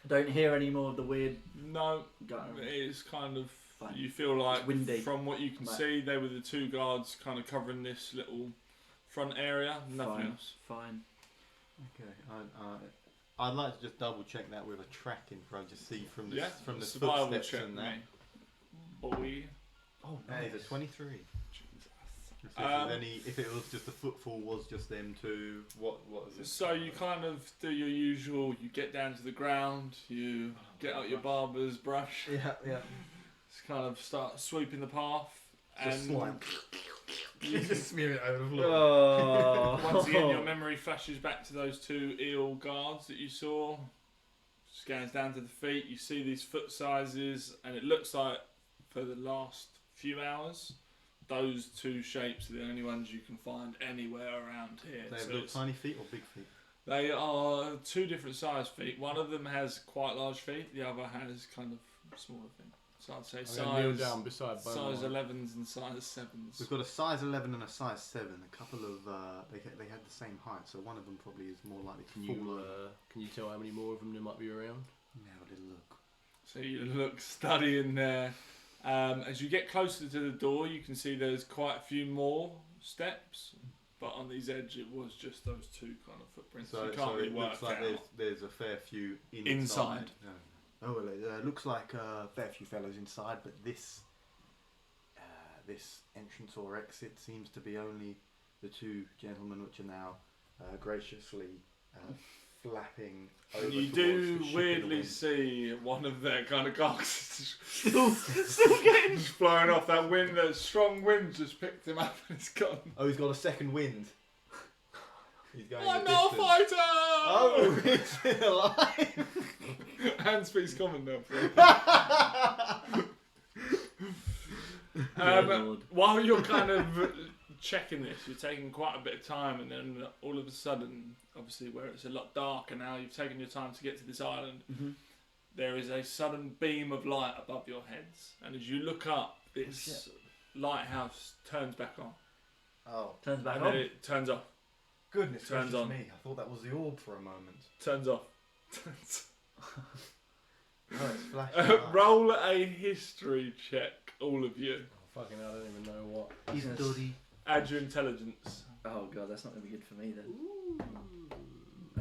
Don't hear any more of the weird No, gutter. it's kind of. Fine. You feel like It's windy. from what you can Right. see, they were the two guards kind of covering this little front area. Nothing Fine. else. Fine. Okay, I'd like to just double check that with a tracking pro to see from the Yeah. from the survival footsteps check, and that. mate. Boy. Oh, that is a 23. Jesus. If it was just the footfall was just them two, what is it? So you kind of do your usual. You get down to the ground. You get out your barber's brush. Yeah. Just kind of start sweeping the path. Just and slime. You just smear it over the floor. Oh. once again, your memory flashes back to those two eel guards that you saw. Scans down to the feet. You see these foot sizes, and it looks like for the last few hours, those two shapes are the only ones you can find anywhere around here. They have So little it's- tiny feet or big feet? they are two different size feet. One of them has quite large feet. The other has kind of smaller feet. So I'd say I'm gonna kneel size down beside both. size 11s and size 7s. We've got a size 11 and a size 7. A couple of they had the same height, so one of them probably is more likely to Can fall you over. can you tell how many more of them there might be around? Let me have a little look. So you look studying there. As you get closer to the door, you can see there's quite a few more steps, but on these edge it was just those two kind of footprints. So, you can't really it work looks like out. there's a fair few Inside. No. Oh well, it looks like a fair few fellows inside, but this entrance or exit seems to be only the two gentlemen, which are now graciously flapping over And you towards do the ship in the weirdly wind. see one of their kind of carcasses Still getting. just blowing off. That wind, that strong wind just picked him up and it's gone. Oh, he's got a second wind. He's going. I'm the not a distance. fighter! Oh, he's still alive. And speaks common now. Good Lord. While you're kind of checking this, you're taking quite a bit of time, and then all of a sudden, obviously where it's a lot darker now, you've taken your time to get to this island, Mhm. there is a sudden beam of light above your heads, and as you look up, this lighthouse turns back on, Oh. Turns back and then on. it turns off. Goodness Turns gracious on. me. I thought that was the orb for a moment. Turns off. No, it's flashing. Roll a history check, all of you. Oh, fucking hell, I don't even know what. He's dirty. Add your intelligence. Oh god, that's not going to be good for me then.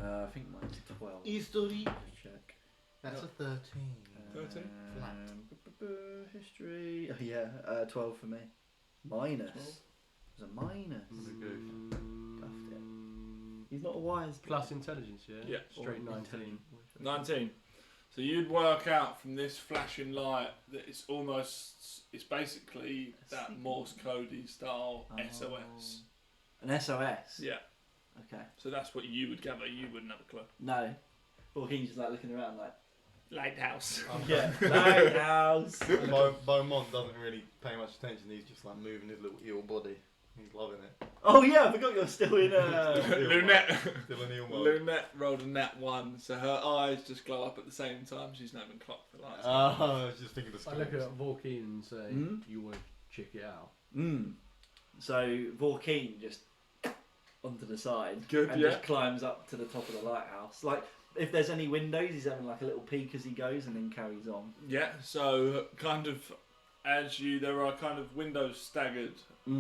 I think mine's 12. He's dirty. Check. That's a 13. 13? History. Oh, yeah, 12 for me. Minus. There's a minus. Stuffed it. He's not a wise. Plus intelligence, yeah? Yeah. Straight Or 19. intelligent. 19. So you'd work out from this flashing light that it's basically that Morse codey style SOS. An SOS? Yeah. Okay. So that's what you would gather. You wouldn't have a clue. No. He's just like looking around like. Lighthouse. Yeah. Lighthouse. Beaumont doesn't really pay much attention. He's just like moving his little eel body. He's loving it. Oh yeah, I forgot you're still in. Lunette. Still in eel mode. Lunette rolled a nat 1, so her eyes just glow up at the same time. She's not even clocked the lights. I was just thinking of the I look scores. at Vorkeen and say, Hmm? you want to check it out. So Vorkeen just onto the side Good, and yeah. just climbs up to the top of the lighthouse. Like if there's any windows, he's having like a little peek as he goes and then carries on. Yeah, so kind of there are kind of windows staggered,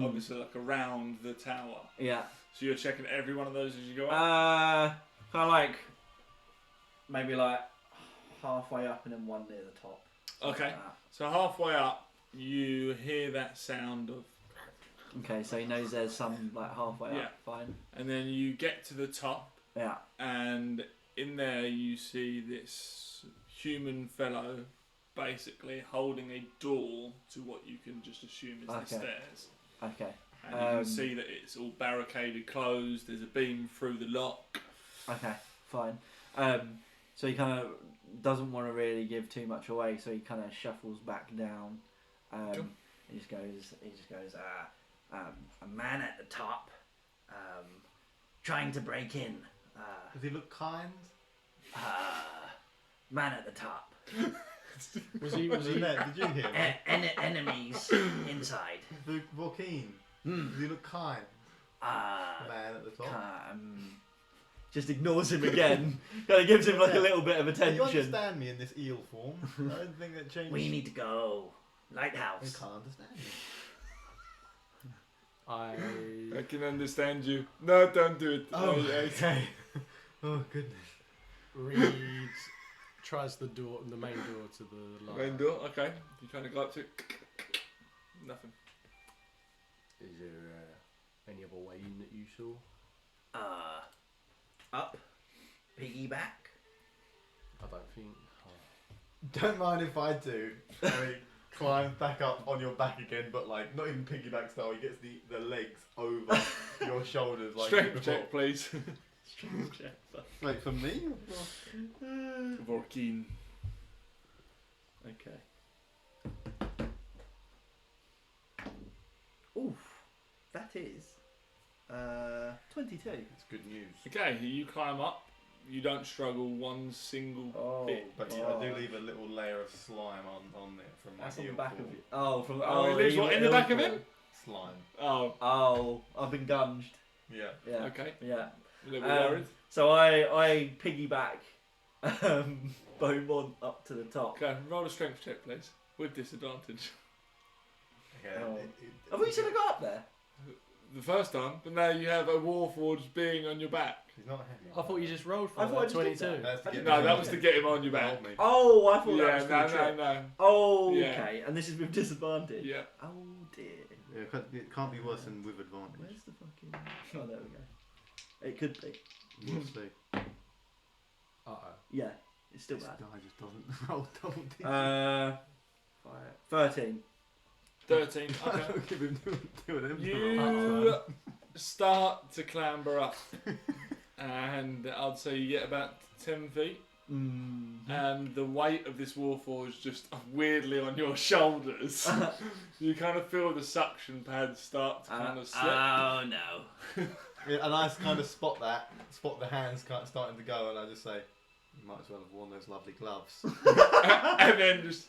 obviously like around the tower. Yeah. So you're checking every one of those as you go up? Kind of like maybe like halfway up and then one near the top. Something Okay. like that. So halfway up, you hear that sound of, Okay, so he knows there's some like halfway Yeah. up. Fine. and then you get to the top, Yeah. and in there you see this human fellow basically holding a door to what you can just assume is the Okay. stairs. Okay. And you can see that it's all barricaded, closed, there's a beam through the lock. Okay. Fine. So he kind of doesn't want to really give too much away, so he kind of shuffles back down. Cool. He just goes. A man at the top, trying to break in. Does he look kind? Man at the top. Was he? Lunette, did you hear me? Enemies inside. Vorkeen. Does he look kind? Man at the top. Just ignores him again. Kind of gives him like a little bit of Do you attention. understand me in this eel form? I don't think that changes. We need to go. I Lighthouse. can't understand you. I can understand you. No, don't do it. Okay. Oh goodness. Reed tries the main door to the light. Main door, okay. You kind of go up to it. Nothing. Is there any other way in that you saw? Up. Piggyback. I don't think. Don't mind if I do. Harry climbs back up on your back again, but like not even piggyback style. He gets the legs over your shoulders like Strength before. check, please. Strength check. Wait, for me? Vorkeen. Okay. Oof. That is 22. It's good news. Okay, you climb up. You don't struggle one single Oh, bit. But yeah, I do leave a little layer of slime on there from my That's on the eel back of form. you. Oh, from Oh, he leaves what, in the back of him? Slime. Oh, Oh, I've been gunged. Yeah. Yeah. okay. Yeah. A little bit worried. So I piggyback Beaumont up to the top. Okay, roll a strength check, please. With disadvantage. Okay. Oh. I thought you said I got up there. The first time, but now you have a Warforged being on your back. He's not heavy. I thought you just rolled for I thought I that, just did 22. That's to get No, me that on was it. to get him on your back. Help me. Oh, I thought that Yeah, was for the trick. no. Oh, Yeah. okay. And this is with disadvantage. Yeah. Oh dear. Yeah, it can't be worse than with advantage. Where's the fucking? Oh, there we go. It could be. We'll see. Uh-oh. Yeah, it's still This bad. guy just doesn't roll double digits. 13. 13. Okay. Don't give him two of them. You start to clamber up, and I'd say you get about 10 feet, and the weight of this Warforged just weirdly on your shoulders. You kind of feel the suction pads start to kind of slip. Oh no. Yeah, and I kind of spot the hands kind of starting to go, and I just say, you might as well have worn those lovely gloves. And then just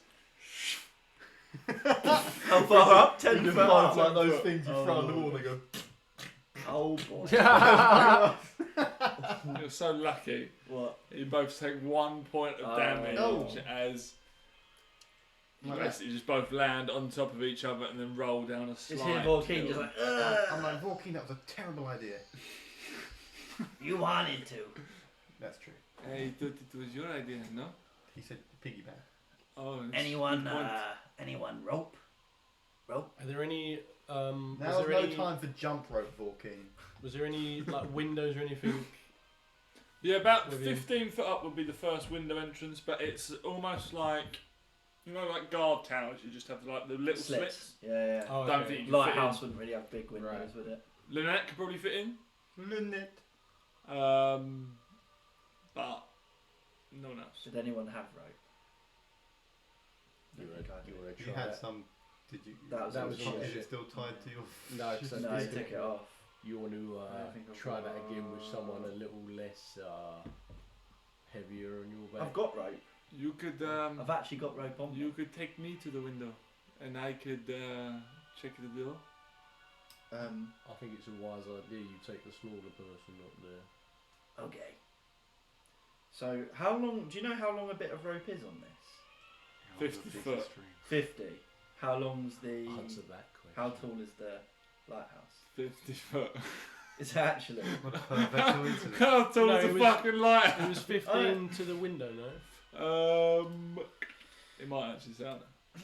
How far up? 10 You foot find up. like those things you Oh. throw on the wall and they go, Oh Oh boy. You're so lucky. What? You both take 1 point of damage No. as you Like basically just both land on top of each other and then roll down a slide. It's here, Volkeen, just like, I'm like, Vorkeen, that was a terrible idea. you wanted to. That's true. I thought it was your idea, no? He said piggyback. Oh, it's Anyone, good point. anyone rope? Rope? Are there any? Now's Was there no any, time for jump rope, Vorkeen. Was there any like windows or anything? Yeah, about Within- 15 foot up would be the first window entrance, but it's almost like, you know, like guard towers. You just have like the little slits. Yeah. Oh, Don't okay. think you can Lighthouse fit wouldn't really have big windows, Right. would it? in. Lynette could probably fit in, Lunette. but no one else. Did anyone have rope? You I think I did. want to You try had that? some. Did you? That was all Is shit. it still tied to your? No, because No, he took it off. You want to I think I've try got- that again with someone a little less heavier on your back. I've got rope. You could I've actually got rope on me. you could take me to the window, and I could check the door. I think it's a wise idea. You take the smaller person, not the. Okay. So, how long? Do you know how long a bit of rope is on this? 50 foot. 50. How long's the? Answer that question. How tall is the lighthouse? 50 foot. It's actually. What a perfect coincidence. How tall No, is it a was- fucking light? It was 15 to the window, no? It might actually sound it.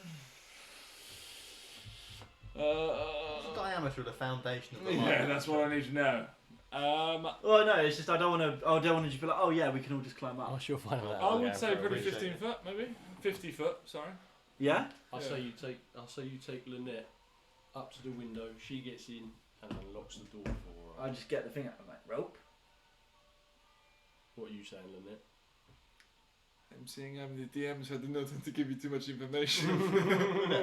What's the diameter of the foundation of the light? Yeah, that's what I need to know. Well, no, it's just I don't want to. I don't want to just be like, oh yeah, we can all just climb up. Oh, sure, find that. I would say I probably appreciate 15 it. foot, maybe 50 foot. Sorry. Yeah. I'll Yeah. say you take. I'll say you take Lynette up to the window. She gets in and unlocks the door for her. I just get the thing out. I'm like rope. What are you saying, Lynette? I'm saying I'm the DM, so I do not want to give you too much information.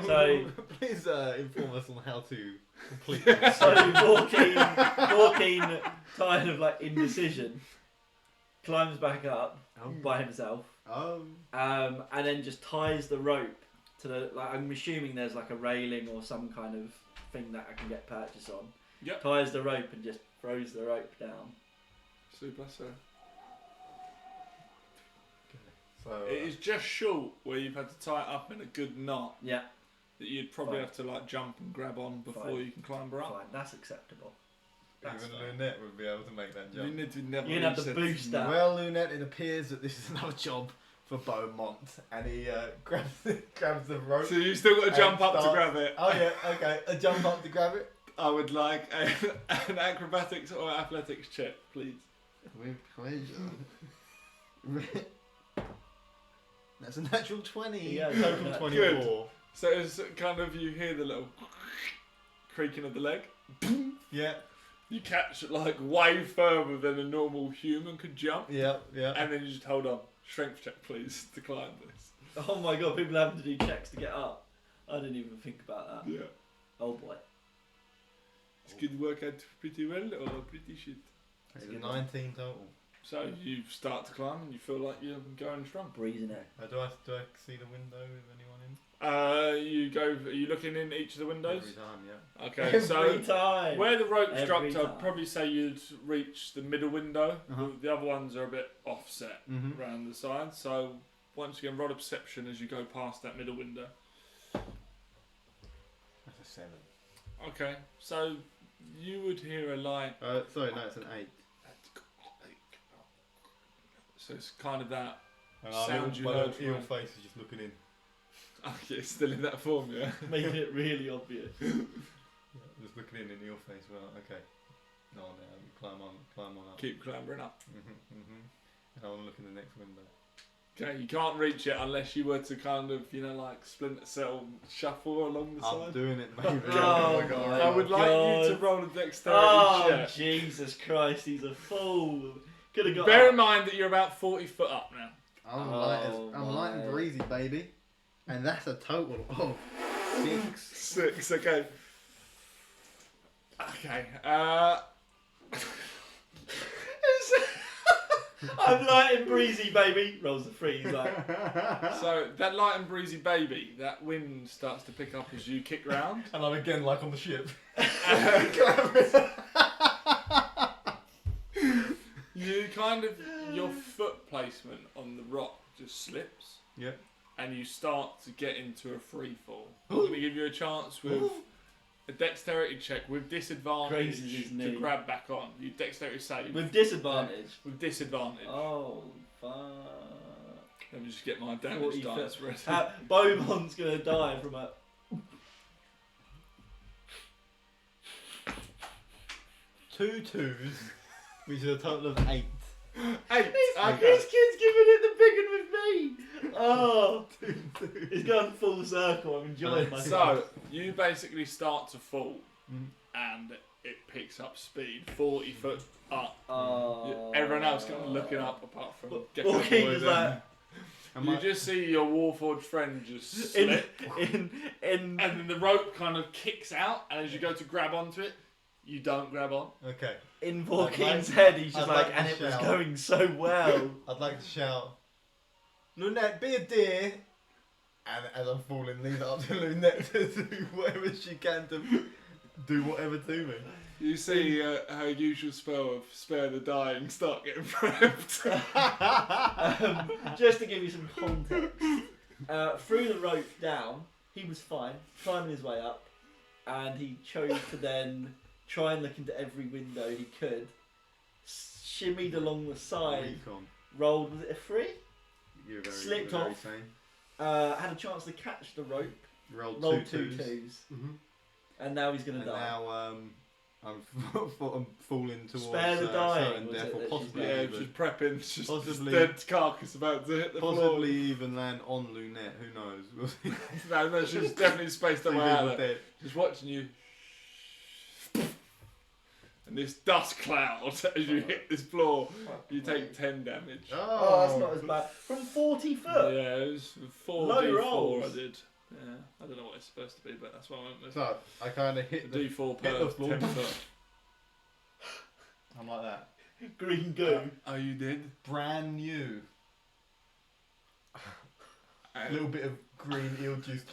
So, Please inform us on how to complete so this. Walking, kind of like indecision, climbs back up by himself, and then just ties the rope to the. Like, I'm assuming there's like a railing or some kind of thing that I can get purchase on. Yep. Ties the rope and just throws the rope down. Super, sir. So, It is just short where you've had to tie it up in a good knot Yeah, that you'd probably Fine. have to like jump and grab on before Fine. you can climb her up. fine. That's acceptable. That's even fine. Lunette would be able to make that You jump. need to never. You're gonna have to reset. boost that. Well, Lunette, it appears that this is another job for Beaumont, and he grabs the rope. So you still got to And jump up to starts- grab it. Oh yeah, okay. A jump up to grab it. I would like an acrobatics or athletics check, please. With pleasure. That's a natural 20. Yeah, total good. 24. So it's kind of you hear the little creaking of the leg. Yeah, You catch like way further than a normal human could jump, yeah. and then you just hold on. Strength check, please, to climb this. Oh my god, people having to do checks to get up. I didn't even think about that. Yeah. Oh boy. This could work out pretty well or pretty shit. It's 19 total. So you start to climb and you feel like you're going strong. Breezing it. Do I see the window with anyone in? You go. Are you looking in each of the windows? Every time, yeah. Okay, so Every time. where the rope's Every dropped, time. I'd probably say you'd reach the middle window. Uh-huh. The other ones are a bit offset Mm-hmm. around the side. So once again, roll a perception as you go past that middle window. That's a 7. Okay, so you would hear a light. Sorry, no, it's an 8. So it's kind of that. And Sound you my heard little from eel it. face is just looking in. Oh, yeah, it's still in that form, yeah. Making it really obvious. Just looking in eel face. Well, okay. No, climb on up. Keep clambering up. And I want to look in the next window. Okay, you can't reach it unless you were to kind of, like Splinter Cell shuffle along the I'm side. doing it, maybe. Oh my God. my I would like you to God. roll a dexterity Oh check. Jesus Christ, he's a fool. Could have got. Bear in up. mind that you're about 40 foot up now. I'm Oh light and my. breezy, baby. And that's a total of 6. 6, okay. Okay, I'm light and breezy, baby. Rolls the 3. He's like, so that light and breezy baby, that wind starts to pick up as you kick round. And I'm again like on the ship. kind of your foot placement on the rock just slips. Yep. And you start to get into a free fall. I'm going to give you a chance with a dexterity check with disadvantage Grazes his to knee. grab back on. You dexterity save With disadvantage. with disadvantage. Oh, fuck. Let me just get my 40 damage dice ready. Beaumont's gonna die from a. 2 2s, which is a total of 8. 8. Okay. This kid's giving it the big one with me! Oh! It's gone full circle, I'm enjoying myself. So, you basically start to fall Mhm. and it picks up speed 40 foot up. Oh. Everyone else kind of looking up apart from Gecko Walking Boy is then. like. You just see your Warforged friend just In, slip, in, and then the rope kind of kicks out, and as you go to grab onto it, you don't grab on. Okay. in Vorkeen's I'd head, he's just I'd like, like and to it was shout. going so well. I'd like to shout, Lunette, be a dear! And as I'm falling, leave it up to Lunette to do whatever she can to do whatever to me. You see her usual spell of spare the dying start getting prepped. Just to give you some context, threw the rope down, he was fine, climbing his way up, and he chose to then try and look into every window he could, shimmied along the side, Recon. rolled, was it a 3? You're very, Slipped very off. sane. Had a chance to catch the rope, Rolled rolled 2 two 2s. twos, Mm-hmm. and now he's going to And die. now I'm falling towards Spare the dying, certain was death, it, or that possibly she's Yeah, even, she's prepping. It's just Possibly- this dead carcass about to hit the possibly even land on Lunette. Who knows? We'll see. floor. No, she's definitely spaced her Two way out people of there. dead. Just watching you. And this dust cloud as you hit this floor, you take 10 damage. Oh, that's not as bad. From 40 foot? Yeah, it was Low 4d4 rolls. I did. Yeah, I don't know what it's supposed to be, but that's what I went with. So I kind of hit the. D4 hit per the floor. 10 foot. I'm like that. Green goo. Oh, you did? Brand new. A little bit of green eel juice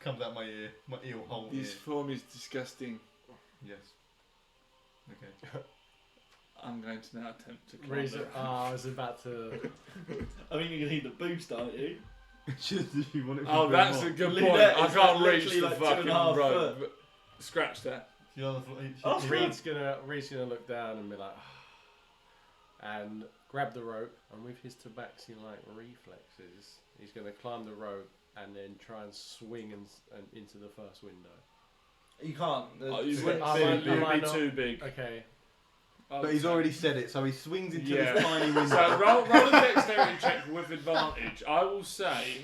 comes out my ear, my eel hole ear. This form is disgusting. Yes. Okay. I'm going to now attempt to climb Reason, it. I was about to. I mean, you're going to need the boost, aren't you? Just if you want it. Oh, that's a good point. Lunette I is can't like reach literally the like fucking 2.5 rope. foot. Scratch that. Oh, Reed's gonna look down and be like, and grab the rope, and with his tabaxi-like reflexes, he's gonna climb the rope and then try and swing and into the first window. You can't. Oh, you Steps- wouldn't Am be, I- you'd am I be not- too big. Okay. But he's already said it, so he swings into Yeah. this tiny window. So roll a dexterity check with advantage. I will say,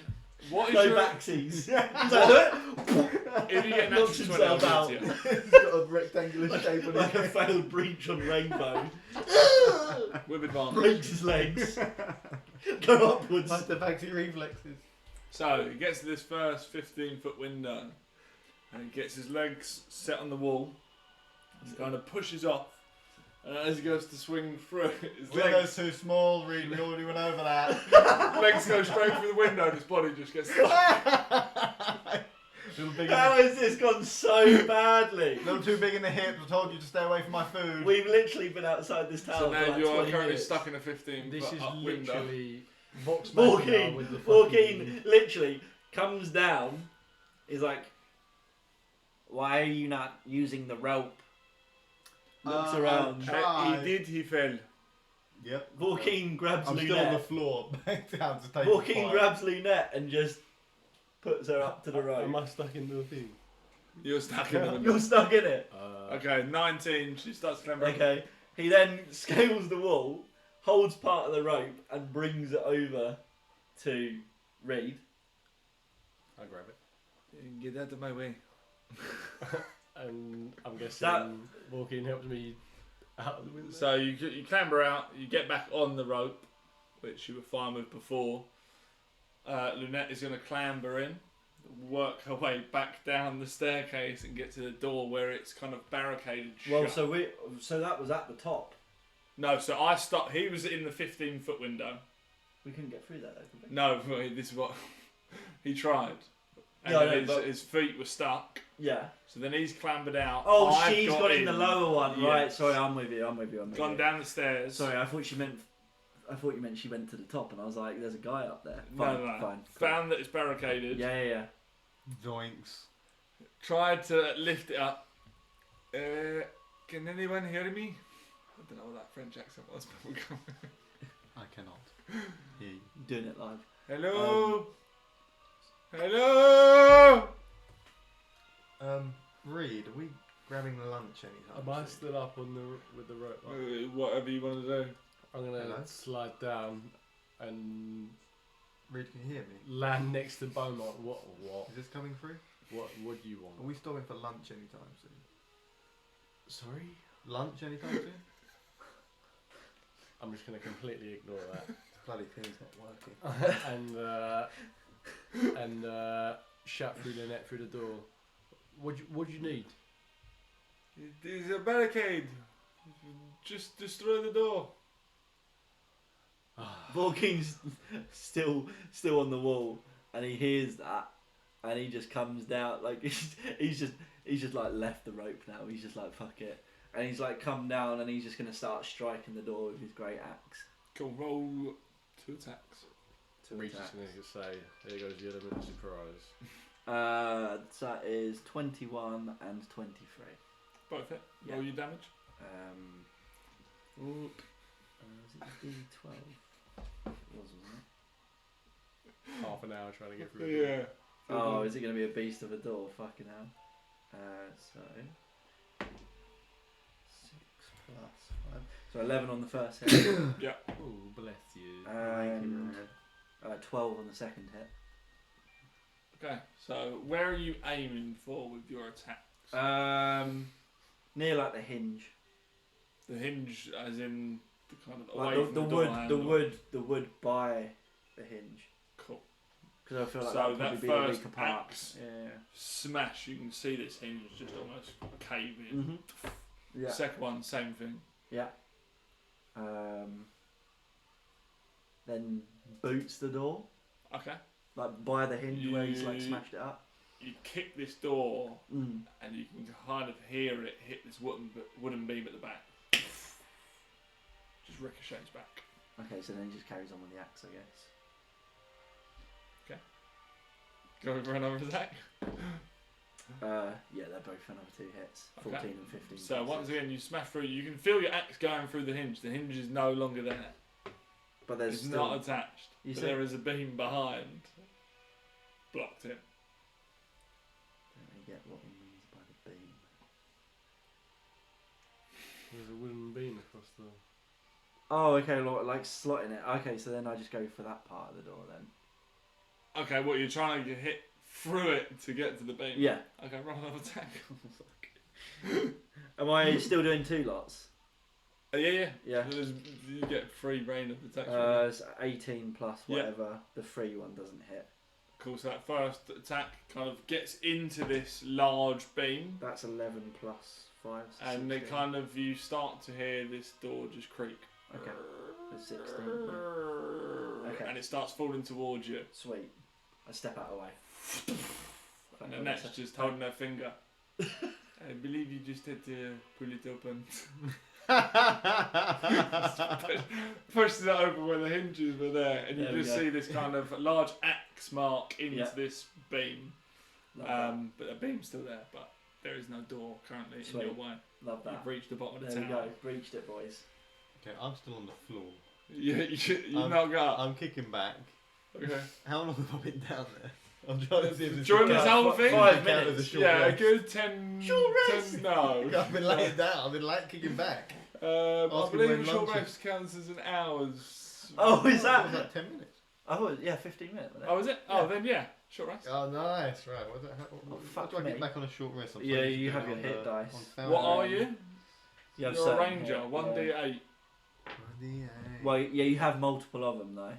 what is no your... backsies. He's like, If you get knocks natural 20, himself I'll out. give it to He's got a rectangular shape on like a his failed breach on Rainbow. you. With advantage. Breaks his legs. Go upwards. Like the vaccine reflexes. So he gets to this first 15-foot window, and he gets his legs set on the wall. He kind of pushes off, and as he goes to swing through, his Window's legs, too small, Reed. We already went over that. legs go straight through the window, and his body just gets stuck. Little big. How has this gone so badly? Little too big in the hips. I told you to stay away from my food. We've literally been outside this town So for now like you are 20 currently minutes. stuck in a 15-foot This is up window. literally Vox Machina with the Vorkeen literally comes down. He's like, "Why are you not using the rope?" Looks around. He fell. Yep. Vorkeen grabs I'm still on the Lunette. floor, back down to take Vorkeen the grabs Lunette and just puts her up to the Am rope. I stuck in the thing? You're stuck in the window. You're stuck in it. Okay, 19. She starts clambering. Okay. He then scales the wall, holds part of the rope, and brings it over to Reed. I grab it. Get out of my way. And I'm guessing Walking helps me out of the window. So you clamber out, you get back on the rope, which you were fine with before. Lunette is going to clamber in, work her way back down the staircase and get to the door where it's kind of barricaded Well, shut. so that was at the top. No, so I stopped. He was in the 15-foot window. We couldn't get through that though, could we? No, this is what he tried. and Yeah, I then know, but- his feet were stuck. Yeah. So then he's clambered out. Oh, I've she's got in the lower one, right? Yes. Sorry, I'm with you. Gone down the stairs. Sorry, I thought you meant she went to the top, and I was like, "There's a guy up there." No, Fine, no. fine. Found that it's barricaded. Yeah. Zoinks. Tried to lift it up. Can anyone hear me? I don't know what that French accent was, but we'll go. I cannot hear you. Doing it live. Hello. Hello. Reed, are we grabbing lunch anytime? Am I soon? stood up on with the rope? Whatever you want to do. I'm gonna Hello? slide down and Reed, can you hear me? land next to Beaumont. What? Is this coming through? What do you want? Are we stopping for lunch anytime soon? Sorry? Lunch anytime soon? I'm just gonna completely ignore that. Bloody thing's not working. and shout through the net through the door. What do you need? There's a barricade. Just destroy the door. Borking's still on the wall, and he hears that, and he just comes down like he's just like left the rope now. He's just like fuck it, and he's like come down, and he's just gonna start striking the door with his great axe. Cool. Roll 2 attacks. Reach is gonna say, there goes the element of surprise. That is 21 and 23. Both hit. Yeah. Roll your damage. Was it D12? Wasn't it? Half an hour trying to get through. Yeah. Oh, is it going to be a beast of a door? Fucking hell. So 6 plus 5. So 11 on the first hit. Yeah. Oh, bless you. 12 on the second hit. Okay. So where are you aiming for with your attacks? Near like the hinge. The hinge, as in the kind of Like away from the door handle. the wood by the hinge. Cool. Because I feel like So that would that probably be the first weaker part. axe Yeah. Smash. You can see this hinge just almost cave in. Mm-hmm. Yeah. Second one, same thing. Yeah. Then boots the door, Okay. like by the hinge where he's like You- smashed it up. You kick this door, Mm. and you can kind of hear it hit this wooden beam at the back. Just ricochets back. Okay, so then he just carries on with the axe, I guess. Go for another attack. Yeah, they're both another 2 hits, 14 Okay. and 15. So plus once six. again, you smash through. You can feel your axe going through the hinge. The hinge is no longer there. But there's It's still. not attached. You But said- there is a beam behind. Blocked it. Don't really get what he means by the beam. There's a wooden beam across the. Oh, okay, like slotting it. Okay, so then I just go for that part of the door then. Okay, what you're trying to hit through it to get to the beam? Yeah. Okay, roll another attack. Am I still doing 2 lots? Yeah. Yeah. So you get free reign of attacks. It's 18 plus Yeah. whatever. The free one doesn't hit. Cool, so that first attack kind of gets into this large beam, That's 11 plus 5. So and it 16. kind of, you start to hear this door just creak. Okay. That's 16. Okay. And it starts falling towards you. Sweet. I step out of the way. And Annette's just holding her finger. I believe you just had to pull it open. Pushes it open where the hinges were there, and you There we just go. see this kind of large axe mark into Yeah. this beam. Love that. But the beam's still there, but there is no door currently Sweet. in your way. Love that. You've reached the bottom of the There we tower. go. Breached it, boys. Okay, I'm still on the floor. You I'm- knock up. I'm kicking back. Okay. How long have I been down there? I'm trying to see if this During can this count- whole thing? 5 can count as a minutes. short Yeah, a rest. good 10. Short rest? 10 no. I've been laying down. I've been like kicking back. I Asking believe when a short lunch is. rest counts as an hour's. Oh, is That was that? like 10 minutes. I thought, yeah, 15 minutes. wasn't it? Oh, is it? Oh, then yeah. Short rest. Oh, nice. Right. What, Oh, how fuck do I me. get back on a short rest? I'm Yeah, so used to you doing have it your on hit the- dice. on Found What It. are you? You have You're a certain ranger. hit, 1d8. 1d8. Well, yeah, you have multiple of them though.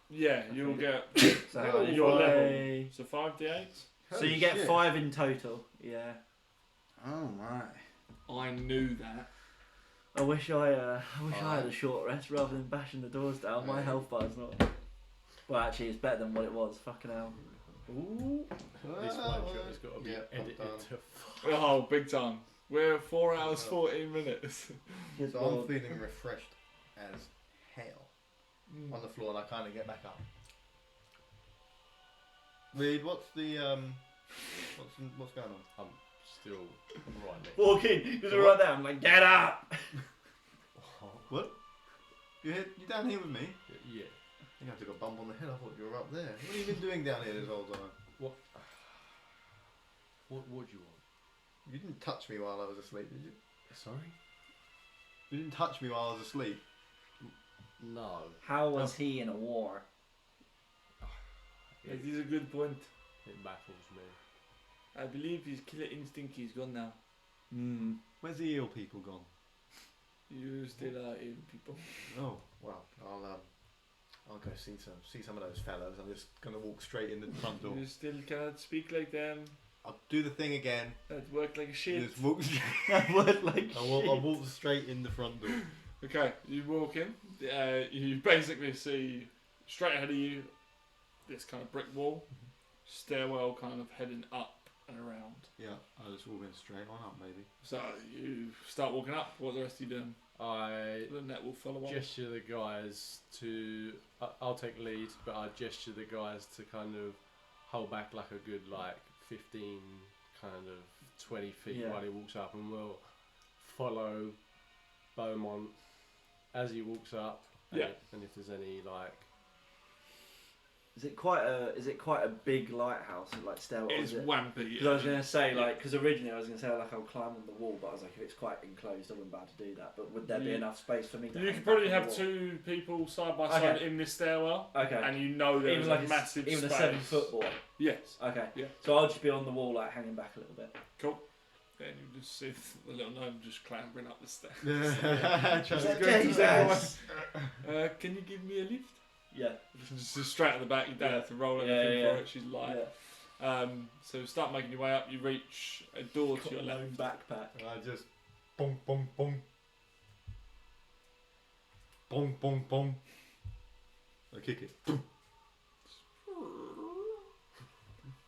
Yeah, you'll get. So hang on, Your if level. I- So 5d8. So you get 5 in total. Yeah. Oh my. I knew that. I wish I had a short rest rather than bashing the doors down. My health bar's not. Well, actually, it's better than what it was. Fucking hell. Ooh. This one shot has got to be Yeah, I'm edited done. to Oh, big time. We're 4 hours 14 minutes. So I'm feeling refreshed as hell on the floor, and I kind of get back up. Reed, what's the what's going on? I'm still right next. Walk in, just right there. I'm like, get up. What? You down here with me? Yeah. You have to got a bump on the head. I thought you were up there. What have you been doing down here this whole time? What do you want? You didn't touch me while I was asleep, did you? Sorry? You didn't touch me while I was asleep. No. How was he in a war? That is a good point. It baffles me. I believe his killer instinct is gone now. Where's the eel people gone? You still are in people. Oh well, I'll go see some of those fellas. I'm just gonna walk straight in the front door. You still cannot speak like them. I'll do the thing again. That worked like a shit. Just walk straight. That word like I'll walk straight in the front door. Okay, you walk in. You basically see straight ahead of you this kind of brick wall, stairwell kind of heading up and around. Yeah, I'll just walk in straight on up, maybe. So you start walking up. What the rest are you doing? The net will follow on. gesture the guys to. I'll take lead, but I gesture the guys to kind of hold back like a good 15, kind of 20 feet while he walks up, and we'll follow Beaumont as he walks up. Yeah. And if there's any Is it quite a big lighthouse like stairwell? It's wampy. Because I was gonna say because originally I was gonna say I'll climb on the wall, but I was like if it's quite enclosed, I wouldn't be able to do that. But would there be enough space for me to? You hang could back probably on the have wall? 2 people side by side in this stairwell. Okay. And you know there's even like a massive even space. a 7-foot boy. Yes. Okay. Yeah. So I'll just be on the wall hanging back a little bit. Cool. Then you just see the little gnome just clambering up the stairs. Jesus. Can you give me a lift? Yeah. Just straight at the back. You don't have to roll anything for it. She's light. Yeah. So start making your way up. You reach a door to your left. Lone backpack. And I just boom, boom, boom, boom, boom, boom. I kick it. Boom.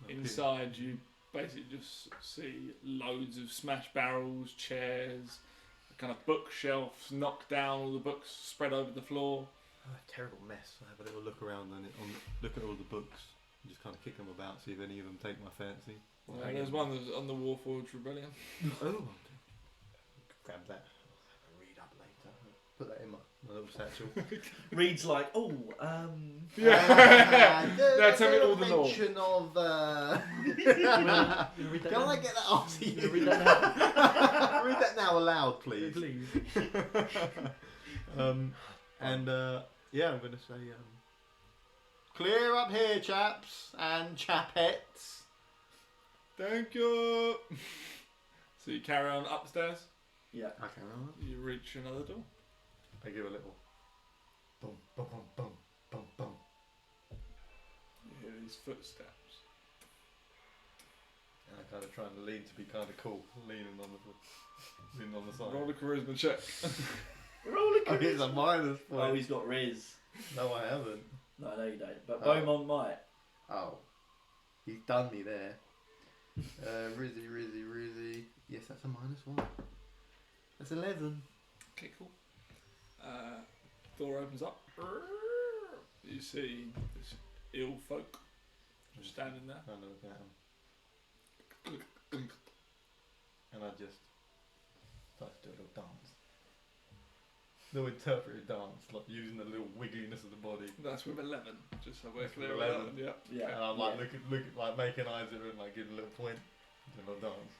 Inside, you basically just see loads of smashed barrels, chairs, kind of bookshelves knocked down, all the books spread over the floor. Oh, a terrible mess. I have a little look around and look at all the books. And just kind of kick them about, see if any of them take my fancy. There's one that's on the Warforged Rebellion. Oh, grab that. I'll read up later. Put that in my little satchel. Reed's like, Yeah, tell me all the lore. Mention of. Can I get that after you? Read that now. Read that now aloud, please. Please. Yeah, I'm going to say, clear up here, chaps and chapettes. Thank you. So you carry on upstairs. Yeah. Okay, You reach another door. I give a little boom, boom, boom, boom, boom, boom. You hear these footsteps. And I kind of trying to lean to be kind of cool, leaning on the side. Roll a charisma check. Oh, he's a minus point. Oh, he's got Riz. No, I haven't. No, you don't. But Oh. Beaumont might. Oh, he's done me there. Rizzy. Yes, that's a -1. That's 11. Okay, cool. Door opens up. You see this ill folk standing there. I look at him. And I just start to do a little dance. Little interpretive dance, like using the little wiggliness of the body. That's with 11, just so we're That's with clear. 11. on that. Yeah. Yeah. And I'm like looking, like making eyes at him, like giving a little point, doing a little dance.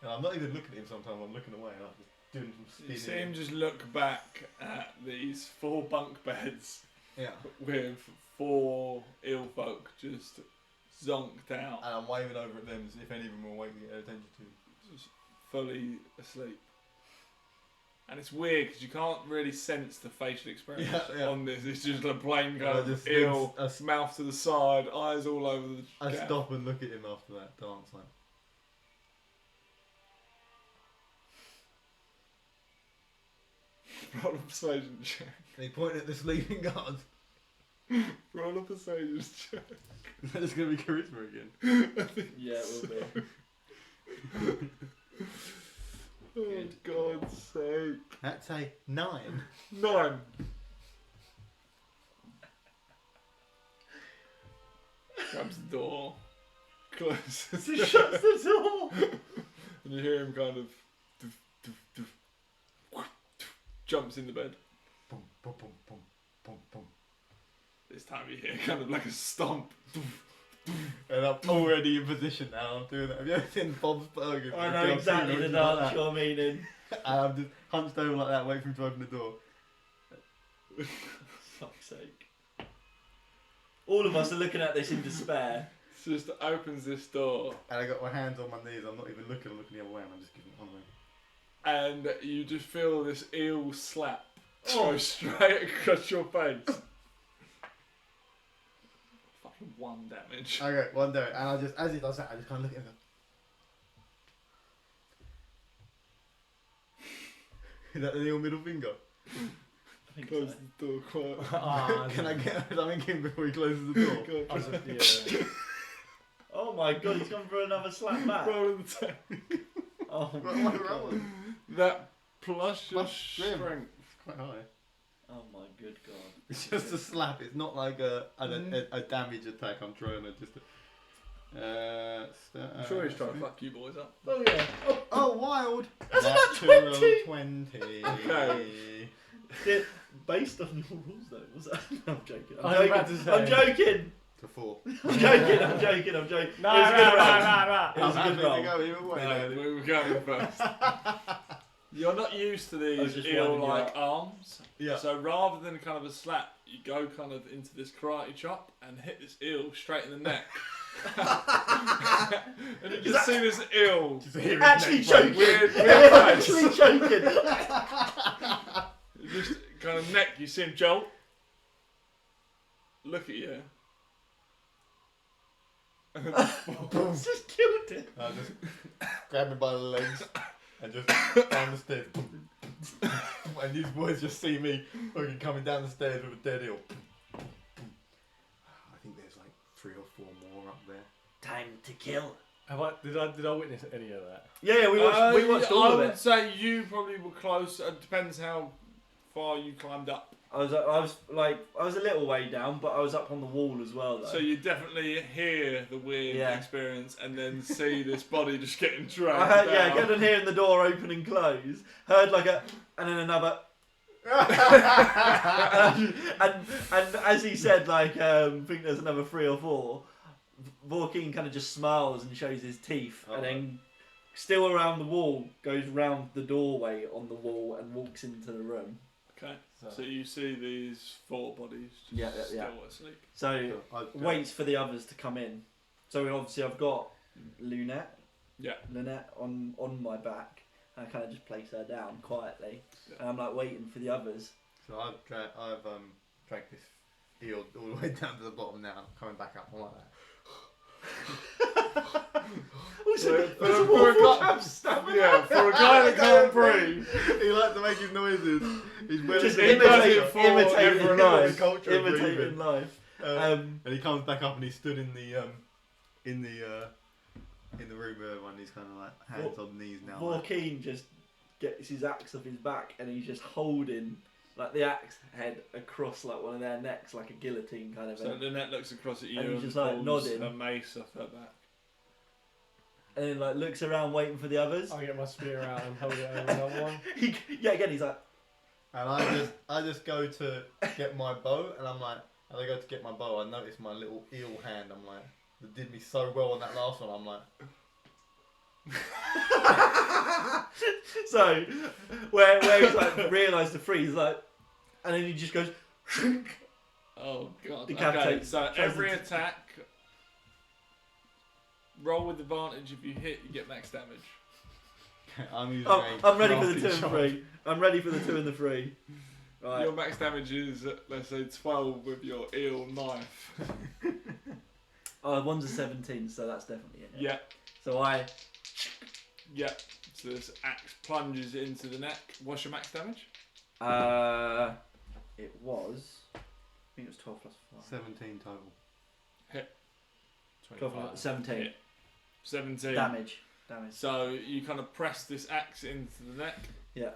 And I'm not even looking at him sometimes, I'm looking away, and I'm just doing some You spinning. see him just look back at these 4 bunk beds Yeah. with 4 ill folk just zonked out, And I'm waving over at them as if any of them were awake to get their attention to. just fully asleep. And it's weird because you can't really sense the facial expression Yeah. on this. It's just a plain And I kind of just- ill, I s- mouth to the side, eyes all over the I gap. stop and look at him after that dance, like. Roll a persuasion check. And he pointed at the sleeping guard. Roll up a sage's check. Is that just going to be charisma again? Yeah, it will be. Oh, God's sake. That's a 9. 9. Grabs the door. Closes. He shuts the door. And you hear him kind of jumps in the bed. Boom, boom, boom, boom, boom, boom. This time you hear kind of like a stomp. And I'm already in position now. I'm doing that. Have you ever seen Bob's Burgers? I know exactly the dance you're meaning. And I'm just hunched over like that, waiting for him to open the door. Fuck's sake. All of us are looking at this in despair. Just opens this door. And I got my hands on my knees. I'm not even looking the other way. I'm just giving it one way. And you just feel this eel slap go straight across your face. Fucking 1 damage. Okay, one day. And I just, as he does that, I just kind of look at him and go, is that the eel middle finger? I think Close so. the door quiet. Can I get something in before he closes the door? Oh my god, he's gone for another slap back. Roll the 10. Oh What my am I god. rolling? That plus your Plus strength. strength. It's quite high. Oh my good god. It's just a slap. It's not like a damage attack. I'm trying to just. I'm sure he's trying to fuck you boys up. Oh yeah. Oh, wild! That's Natural 20. Okay. Yeah, based on your rules though, was that? I'm joking. I was about to say. I'm joking. To 4. I'm joking. I'm joking. No, It was a good no, roll. no. It was I'm a happy good to roll. go either way. No, we were going first. You're not used to I was these just winding you eel-like up. arms. Yeah. So rather than kind of a slap, you go kind of into this karate chop and hit this eel straight in the neck. And you just see this eel Actually choking. weird Actually choking. just kind of neck. You see him jolt, look at you, and then It's just killed him. I just grab him by the legs and just down the stairs. And these boys just see me fucking coming down the stairs with a dead eel. I think there's like 3 or 4 more up there. Time to kill. Did I witness any of that? Yeah, we watched all I of would it. say you probably were close. It depends how far you climbed up. I was a little way down, but I was up on the wall as well though. So you definitely hear the weird Yeah. experience and then see this body just getting dragged I heard, down. kept on hearing the door open and close. Heard like a, and then another. and as he said, like, I think there's another 3 or 4. Vorkeen kind of just smiles and shows his teeth, and then still around the wall, goes round the doorway on the wall and walks into the room. Okay, so you see these 4 bodies just Yeah. still asleep. So waits for the others to come in. So obviously I've got Lunette. Yeah. Lunette on my back. And I kind of just place her down quietly, Yeah. and I'm like waiting for the others. So I've dragged this eel all the way down to the bottom now. I'm coming back up. I'm like that. Also, For a guy that can't breathe, He likes to make his noises. He's well just He does it for imitating everyone life. else. Culture of Imitating breathing. life. And he comes back up and he's stood in the room with everyone. He's kind of like hands on knees now. like- Vorkeen just gets his axe off his back, and he's just holding like the axe head across like one of their necks, like a guillotine kind of so thing. Lynette looks across at you And and, he's just, like, pulls nodding. a mace off her back. And then like looks around waiting for the others. I get my spear out and hold it over another one. Again he's like, And I just go to get my bow, and I'm like, as I go to get my bow, I notice my little eel hand. I'm like, that did me so well on that last one. I'm like, so where he's like realised the freeze, like, and then he just goes. Oh god. Decapitate. Okay, so Tries every to- attack, roll with advantage. If you hit, you get max damage. I'm using I'm ready for the 2 crafty and chop. 3. I'm ready for the 2 and the 3. Right. Your max damage is, let's say, 12 with your eel knife. One's a 17, so that's definitely it. Yeah, So I. yeah. So this axe plunges into the neck. What's your max damage? It was. I think it was 12 plus 5. 17 total. 12 plus 17. Hit. 17. Damage. So you kind of press this axe into the neck, Yeah.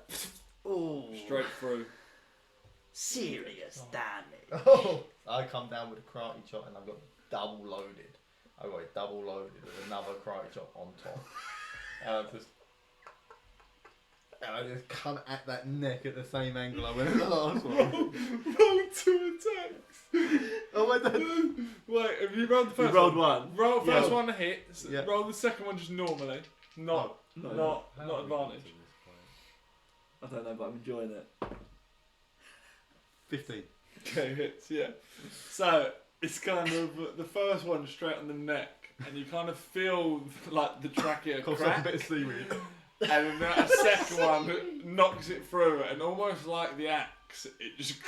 Oh. straight through. Serious damage. Oh, I come down with a karate chop and I've got double loaded. I got it double loaded with another karate chop on top. And I just come at that neck at the same angle I went at the last one. Roll 2 attacks. Oh my god. Wait, have you rolled the first You rolled one? one. Roll the first Yeah. one to hit. Yeah. Roll the second one just normally. Not advantage. I don't know, but I'm enjoying it. 15. Okay, hits, yeah. So it's kind of the first one straight on the neck, and you kind of feel like the trachea Cough crack, up a bit of seaweed. and then a second one knocks it through, and almost like the axe, it just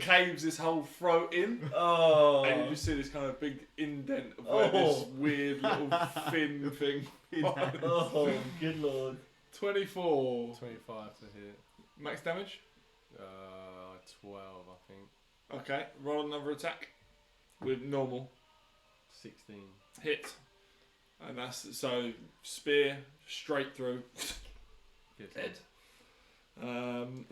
caves this whole throat in, Oh. and you just see this kind of big indent of where this weird little fin thing. Oh, good lord. 24 25 to hit. max damage. 12, I think. Okay, roll another attack with normal 16. hit, and that's so spear straight through. Good. Head. Damn.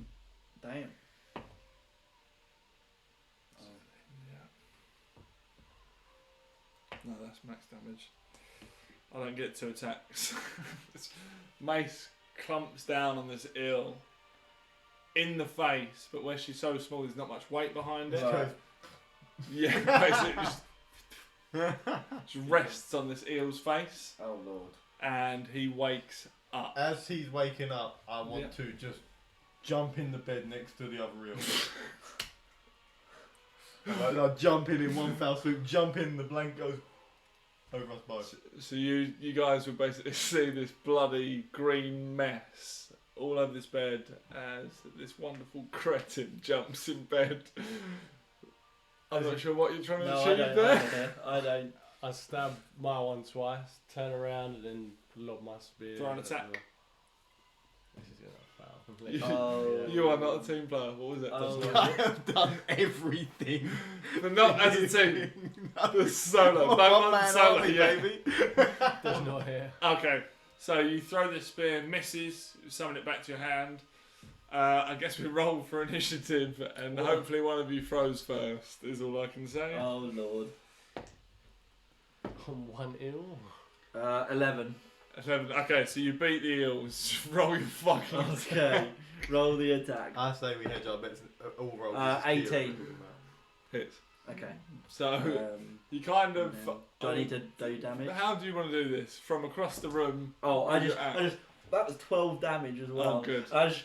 Yeah. No, that's max damage. I don't get 2 attacks. Mace clumps down on this eel in the face, but where she's so small, there's not much weight behind it. Right. Yeah, basically just rests on this eel's face, Oh lord. and he wakes up. As he's waking up, I want Yeah. to just jump in the bed next to the other eel. I'll jump in one foul swoop, jump in, the blanket goes over us both. So you guys would basically see this bloody green mess all over this bed as this wonderful cretin jumps in bed. I'm not sure what you're trying to No, achieve there. I don't. I stab my one twice, turn around, and then lob my spear. Throw an attack. This is gonna fail You, completely. Oh. you are not a team player. What was it? Oh. I have done everything. But not as a team. The solo. One Both man solo, army, yeah. baby. There's not here. Okay, so you throw this spear, misses, you summon it back to your hand. I guess we roll for initiative, and hopefully one of you throws first, is all I can say. Oh lord. On one ill. 11. 11. Okay, so you beat the eels. Roll your fucking Okay. Roll the attack. I say we hedge our bets all roll. 18. hits. Okay. So you kind of. Do I need to do damage? How do you want to do this? From across the room? Oh, I Your just. That was 12 damage as well. Oh, good. I just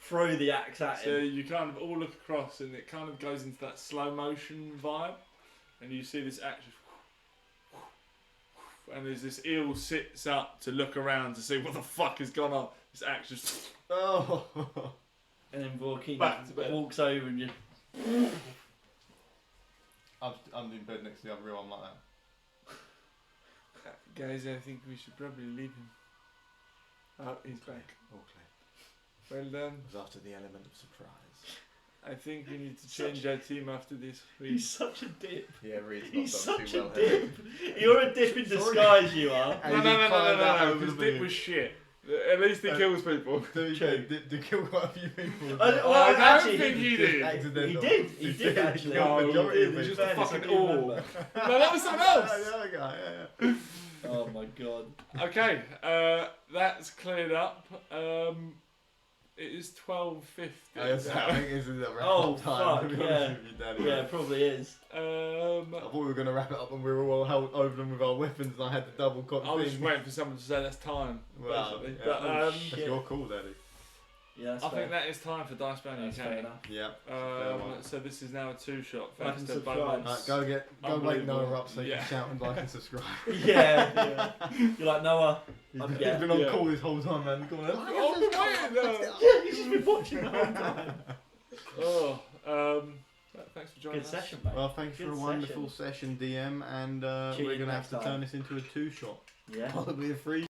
throw the axe at So him. you kind of all look across, and it kind of goes into that slow motion vibe, and you see this axe just. And as this eel sits up to look around to see what the fuck has gone on, this axe just. Oh. And then Vorkeen Back to bed. walks over and just. I'm in bed next to the other eel, I'm like that. Guys, I think we should probably leave him. Oh, he's back. Okay. Well done. It was after the element of surprise. I think we need to change our team after this. He's such a dip. Yeah, Reed's not He's done such too a well. dip. You're a dip in disguise, you are. No, because Dick was shit. At least he kills people. Did kill quite a few people. I don't actually, think he did. Accidental. He did actually. No, majority of he people. just a Fairness, I fucking do orb. remember. No, that was someone else. Yeah. Oh my god. Okay, that's cleared up. It is 12:50. I think this is a wrap Oh, up time. fuck, to be yeah. honest with you, Daddy. Yeah, it probably is. I thought we were going to wrap it up and we were all held over them with our weapons and I had the double cock I was thing. just waiting for someone to say that's time. Well, Basically. yeah. But That's your call, Daddy. Yeah, that's I fair. think that is time for DiceBoundUK. That's fair enough. Yeah. fair one. So this is now a 2-shot. Like Thanks and to subscribe. Bowman. Right, go wake Unbelievable. Noah up so you Yeah. can shout and like and subscribe. Yeah. You're like, Noah. He's Yeah. been on Yeah. call this whole time, man. Go on, Oh, wait, Yeah, he's just been watching the whole time. thanks for joining Good us. session, mate. Well, thanks for Good a wonderful session, DM, and Tune we're in going to have next to time. turn this into a 2-shot. Yeah. Possibly a 3